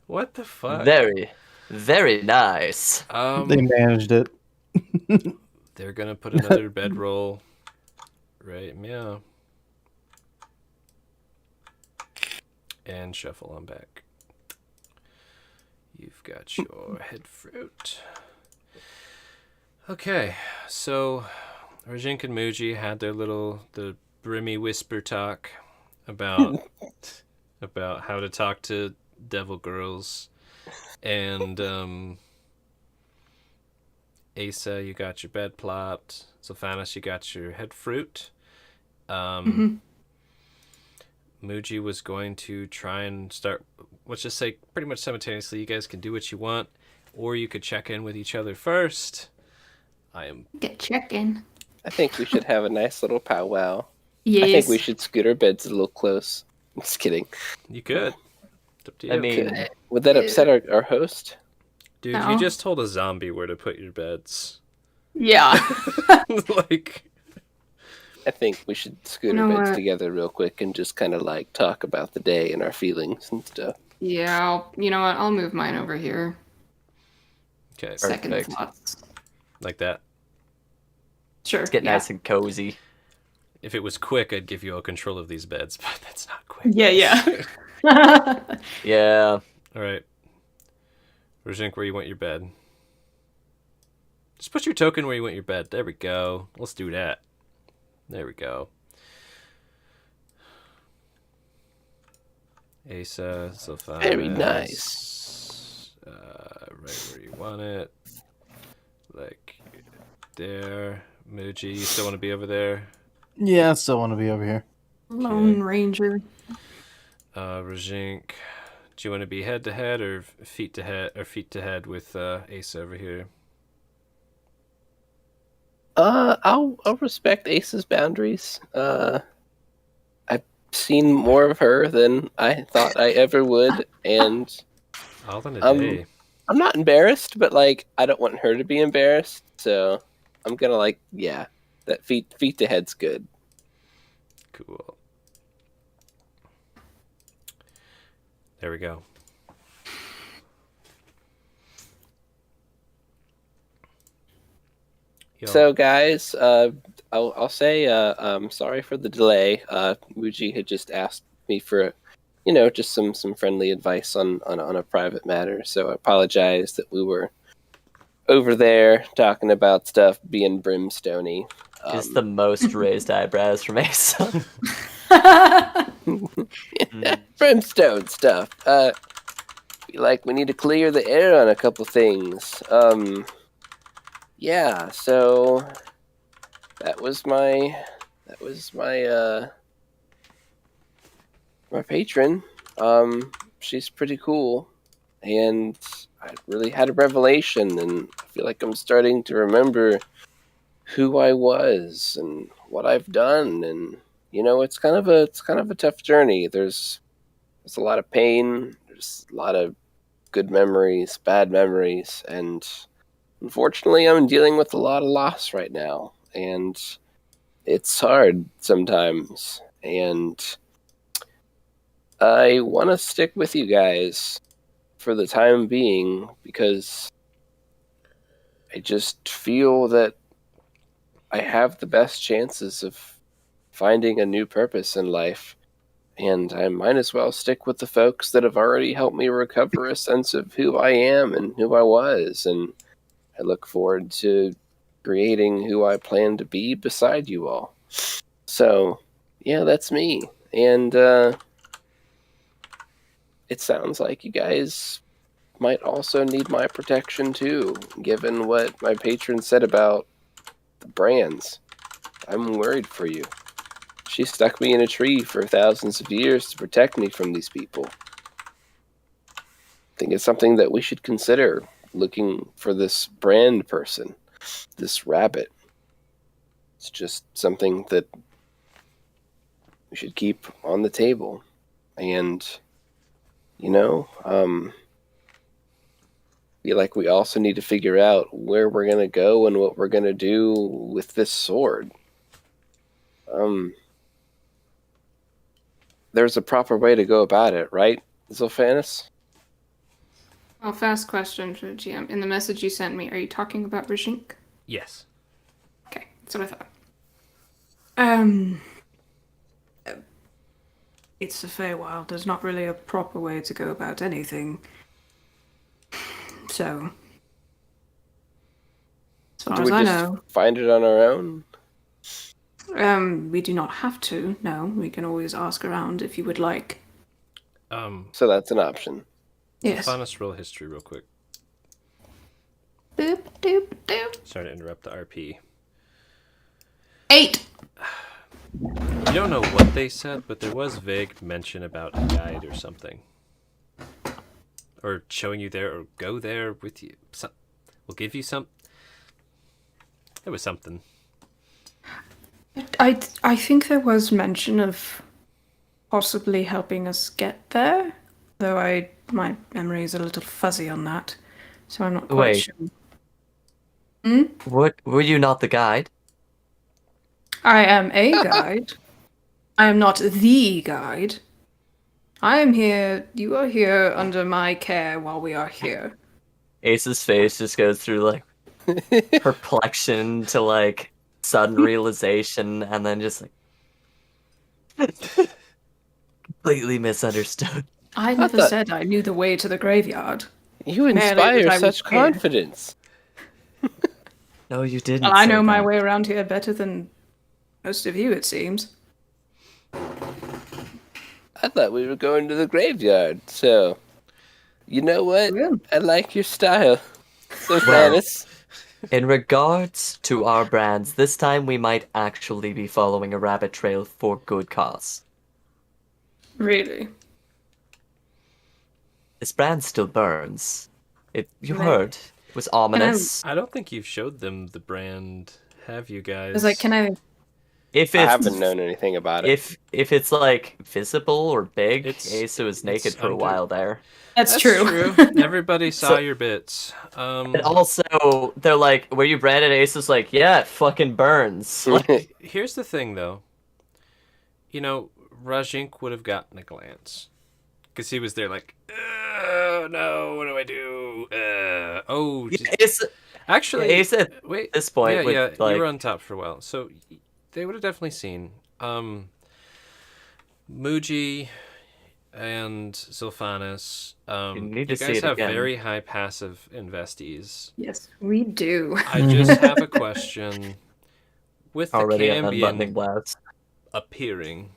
What the fuck? Very, very nice. They managed it. They're gonna put another bedroll. Right, meow. And shuffle on back. You've got your head fruit. Okay, so Rajink and Muji had their the brimmy whisper talk about how to talk to devil girls, and Asa, you got your bed plopped. Sylphanus, you got your head fruit. Muji was going to try and start, let's just say pretty much simultaneously, you guys can do what you want, or you could check in with each other first. Get check-in. I think we should have a nice little powwow. Yes. I think we should scoot our beds a little close. I'm just kidding. You could. It's up to you. I mean, Would that upset our host? Dude, No. you just told a zombie where to put your beds. Yeah. Like, I think we should scoot You our know beds what? together real quick and just kind of like talk about the day and our feelings and stuff. Yeah. You know what? I'll move mine over here. okay, Second Perfect. thoughts. like that. Sure. get yeah. nice and cozy. If it was quick, I'd give you all control of these beds, but that's not quick. Yeah, yeah. Yeah. All right. Rajink, where you want your bed? Just put your token where you want your bed. There we go. Let's do that. There we go. Asa, Sylphanus. Very nice. Right where you want it. Like there. Muji, you still want to be over there? Yeah, I still want to be over here. Lone Ranger. Rajink, do you want to be head to head or feet to head with Asa over here? I'll respect Ace's boundaries. I've seen more of her than I thought I ever would, and All in a day. I'm not embarrassed, but like I don't want her to be embarrassed, so I'm gonna that feet to head's good. Cool. There we go. Yo. So guys, I'll say sorry for the delay. Muji had just asked me for, just some friendly advice on a private matter. So I apologize that we were over there talking about stuff being brimstony. Just the most raised eyebrows from Asa. Brimstone stuff. Feel like we need to clear the air on a couple things. Yeah, so that was my my patron. She's pretty cool, and I really had a revelation and feel like I'm starting to remember who I was and what I've done, and it's kind of a tough journey. There's a lot of pain. There's a lot of good memories, bad memories, and unfortunately, I'm dealing with a lot of loss right now, and it's hard sometimes. And I want to stick with you guys for the time being because I just feel that I have the best chances of finding a new purpose in life. And I might as well stick with the folks that have already helped me recover a sense of who I am and who I was. And I look forward to creating who I plan to be beside you all. So, yeah, that's me. And it sounds like you guys might also need my protection too, given what my patron said about the brands. I'm worried for you. She stuck me in a tree for thousands of years to protect me from these people. I think it's something that we should consider, looking for this brand person, this rabbit. It's just something that we should keep on the table. And, feel like we also need to figure out where we're going to go and what we're going to do with this sword. There's a proper way to go about it, right, Zilphanis? Well, fast question for the GM. In the message you sent me, are you talking about Rajink? Yes. Okay, that's what I thought. It's the Feywild. There's not really a proper way to go about anything. So, as far Do as we I just know, find it on our own? we do not have to. No, we can always ask around if you would like. So that's an option. Yes. Honest roll history real quick. Boop, doop, doop. Sorry to interrupt the RP. 8. You don't know what they said, but there was vague mention about a guide or something. Or showing you there, or go there with you. We'll give you some. It was something. I think there was mention of possibly helping us get there, though my memory is a little fuzzy on that, so I'm not quite Wait. sure. Hmm? What were you not the guide? I am a guide. I am not the guide. I am here. You are here under my care while we are here. Ace's face just goes through like perplexion to like sudden realization, and then just like completely misunderstood. I never thought- said I knew the way to the graveyard. You Man, inspire I was such scared. confidence. No, you didn't. Well, I say know my that. way around here better than most of you, it seems. I thought we were going to the graveyard, so you know what? Yeah. I like your style. So Thanos. In regards to our brands, this time we might actually be following a rabbit trail for good cause. Really? This brand still burns. You Right. heard. It was ominous. I don't think you've showed them the brand, have you guys? I was like, can I? If I it's haven't known anything about it. if it's like visible or big, It's- Asa was naked it's for a under- while there. That's true. Everybody saw So- your bits. And also, they're like, "Were you branded?" Asa's like, "Yeah, it fucking burns." Like, Here's the thing, though. Rajink would have gotten a glance. Because he was there like, no, what do I do? Asa, Actually, Asa at wait. this point yeah, would, yeah, like, you were on top for a while. So they would have definitely seen. Muji and Sylphanis, You need you to see guys it have again. very high passive investees. Yes, we do. I just have a question. With the already unbuttoning Cambion blouse. appearing,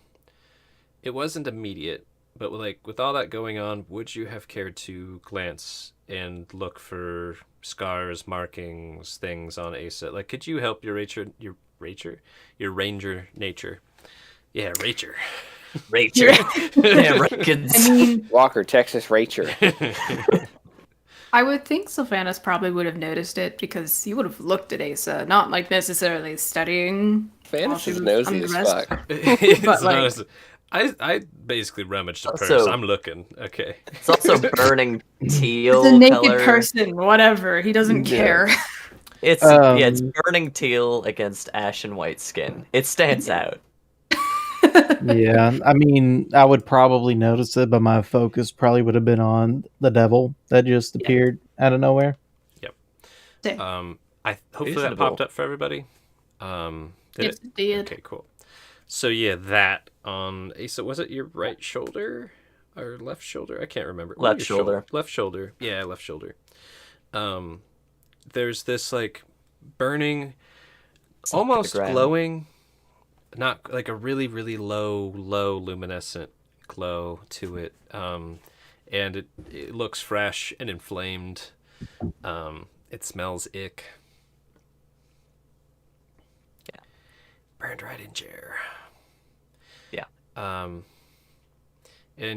it wasn't immediate, but with all that going on, would you have cared to glance and look for scars, markings, things on Asa? Like, could you help your ranger nature? Yeah, ranger. Rachel. Damn, Rankins. I mean, Walker, Texas Ranger. I would think Sylvanas probably would have noticed it because he would have looked at Asa, not like necessarily studying while Fanus she is was nosy under as rest. fuck. It's But, like- honest- I basically rummaged a purse. Also- I'm looking. Okay. It's also burning teal It's a naked color. person, whatever. He doesn't Yeah. care. It's it's burning teal against ash and white skin. It stands out. Yeah, I mean, I would probably notice it, but my focus probably would have been on the devil that just appeared out of nowhere. Same. Hopefully that Reasonable. popped up for everybody. Did Yes, it did. Okay, cool. So yeah, that on Asa, was it your right shoulder or left shoulder? I can't remember. Left Your shoulder. Left shoulder. Yeah, left shoulder. There's this like burning, It's up to the almost ground. glowing, not like a really really low luminescent glow to it. And it looks fresh and inflamed. It smells ick. Yeah. Burned right in chair. Yeah. And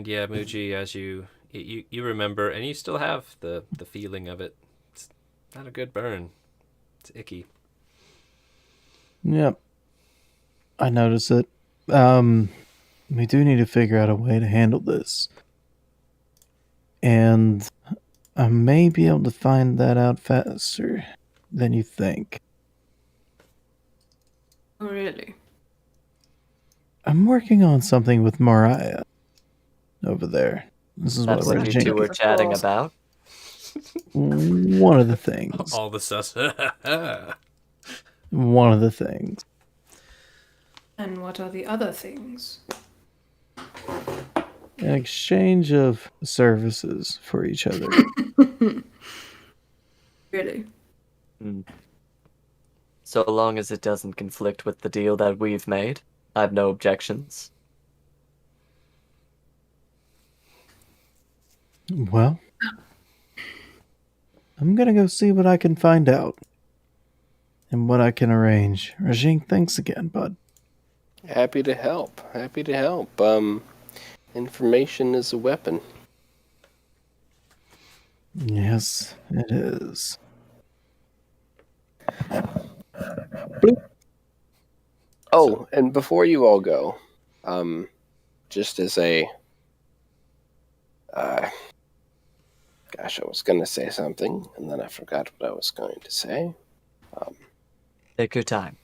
yeah, Muji, as you remember, and you still have the feeling of it. It's not a good burn. It's icky. Yep. I notice it. We do need to figure out a way to handle this. And I may be able to find that out faster than you think. Oh, really? I'm working on something with Mariah over there. This is That's what what we're you two were Cool. chatting about. One of the things. All the sus. One of the things. And what are the other things? An exchange of services for each other. Really? So long as it doesn't conflict with the deal that we've made, I have no objections. Well, I'm gonna go see what I can find out. And what I can arrange. Rajin, thanks again, bud. Happy to help. Happy to help. Information is a weapon. Yes, it is. Oh, and before you all go, just as a, gosh, I was going to say something, and then I forgot what I was going to say. Take your time.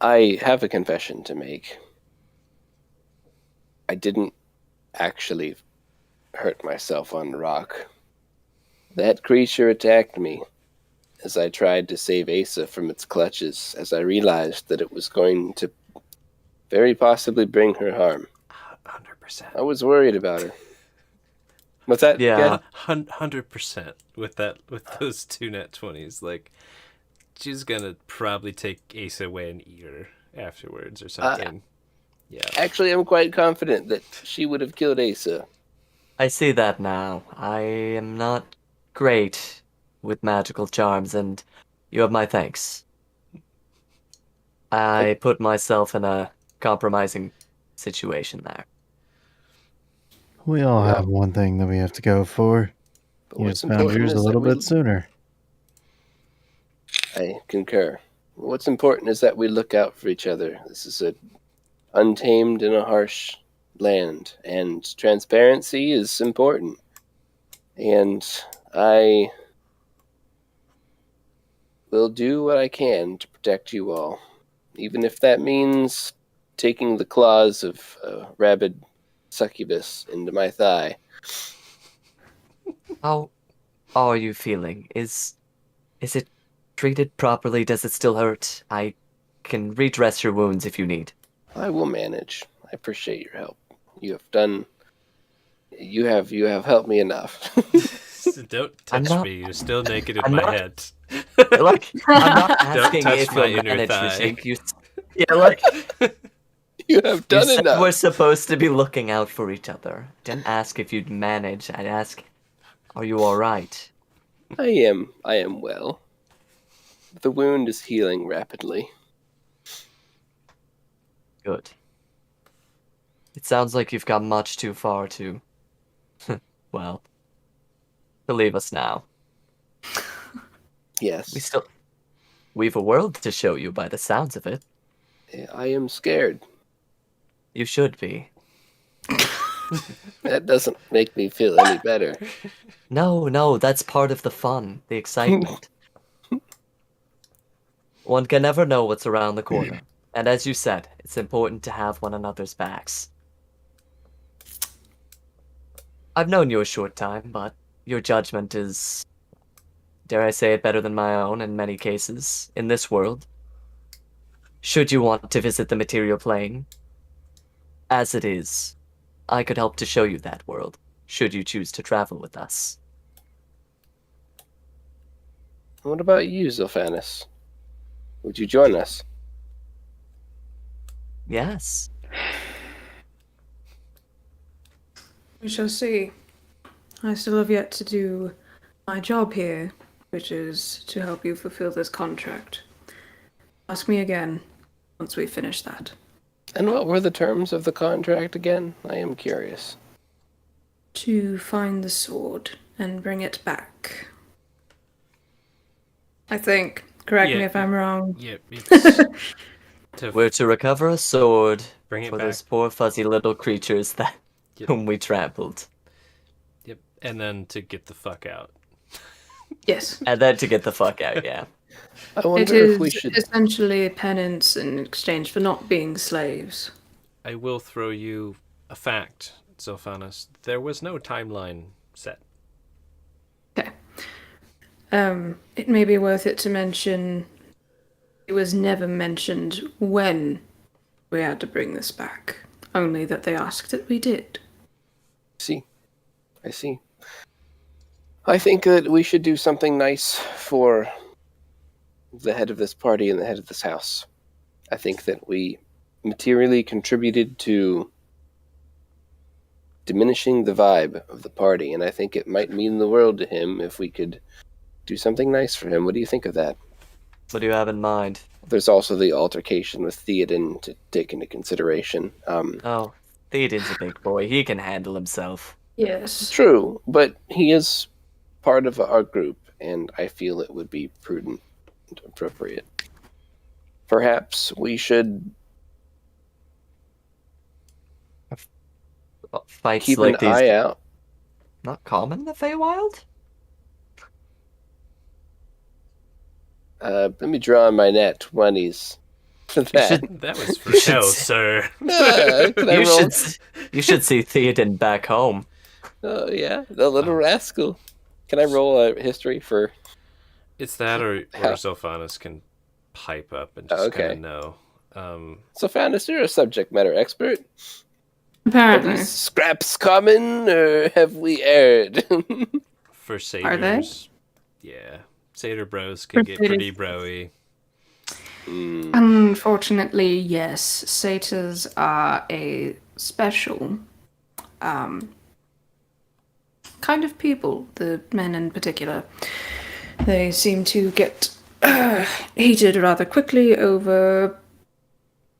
I have a confession to make. I didn't actually hurt myself on the rock. That creature attacked me as I tried to save Asa from its clutches, as I realized that it was going to very possibly bring her harm. 100%. I was worried about her. What's that? Yeah. again? 100% with those two net 20s. Like, she's gonna probably take Asa away and eat her afterwards or something. Yeah. Actually, I'm quite confident that she would have killed Asa. I see that now. I am not great with magical charms, and you have my thanks. I put myself in a compromising situation there. We all Yeah. have one thing that we have to go for. But You what's just found important yours a is that little we... bit sooner. I concur. What's important is that we look out for each other. This is a untamed and a harsh land, and transparency is important. And I will do what I can to protect you all, even if that means taking the claws of a rabid succubus into my thigh. How are you feeling? Is it treated properly? Does it still hurt? I can redress your wounds if you need. I will manage. I appreciate your help. You have helped me enough. Don't I'm touch not- me. You're still naked in I'm my not- head. Like, I'm not asking touch if my you'll inner manage, thigh. Rashik. Yeah, like You have you done said enough. we're supposed to be looking out for each other. Didn't ask if you'd manage. I'd ask, are you all right? I am well. The wound is healing rapidly. Good. It sounds like you've gone much too far to, well, to leave us now. Yes. We've a world to show you by the sounds of it. I am scared. You should be. That doesn't make me feel any better. No, that's part of the fun, the excitement. One can never know what's around the corner. And as you said, it's important to have one another's backs. I've known you a short time, but your judgment is, dare I say it, better than my own in many cases, in this world. Should you want to visit the material plane, as it is, I could help to show you that world, should you choose to travel with us. What about you, Zilphanus? Would you join us? Yes. We shall see. I still have yet to do my job here, which is to help you fulfill this contract. Ask me again once we finish that. And what were the terms of the contract again? I am curious. To find the sword and bring it back. I think. Correct me Yeah. if I'm wrong. Yep, it's We're to recover a sword bring it for back. those poor fuzzy little creatures that Yep. whom we trampled. Yep, and then to get the fuck out. Yes. And then to get the fuck out, yeah. I It wonder is if we should. essentially penance in exchange for not being slaves. I will throw you a fact, Zilphanus. There was no timeline set. Okay. It may be worth it to mention it was never mentioned when we had to bring this back. Only that they asked that we did. I see. I think that we should do something nice for the head of this party and the head of this house. I think that we materially contributed to diminishing the vibe of the party, and I think it might mean the world to him if we could do something nice for him. What do you think of that? What do you have in mind? There's also the altercation with Theoden to take into consideration. Oh, Theoden's a big boy. He can handle himself. Yes. True, but he is part of our group, and I feel it would be prudent and appropriate. Perhaps we should Fights keep like an these eye out. not common in the Feywild? Let me draw on my nat 20s for that. That was for You should show, say- sir. Can I You roll? you should see Theoden back home. Oh, yeah, the little rascal. Can I roll a history for... It's that, or How- Zilphanus can pipe up and just Okay. kind of know. Sophanus, you're a subject matter expert. Are Apparently. these scraps common, or have we erred? For Are they? satyrs, yeah, satyr bros can get pretty broy. Unfortunately, yes. Satyrs are a special kind of people, the men in particular. They seem to get heated rather quickly over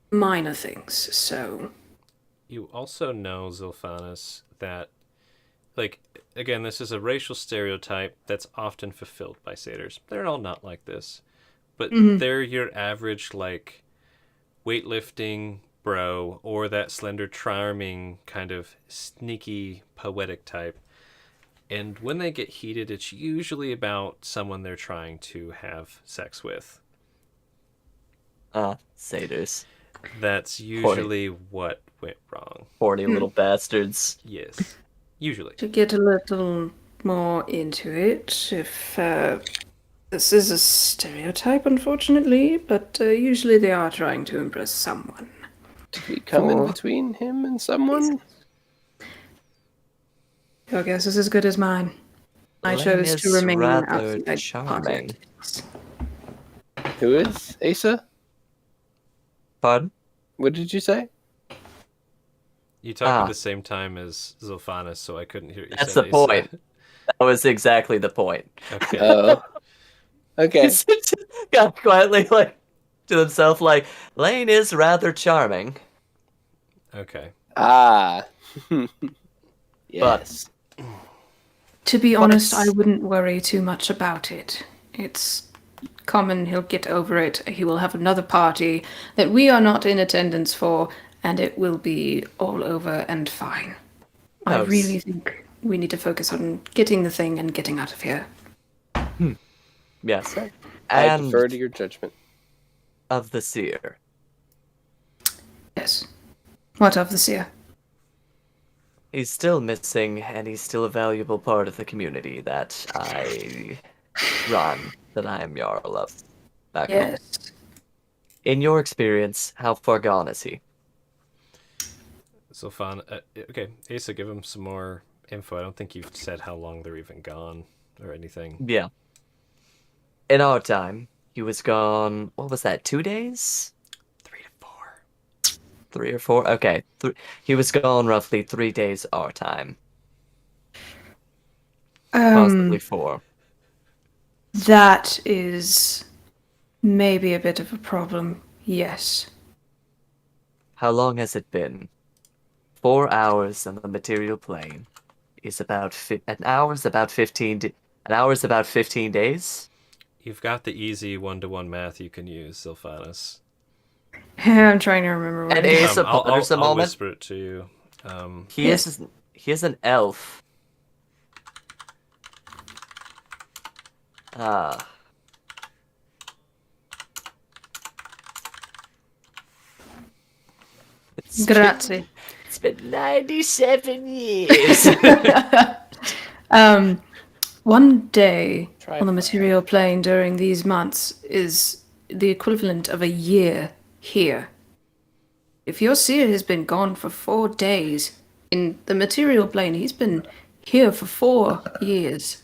minor things, so... You also know, Zilphanus, that, like, again, this is a racial stereotype that's often fulfilled by satyrs. They're all not like this, but they're your average, like, weightlifting bro, or that slender, charming, kind of sneaky, poetic type. And when they get heated, it's usually about someone they're trying to have sex with. Satyrs. That's usually what went wrong. Horny little bastards. Yes. Usually. To get a little more into it, if this is a stereotype, unfortunately, but usually they are trying to impress someone. Did we come in between him and someone? Your guess is as good as mine. I Lane chose to is remain rather outside charming. politics. Who is? Asa? Pardon? What did you say? You talked Ah. at the same time as Zilphanus, so I couldn't hear what you That's said. the point. That was exactly the point. Okay. Oh. Okay. Got quietly like to himself like, Lane is rather charming. Okay. Ah. Yes. To be But honest, I it's- wouldn't worry too much about it. It's common, he'll get over it. He will have another party that we are not in attendance for, and it will be all over and fine. I No, really think we need to focus on getting the thing and getting out of here. Yes. I And defer to your judgment. of the Seer. Yes. What of the Seer? He's still missing, and he's still a valuable part of the community that I run, that I am Jarl of. Back home. Yes. In your experience, how far gone is he? So fun. Okay, Asa, give him some more info. I don't think you've said how long they're even gone or anything. Yeah. In our time, he was gone, what was that, 2 days? 3 to 4. 3 or 4? Okay. He was gone roughly 3 days our time. Possibly 4. That is maybe a bit of a problem. Yes. How long has it been? 4 hours on the material plane is about an hour is about 15 days. You've got the easy 1-to-1 math you can use, Sylphanus. I'm trying to remember what And it is. Asa ponders a I'll moment. whisper it to you. He Yes. is an elf. Ah. Grazie. It's been 97 years. One day Try on the it. material plane during these months is the equivalent of a year here. If your seer has been gone for 4 days in the material plane, he's been here for 4 years.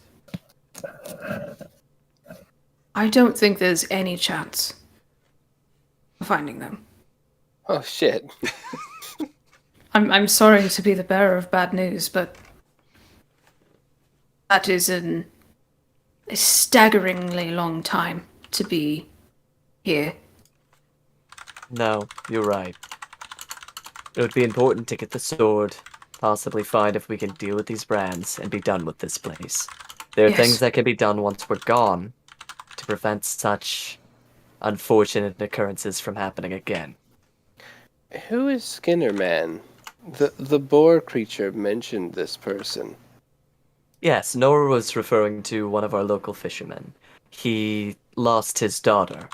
I don't think there's any chance of finding them. Oh shit. I'm sorry to be the bearer of bad news, but that is a staggeringly long time to be here. No, you're right. It would be important to get the sword, possibly find if we can deal with these brands and be done with this place. There are Yes. things that can be done once we're gone to prevent such unfortunate occurrences from happening again. Who is Skinner Man? The boar creature mentioned this person. Yes, Nora was referring to one of our local fishermen. He lost his daughter.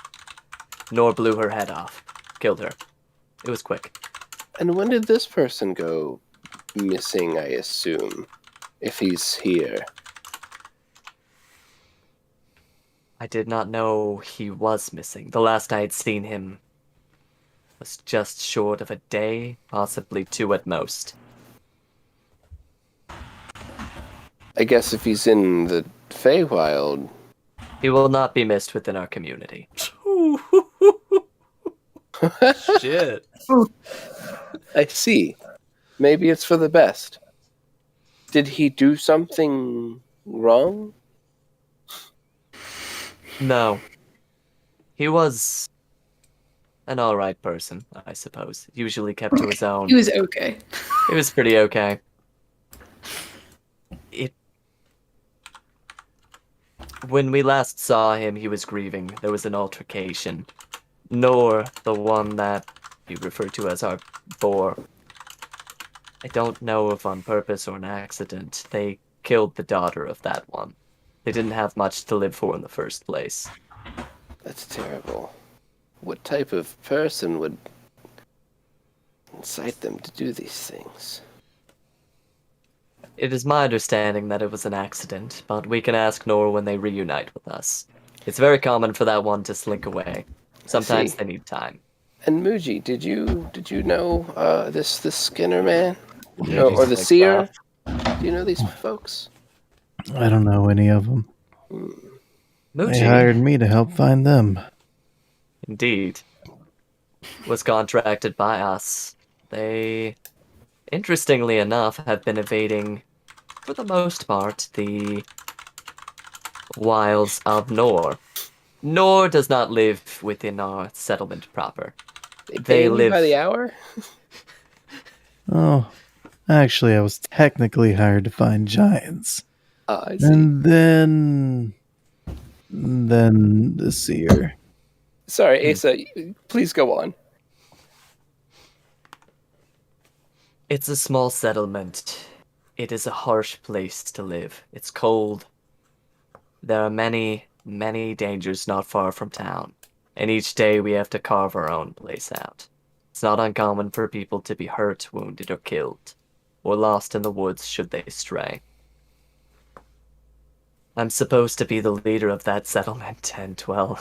Nor blew her head off. Killed her. It was quick. And when did this person go missing, I assume? If he's here. I did not know he was missing. The last I had seen him was just short of a day, possibly 2 at most. I guess if he's in the Feywild. He will not be missed within our community. Shit. I see. Maybe it's for the best. Did he do something wrong? No. He was an alright person, I suppose. Usually kept to his own. He was okay. It was pretty okay. When we last saw him, he was grieving. There was an altercation. Nor the one that you refer to as our boar. I don't know if on purpose or an accident, they killed the daughter of that one. They didn't have much to live for in the first place. That's terrible. What type of person would incite them to do these things? It is my understanding that it was an accident, but we can ask Nor when they reunite with us. It's very common for that one to slink away. Sometimes see. they need time. And Muji, did you know this Skinner Man? Yeah, Or the like Seer? Do you know these folks? I don't know any of them. They Muji, hired me to help find them. indeed, was contracted by us. They, interestingly enough, have been evading, for the most part, the wilds of Nor. Nor does not live within our settlement proper. They They pay you live- by the hour? Oh, actually, I was technically hired to find giants. I see. And then the seer. Sorry, Asa, please go on. It's a small settlement. It is a harsh place to live. It's cold. There are many, many dangers not far from town, and each day we have to carve our own place out. It's not uncommon for people to be hurt, wounded, or killed, or lost in the woods should they stray. I'm supposed to be the leader of that settlement, and well,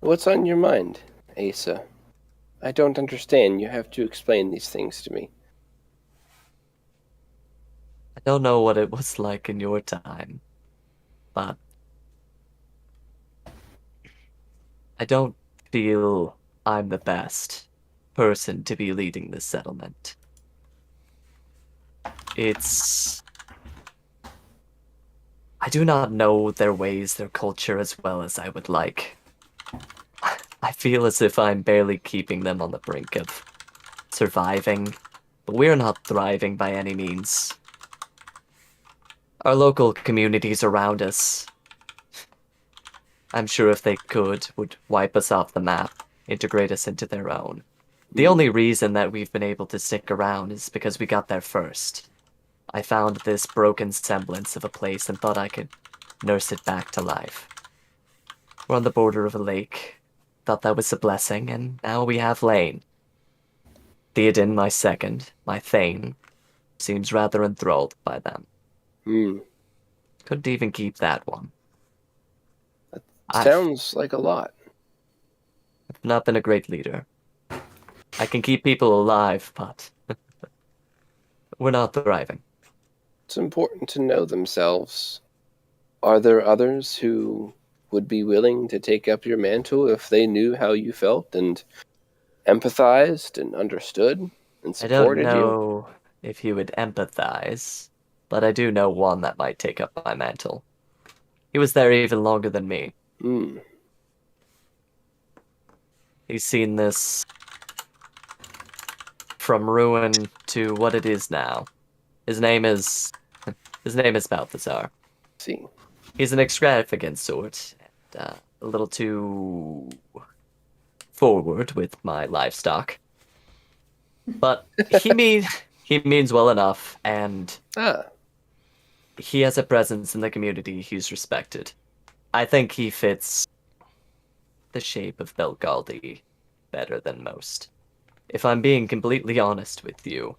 What's on your mind, Asa? I don't understand. You have to explain these things to me. I don't know what it was like in your time, but I don't feel I'm the best person to be leading this settlement. I do not know their ways, their culture as well as I would like. I feel as if I'm barely keeping them on the brink of surviving, but we're not thriving by any means. Our local communities around us, I'm sure if they could, would wipe us off the map, integrate us into their own. The only reason that we've been able to stick around is because we got there first. I found this broken semblance of a place and thought I could nurse it back to life. We're on the border of a lake. Thought that was a blessing, and now we have Lane. Theoden, my second, my Thane, seems rather enthralled by them. Couldn't even keep that one. Sounds like a lot. I've not been a great leader. I can keep people alive, but we're not thriving. It's important to know themselves. Are there others who would be willing to take up your mantle if they knew how you felt and empathized and understood and I don't supported you? know if he would empathize, but I do know one that might take up my mantle. He was there even longer than me. He's seen this from ruin to what it is now. His name is Balthazar. See. He's an extravagant sort, and a little too forward with my livestock. But he means well enough, and he has a presence in the community. He's respected. I think he fits the shape of Belgaldi better than most. If I'm being completely honest with you,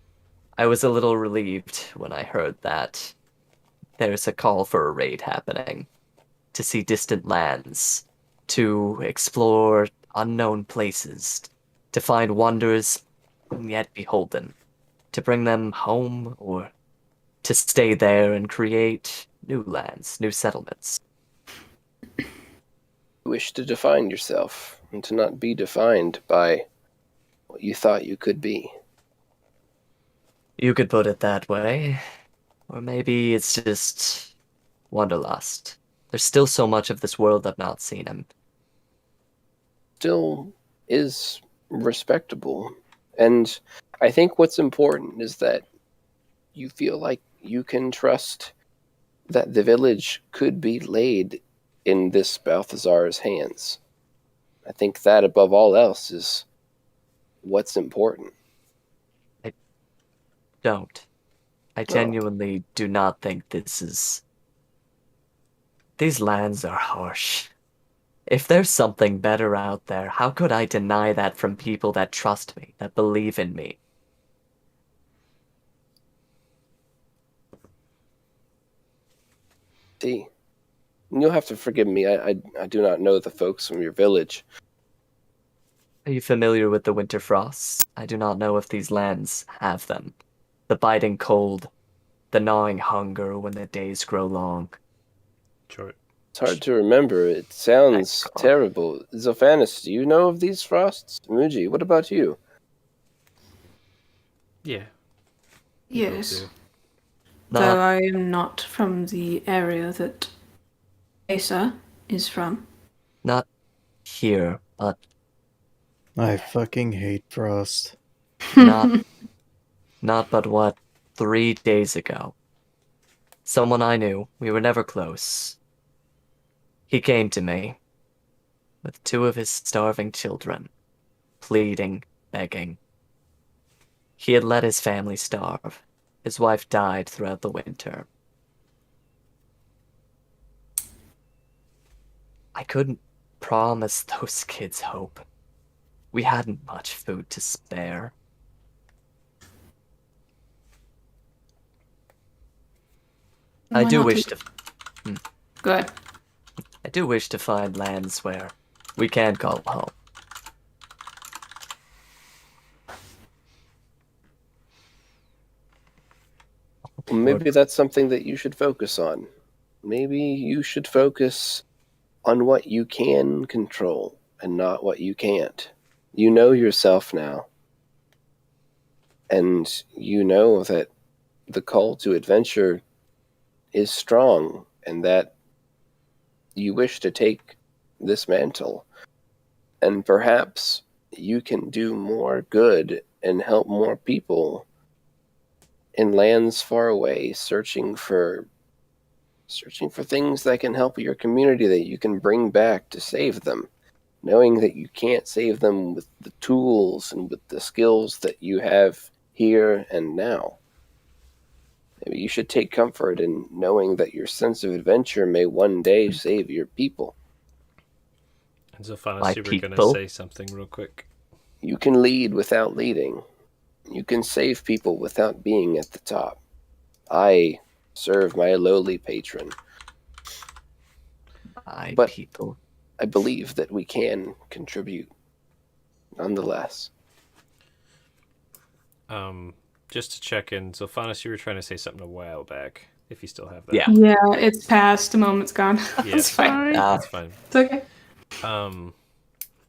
I was a little relieved when I heard that there's a call for a raid happening, to see distant lands, to explore unknown places, to find wonders yet beholden, to bring them home or to stay there and create new lands, new settlements. You wish to define yourself and to not be defined by what you thought you could be. You could put it that way. Or maybe it's just wanderlust. There's still so much of this world I've not seen him. Still is respectable. And I think what's important is that you feel like you can trust that the village could be laid in this Balthazar's hands. I think that above all else is what's important. Don't. I genuinely do not think this is... These lands are harsh. If there's something better out there, how could I deny that from people that trust me, that believe in me? See, you'll have to forgive me. I do not know the folks from your village. Are you familiar with the winter frosts? I do not know if these lands have them. The biting cold, the gnawing hunger when the days grow long. Sure. It's hard to remember. It sounds terrible. Zophanis, do you know of these frosts? Muji, what about you? Yeah. Yes. do. Though I am not from the area that Asa is from. Not here, But I fucking hate Frost. not but what, 3 days ago. Someone I knew, we were never close. He came to me with 2 of his starving children, pleading, begging. He had let his family starve. His wife died throughout the winter. I couldn't promise those kids hope. We hadn't much food to spare. I Why do not wish take- to Go ahead. I do wish to find lands where we can call home. Well, maybe that's something that you should focus on. Maybe you should focus on what you can control and not what you can't. You know yourself now. And you know that the call to adventure is strong and that you wish to take this mantle. And perhaps you can do more good and help more people in lands far away, searching for things that can help your community that you can bring back to save them, knowing that you can't save them with the tools and with the skills that you have here and now. Maybe you should take comfort in knowing that your sense of adventure may one day save your people. And Zophanis, My you were going to people? say something real quick. You can lead without leading. You can save people without being at the top. I serve my lowly patron. My But- people. I believe that we can contribute nonetheless. Just to check in, Zophanis, you were trying to say something a while back, if you still have that. Yeah. Yeah, it's past. The moment's gone. Yeah. It's fine. That's fine. It's okay.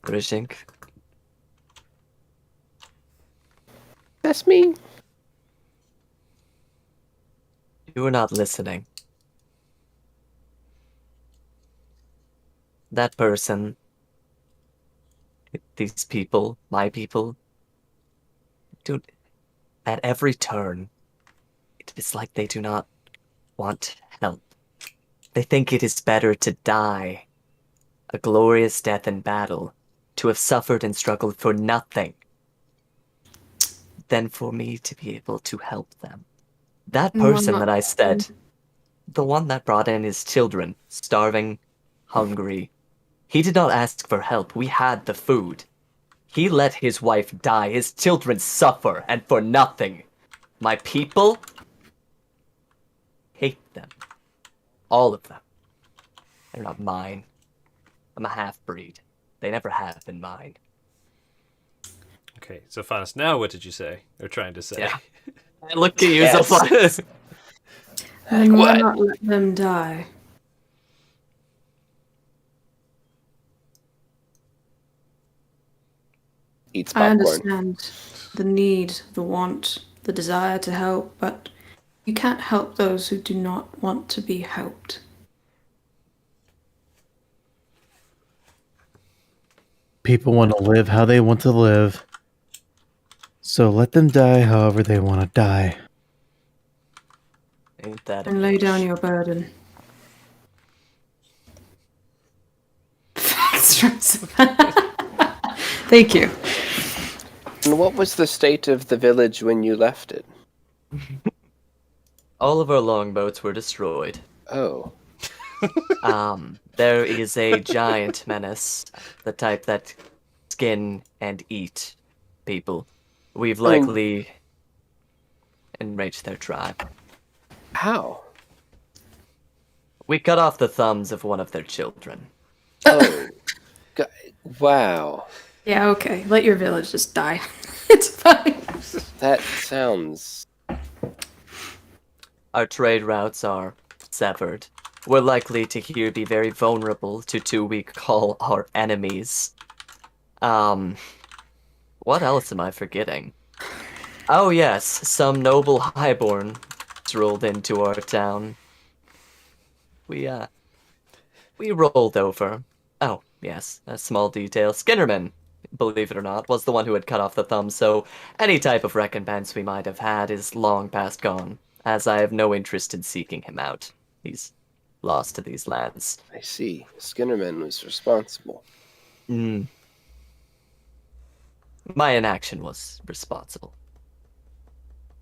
Grishink. That's me. You were not listening. That person, these people, my people, dude, at every turn, it is like they do not want help. They think it is better to die a glorious death in battle, to have suffered and struggled for nothing, than for me to be able to help them. That No, I'm person not that I said, listening. the one that brought in his children, starving, hungry, he did not ask for help. We had the food. He let his wife die, his children suffer, and for nothing. My people hate them. All of them. They're not mine. I'm a half-breed. They never have been mine. Okay, Zophanis, now what did you say? Or trying to say? Yeah. Look at you, Yes. Zophanis. Then why What? not let them die? Eats I popcorn. understand the need, the want, the desire to help, but you can't help those who do not want to be helped. People want to live how they want to live. So let them die however they want to die. Ain't that a And lay down bitch. your burden. Thanks, Joseph. Thank you. And what was the state of the village when you left it? All of our longboats were destroyed. Oh, There is a giant menace, the type that skin and eat people. We've likely enraged their tribe. how? We cut off the thumbs of one of their children. Oh, God. Wow. Yeah, okay. Let your village just die. It's fine. That sounds... Our trade routes are severed. We're likely to here be very vulnerable to 2 we call our enemies. What else am I forgetting? Oh yes, some noble highborn rolled into our town. We rolled over. Oh, yes, a small detail. Skinnerman, believe it or not, was the one who had cut off the thumb, so any type of recompense we might have had is long past gone, as I have no interest in seeking him out. He's lost to these lands. I see. Skinnerman was responsible. Mm. My inaction was responsible.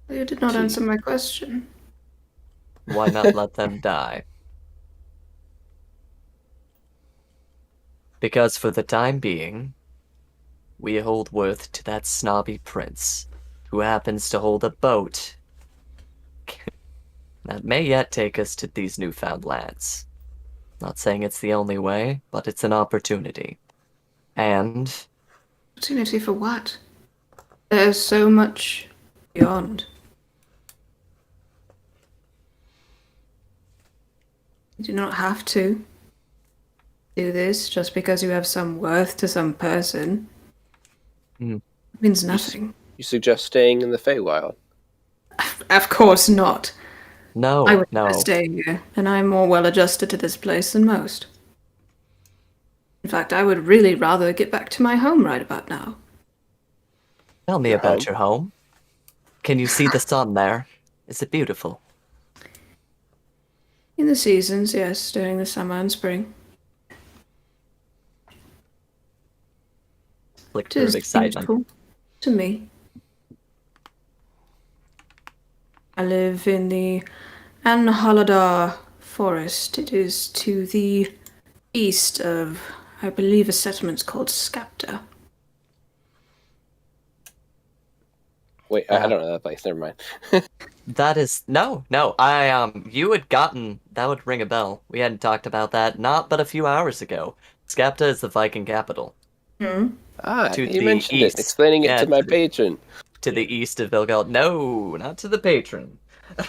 You did not answer my question. Why not let them die? Because for the time being, we hold worth to that snobby prince, who happens to hold a boat that may yet take us to these newfound lands. Not saying it's the only way, but it's an opportunity. And Opportunity for what? There's so much beyond. You do not have to do this just because you have some worth to some person. Mm. It means nothing. You suggest staying in the Feywild? Of course not. no, I would no. never stay here, and I'm more well adjusted to this place than most. In fact, I would really rather get back to my home right about now. Tell me Your about home? your home. Can you see the sun there? Is it beautiful? In the seasons, yes, during the summer and spring. It Flicker of is excitement. beautiful to me. I live in the Anhaladar forest. It is to the east of, I believe, a settlement called Skapta. Wait, I don't know that place. Never mind. That is no. You had gotten that would ring a bell. We hadn't talked about that not but a few hours ago. Skapta is the Viking capital. To You the mentioned east. it, explaining it Yeah, to my to the- patron. To the east of Vilgal. No, not to the patron.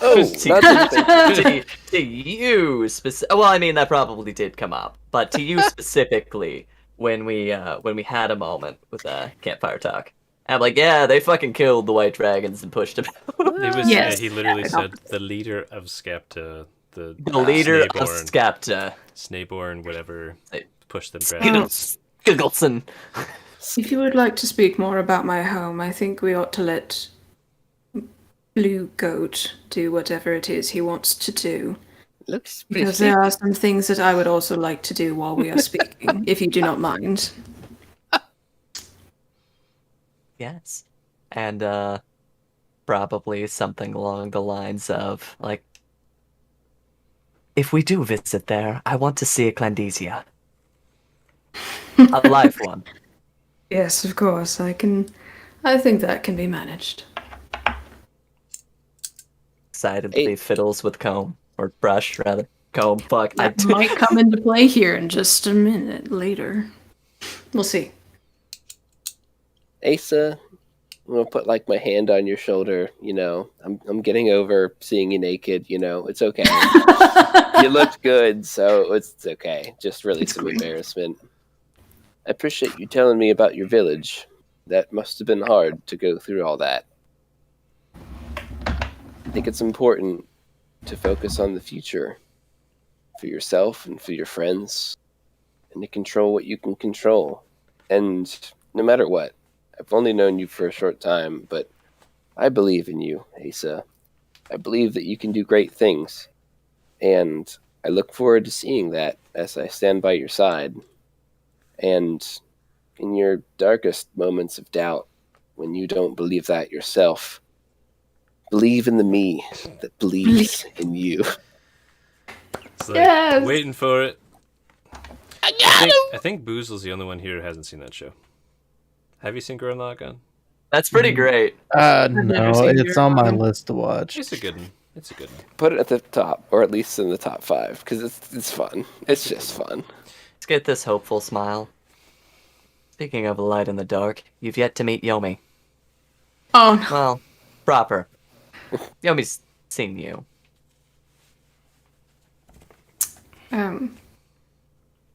Oh, to, not to the patron. to you well, I mean that probably did come up, but to you specifically when we had a moment with campfire talk. I'm like, yeah, they fucking killed the white dragons and pushed them out. It was Yes. he literally Yeah, said the leader of Skepta, the The leader of Snaeborn, Skapta. Snaeborn, whatever, Hey. pushed them dragons. Giggleson. If you would like to speak more about my home, I think we ought to let Blue Goat do whatever it is he wants to do. Looks Because pretty. there are some things that I would also like to do while we are speaking, if you do not mind. Yes. And probably something along the lines of like, if we do visit there, I want to see a Clandesia. A live one. Yes, of course. I think that can be managed. Excitedly Hey. fiddles with comb. Or brush, rather. Comb, fuck. That might come into play here in just a minute later. We'll see. Asa, I'm gonna put like my hand on your shoulder. You know, I'm getting over seeing you naked. You know, it's okay. You looked good, so it's okay. Just really It's some great. embarrassment. I appreciate you telling me about your village. That must have been hard to go through all that. I think it's important to focus on the future for yourself and for your friends, and to control what you can control. And no matter what, I've only known you for a short time, but I believe in you, Asa. I believe that you can do great things, and I look forward to seeing that as I stand by your side. And in your darkest moments of doubt, when you don't believe that yourself, believe in the me that believes in you. It's like, Yes! waiting for it. I think Boozle's the only one here who hasn't seen that show. Have you seen Gurren Lagann? That's pretty great. never No, seen it's your on my one. list to watch. It's a good one. It's a good one. Put it at the top, or at least in the top 5, because it's fun. It's just fun. Let's get this hopeful smile. Speaking of a light in the dark, you've yet to meet Yomi. Oh, no. Well, proper. Yomi's seen you.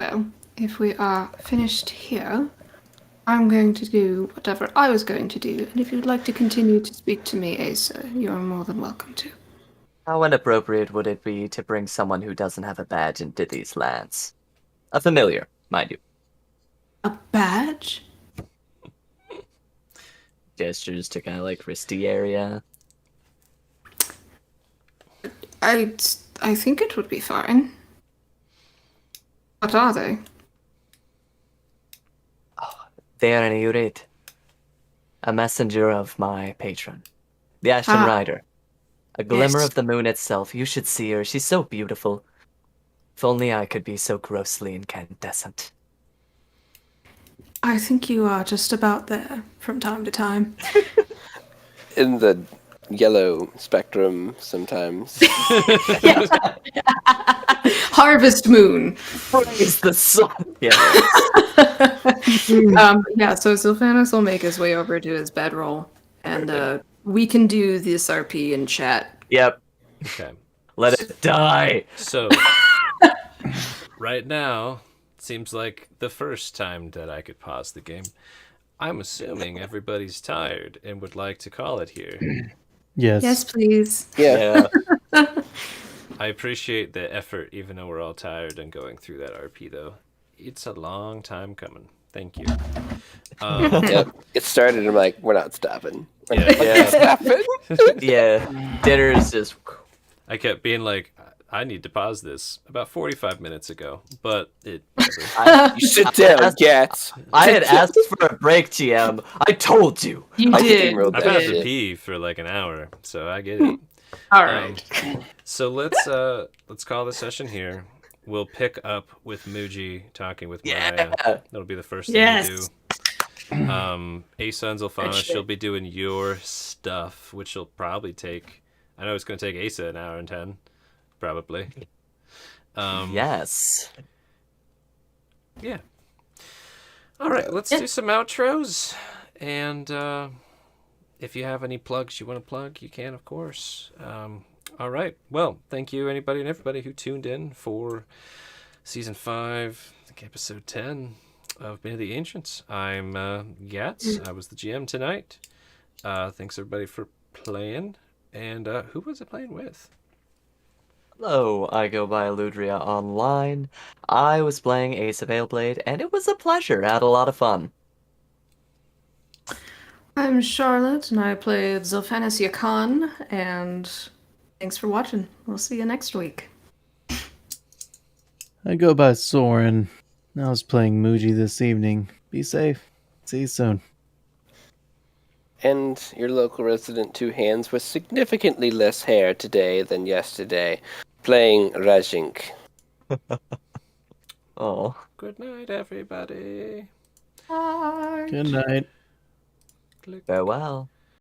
Well, if we are finished here, I'm going to do whatever I was going to do, and if you'd like to continue to speak to me, Asa, you're more than welcome to. How inappropriate would it be to bring someone who doesn't have a badge into these lands? A familiar, mind you. gestures to kind of like wristy area. I think it would be fine. What are they? They are an Urid, a messenger of my patron, the Ashen Ah. Rider. A glimmer Yes. of the moon itself. You should see her. She's so beautiful. If only I could be so grossly incandescent. I think you are just about there from time to time. In the yellow spectrum, sometimes. Harvest Moon. Praise the sun. Yeah. Yeah, so Sylvanas will make his way over to his bedroll, and we can do this RP in chat. Yep. Okay. Let it die. So, right now, seems like the first time that I could pause the game. I'm assuming everybody's tired and would like to call it here. Yes. Yes, please. Yeah. I appreciate the effort, even though we're all tired and going through that RP, though. It's a long time coming. Thank you. Yep. It started. I'm like, we're not stopping. Yeah. Stopping. Yeah. Dinner is just. I kept being like, I need to pause this about 45 minutes ago, but it never. You sit down, cats. I had asked for a break, GM. I told you. You I did. steamrolled I've that had to shit. pee for like an hour, so I get it. All right. So let's call the session here. We'll pick up with Muji talking with Mariah. Yeah. That'll be the first thing Yes. we do. Asa and Zolfana, she'll be doing your stuff, which will probably take. I know it's going to take Asa an hour and 10, probably. Yes. Yeah. All right, let's do some outros. And if you have any plugs you want to plug, you can, of course. All right. Well, thank you, anybody and everybody who tuned in for Season 5, I think Episode 10 of Band of the Ancients. I'm Gats. I was the GM tonight. Thanks, everybody, for playing. And who was it playing with? Hello, I go by Ludria Online. I was playing Ace of Ailblade, and it was a pleasure. I had a lot of fun. I'm Charlotte, and I played Zolfanis Yakan, and thanks for watching. We'll see you next week. I go by Soren. I was playing Muji this evening. Be safe. See you soon. And your local resident Two Hands with significantly less hair today than yesterday, playing Rajink. Oh. Good night, everybody. Bye. Good night. Click. Farewell.